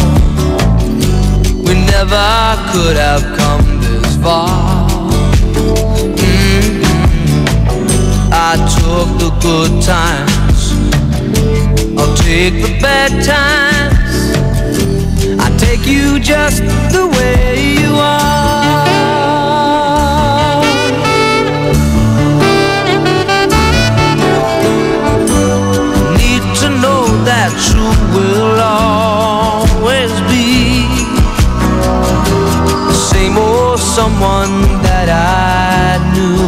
We never could have come this far. I took the good times, I'll take the bad times. I take you just the way you are. Need to know that you will always be the same old someone that I knew.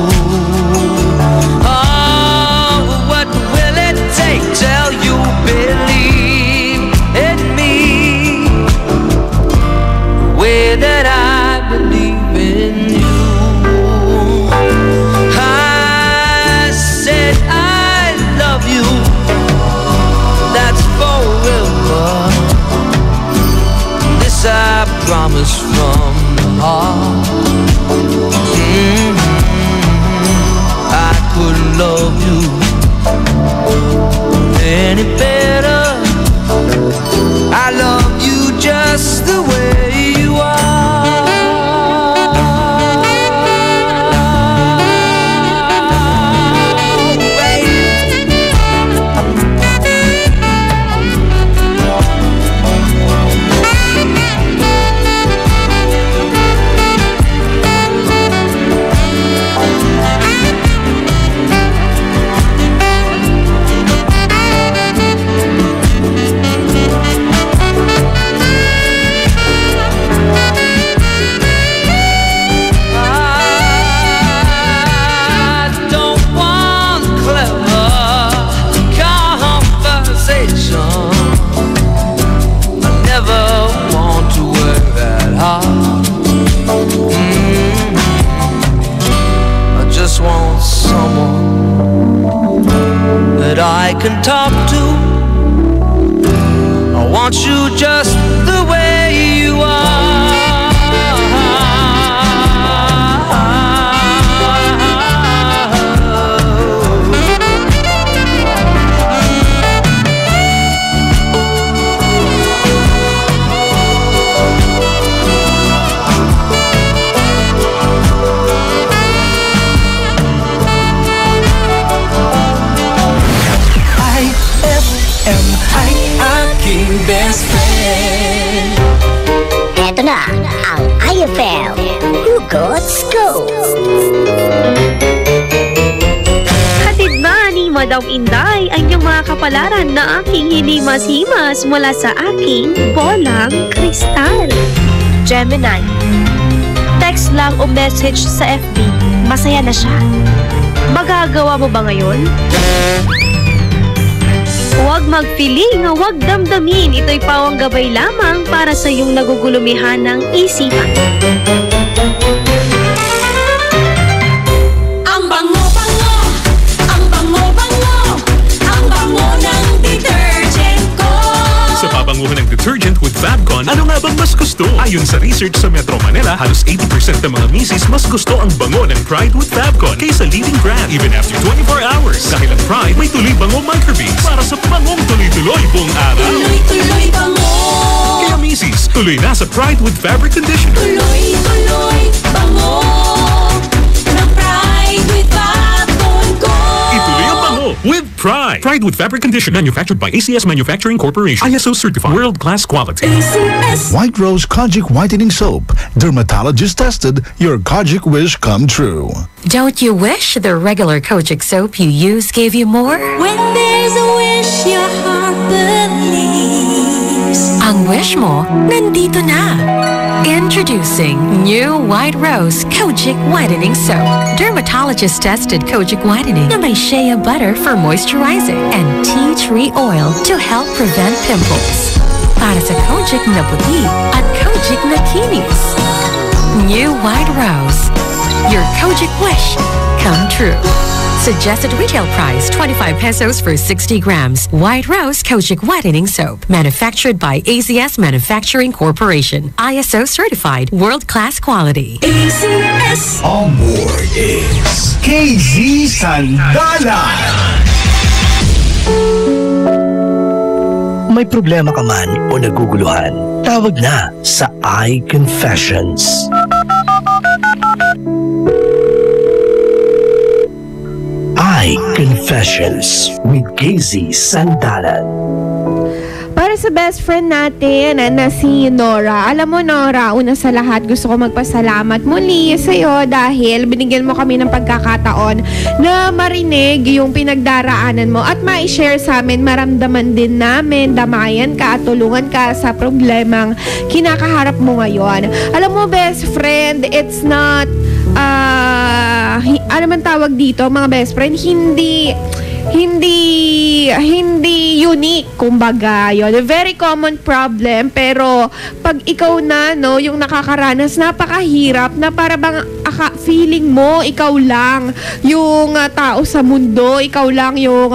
Till you believe in me the way that I believe in you. I said I love you, that's forever. This I promise from the heart. I couldn't love you any better. I love you just the way you are. I can talk to. I want you just the way you best friend. Eto na ang IFM Hugot Scoop. Hatid na ni Madam Inday ang iyong mga kapalaran na aking hinimas-himas mula sa aking bolang kristal. Gemini, text lang o message sa FB, masaya na siya. Magagawa mo ba ngayon? Huwag magpiling, huwag damdamin. Ito'y pawang gabay lamang para sa iyong nagugulumihan ng isipan. Ang bango-bango, ang bango-bango, ang bango ng detergent ko. Sa pabanguhan ng detergent with Fabcon, ano nga bang mas gusto? Ayon sa research sa Metro Manila, halos 80% ng mga misis mas gusto ang bango ng Pride with Fabcon kaysa leading brand even after 24 hours. Dahil ang Pride may tuloy bango microbeads para sa bangong tuloy-tuloy buong araw. Tuloy-tuloy bango. Kaya misis, tuloy na sa Pride with Fabric Conditioner. Tuloy-tuloy bango ng Pride with Fabcon ko. Ituloy ang bango with Pride. Pride with Fabric Conditioner, manufactured by ACS Manufacturing Corporation. ISO certified, world-class quality. White Rose Kojic Whitening Soap. Dermatologist tested, your Kojic wish come true. Don't you wish the regular Kojic soap you use gave you more? When there's a wish, your heart believes. Ang wish mo, nandito na. Introducing new White Rose Kojic Whitening Soap. Dermatologist tested Kojic Whitening na may shea butter for moisturizing and tea tree oil to help prevent pimples. Para sa Kojic na puti at Kojic na kinis. New White Rose. Your Kojic wish come true. Suggested retail price 25 pesos for 60 grams. White Rose Kojic Whitening Soap. Manufactured by AZS Manufacturing Corporation. ISO certified. World-class quality. AZS. On board is KZ Sandalan. May problema ka man o naguguluhan, tawag na sa iConfessions. iConfessions with KZ Sandalan. Para sa best friend natin na si Nora. Alam mo Nora, una sa lahat gusto ko magpasalamat muli sa iyo dahil binigyan mo kami ng pagkakataon na marinig yung pinagdaraanan mo at ma-share sa amin, maramdaman din namin, damayan ka at tulungan ka sa problemang kinakaharap mo ngayon. Alam mo best friend, it's not ano man tawag dito mga best friend, hindi unique, kumbaga yun. A very common problem, pero pag ikaw na, no, yung nakakaranas, napakahirap na para bang feeling mo, ikaw lang yung tao sa mundo, ikaw lang yung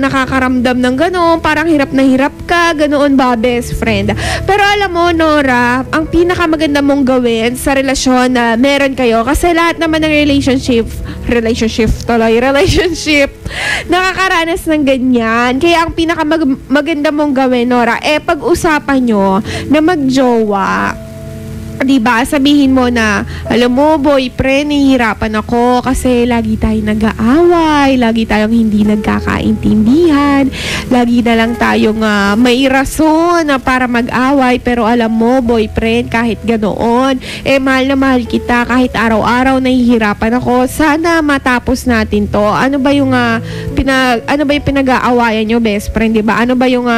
nakakaramdam ng gano'n, parang hirap na hirap ka, ganoon ba, best friend? Pero alam mo, Nora, ang pinakamaganda mong gawin sa relasyon na meron kayo, kasi lahat naman ng relationship, nakakaranas ng ganyan. Kaya ang pinakamaganda mong gawin, Nora, pag-usapan nyo na magjowa. Diba? Sabihin mo na, alam mo, boyfriend, nahihirapan ako kasi lagi tayong nag-aaway, lagi tayong hindi nagkakaintindihan, lagi na lang tayong may rason na para mag-away, pero alam mo, boyfriend, kahit ganoon, mahal na mahal kita, kahit araw-araw nahihirapan ako, sana matapos natin to. Ano ba yung pinag-aawayan nyo, best friend, diba? Ano ba yung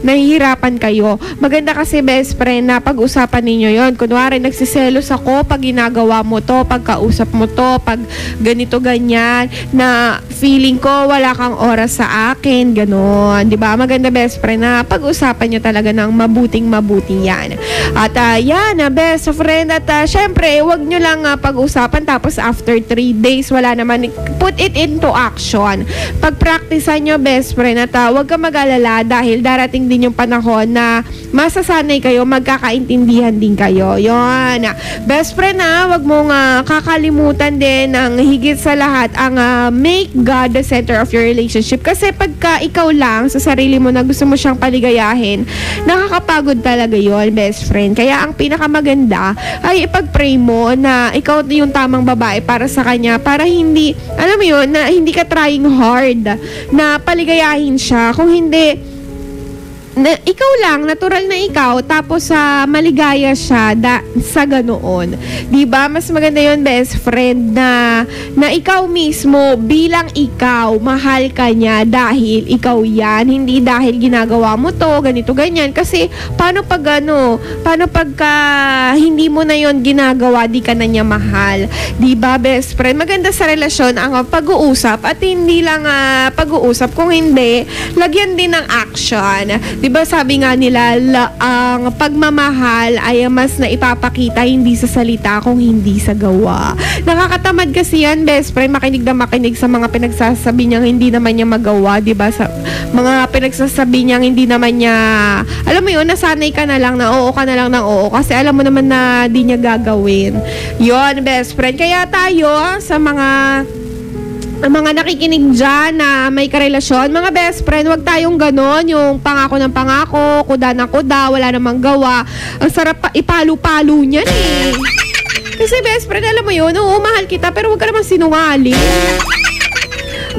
nahihirapan kayo? Maganda kasi, best friend, na pag-usapan ninyo yon. Kunwari, nagsiselos ako pag ginagawa mo to, pag kausap mo to, pag ganito ganyan, na feeling ko wala kang oras sa akin, ganon. Diba? Maganda, best friend, na pag-usapan nyo talaga ng mabuting-mabuti yan. At yan, best friend, at syempre, wag nyo lang pag-usapan tapos after 3 days, wala naman, put it into action. Pag-practicean nyo, best friend, at wag ka mag-alala dahil darating din yung panahon na masasanay kayo, magkakaintindihan din kayo. Yon. Best friend, wag mong kakalimutan din ang higit sa lahat ang make God the center of your relationship. Kasi pagka ikaw lang sa sarili mo na gusto mo siyang paligayahin, nakakapagod talaga yon, best friend. Kaya ang pinakamaganda ay ipag-pray mo na ikaw yung tamang babae para sa kanya, para hindi, alam mo yun, na hindi ka trying hard na paligayahin siya. Kung hindi, na ikaw lang, natural na ikaw, tapos maligaya siya sa ganoon. Diba? Mas maganda yun, best friend, na ikaw mismo, bilang ikaw, mahal ka niya dahil ikaw yan, hindi dahil ginagawa mo to, ganito, ganyan. Kasi, paano pag hindi mo na yon ginagawa, di ka na niya mahal. Diba, best friend? Maganda sa relasyon ang pag-uusap, at hindi lang pag-uusap, kung hindi, lagyan din ng action. Diba sabi nga nila, ang pagmamahal ay mas na ipapakita hindi sa salita kung hindi sa gawa. Nakakatamad kasi yan, best friend, makinig na makinig sa mga pinagsasabi niyang hindi naman niya magawa, diba? Sa mga pinagsasabi niyang hindi naman niya, alam mo yun, nasanay ka na lang na oo ka na lang ng oo kasi alam mo naman na di niya gagawin. Yon, best friend. Kaya tayo sa mga nakikinig dyan na may karelasyon, mga best friend, wag tayong ganon, yung pangako ng pangako, kuda ng kuda, wala namang gawa. Ang sarap ipalo-palo niyan eh. Kasi best friend, alam mo yun, oo, mahal kita, pero wag ka naman sinungaling.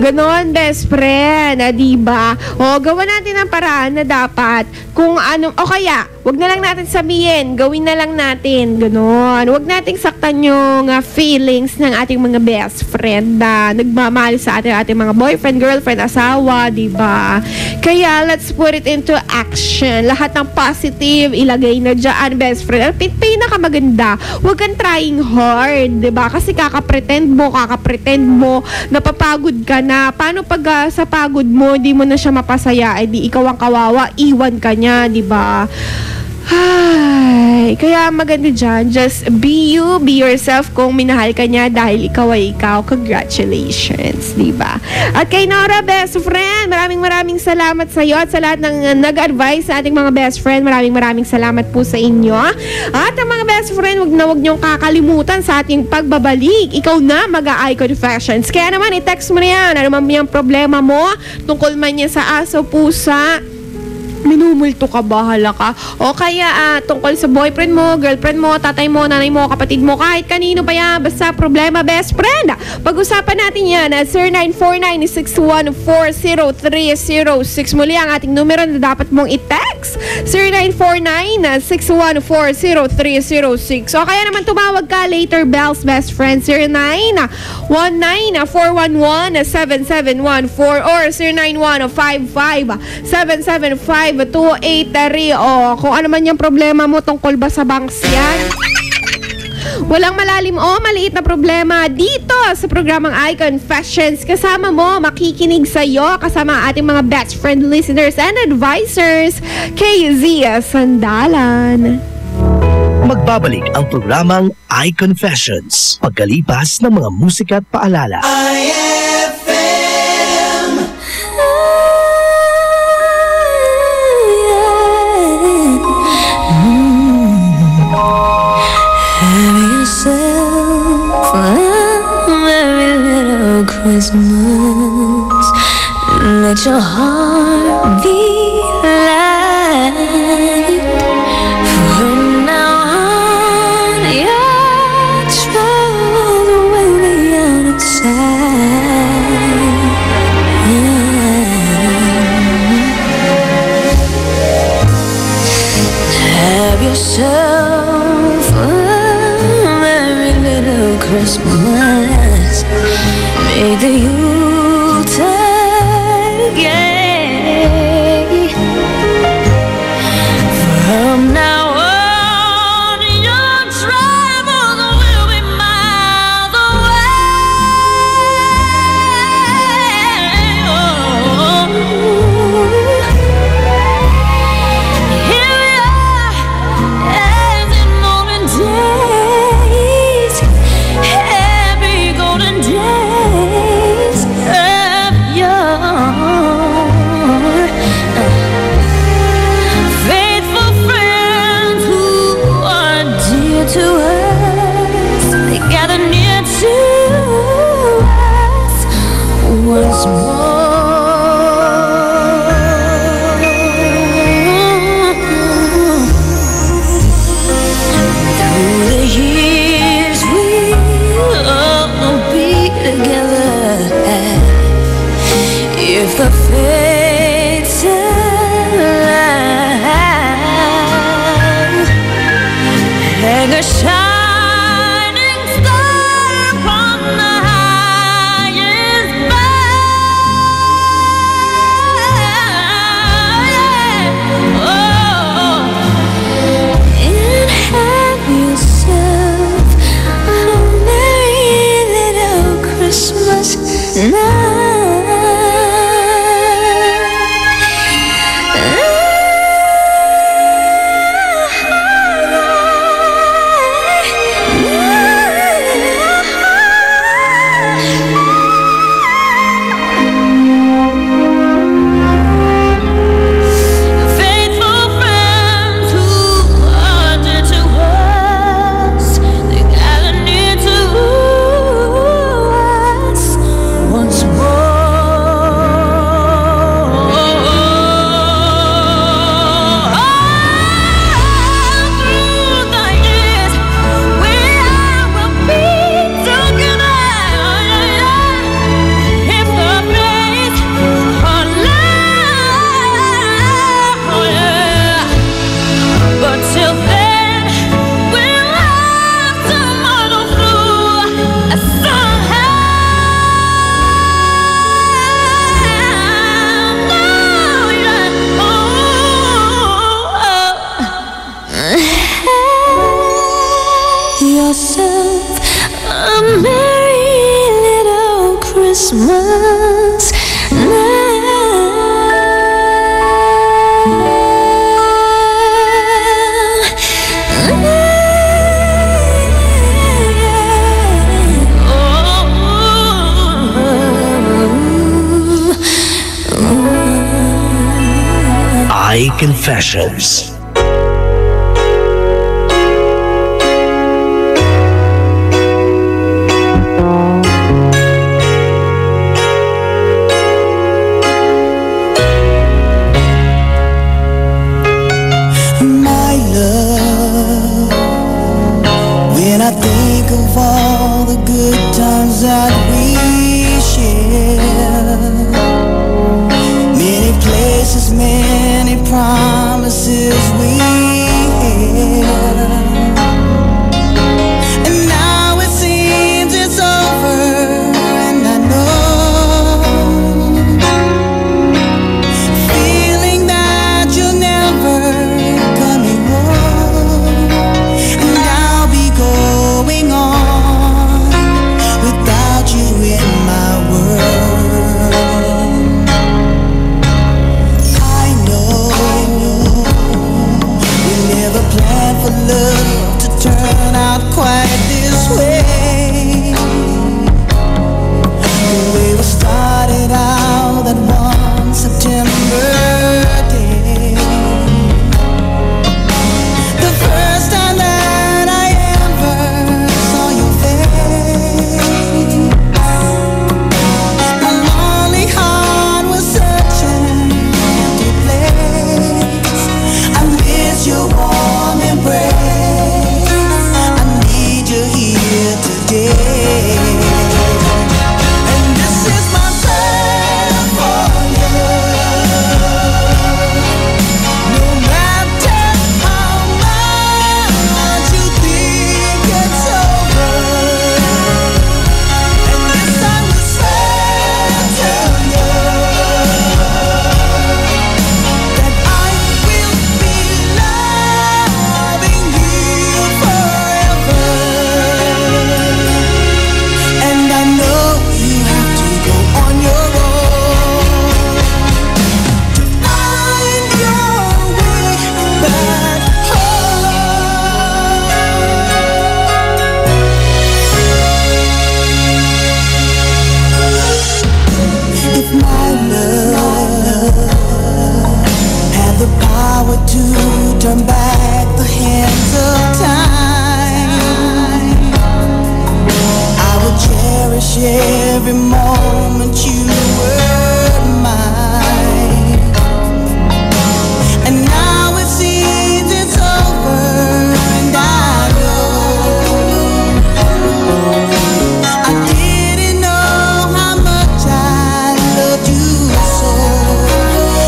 Ganon, best friend, diba? O, gawa natin ang paraan na dapat kung ano, o kaya, wag na lang natin sabihin, gawin na lang natin, ganon. Wag nating saktan yung feelings ng ating mga best friend na nagmamahal sa ating mga boyfriend, girlfriend, asawa, diba? Kaya, let's put it into action. Lahat ng positive, ilagay na dyan, best friend. Ang pinakamaganda, wag kang trying hard, diba? Kasi kakapretend mo, napapagod ka na. Paano pag sa pagod mo, di mo na siya mapasaya, di ikaw ang kawawa, iwan ka niya, di ba? Ay, kaya maganda dyan, just be you, be yourself kung minahal ka niya dahil ikaw ay ikaw. Congratulations, diba? At kay Nora, best friend, maraming salamat sa iyo at sa lahat ng nag-advise sa ating mga best friend. Maraming salamat po sa inyo. At ang mga best friend, wag niyong kakalimutan sa ating pagbabalik. Ikaw na mag-a-eye confessions. Kaya naman, i-text mo na yan. Ano man yung problema mo, tungkol man yan sa aso, pusa, minumulto ka, bahala ka. O kaya tungkol sa boyfriend mo, girlfriend mo, tatay mo, nanay mo, kapatid mo, kahit kanino pa yan, basta problema, best friend. Pag-usapan natin yan at 0949-614-0306. Muli ang ating numero na dapat mong i-text. 0949-614-0306. O kaya naman tumawag ka later, bells, best friend. 0919-411-7714 or 0915-775-283 o kung ano man yung problema mo tungkol ba sa banks yan. Walang malalim o maliit na problema dito sa programang Eye Confessions. Kasama mo, makikinig sa'yo, kasama ang ating mga best friend listeners and advisors, KZ Sandalan. Magbabalik ang programang Eye Confessions pagkalipas ng mga musika at paalala. Christmas, let your heart be light. From now on, your troubles will be out of sight. Have yourself a merry little Christmas. May the Yuletide gay. From now on, your troubles will be miles away. Oh. Here we are, as in olden days, happy golden days. Faithful friends who are dear to us, they gather near to us once more. Through the years we'll all be together. If the fates align, hang a shining star upon the highest bough. Oh, and have yourself a merry little Christmas night. Faithful friends who are dear to us, they gather near to us once more. Through the years, we will be together. If the fates align, but till then, we'll have to muddle through somehow. Yourself a merry little Christmas night. My Confessions. My love, when I think of all the good times that we shared, many places, many promises we had, and now it seems it's over, and I know, feeling that you're never coming home, and I'll be going on without you in my world. I know we never planned for love to turn out quite this way. The way we started out that one September day, the first time that I ever saw your face, my lonely heart was such an empty place. I miss your warm embrace, I need you here today. And this is my prayer for you. No matter how much you think it's over, and this I will swear to you, that I will be loving you forever. And I know you have to go on your own to find your way back home. If my love had the power to turn back the hands of time, I would cherish every moment you were mine. And now it seems it's over, and I know I didn't know how much I loved you so.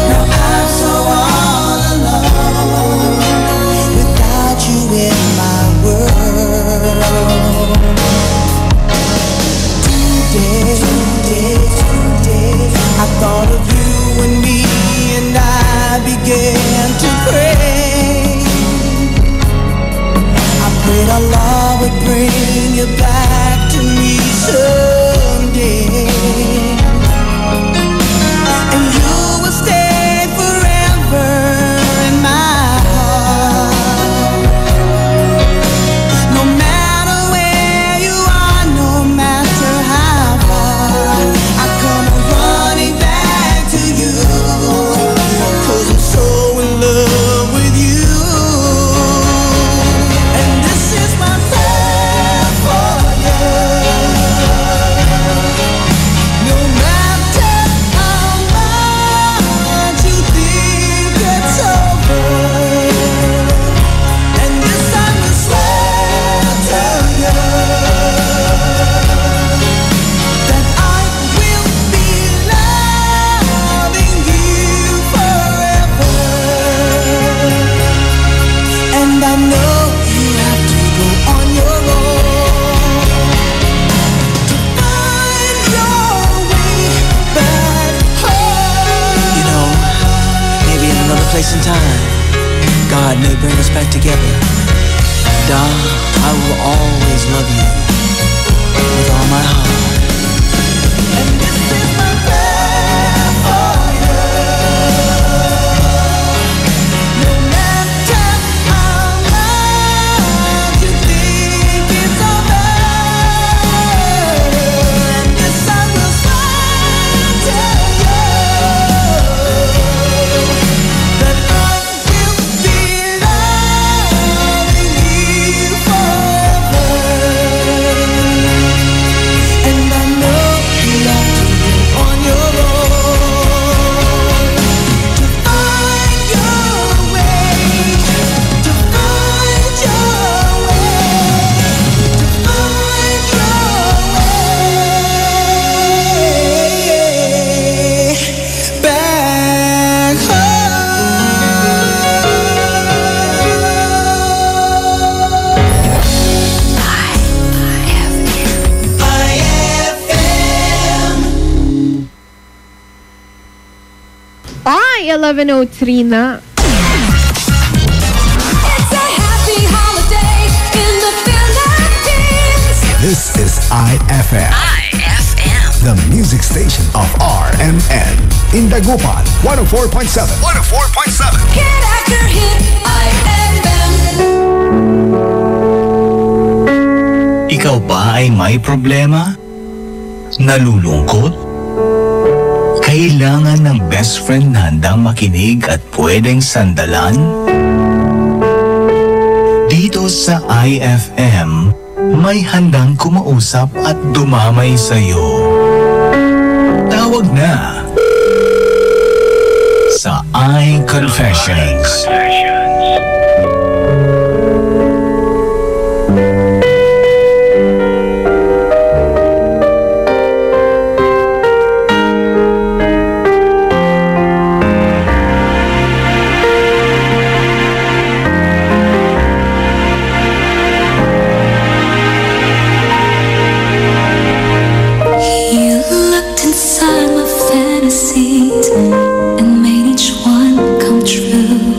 Now I'm so all alone without you in my world. Today, I thought of you and me, and I began to pray. I prayed our love would bring you back to me someday, and you will stay forever in my heart. No matter where you are, no matter how far, I come running back to you, 'cause I'm so in love with you. And this is my prayer for you. No matter how much you think it's over, and this I will swear to you, that I will be loving you forever. And I know you have to go on your own to find your way back home. You know, maybe in another place and time, God may bring us back together. Don, I will always love you with all my heart. And this is my prayer for you. No matter how much you think it's over, and this I will swear to you, that I ay 11:03 na. This is IFM. The music station of RMN. In Dagupan, 104.7. 104.7. Hit after hit, IFM. Ikaw ba ay may problema? Nalulungkot? Kailangan ng best friend na handang makinig at pwedeng sandalan? Dito sa IFM, may handang kumausap at dumamay sa'yo. Tawag na sa iConfessions. You looked inside my fantasies and made each one come true.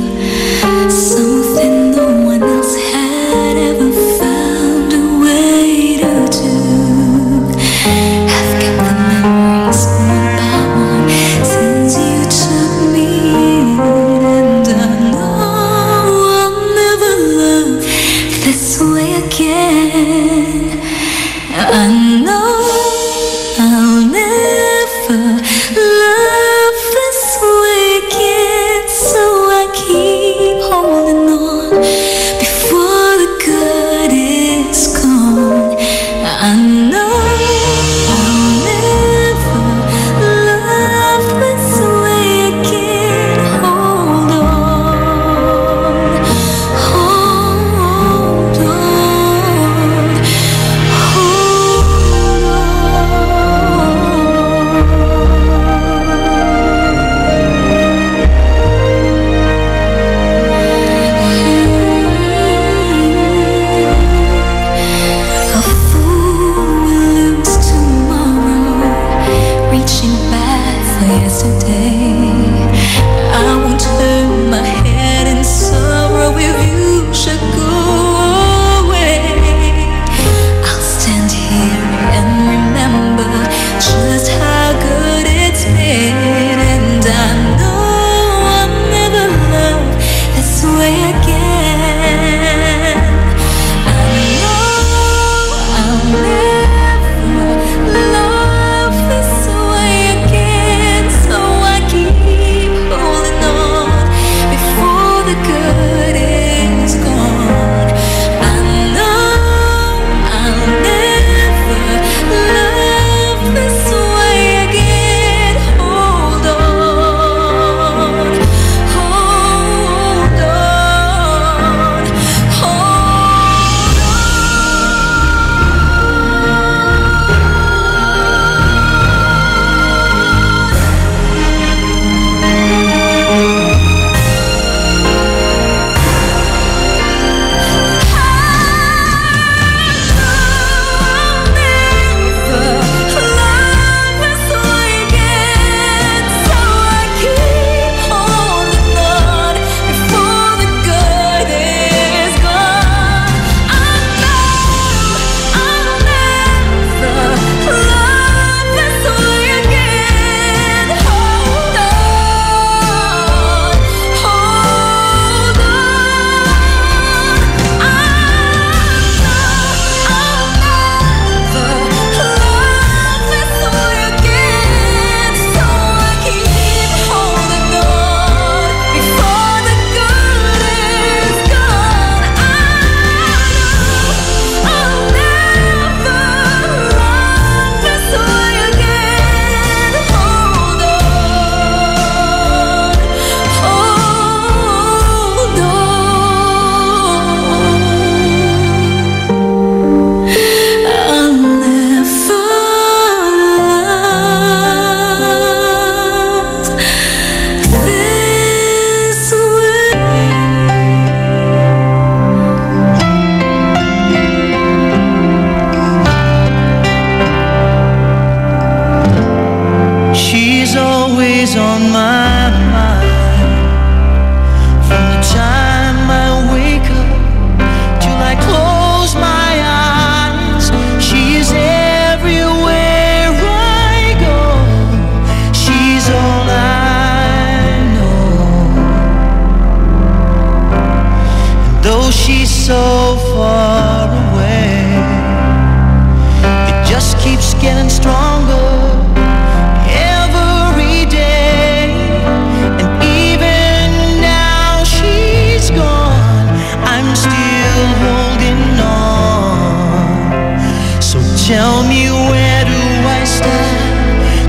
Tell me where do I start?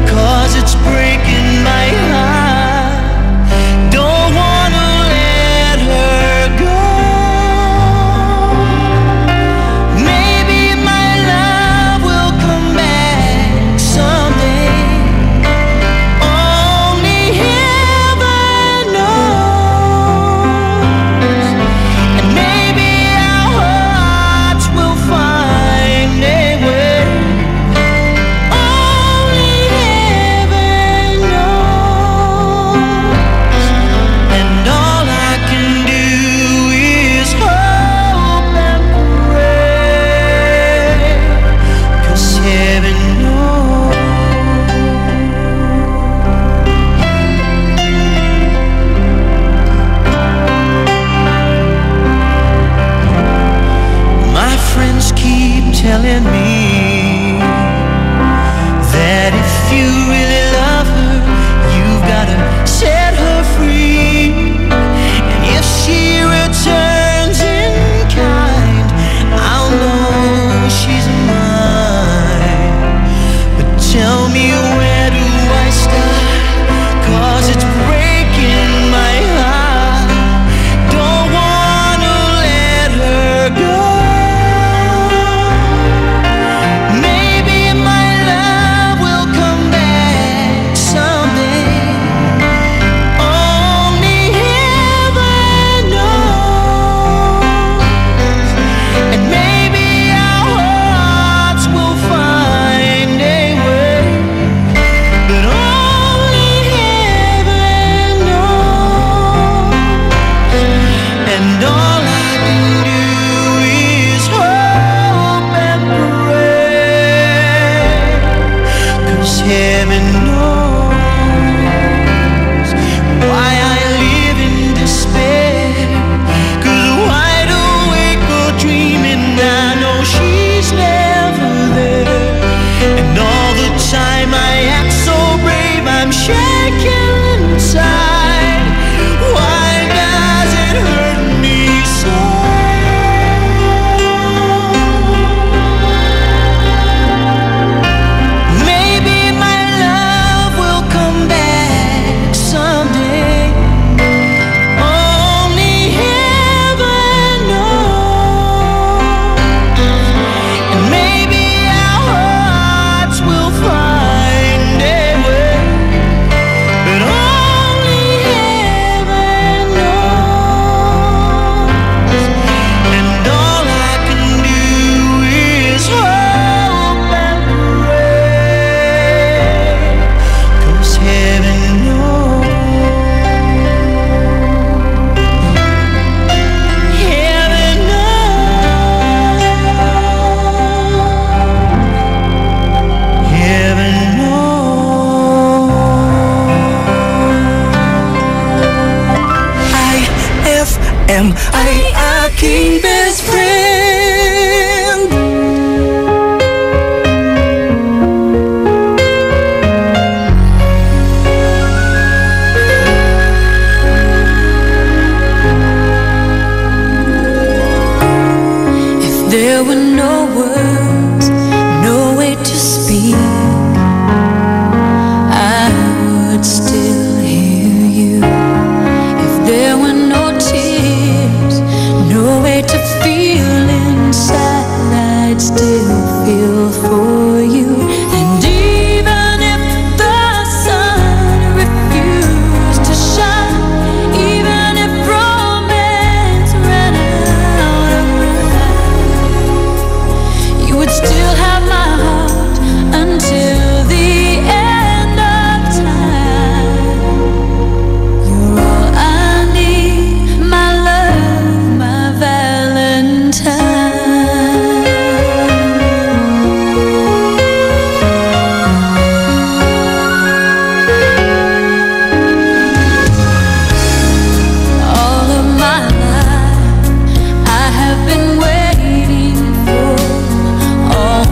'Cause it's breaking my heart. Don't wanna let her go. Maybe my love will come back someday. Only heaven knows. And maybe our hearts will find a way. Only heaven knows. And all I can do is hope and pray. 'Cause heaven knows. My friends keep telling me that if you really love her, you've gotta set her free. And if she returns in kind, I'll know she's mine. But tell me where do I start? 'Cause it's breaking my heart. Don't wanna let her go. Maybe my love will come back someday. Only heaven knows. And maybe our hearts will find a way. But only heaven knows. And all I can do is hope and pray. 'Cause heaven knows why I live in despair. 'Cause wide awake or dreaming, I know she's never there. And all the time I act so brave, I'm shaking inside. Why does it hurt me so? Maybe my love will come back someday. Only heaven knows. And maybe our hearts will find a way. But only heaven knows. And all I can do is hope and pray. 'Cause heaven knows. Heaven knows. Heaven knows. IFM, aking best friend. If there were no words, no way to speak, I would still hear you. If there were no tears, no way to feel inside, I'd still feel for you. And even if the sun refused to shine, even if romance ran out of time, you would still have my heart until the end of time. You're all I need, my love, my Valentine. All of my life I have been waiting for all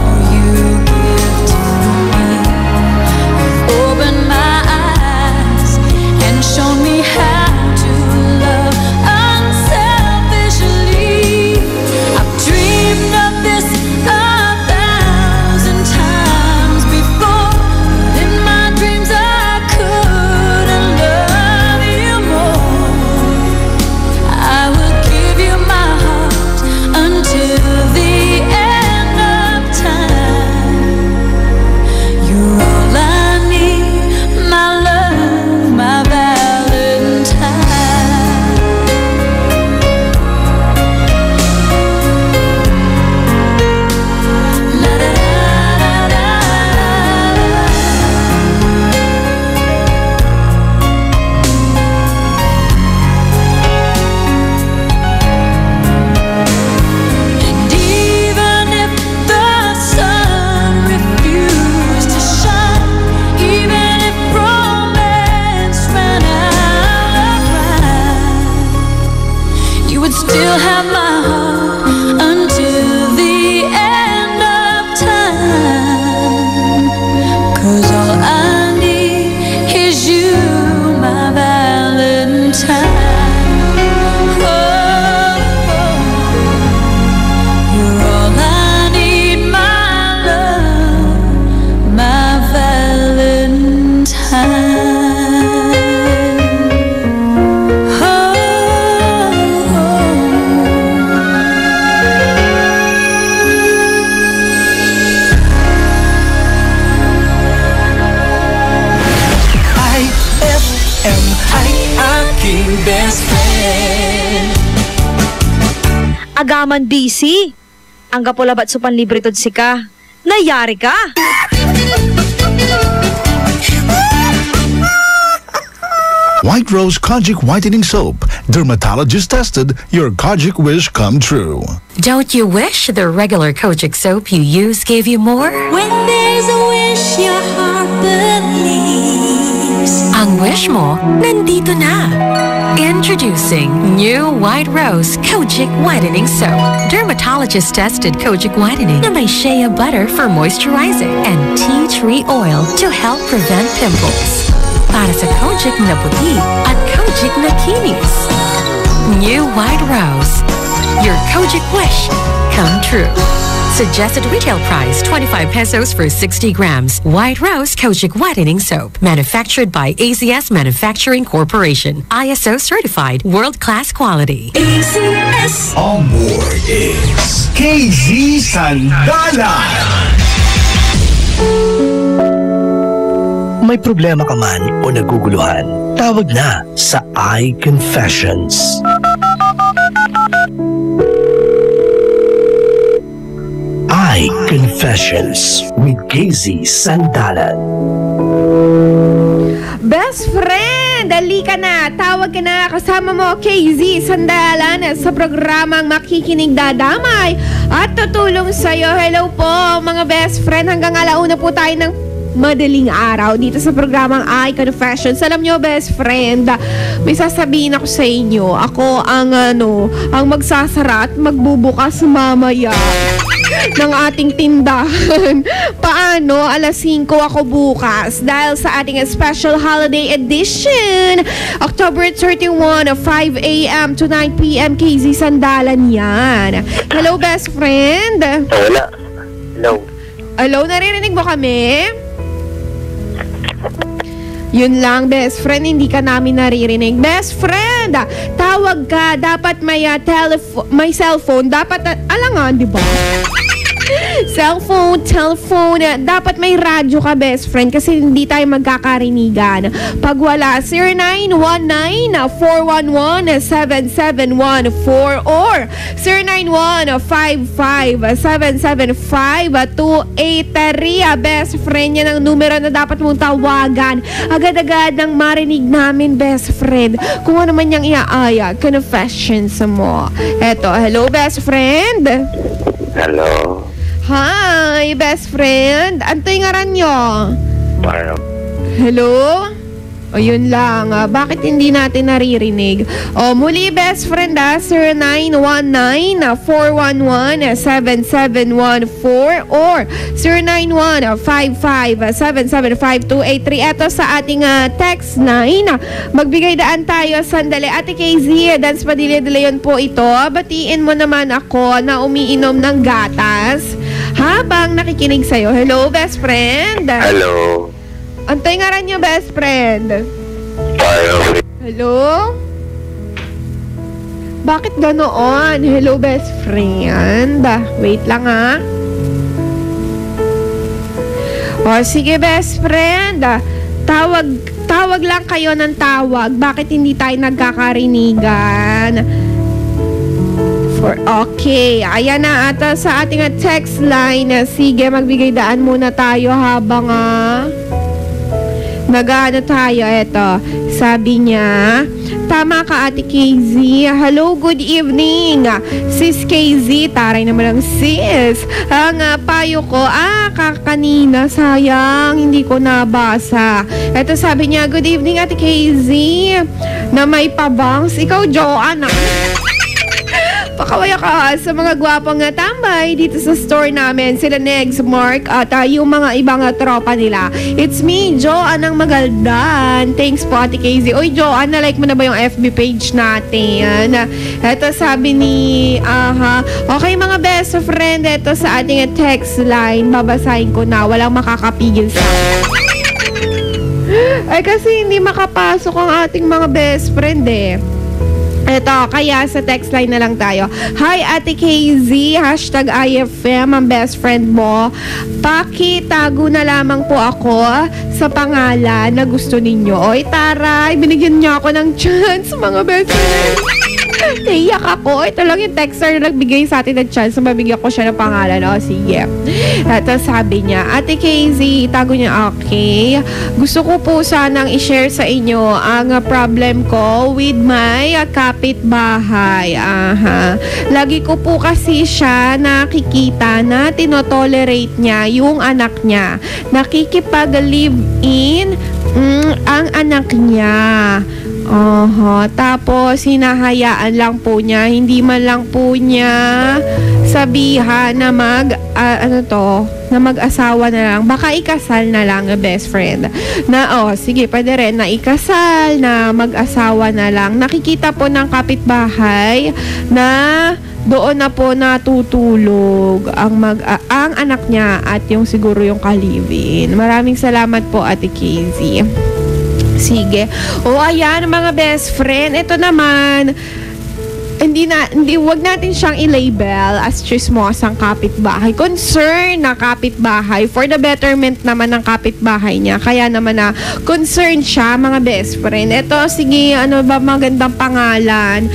agaman busy. Ang kapulabat sa panlibre tod si ka. Nayari ka. White Rose Kojic Whitening Soap. Dermatologist tested, your Kojic wish come true. Don't you wish the regular Kojic soap you use gave you more? When there's a wish your heart believes. Ang wish mo, nandito na. Introducing new White Rose Kojic Whitening Soap. Dermatologist-tested Kojic Whitening na may shea butter for moisturizing and tea tree oil to help prevent pimples. Para sa Kojic na puti at Kojic na kinis. New White Rose. Your Kojic wish come true. Suggested retail price 25 pesos for 60 grams. White Rose Kojic Whitening Soap. Manufactured by AZS Manufacturing Corporation. ISO certified world-class quality. AZS. On board is KZ Sandalan. May problema ka man o naguguluhan, tawag na sa iConfessions. iConfessions with KZ Sandalan. Best friend, dali ka na. Tawag ka na. Kasama mo KZ Sandalan sa programang Makikinig Dadamay at tutulong sa'yo. Hello po mga best friend. Hanggang alauna po tayo ng madaling araw dito sa programang iConfessions. Alam nyo, best friend, may sasabihin ako sa inyo. Ako ang magsasara at magbubukas mamaya ng ating tindahan. Paano? Alas 5 ako bukas dahil sa ating special holiday edition. October 31, 5 a.m. to 9 p.m. KZ Sandalan yan. Hello, best friend. Wala. Hello. Hello, naririnig mo kami? Yun lang, best friend, hindi ka namin naririnig. Best friend, tawag ka, dapat may may cellphone, dapat alangan, di ba? Cellphone, telephone, dapat may radyo ka, best friend, kasi hindi tayo magkakarinigan. Pag wala, 0919-411-7714 or 0915-775-283. Best friend, yan ang numero na dapat mong tawagan. Agad-agad nang marinig namin, best friend, kung ano man niyang iaaya, confessions mo. Eto, hello, best friend. Hello. Hi, best friend. Anto'y ngaran nyo? Parang. Hello? O yun lang, bakit hindi natin naririnig? O muli, best friend, 0919-411-7714 or 0915-775-283. Ito sa ating text line. Magbigay daan tayo sandali. Ate KZ, Dance Padilla de Leon po ito. Batiin mo naman ako na umiinom ng gatas habang nakikinig sa'yo. Hello, best friend. Hello. Antay nga rin nyo, best friend. Hello? Bakit ganoon? Hello, best friend. Wait lang, ha? O, sige, best friend. Tawag lang kayo ng tawag. Bakit hindi tayo nagkakarinigan? Okay, ayan na ata sa ating text line. Sige, magbigay daan muna tayo habang nag-ano tayo. Eto, sabi niya, tama ka, Ate KZ. Hello, good evening, Sis KZ. Taray naman ang sis. Ang payo ko, kakanina, sayang, hindi ko nabasa. Eto, sabi niya, good evening, Ate KZ, na may pabangs. Ikaw, Joanna. Pakawaya ka sa mga gwapong tambay dito sa store namin. Sila Negs, Mark, at yung mga ibang tropa nila. It's me, Joanne ang Magaldan. Thanks po, Ate KZ. Oy, Joanne, na-like mo na ba yung FB page natin? Ito sabi ni, okay mga best friend, ito sa ating text line. Babasahin ko na, walang makakapigil sa ay kasi hindi makapasok ang ating mga best friend eh. Ito, kaya sa text line na lang tayo. Hi, Ate KZ, #IFM, ang best friend mo. Pakitago na lamang po ako sa pangalan na gusto ninyo. Oy, taray, binigyan niyo ako ng chance, mga best friend. Naiyak ako. Ito lang yung texter na nagbigay sa atin ng chance na mabigyan ko siya ng pangalan. O, sige. At sabi niya, Ate Casey, itago niya, okay. Gusto ko po sanang i-share sa inyo ang problem ko with my kapitbahay. Aha. Lagi ko po kasi siya nakikita na tinotolerate niya yung anak niya. Nakikipag-live-in ang anak niya. Tapos hinahayaan lang po niya, hindi man lang po niya sabihan na na mag-asawa na lang, baka ikasal na lang, best friend. Na sige, pwede rin na ikasal, na mag-asawa na lang. Nakikita po ng kapitbahay na doon na po natutulog ang anak niya at yung siguro yung kalivin. Maraming salamat po, Ate Casey. Sige. Ayan mga best friend. Ito naman, wag natin siyang i-label as chismosang kapitbahay. Concern na kapitbahay for the betterment naman ng kapitbahay niya. Kaya naman na concern siya, mga best friend. Ito, sige, ano ba magandang pangalan?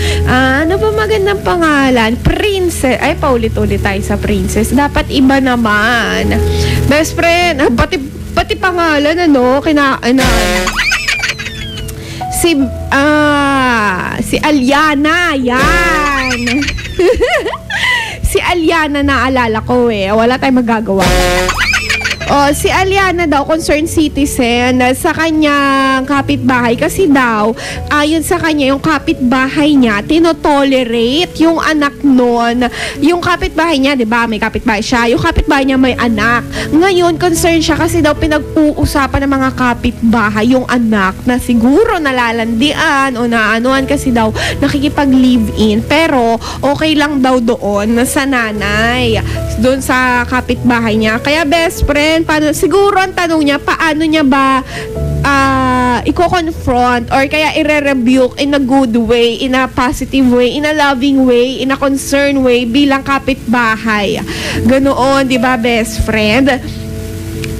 Princess. Ay, paulit-ulit tayo sa Princess. Dapat iba naman. Best friend, pati pangalan, si Aliana, yan. Si Aliana, naalala ko wala tayong magagawa. Si Aliana daw, concerned citizen sa kanyang kapitbahay kasi daw, ayon sa kanya, yung kapitbahay niya tinotolerate yung anak nun. Yung kapitbahay niya, 'di ba? May kapitbahay siya. Yung kapitbahay niya may anak. Ngayon, concerned siya kasi daw pinag-uusapan ng mga kapitbahay yung anak na siguro nalalandian o naanuan kasi daw nakikipag-live-in. Pero okay lang daw doon sa nanay, doon sa kapitbahay niya. Kaya best friend, siguro ang tanong niya, paano niya ba i-confront or kaya i-rebuke in a good way, in a positive way, in a loving way, in a concerned way bilang kapitbahay. Ganoon, di ba best friend?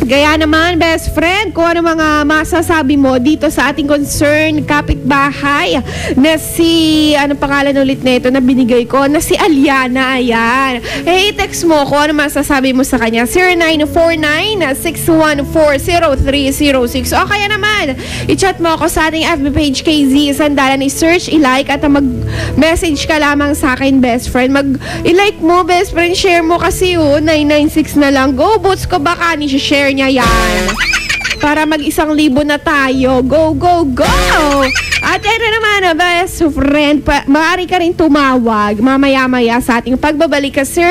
Gaya naman, best friend, kung ano mga masasabi mo dito sa ating concern kapitbahay na si, anong pangalan ulit na ito na binigay ko, na si Aliana, ayan. I-text mo kung ano masasabi mo sa kanya, 0949-614-0306. O kaya naman, i-chat mo ako sa ating FB page KZ Sandalan, i-search, i-like at mag-message ka lamang sa akin, best friend. I-like mo, best friend, share mo kasi 996 na lang. Go, boots ko baka ni-share niya yan. Para mag-1,000 na tayo. Go, go, go! At ano naman, best friend, maaari ka rin tumawag mamaya-maya sa ating pagbabalik sa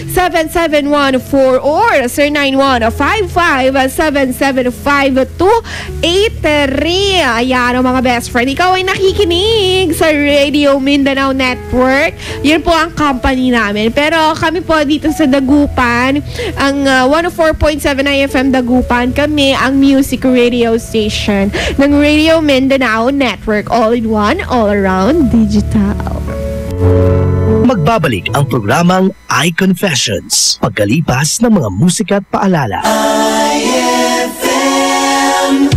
0919-411-7714 or 0915-775-283. Ayan ang mga best friend. Ikaw ay nakikinig sa Radio Mindanao Network. Yun po ang company namin. Pero kami po dito sa Dagupan, ang 104.7 IFM Dagupan, kami ang music radio station ng Radio Mindanao Network, all-in-one, all-around digital. Magbabalik ang programang iConfessions pagkalipas ng mga musika at paalala. IFM.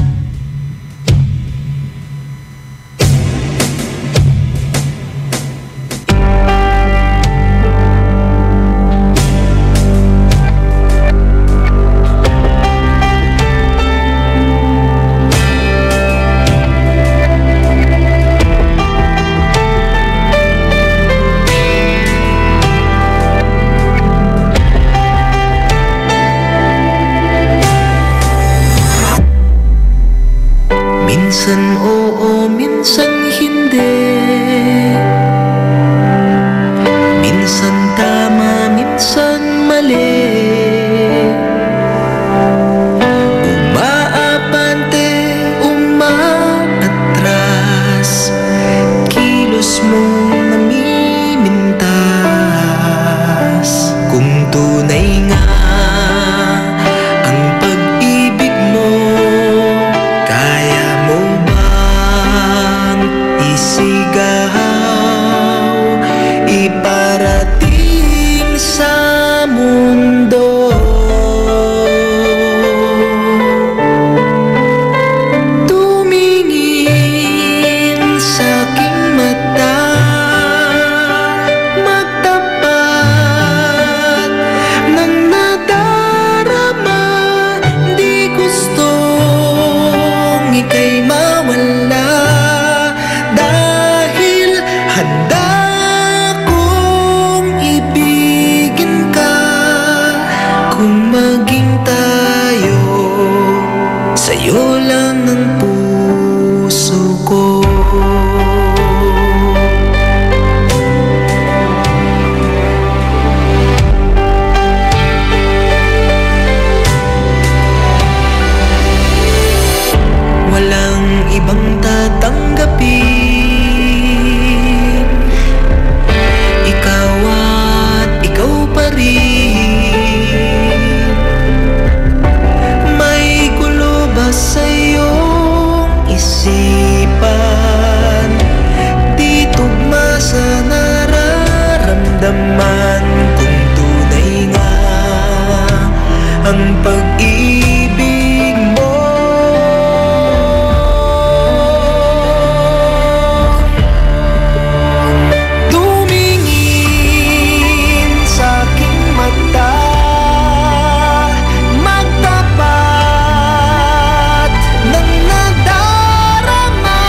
ang pag-ibig mo. Tumingin sa aking mata, magtapat ng nadarama.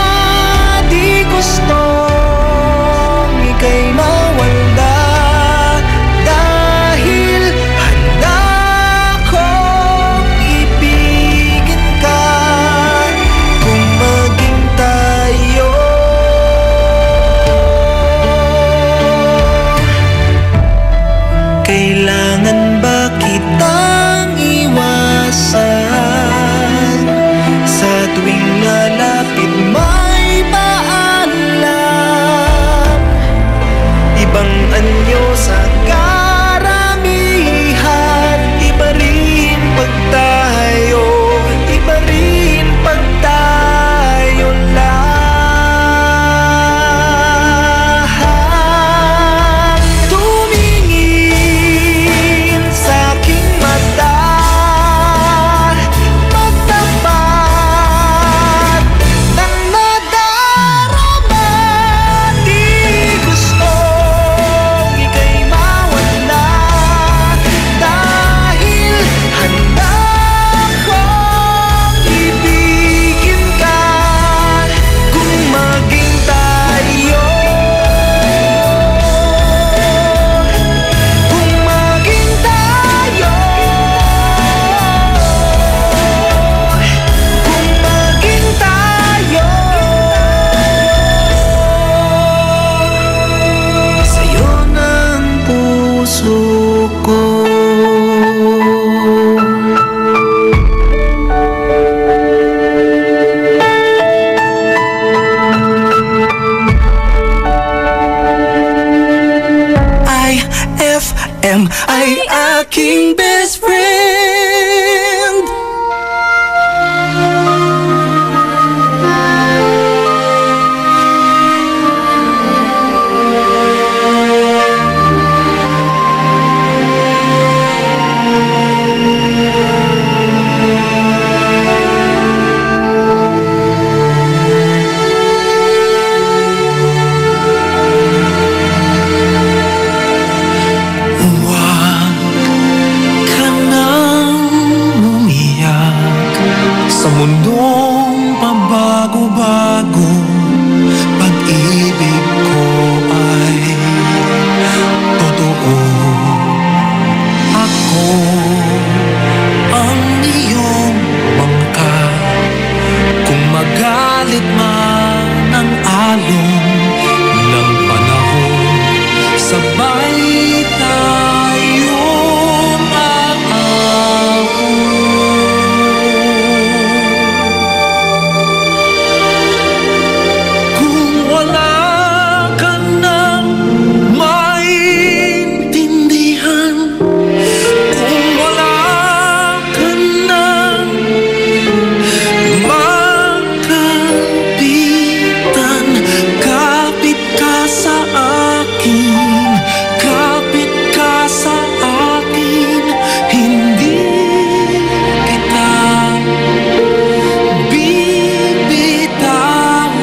Di gustong ika'y mawala, dahil handa kong ibigin ka kung maging tayo. Kailangan ba kitang iwasan? Sa tuwing lalapit may paalam, ibang anyo sa karamihan. Iba rin pag tayo, iba rin pag tayo lang. Tumingin sa aking mata, magtapat ng nadarama. Di gustong ika'y mawala, dahil handa kong ibigin ka kung maging tayo. Kung maging tayo, kung maging tayo, sa'yo ng puso ko. IFM ay aking best friend. Huwag ka nang umiyak sa mundong pabago-bago. Pag-ibig ko ay totoo. Ako ang iyong bangka. Kung magalit man ang alon ng panahon, sabay tayong aahon. Kung wala ka nang maintindihan, kung wala ka nang makapitan, kapit ka sa akin, kapit ka sa akin, hindi kita bibitawan.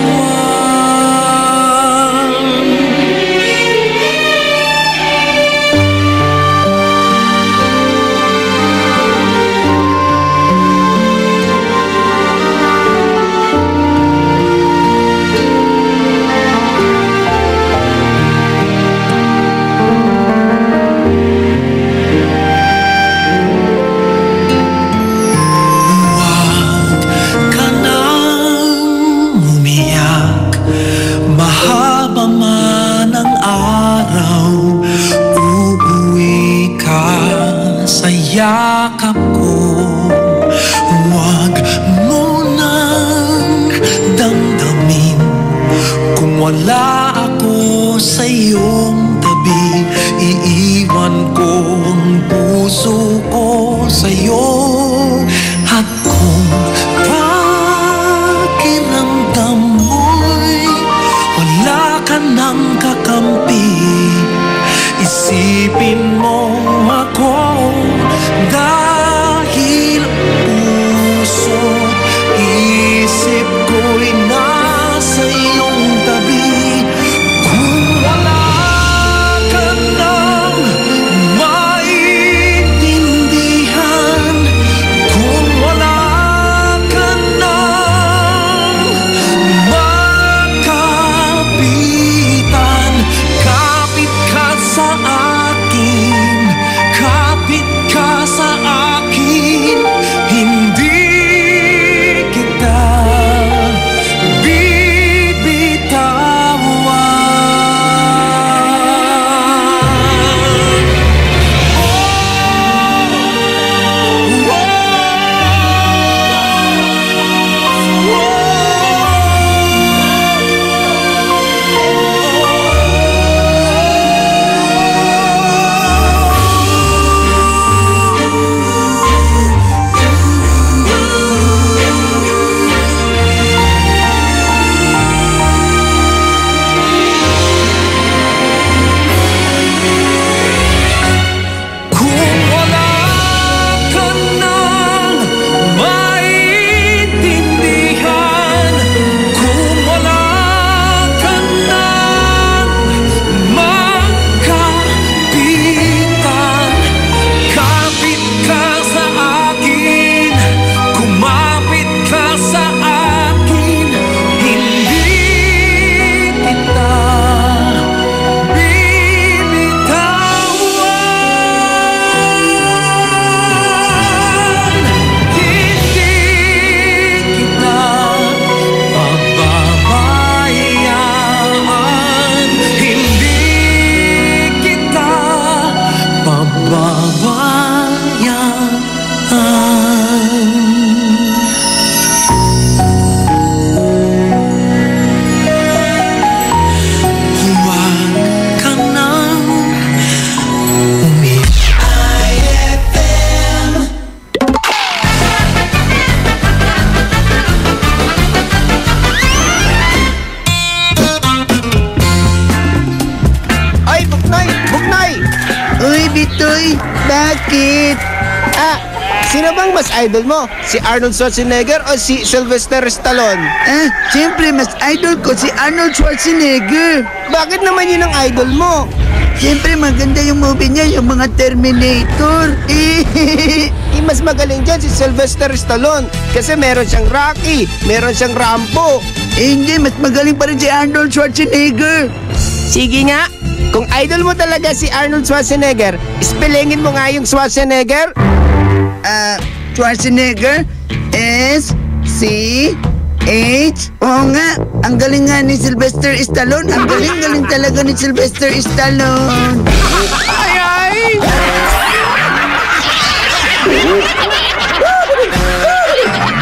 Huwag ka nang umiyak, mahaba man ang araw, uuwi ka sa yakap ko. Huwag mo nang damdamin kung wala ako sa iyong tabi. Iiwan ko ang puso ko sa'yo. At kung pakiramdam mo'y wala ka nang kakampi, isipin mo ako dahil Bakit? Sino bang mas idol mo? Si Arnold Schwarzenegger o si Sylvester Stallone? Siyempre, mas idol ko si Arnold Schwarzenegger. Bakit naman yun ang idol mo? Siyempre, maganda yung movie niya, yung mga Terminator. Mas magaling dyan si Sylvester Stallone kasi meron siyang Rocky, meron siyang Rambo. Hindi, mas magaling pa rin si Arnold Schwarzenegger. Sige nga, kung idol mo talaga si Arnold Schwarzenegger, spellingin mo nga yung Schwarzenegger. Schwarzenegger, S-C-H. Oo nga, ang galing nga ni Sylvester Stallone. Ang galing talaga ni Sylvester Stallone. Ay!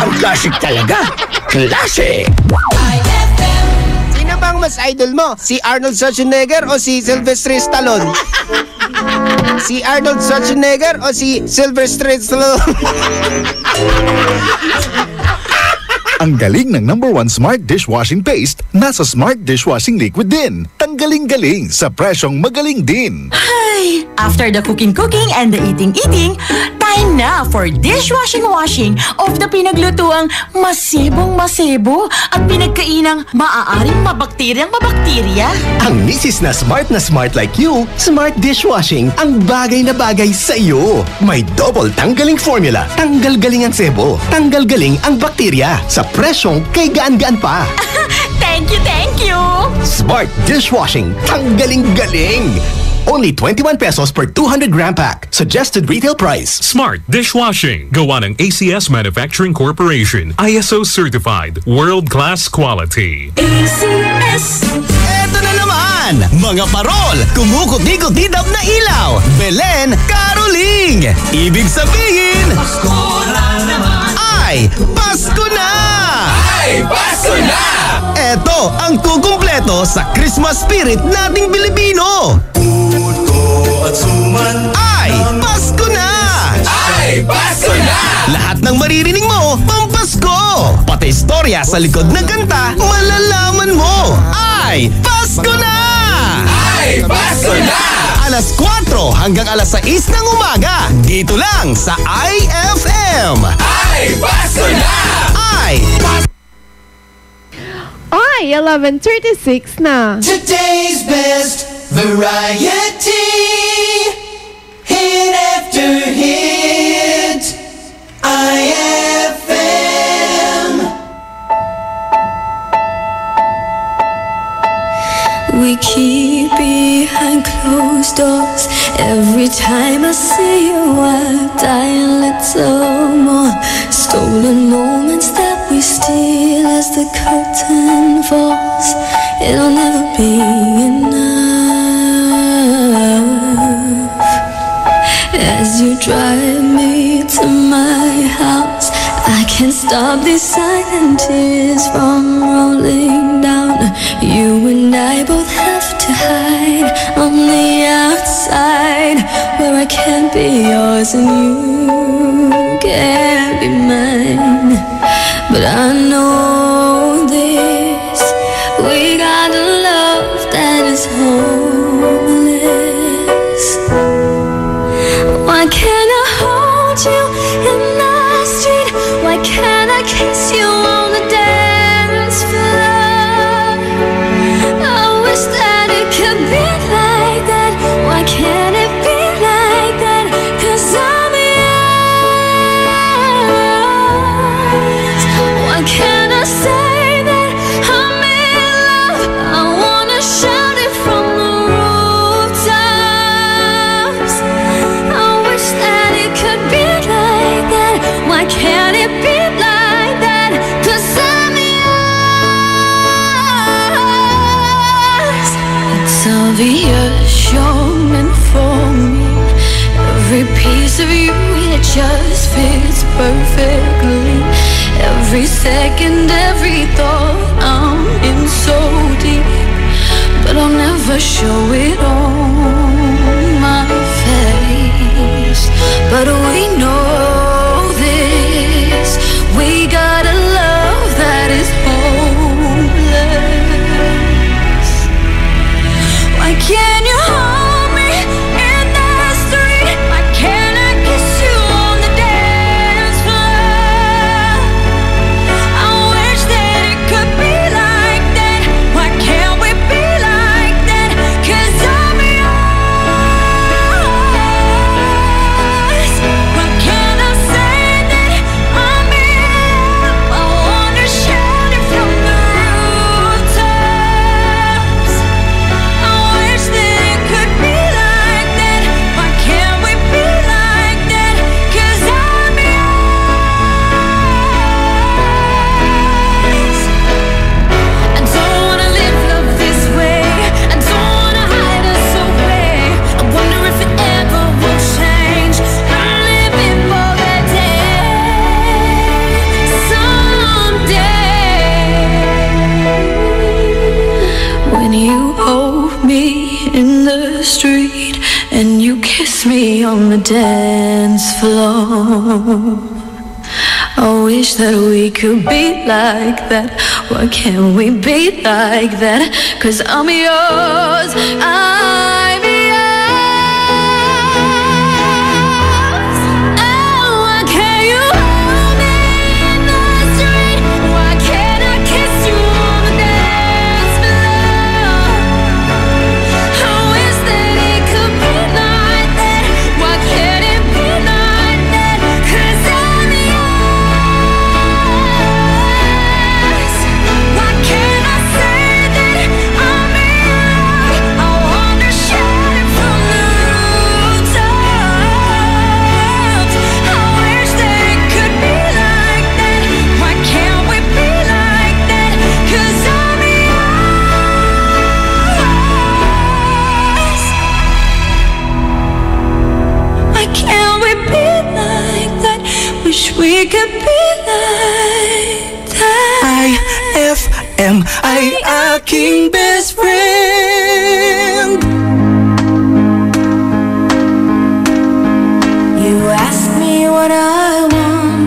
Ang classic talaga. Classic! Sino bang mas idol mo? Si Arnold Schwarzenegger o si Sylvester Stallone? Si Arnold Schwarzenegger o si Sylvester Stallone? Ang galing ng #1 Smart Dishwashing Paste nasa Smart Dishwashing Liquid din. Tanggaling-galing sa presyong magaling din. Ay, after the cooking and the eating, time na for dishwashing of the pinaglutuang masibong-masibo at pinagkainang maaaring mabakterya. Ang misis na smart like you, Smart Dishwashing ang bagay na bagay sa iyo. May double tanggaling formula. Tanggal galing ang sebo. Tanggal galing ang bakterya. Sa presyong kay gaan-gaan pa. Thank you! Smart Dishwashing. Tanggaling-galing. Only 21 pesos per 200-gram pack. Suggested retail price. Smart Dishwashing. Gawa ng ACS Manufacturing Corporation. ISO certified. World-class quality. ACS. Eto na naman! Mga parol! Kumukuti-kutidap na ilaw! Belen Caroling! Ibig sabihin... Pasko na naman! Ay! Pasko na! Ay! Pasko na! Eto ang kukumpleto sa Christmas spirit nating Pilipino! At suman ay, Pasko na! Ay, Pasko na! Lahat ng maririnig mo, pampasko! Pati istorya sa likod ng kanta, malalaman mo! Ay, Pasko na! Ay, Pasko na! Alas 4 hanggang alas 6 ng umaga, dito lang sa IFM! Ay, Pasko na! Ay, Ay, 11:36 na. Today's best variety, hit after hit, IFM. We keep behind closed doors. Every time I see you, I die a little more. Stolen moments that we steal as the curtain falls. It'll never be enough. As you drive me to my house, I can't stop these silent tears from rolling down. You and I both have to hide on the outside, where I can't be yours and you can't be mine. But I know this, we got a love that is hopeless. Why can't I hold you in the street? Why can't I kiss you on the dance floor? I wish that it could be like that. Why can't it be like that? 'Cause I'm yours. Why can't I say that I'm in love? I wanna shout it from the rooftops. I wish that it could be like that. Why can't it be like that? 'Cause I'm yours. It's obvious you're meant for me. Every piece of you, it just fits perfectly. Every second, every thought, I'm in so deep. But I'll never show it on my face. But we know this, we got a love that is hopeless. Why can't you hold me in the street? Why can't I kiss me on the dance floor. I wish that we could be like that. Why can't we be like that? 'Cause I'm yours, I'm yours. Oh, why can't you hold me in the street? Why can't I kiss you on the dance floor? I wish that it could be like that. Why can't it be like that? 'Cause I'm yours. Why can't I say that I'm yours? I wanna shout it from the rooftops. I wish that it could be like that. Why can't we be like that? 'Cause I'm yours. Why can't we be like that? Wish we could be like that. I Aking best friend. You ask me what I want,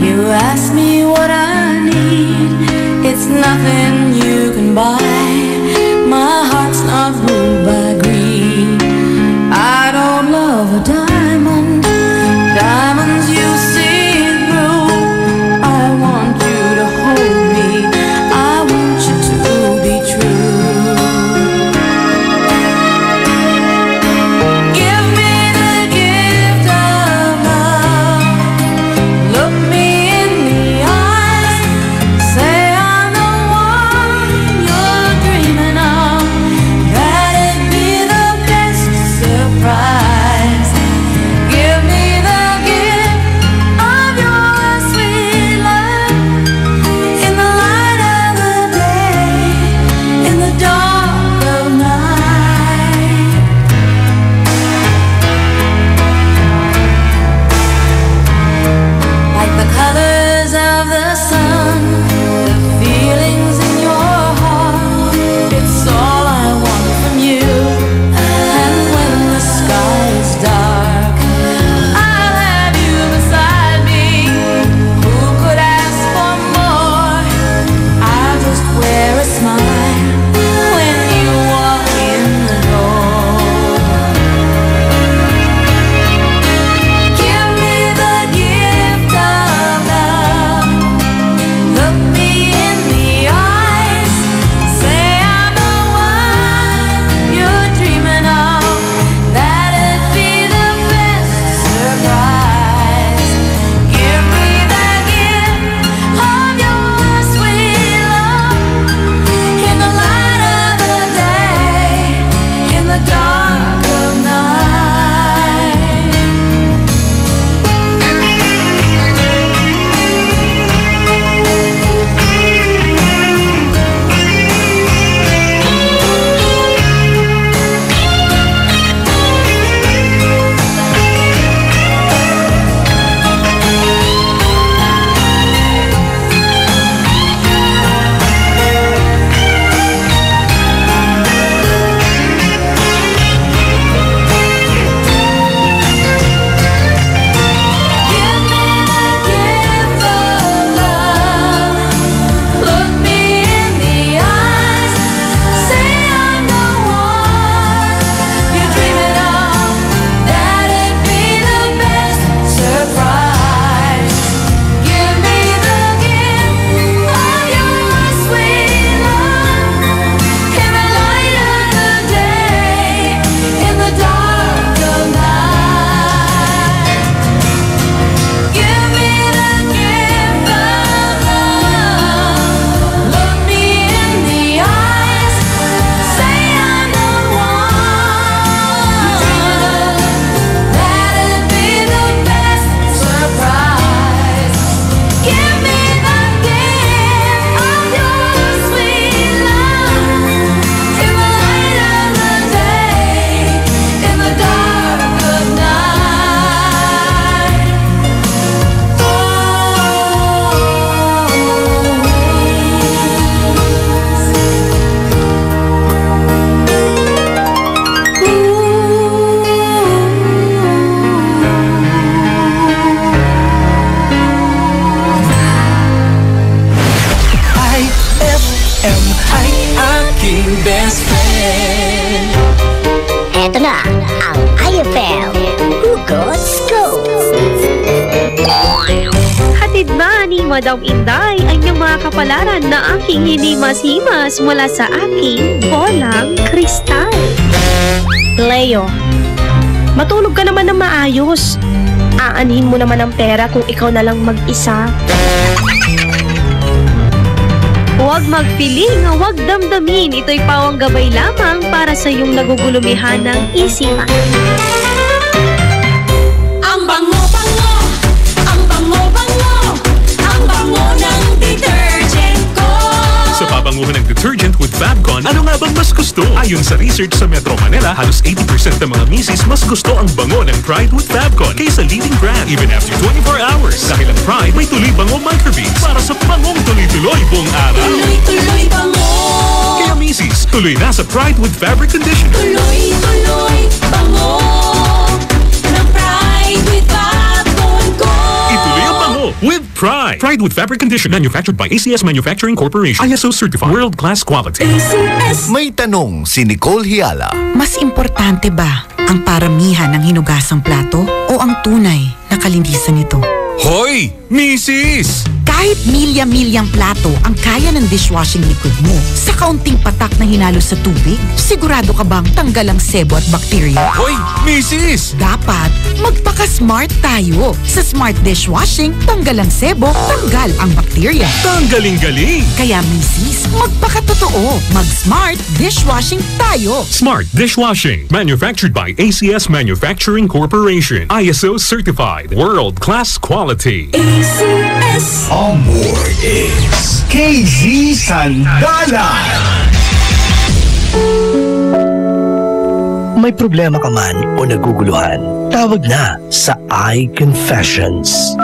you ask me what I need. It's nothing you can buy. My heart's not ruled by greed. I don't love a diamond. Diamonds you see through. I want you to hold me. I want you to be true. Give me the gift of love. Look me in the eyes. Say I'm the one Madam Inday ang iyong mga kapalaran na aking hinimas-himas mula sa aking bolang kristal. Leo, matulog ka naman ng maayos. Aanhin mo naman ang pera kung ikaw na lang mag-isa. Huwag magpiling, huwag damdamin. Ito'y pawang gabay lamang para sa iyong nagugulumihan ng isipan. Ang bango-bango, ang bango-bango, ang bango ng detergent ko. Sa pabanguhan ng detergent with Fabcon, ano nga bang mas gusto? Ayon sa research sa Metro Manila, halos 80% ng mga misis mas gusto ang bango ng Pride with Fabcon kaysa leading brand even after 24 hours. Dahil ang Pride may tuloy bango microbeads para sa bangong tuloy-tuloy buong araw. Tuloy-tuloy bango. Kaya misis, tuloy na sa Pride with Fabric Conditioner. Tuloy-tuloy bango ng Pride with Fabcon ko. Ituloy ang bango with Pride. Pride with Fabric Conditioner, manufactured by ACS Manufacturing Corporation. ISO certified, world-class quality. May tanong si Nicole Hiala. Mas importante ba ang paramihan ng hinugasang plato o ang tunay na kalinisan nito? Hoy! Misis! Kahit milya-milyang plato ang kaya ng dishwashing liquid mo, sa kaunting patak na hinalo sa tubig, sigurado ka bang tanggal ang sebo at bakterya? Hoy! Misis! Dapat magpaka-smart tayo. Sa smart dishwashing, tanggal ang sebo, tanggal ang bakterya. Tanggaling-galing! Kaya misis, magpakatotoo. Mag-smart dishwashing tayo. Smart Dishwashing, manufactured by ACS Manufacturing Corporation. ISO certified, world-class quality. ACS. On board is KZ Sandalan. May problema ka man o naguguluhan, tawag na sa iConfessions.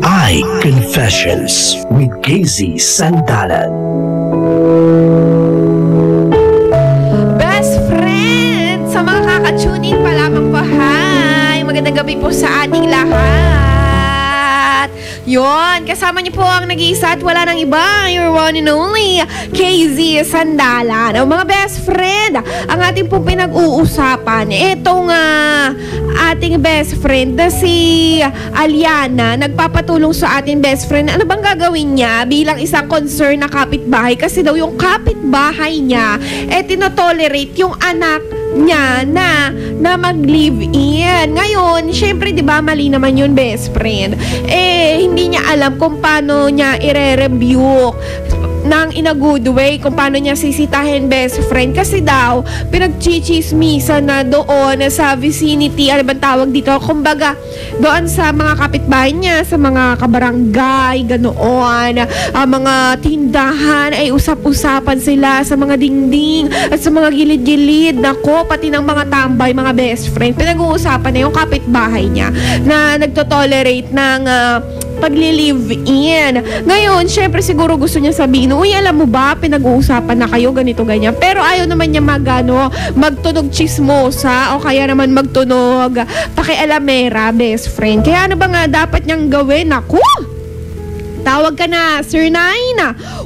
iConfessions with KZ Sandalan. Best friend, sa mga kakatuning pa lamang po, hi! Magandang gabi po sa ating lahat. Yon, kasama niyo po ang nag-iisa at wala nang iba, your one and only KZ Sandalan. Ang mga best friend, ang ating po pinag-uusapan, itong ating best friend na si Aliana, nagpapatulong sa ating best friend. Ano bang gagawin niya bilang isang concern na kapitbahay? Kasi daw yung kapitbahay niya, tinotolerate yung anak niya na mag-live-in. Ngayon, syempre, di ba, mali naman yun, best friend. Hindi niya alam kung paano niya ire-rebuke ng in a good way, kung paano niya sisitahin, best friend. Kasi daw, pinagchichismisa na doon sa vicinity, ano bang tawag dito? Kumbaga, doon sa mga kapitbahay niya, sa mga kabarangay, ganoon, mga tindahan, ay usap-usapan sila sa mga dingding at sa mga gilid-gilid. Nako, pati ng mga tambay, mga best friend. Pinag-uusapan na yung kapitbahay niya na nagtotolerate ng pagli-live-in. Ngayon, syempre siguro gusto niya sabihin, uy, alam mo ba, pinag-uusapan na kayo, ganito, ganyan. Pero ayaw naman niya magtunog chismosa o kaya naman magtunog pakialamera, best friend. Kaya ano ba nga dapat niyang gawin? Naku! Tawag ka na, Sir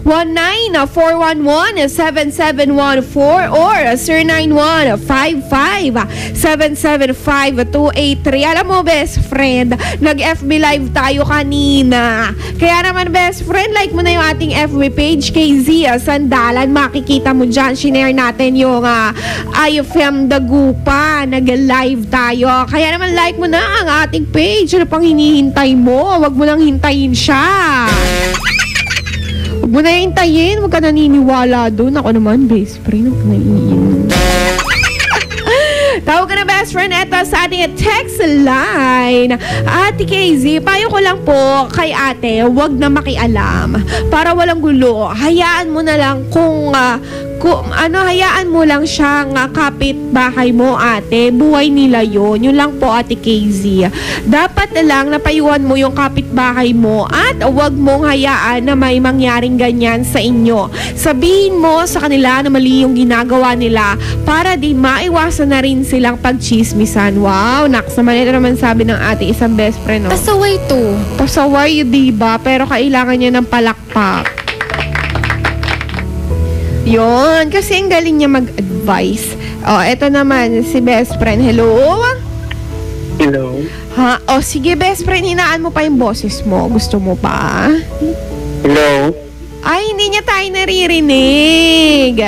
919-411-7714 or Sir 9155-775-283. Alam mo, best friend, nag-FB live tayo kanina. Kaya naman, best friend, like mo na yung ating FB page, KZ Sandalan. Makikita mo dyan, shinare natin yung IFM Dagupa. Nag-live tayo. Kaya naman, like mo na ang ating page. Ano pang hinihintay mo? Huwag mo lang hintayin siya. Huwag mo na hintayin. Huwag ka naniniwala doon. Ako naman, best friend. Huwag na iin. Tawag ka na, best friend. Ito sa ating text line. Ate KZ, payo ko lang po kay ate, huwag na makialam. Para walang gulo. Hayaan mo na lang hayaan mo lang siyang kapitbahay mo, ate. Buhay nila yun. Yun lang po, ate KZ. Dapat lang napayuhan mo yung kapitbahay mo at huwag mong hayaan na may mangyaring ganyan sa inyo. Sabihin mo sa kanila na mali yung ginagawa nila para di maiwasan na rin silang pagchismisan. Wow, naman ito naman sabi ng ating isang best friend. No? Pasaway to. Pasaway, diba? Pero kailangan niya ng palakpak. Yon, kasi ang galing niya mag-advise. Ito naman si best friend. Hello? Hello. Ha? O sige, best friend, hinaan mo pa yung boses mo. Gusto mo pa? Hello. Ay, hindi niya tayo naririnig.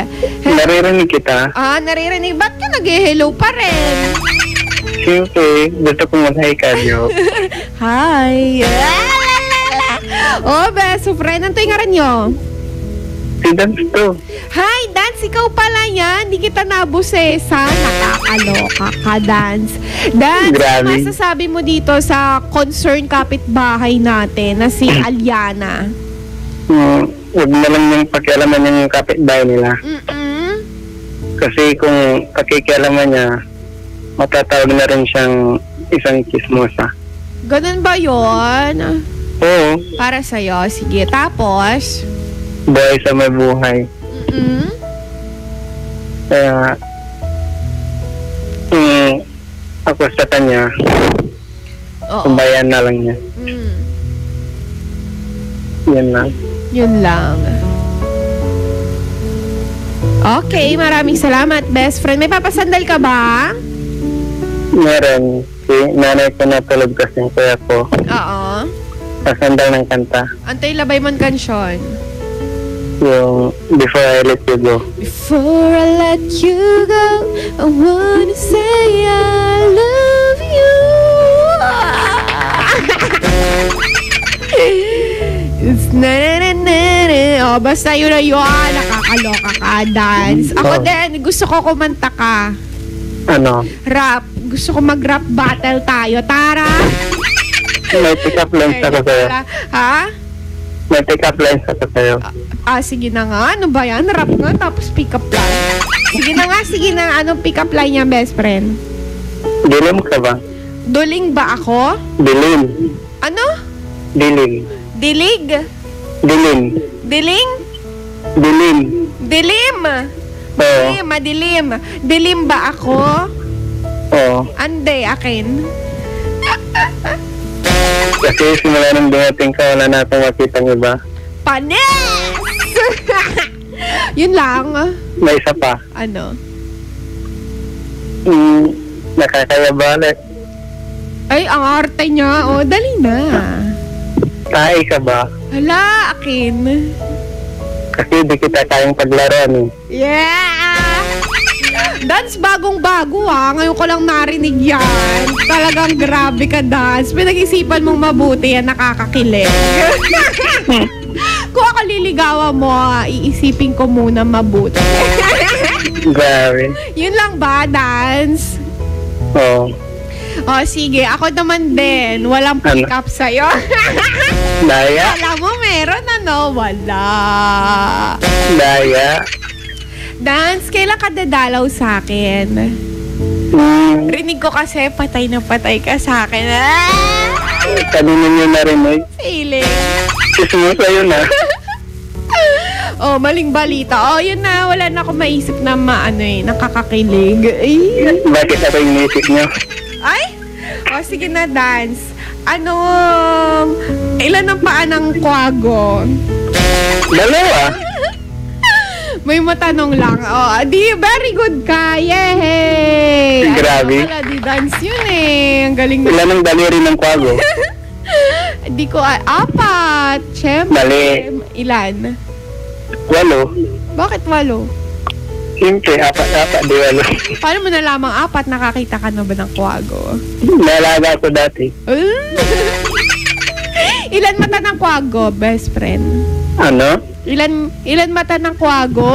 Naririnig kita. Naririnig. Ba't ka nag-hello pa rin? Siyempre, gusto ko mag-hi ka, Jo. Hi. Oh, best friend. Ano yung ngaran nyo? Si Dance to. Hi, Dance. Ikaw pala yan. Di kita nabusesa. Nakakaloka ka, Dance. Dance, ano masasabi mo dito sa concerned kapitbahay natin na si Aliana? Huwag na lang yung pakialaman yung kapitbahay nila. Kasi kung pakikialaman niya, matatawag na rin siyang isang chismosa. Ganun ba yun? Oo. Para sa'yo. Sige, tapos? Buhay sa may buhay. Kaya, ako sa kanya, kumbayan na lang niya. Yan lang. Yun lang. Okay, maraming salamat, best friend. May papasandal ka ba? Meron. Si nanay ko natulog kasi kaya ko. Oo. Pasandal ng kanta. Antay labay mon kansyon. Yung Before I Let You Go. Before I let you go, I wanna say I love you. It's na-na-na-na-na. Basta yun na yun. Nakakaloka ka, Dance. Ako din, gusto ko kumanta ka. Ano? Rap. Gusto ko mag-rap battle tayo. Tara! May pick-up lines ako sa'yo. Ha? May pick-up lines ako sa'yo. Sige na nga. Ano ba yan? Rap nga, tapos pick-up line. Sige na nga, sige na. Anong pick-up line niya, best friend? Dilim ka ba? Duling ba ako? Dilim. Ano? Dilim. Dilig? Dilim. Diling? Dilim. Dilim? Dilim, madilim. Dilim ba ako? Oo. Ande, akin. Kasi simula nung dumating ka, wala na akong makitang iba. Panes! Yun lang. May isa pa. Ano? Nakakayabalik. Ay, ang arte niya. O, dali na. Tae ka ba? Hala, akin. Kasi di kita kayang paglaruan eh. Yeah! Dance, bagong-bago Ngayon ko lang narinig yan. Talagang grabe ka, Dance. Pinag-isipan mong mabuti yan, nakakakilig. Kung ako liligawan mo, iisipin ko muna mabuti. Grabe. Yun lang ba, Dance? Oo. Sige. Ako naman din. Walang pick up sa'yo. Daya? Alam mo, meron wala. Daya? Dance, kailan ka dadalaw sa akin? Rinig ko kasi patay na patay ka sa akin. Kanina nyo narinig? Feeling. Kismusa yun maling balita. Yun na. Wala na akong maisip na nakakakilig. Bakit ako yung naisip nyo? Ay? Sige na, Dance. Ilan ang paa ng kwago? Dalawa. May matanong lang. Very good ka. Yay! Grabe. Di Dance yun Ang galing na. Ilan ang daliri ng kwago? Di ko, 4. Siyempre. Mali. Ilan? 8. Bakit 8? Siyempre, 4, di 8. Paano mo nalamang 4? Nakakita ka na ba ng kwago? Nalaga ko dati. Ilan mata ng kwago, best friend? Ano? Ilan mata ng kwago?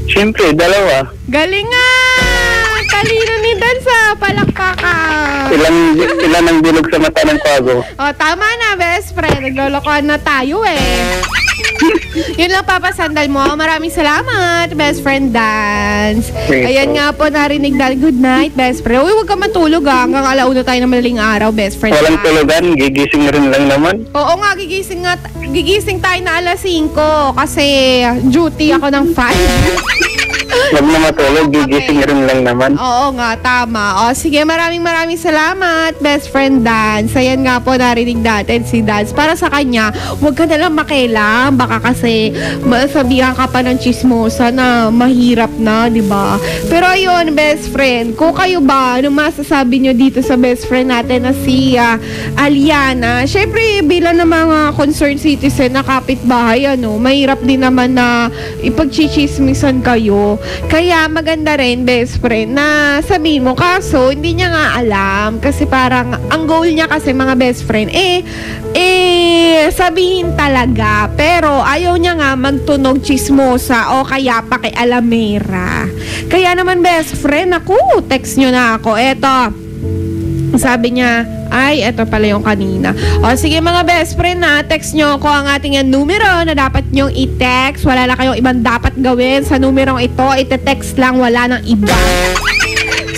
Siyempre, 2. Galing nga! Talino ni Dan sa palakpakan. Ilan ang bilog sa mata ng kwago? Tama na, best friend. Naglolokohan na tayo Yun lang, papasandal mo. Maraming salamat, best friend Dance. Ayan nga po, narinig dahil good night, best friend. Huwag ka matulog hanggang alauna tayo ng madaling araw, best friend. Walang tulugan, gigising rin lang naman. Oo nga, gigising tayo na 5:00 kasi duty ako ng 5. Huwag na matulog, gigising rin lang naman. Oo nga, tama. O, sige, maraming salamat, best friend Dan. Ayan nga po, narinig natin si Dance. Para sa kanya, huwag ka nalang makialam. Baka kasi masabihan ka pa ng chismosa na mahirap na, di ba? Pero ayun, best friend, kung kayo ba, ano masasabi nyo dito sa best friend natin na si Aliana? Syempre, bilang ng mga concerned citizen na kapitbahay, mahirap din naman na ipagchichismisan kayo. Kaya maganda rin, best friend, na sabihin mo. Kaso, hindi niya nga alam. Kasi parang, ang goal niya kasi mga best friend, sabihin talaga. Pero, ayaw niya nga magtunog chismosa o kaya pakialamera. Kaya naman, best friend, text nyo na ako. Eto, sabi niya, eto pala yung kanina. O sige mga best friend text nyo ko ang ating numero na dapat nyong i-text. Wala na kayong ibang dapat gawin sa numerong ito. Ite-text lang, wala nang iba.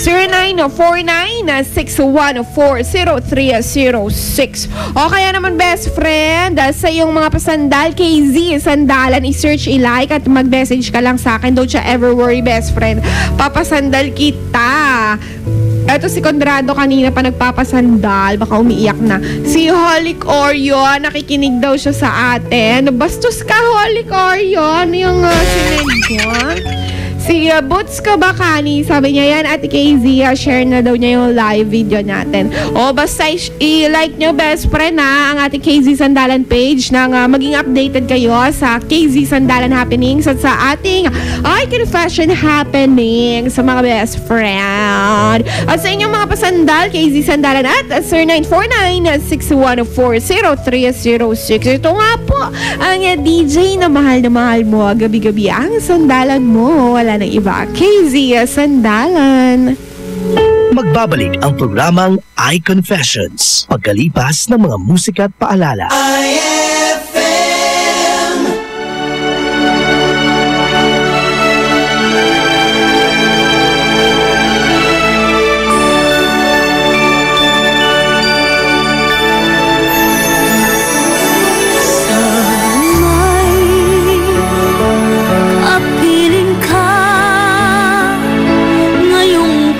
0949-614-0306. O kaya naman best friend, sa iyong mga pasandal, KZ, sandalan, i-search, i-like at mag-message ka lang sa akin. Don't you ever worry, best friend. Papasandal kita. Eto si Conrado kanina pa nagpapasandal, baka umiiyak na. Si Holic Oreo, nakikinig daw siya sa atin. Bastos ka, Holic Oreo. Ano yung sinend mo? Si Boots Kabakani, sabi niya yan, Ate KZ, share na daw niya yung live video natin. O basta i-like nyo, best friend ang ating KZ Sandalan page nang maging updated kayo sa KZ Sandalan happenings at sa ating confession happening sa mga best friend. At sa inyong mga pasandal, KZ Sandalan at 0949-614-0306. Ito nga po ang DJ na mahal mo. Gabi-gabi ang sandalan mo. Wala ng iba. KZ Sandalan. Magbabalik ang programang iConfessions pagkalipas ng mga musika at paalala.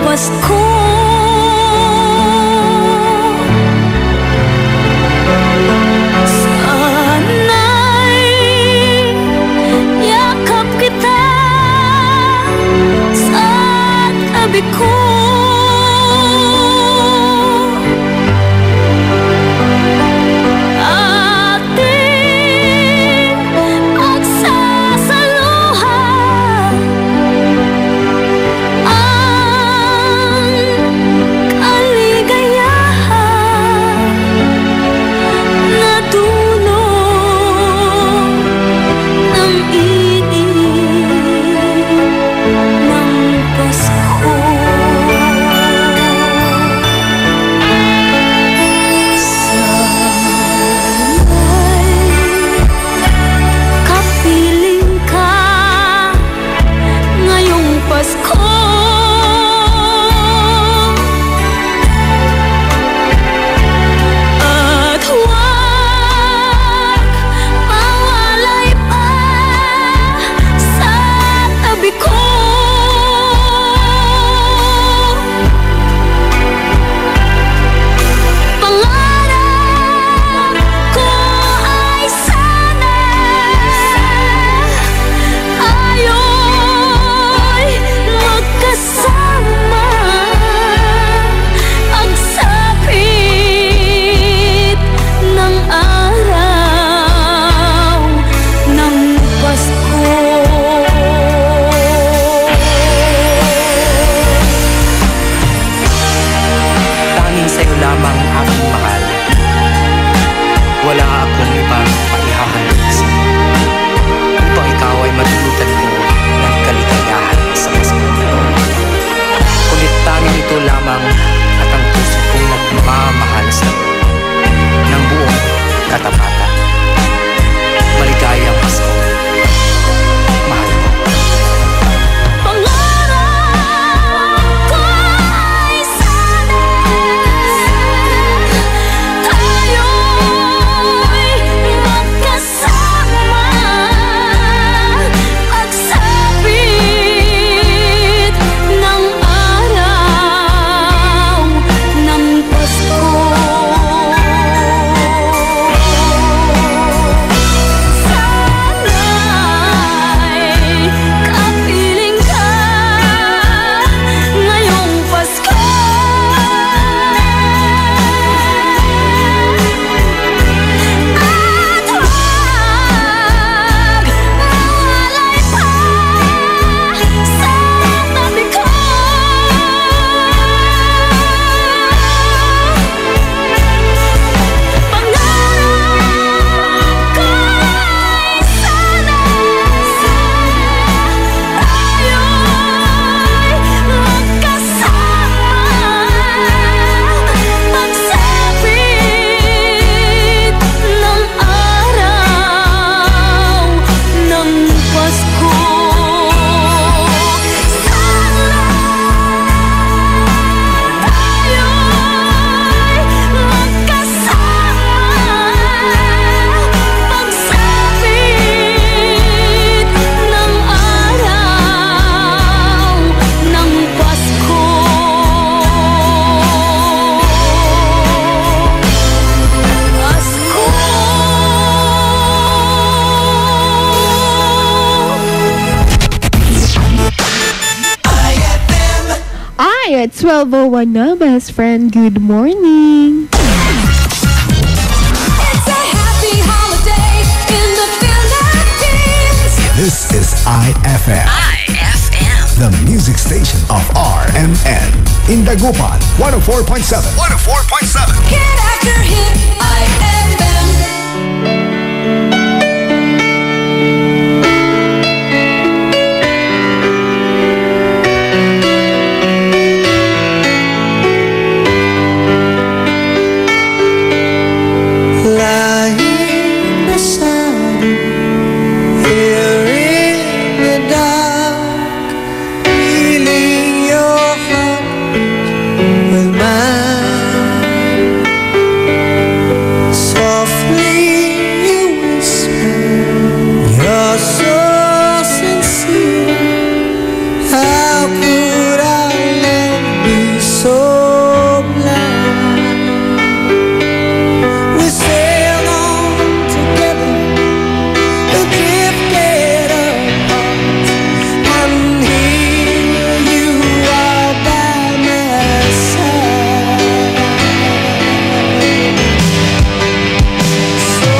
Pasko, sana'y yakap kita sa tabi ko. Ating pagsasaluhan Pasko. Alright, 12:01 na, best friend. Good morning. This is IFM. The music station of RMN. In Dagupan, 104.7. 104.7. Hit after hit, IFM. Lying beside you, here in the dark, feeling your heart with mine. Softly you whisper, you're so sincere. How could our love be so blind? We sail on together, drifted apart, and here you are by my side. So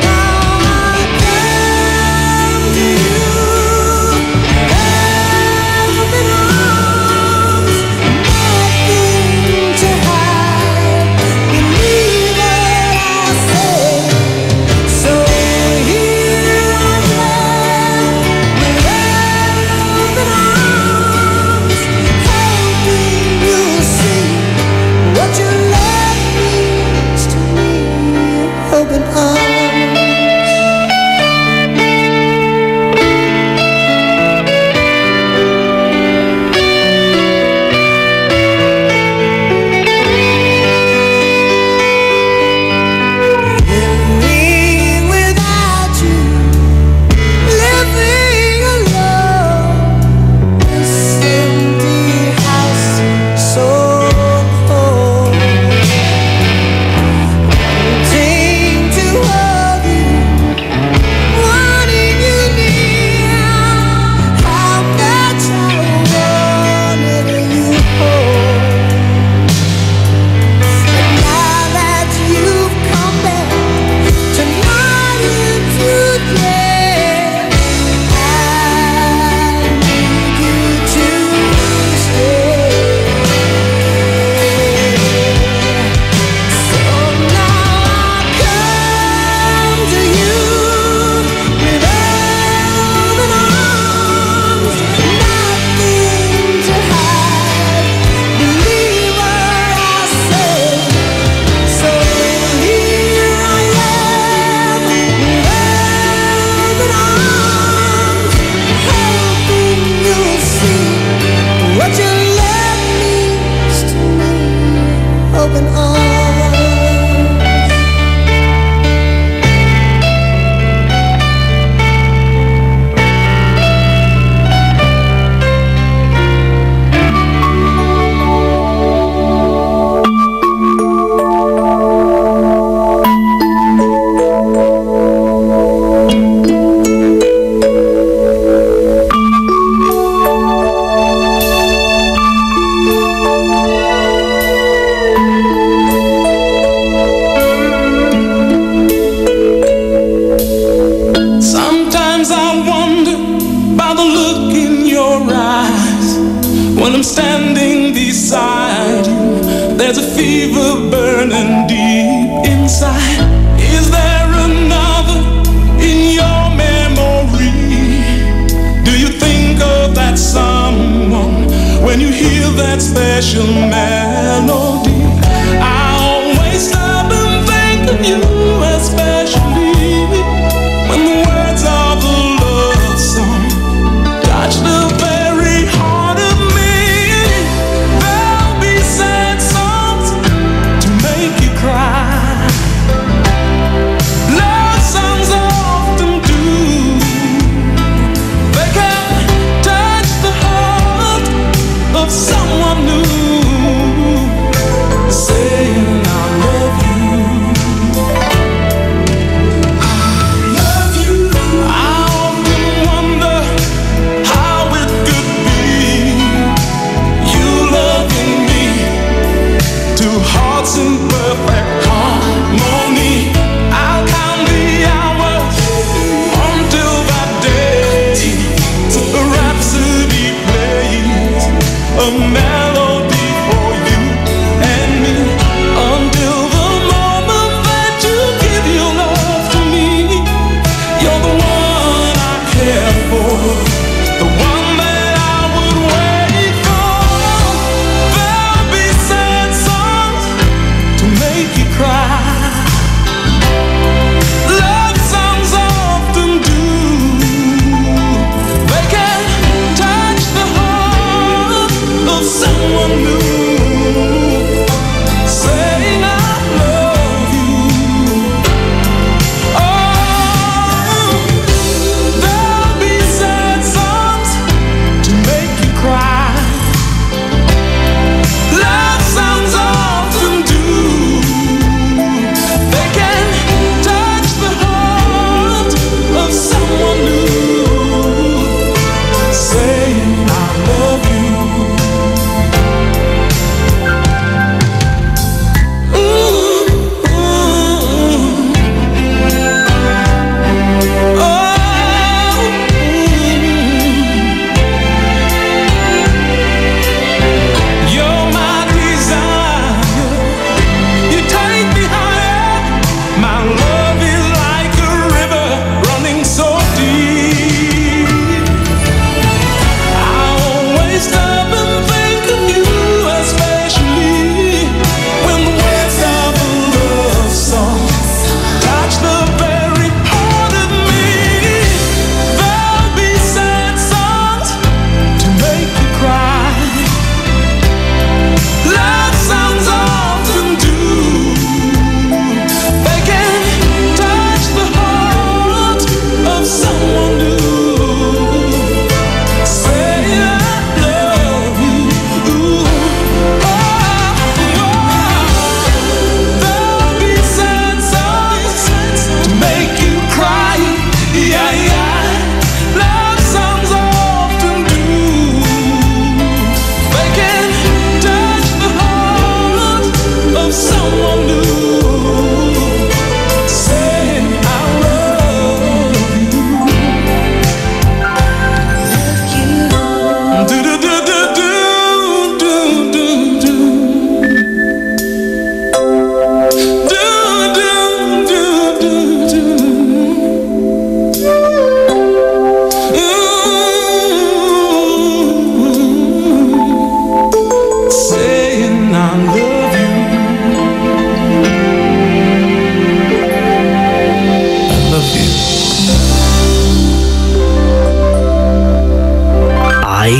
now I come to you, open arms, nothing to hide. Believe what I say. So here I am, with open arms, hoping you'll see what your love means to me. Open arms. Living without you, living alone, this empty house so cold. Wanting to hold you, wanting you near, how much I wanted you hold. And now that you've come back tonight and today, I need you to stay. So now I come to you with open arms, nothing to hide. Believe what I say. So here I am, with open arms, hoping you'll see what your love means to me. Open arms. Sometimes I wonder by the look in your eyes. When I'm standing beside you, there's a fever burning deep inside. Is there another in your memory? Do you think of that someone when you hear that special melody? I always stop and think of you, especially when the words of the love song touch the very heart of me. There'll be sad songs to make you cry. Love songs often do. They can touch the heart of someone new.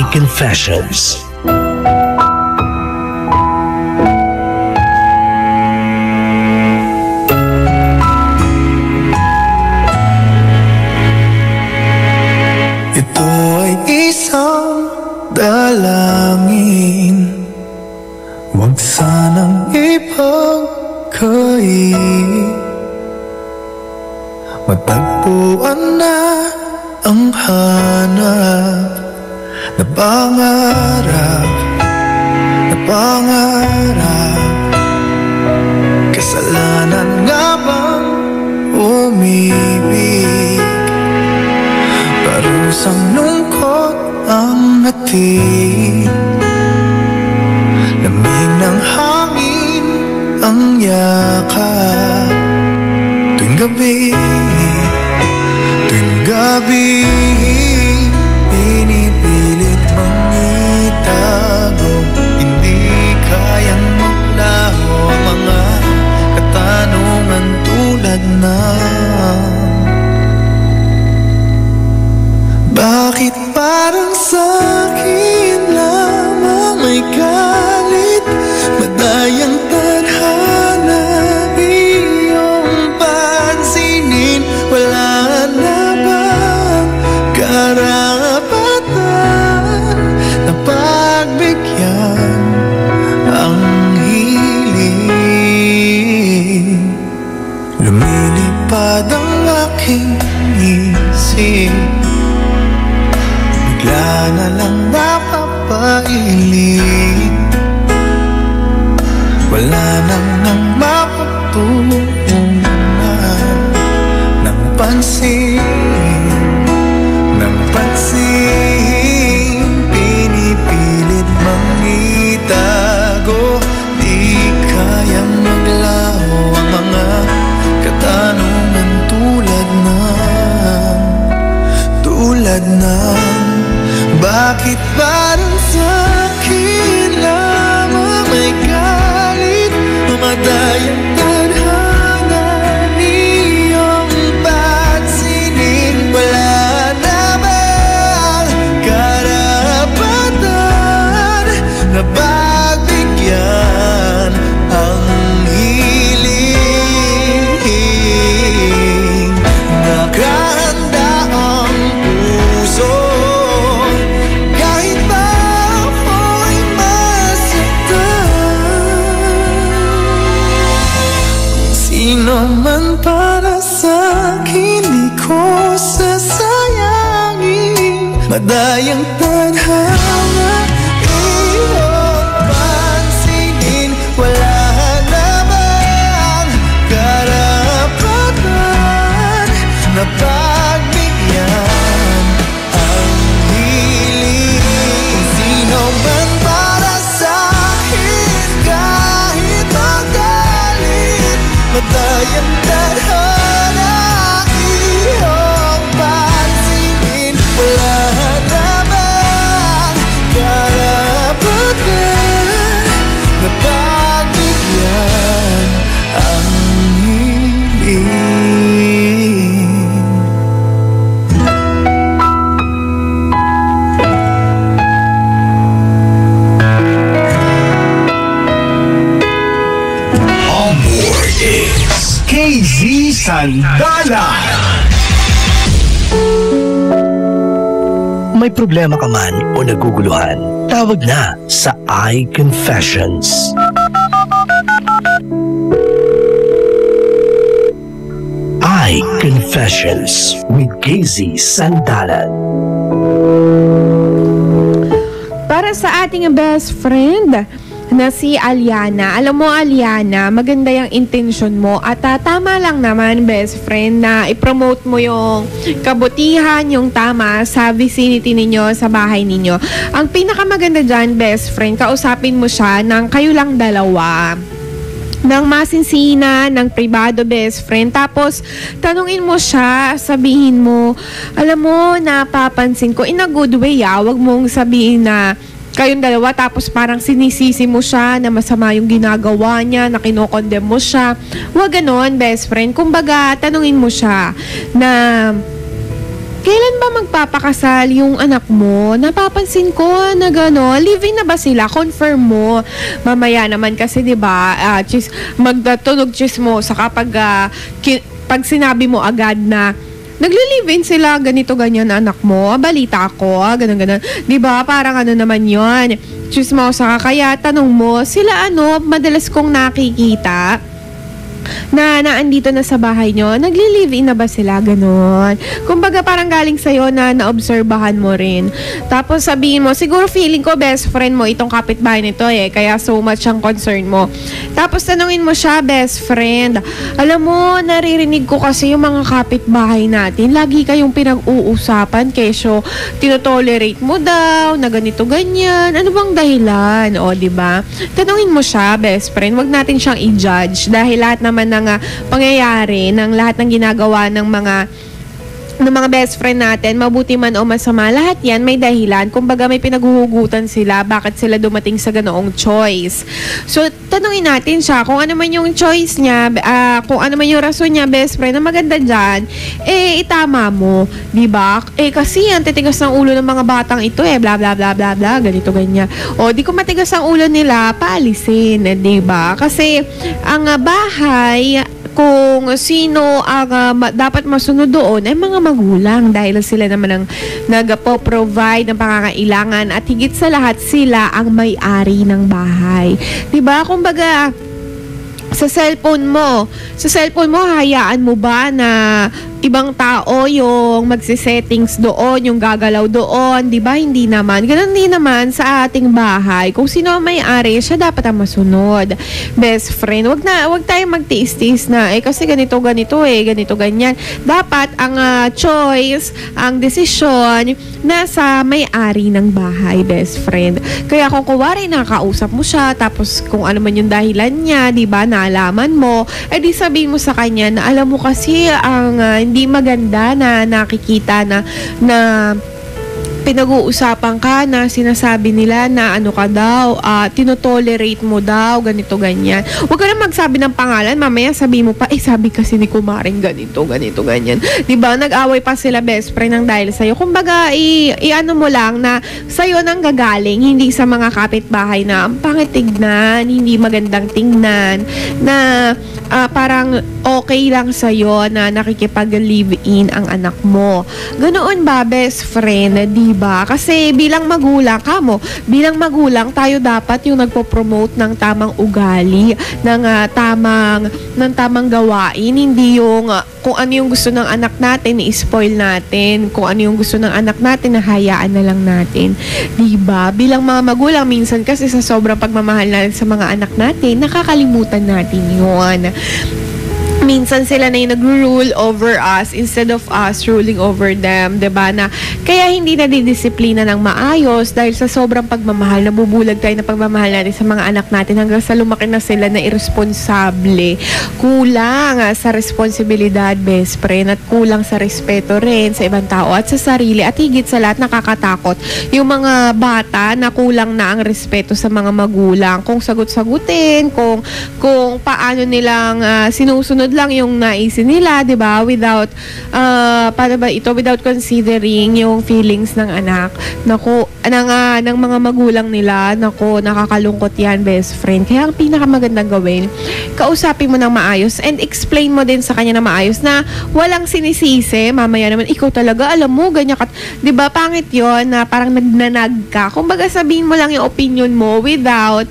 Confessions. Ito ay isang dalangin, huwag sanang ipagkait. Matagpuan na ang hanap na pangarap, na pangarap. Kasalanan nga bang umibig? Parusang lungkot ang hatid, lamig ng hangin ang yakap. Tuwing gabi, tuwing gabi, pinipilit mong itago. Hindi kayang maglaho ang mga katanungan tulad ng bakit parang sa'kin lamang may galit, madayang tadhana iyong pansinin? Wala na bang karapatan na pagbigyan ang hiling? Lumilipad ang aking isip, bigla na lang napapailing. Wala nang mapagtuunan ng pansin, ng pansin. Pinipilit mang itago, di kayang maglaho ang mga katanungan tulad ng bakit parang sa'kin lamang may galit, mamadayang tadhana iyong pansinin? Wala na bang karapatan na pagbigyan ang hiling? Nakahanda ang puso kahit pa ako'y masaktan. Sino man para sa'kin di ko sasayangin, madayang tadhana iyong pansinin. Wala na bang karapatan na pagbigyan ang hiling? Sino man para sa'kin kahit magalit, madayang tadhana iyong pansinin. Wala na bang karapatan na pagbigyan ang hiling? On board is KZ Sandalan. May problema ka man o naguguluhan, tawag na sa iConfessions. iConfessions with KZ Sandalan. Para sa ating best friend na si Aliana. Alam mo, Aliana, maganda yung intention mo at tama lang naman, best friend, na i-promote mo yung kabutihan, yung tama sa vicinity ninyo, sa bahay ninyo. Ang pinakamaganda dyan, best friend, kausapin mo siya ng kayo lang dalawa, ng masinsinan, ng privado, best friend. Tapos, tanungin mo siya, sabihin mo, alam mo, napapansin ko, in a good way, wag mong sabihin na kayong dalawa, tapos parang sinisisi mo siya na masama yung ginagawa niya, na kinokondem mo siya. Huwag ganon, best friend. Kumbaga, tanungin mo siya na kailan ba magpapakasal yung anak mo? Napapansin ko na gano'n, living na ba sila? Confirm mo. Mamaya naman kasi 'di ba, magtunog chismosa kapag pag sinabi mo agad na nagli-live-in sila, ganito, ganyan na anak mo. Balita ako, ganun. Diba? Parang ano naman yon, chismosa ka. Kaya tanong mo, sila madalas kong nakikita na naandito na sa bahay nyo, nagli-live-in na ba sila? Ganon. Kumbaga parang galing sa'yo na naobserbahan mo rin. Tapos sabihin mo, siguro feeling ko best friend mo itong kapitbahay nito kaya so much ang concern mo. Tapos tanungin mo siya, best friend, alam mo, naririnig ko kasi yung mga kapitbahay natin, lagi kayong pinag-uusapan kesyo tinotolerate mo daw na ganito ganyan. Ano bang dahilan? O, diba? Tanungin mo siya, best friend. Wag natin siyang i-judge dahil lahat naman ng pangyayari, ng lahat ng ginagawa ng mga best friend natin, mabuti man o masama, lahat yan may dahilan. Kumbaga may pinaghuhugutan sila, bakit sila dumating sa ganoong choice. So, tanungin natin siya kung ano man yung choice niya, kung ano man yung rason niya, best friend, na maganda dyan, itama mo, diba? Kasi yan, titigas ng ulo ng mga batang ito bla bla bla bla bla, ganito, ganyan. O, di ko matigas ang ulo nila, paalisin, diba? Kasi, ang bahay, kung sino ang dapat masunod doon ay mga magulang dahil sila naman ang nagpo-provide ng pangangailangan at higit sa lahat sila ang may-ari ng bahay. Diba? Kumbaga, sa cellphone mo, hayaan mo ba na ibang tao yung magsisettings doon, yung gagalaw doon, di ba? Hindi naman. Ganun din naman sa ating bahay. Kung sino ang may-ari, siya dapat ang masunod. Best friend, wag tayong magtiis-tiis na, kasi ganito, ganyan. Dapat ang choice, ang desisyon, nasa may-ari ng bahay, best friend. Kaya kung kuwari nakakausap mo siya, tapos kung ano man yung dahilan niya, di ba, naalaman mo, di sabihin mo sa kanya na alam mo kasi ang hindi maganda na nakikita na pinag-uusapan ka na sinasabi nila na ano ka daw, tinotolerate mo daw, ganito, ganyan. Huwag ka na magsabi ng pangalan, mamaya sabi mo pa, sabi kasi ni Kumaring ganito, ganyan. Diba? Nag-away pa sila best friend ng dahil sa'yo. Kumbaga, i-ano mo lang na sa'yo nang gagaling, hindi sa mga kapitbahay na ang pangit tignan, hindi magandang tingnan, na parang okay lang sa'yo na nakikipag-live-in ang anak mo. Ganoon ba, best friend? Diba? Kasi bilang magulang tayo dapat yung nagpo-promote ng tamang ugali, ng tamang gawain, hindi yung kung ano yung gusto ng anak natin, i-spoil natin. Kung ano yung gusto ng anak natin, nahayaan na lang natin. Diba? Bilang mga magulang, minsan kasi sa sobrang pagmamahal natin sa mga anak natin, nakakalimutan natin yun. Minsan sila na yung nag-rule over us instead of us ruling over them, diba? Na kaya hindi na didisiplina ng maayos dahil sa sobrang pagmamahal, nabubulag tayo na pagmamahal natin sa mga anak natin hanggang sa lumaki na sila na irresponsable. Kulang sa responsibilidad, best friend, at kulang sa respeto rin sa ibang tao at sa sarili, at higit sa lahat nakakatakot yung mga bata na kulang na ang respeto sa mga magulang. Kung sagot-sagutin, kung paano nilang sinusunod lang yung naisin nila, 'di ba? Without without considering yung feelings ng anak. Naku, ng mga magulang nila. Naku, nakakalungkot 'yan, best friend. Kaya ang pinakamagandang gawin, kausapin mo ng maayos and explain mo din sa kanya na maayos na walang sinisisi. Mamaya naman ikaw talaga, alam mo, ganyan ka. 'Di ba? Pangit 'yon na parang nagnanag ka. Kumbaga sabihin mo lang yung opinion mo without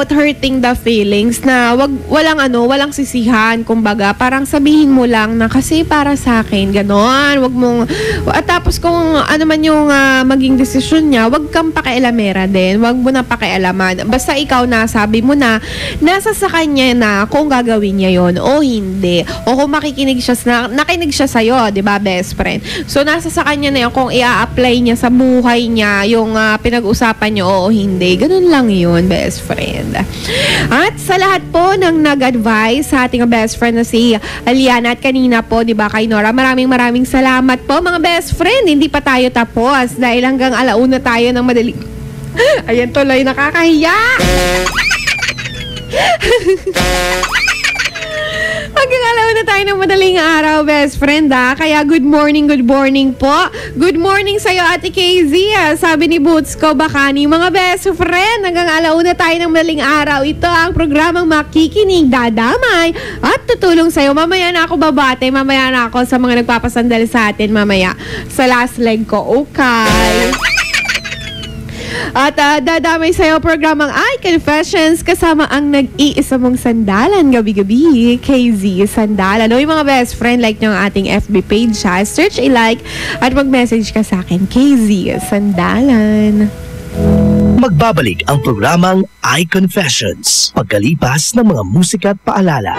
hurting the feelings, na walang sisihan. Kumbaga, parang sabihin mo lang na kasi para sa akin, ganon. Wag mong, at tapos kung ano man yung maging desisyon niya, wag kang pakialamera din. Wag mo na pakialaman. Basta ikaw na, sabi mo na, nasa sa kanya na kung gagawin niya yon o hindi. O kung nakinig siya sa'yo, di ba, best friend? So, nasa sa kanya na yun kung i-a-apply niya sa buhay niya yung pinag-usapan niyo o hindi. Ganun lang yun, best friend. At sa lahat po ng nag-advise sa ating best friend na si Aliana at kanina po, di ba, kay Nora, maraming salamat po, mga best friend. Hindi pa tayo tapos dahil hanggang 1:00 tayo ng madali. Ayan tuloy, nakakahiya. Hanggang alauna tayo ng madaling araw, best friend ha. Kaya good morning po. Good morning sa'yo, Ate KZ. Sabi ni Boots ko, baka ni mga best friend. Hanggang alauna tayo ng madaling araw. Ito ang programang makikinig, dadamay, at tutulong sa'yo. Mamaya na ako babate. Mamaya na ako sa mga nagpapasandal sa atin mamaya. Sa last leg ko, okay? At dadamay sa'yo programang iConfessions kasama ang nag-iisa mong sandalan gabi-gabi, KZ Sandalan. O yung mga best friend, like nyo ang ating FB page ha. Search, i-like at mag-message ka sa akin, KZ Sandalan. Magbabalik ang programang iConfessions pagkalipas ng mga musika at paalala.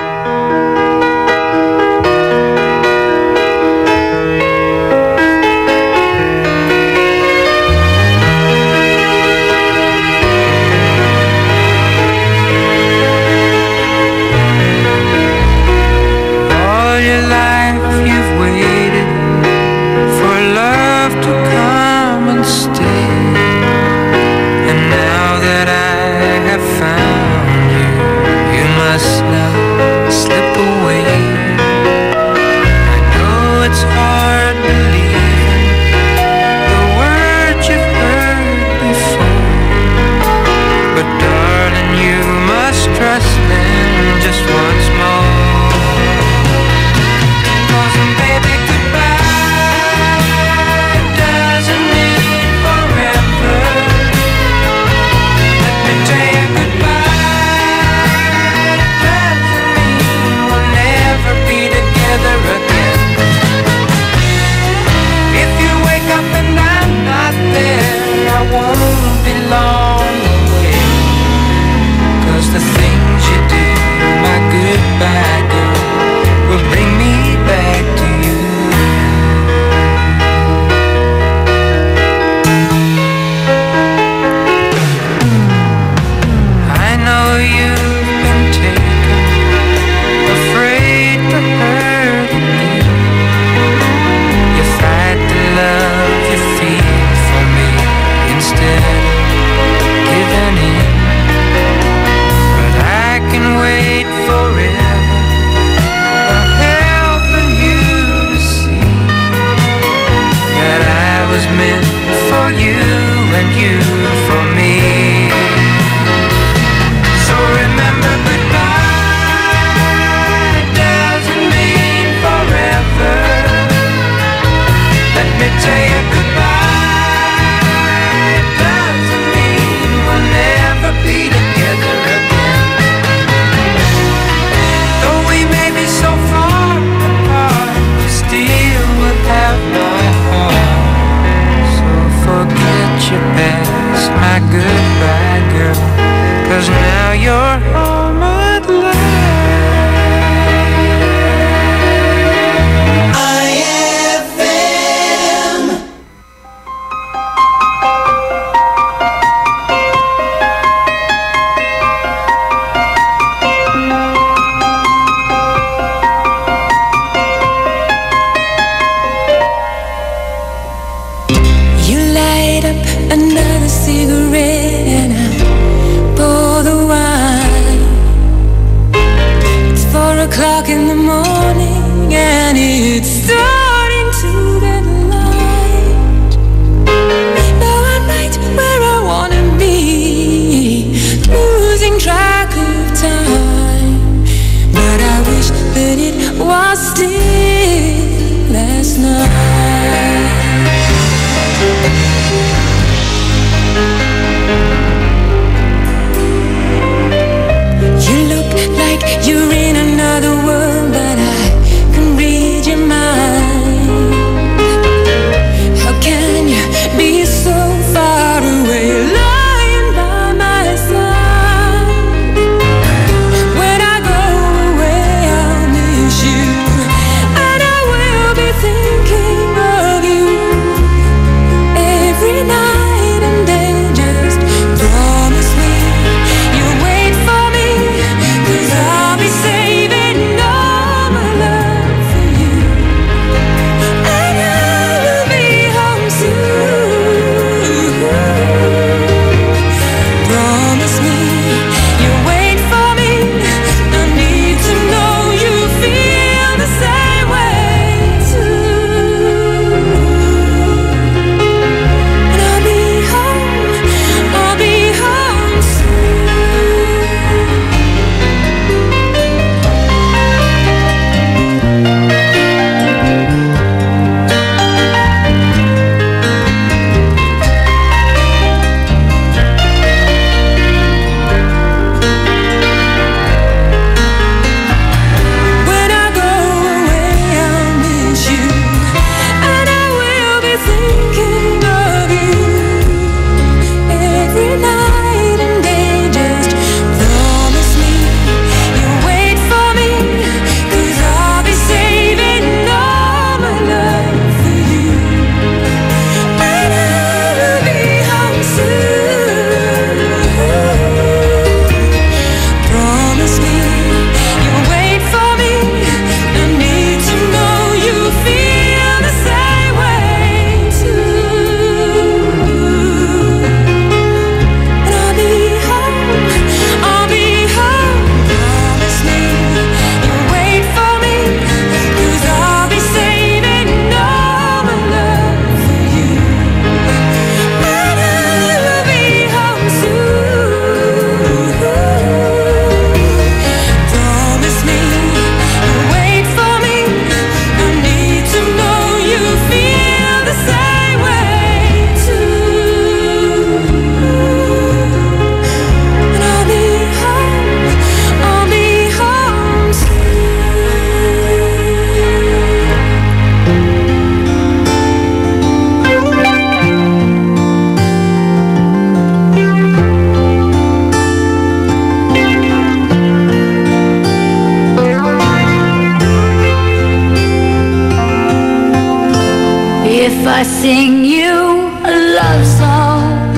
I sing you a love song,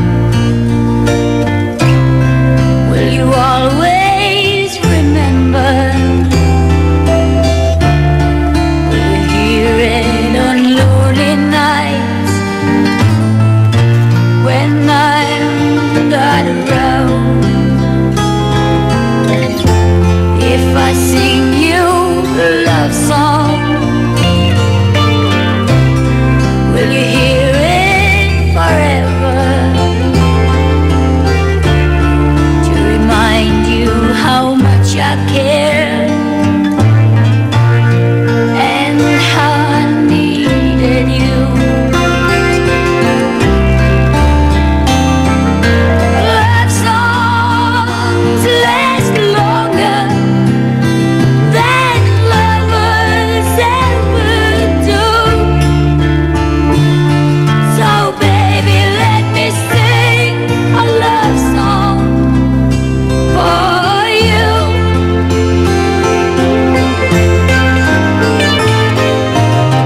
will you always remember? Will you hear it on lonely nights when I'm not around? If I sing you a love song, will you hear it forever? To remind you how much I care and how I needed you. Love songs last longer than lovers ever do. So baby, let me sing a love song for you.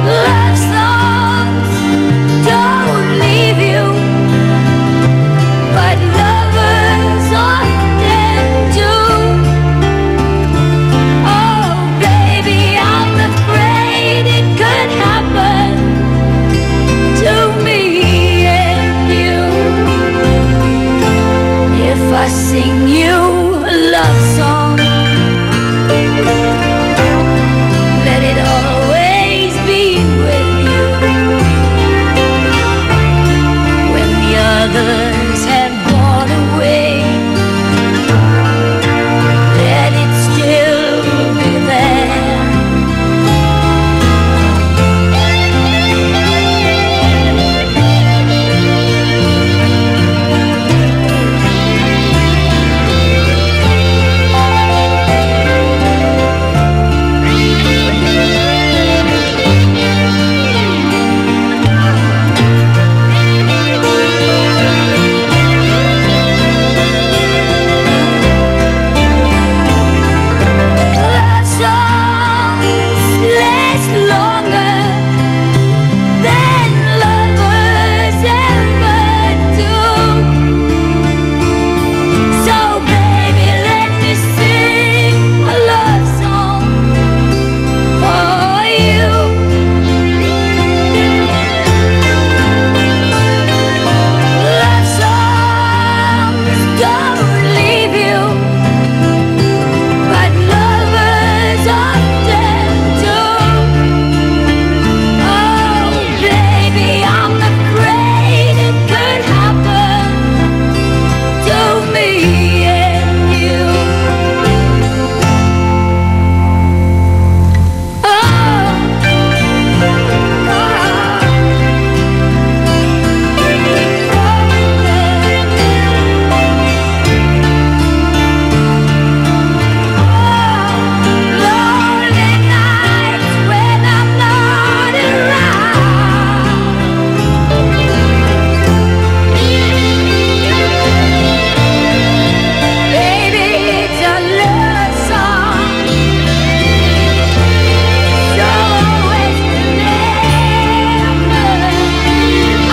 Love songs don't leave you, but lovers often do. Oh baby, I'm afraid it could happen to me and you. If I sing you a love song, let it always be with you. When the others have gone away, let it still be there. Love songs last longer than lovers ever do. So baby, let me sing a love song for you. Love songs don't leave you, but lovers often do. Oh baby, I'm afraid it could happen to me and you. Lonely nights when I'm not around. Baby, it's a love song, so always remember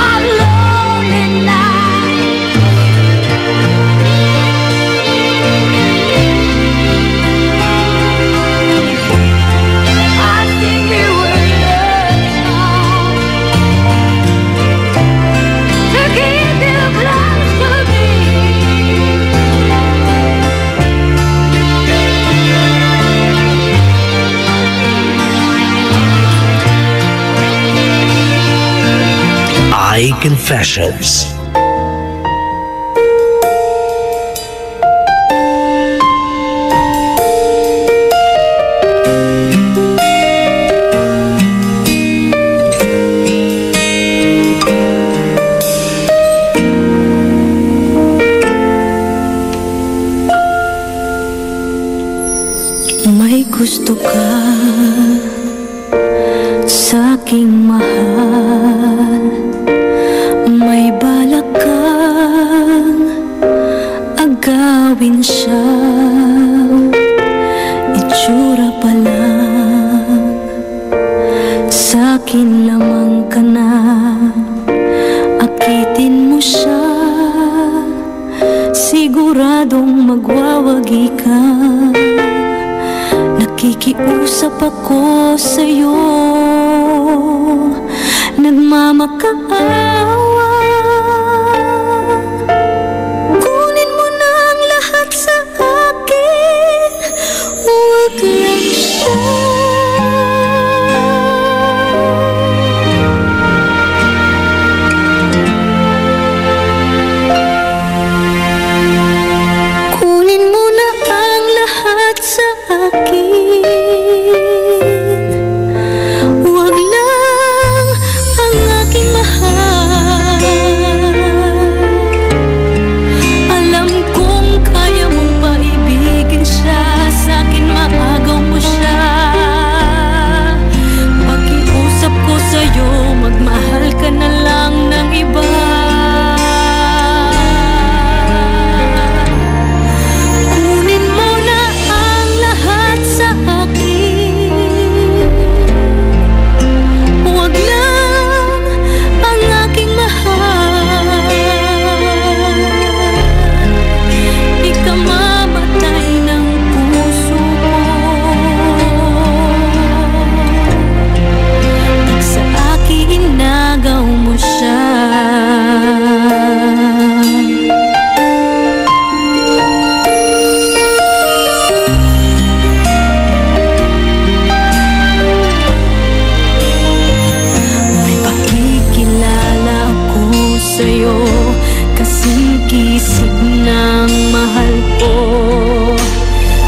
our lonely nights. I sing you a love song to keep you close to me. Eye Confessions. May gusto ka sa aking mahal, may balak kang agawin siya. Itsura pa lang, sa'kin lamang ka na. nagwawagi ka. Nakikiusap ako sa'yo, nagmamakaawa. Kunin mo na ang lahat sa akin, huwag lang siya. Kunin mo na ang lahat sa akin, huwag lang ang aking mahal. Alam kong kaya mong paibigin siya, sa akin maagaw mo siya. Pakiusap ko sa'yo, magmahal ka na lang ng iba. Kunin mo na ang lahat sa akin, huwag lang ang aking mahal. Ikamamatay ng puso ko, pag sa akin nagaw mo siya. May pakikilala ako sa'yo, kasing kisig ng mahal ko.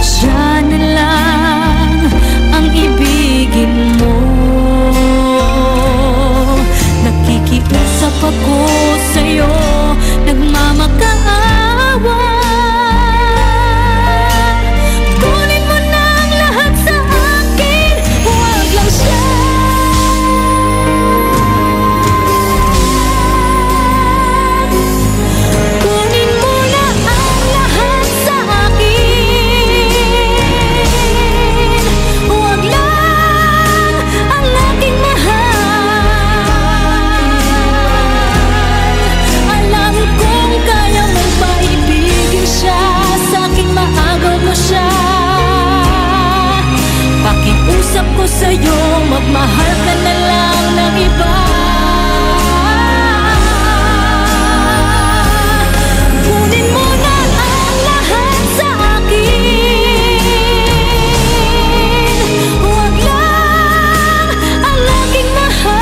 Siya na lang ang ibigin mo. Nakikiusap ako sa'yo, nagmamakaawa. Kunin mo na ang lahat sa akin, huwag lang siya. Kunin mo na ang lahat sa akin, huwag lang ang aking mahal. Alam kong kaya mong paibigin siya, sa akin maagaw mo siya. Pakiusap ko sa'yo, magmahal ka na lang ng iba. Kunin mo na ang lahat sa akin, huwag lang ang aking mahal.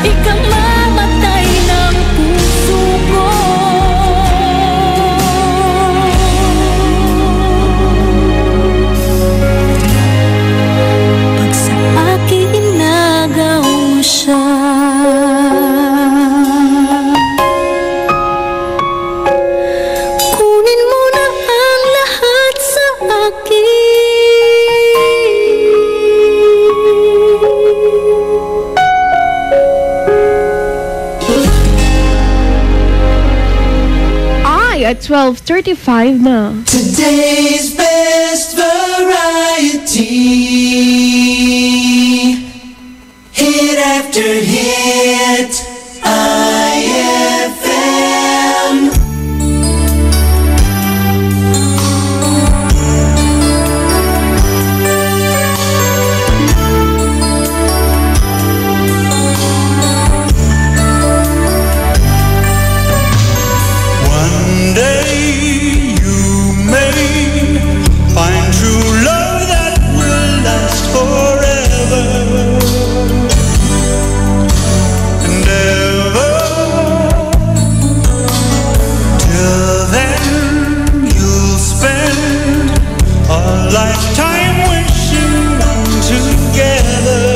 Ikamamatay ng puso ko, pag sa akin nagaw mo siya. Kunin mo na ang lahat sa akin. Ay, at 12:35 na. Today's best variety. Hit after hit. IFM. One day you may find true love that will last forever and ever. Till then you'll spend a lifetime wishing together.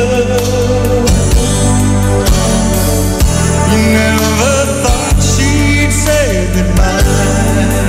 You never thought she'd say goodbye.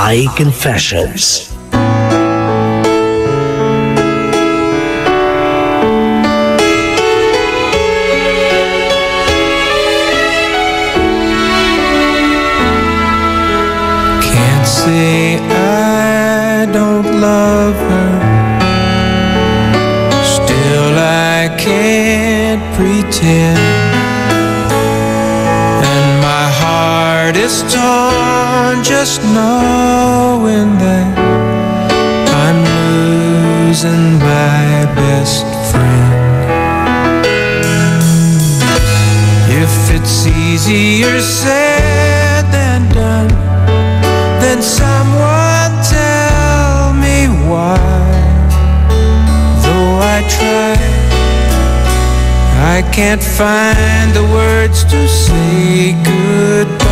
I Confessions. Can't say I don't love her, still I can't pretend, and my heart is torn just knowing that I'm losing my best friend. If it's easier said than done, then someone tell me why. Though I try, I can't find the words to say goodbye.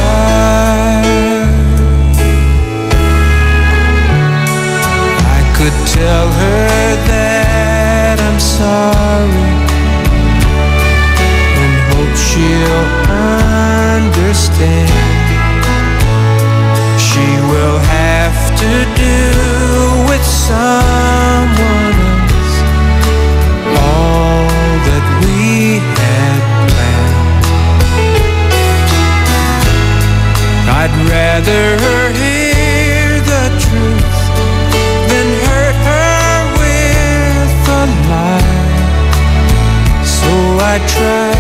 I could tell her that I'm sorry and hope she'll understand. She will have to do with someone else all that we had planned. I'd rather her hear the truth than hurt her with a lie. So I try,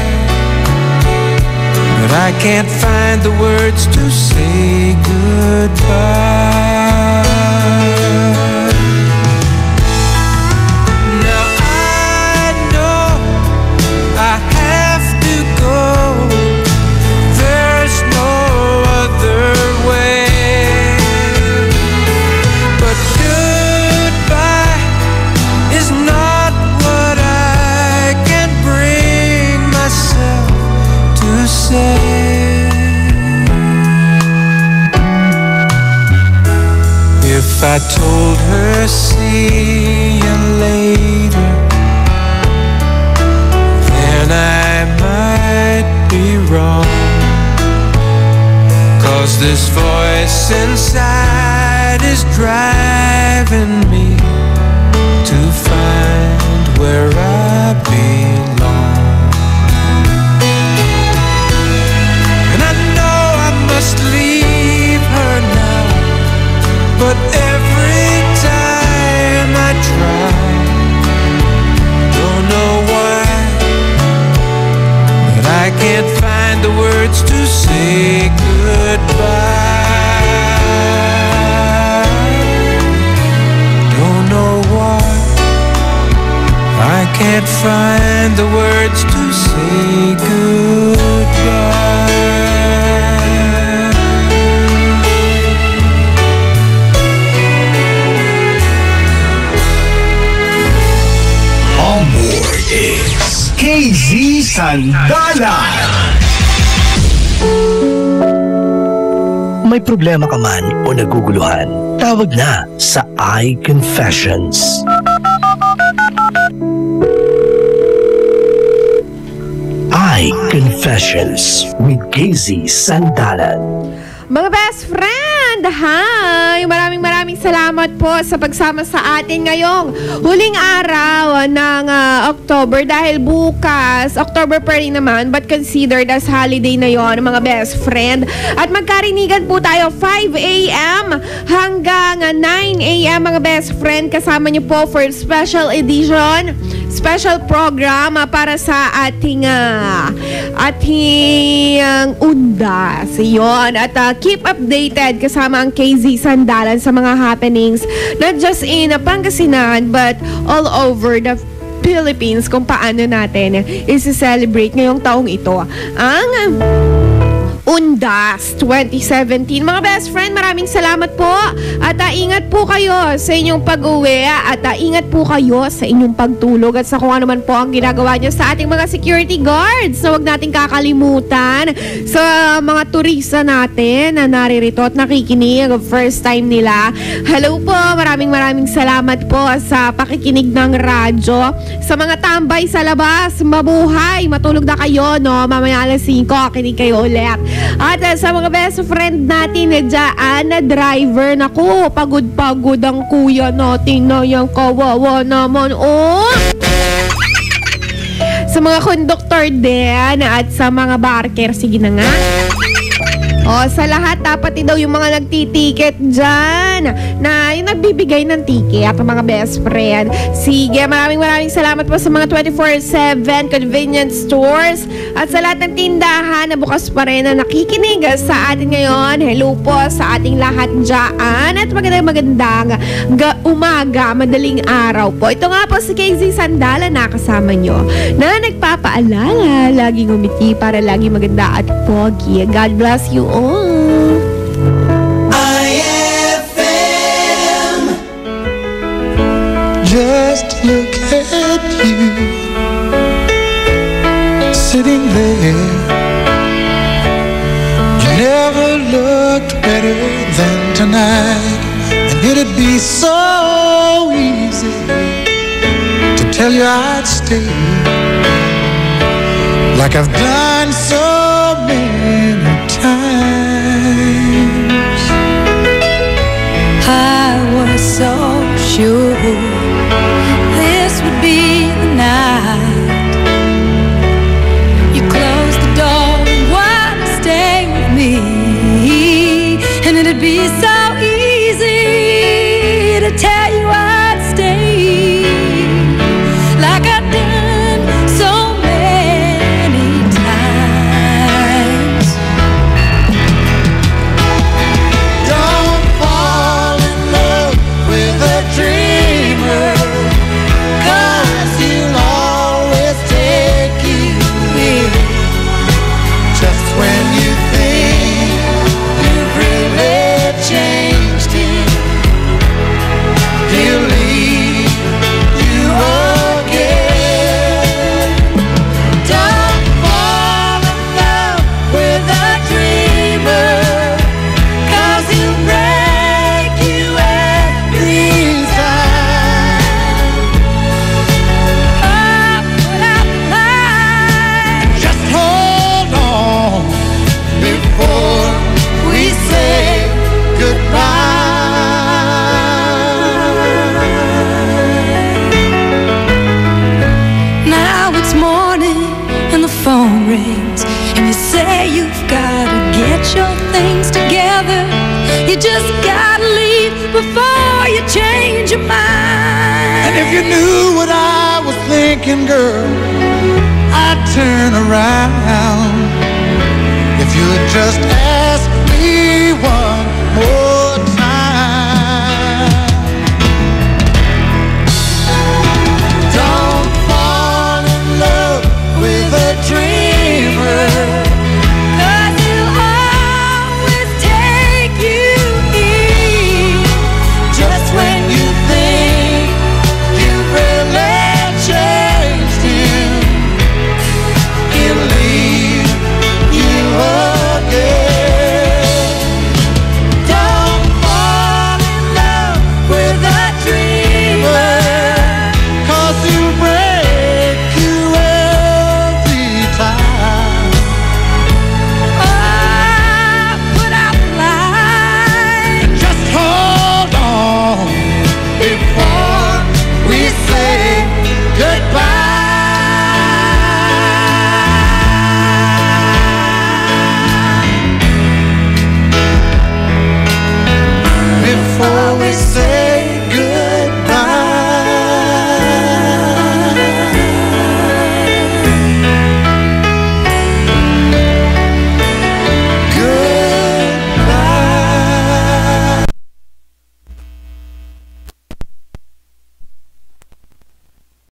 but I can't find the words to say goodbye. Now I know I have to go, there's no other way. But goodbye is not what I can bring myself to say. If I told her see you later, then I might be wrong. 'Cause this voice inside is driving me to find where I belong. And I know I must leave her now, but every time I try, don't know why, but I can't find the words to say goodbye. Don't know why, I can't find the words to say goodbye. On board is KZ Sandalan. May problema ka man o naguguluhan, tawag na sa I Confessions. I Confessions with KZ Sandalan. Mga best friend, hi! Maraming salamat po sa pagsama sa atin ngayong huling araw ng October dahil bukas, October pa rin naman, but considered as holiday na yon mga best friend. At magkarinigan po tayo 5 a.m. hanggang 9 a.m. mga best friend. Kasama niyo po for special edition, special program para sa ating undas. Yun. At keep updated kasama ang KZ Sandalan sa mga happenings not just in Pangasinan but all over the Philippines kung paano natin i-celebrate ngayong taong ito ang Undas 2017. Mga best friend, maraming salamat po at ingat po kayo sa inyong pag-uwi at ingat po kayo sa inyong pagtulog at sa kung ano man po ang ginagawa nyo sa ating mga security guards na huwag natin kakalimutan sa mga turista natin na naririto at nakikinig first time nila. Hello po, maraming salamat po sa pakikinig ng radyo. Sa mga tambay sa labas, mabuhay, matulog na kayo, no? Mamaya alas 5, kinig kayo ulit. At sa mga best friend natin na dyan na driver, naku, pagod-pagod ang kuya natin na yung kawawa naman. Oh! Sa mga konduktor din at sa mga barker, sige na nga. O, sa lahat, dapat daw yung mga nagtitiket dyan na yung nagbibigay ng ticket, mga best friend. Sige, maraming salamat po sa mga 24/7 convenience stores at sa lahat ng tindahan na bukas pa rin na nakikinig sa atin ngayon. Hello po sa ating lahat dyan at magandang umaga, madaling araw po. Ito nga po si KZ Sandala na kasama nyo na nagpapaalala, laging umiti para laging maganda at pogi. God bless you all. IFM. Just look at you sitting there. You never looked better than tonight, and it'd be so easy to tell you I'd stay, like I've done so many times. I was so sure this would be the night. You closed the door and wanted to stay with me, and it'd be so easy to tell you I'd stay, like I've done so many times. Don't fall in love with a dreamer, 'cause he'll always take you in just when you think you've really changed him. He'll leave you again. Don't fall in love with a dreamer, 'cause he'll break you every time. Just hold on before we say goodbye. Now it's morning and the phone rings, and you say you've gotta get your things together. You just gotta leave before you change your mind. And if you knew what I was thinking, girl, I'd turn around. If you'd just ask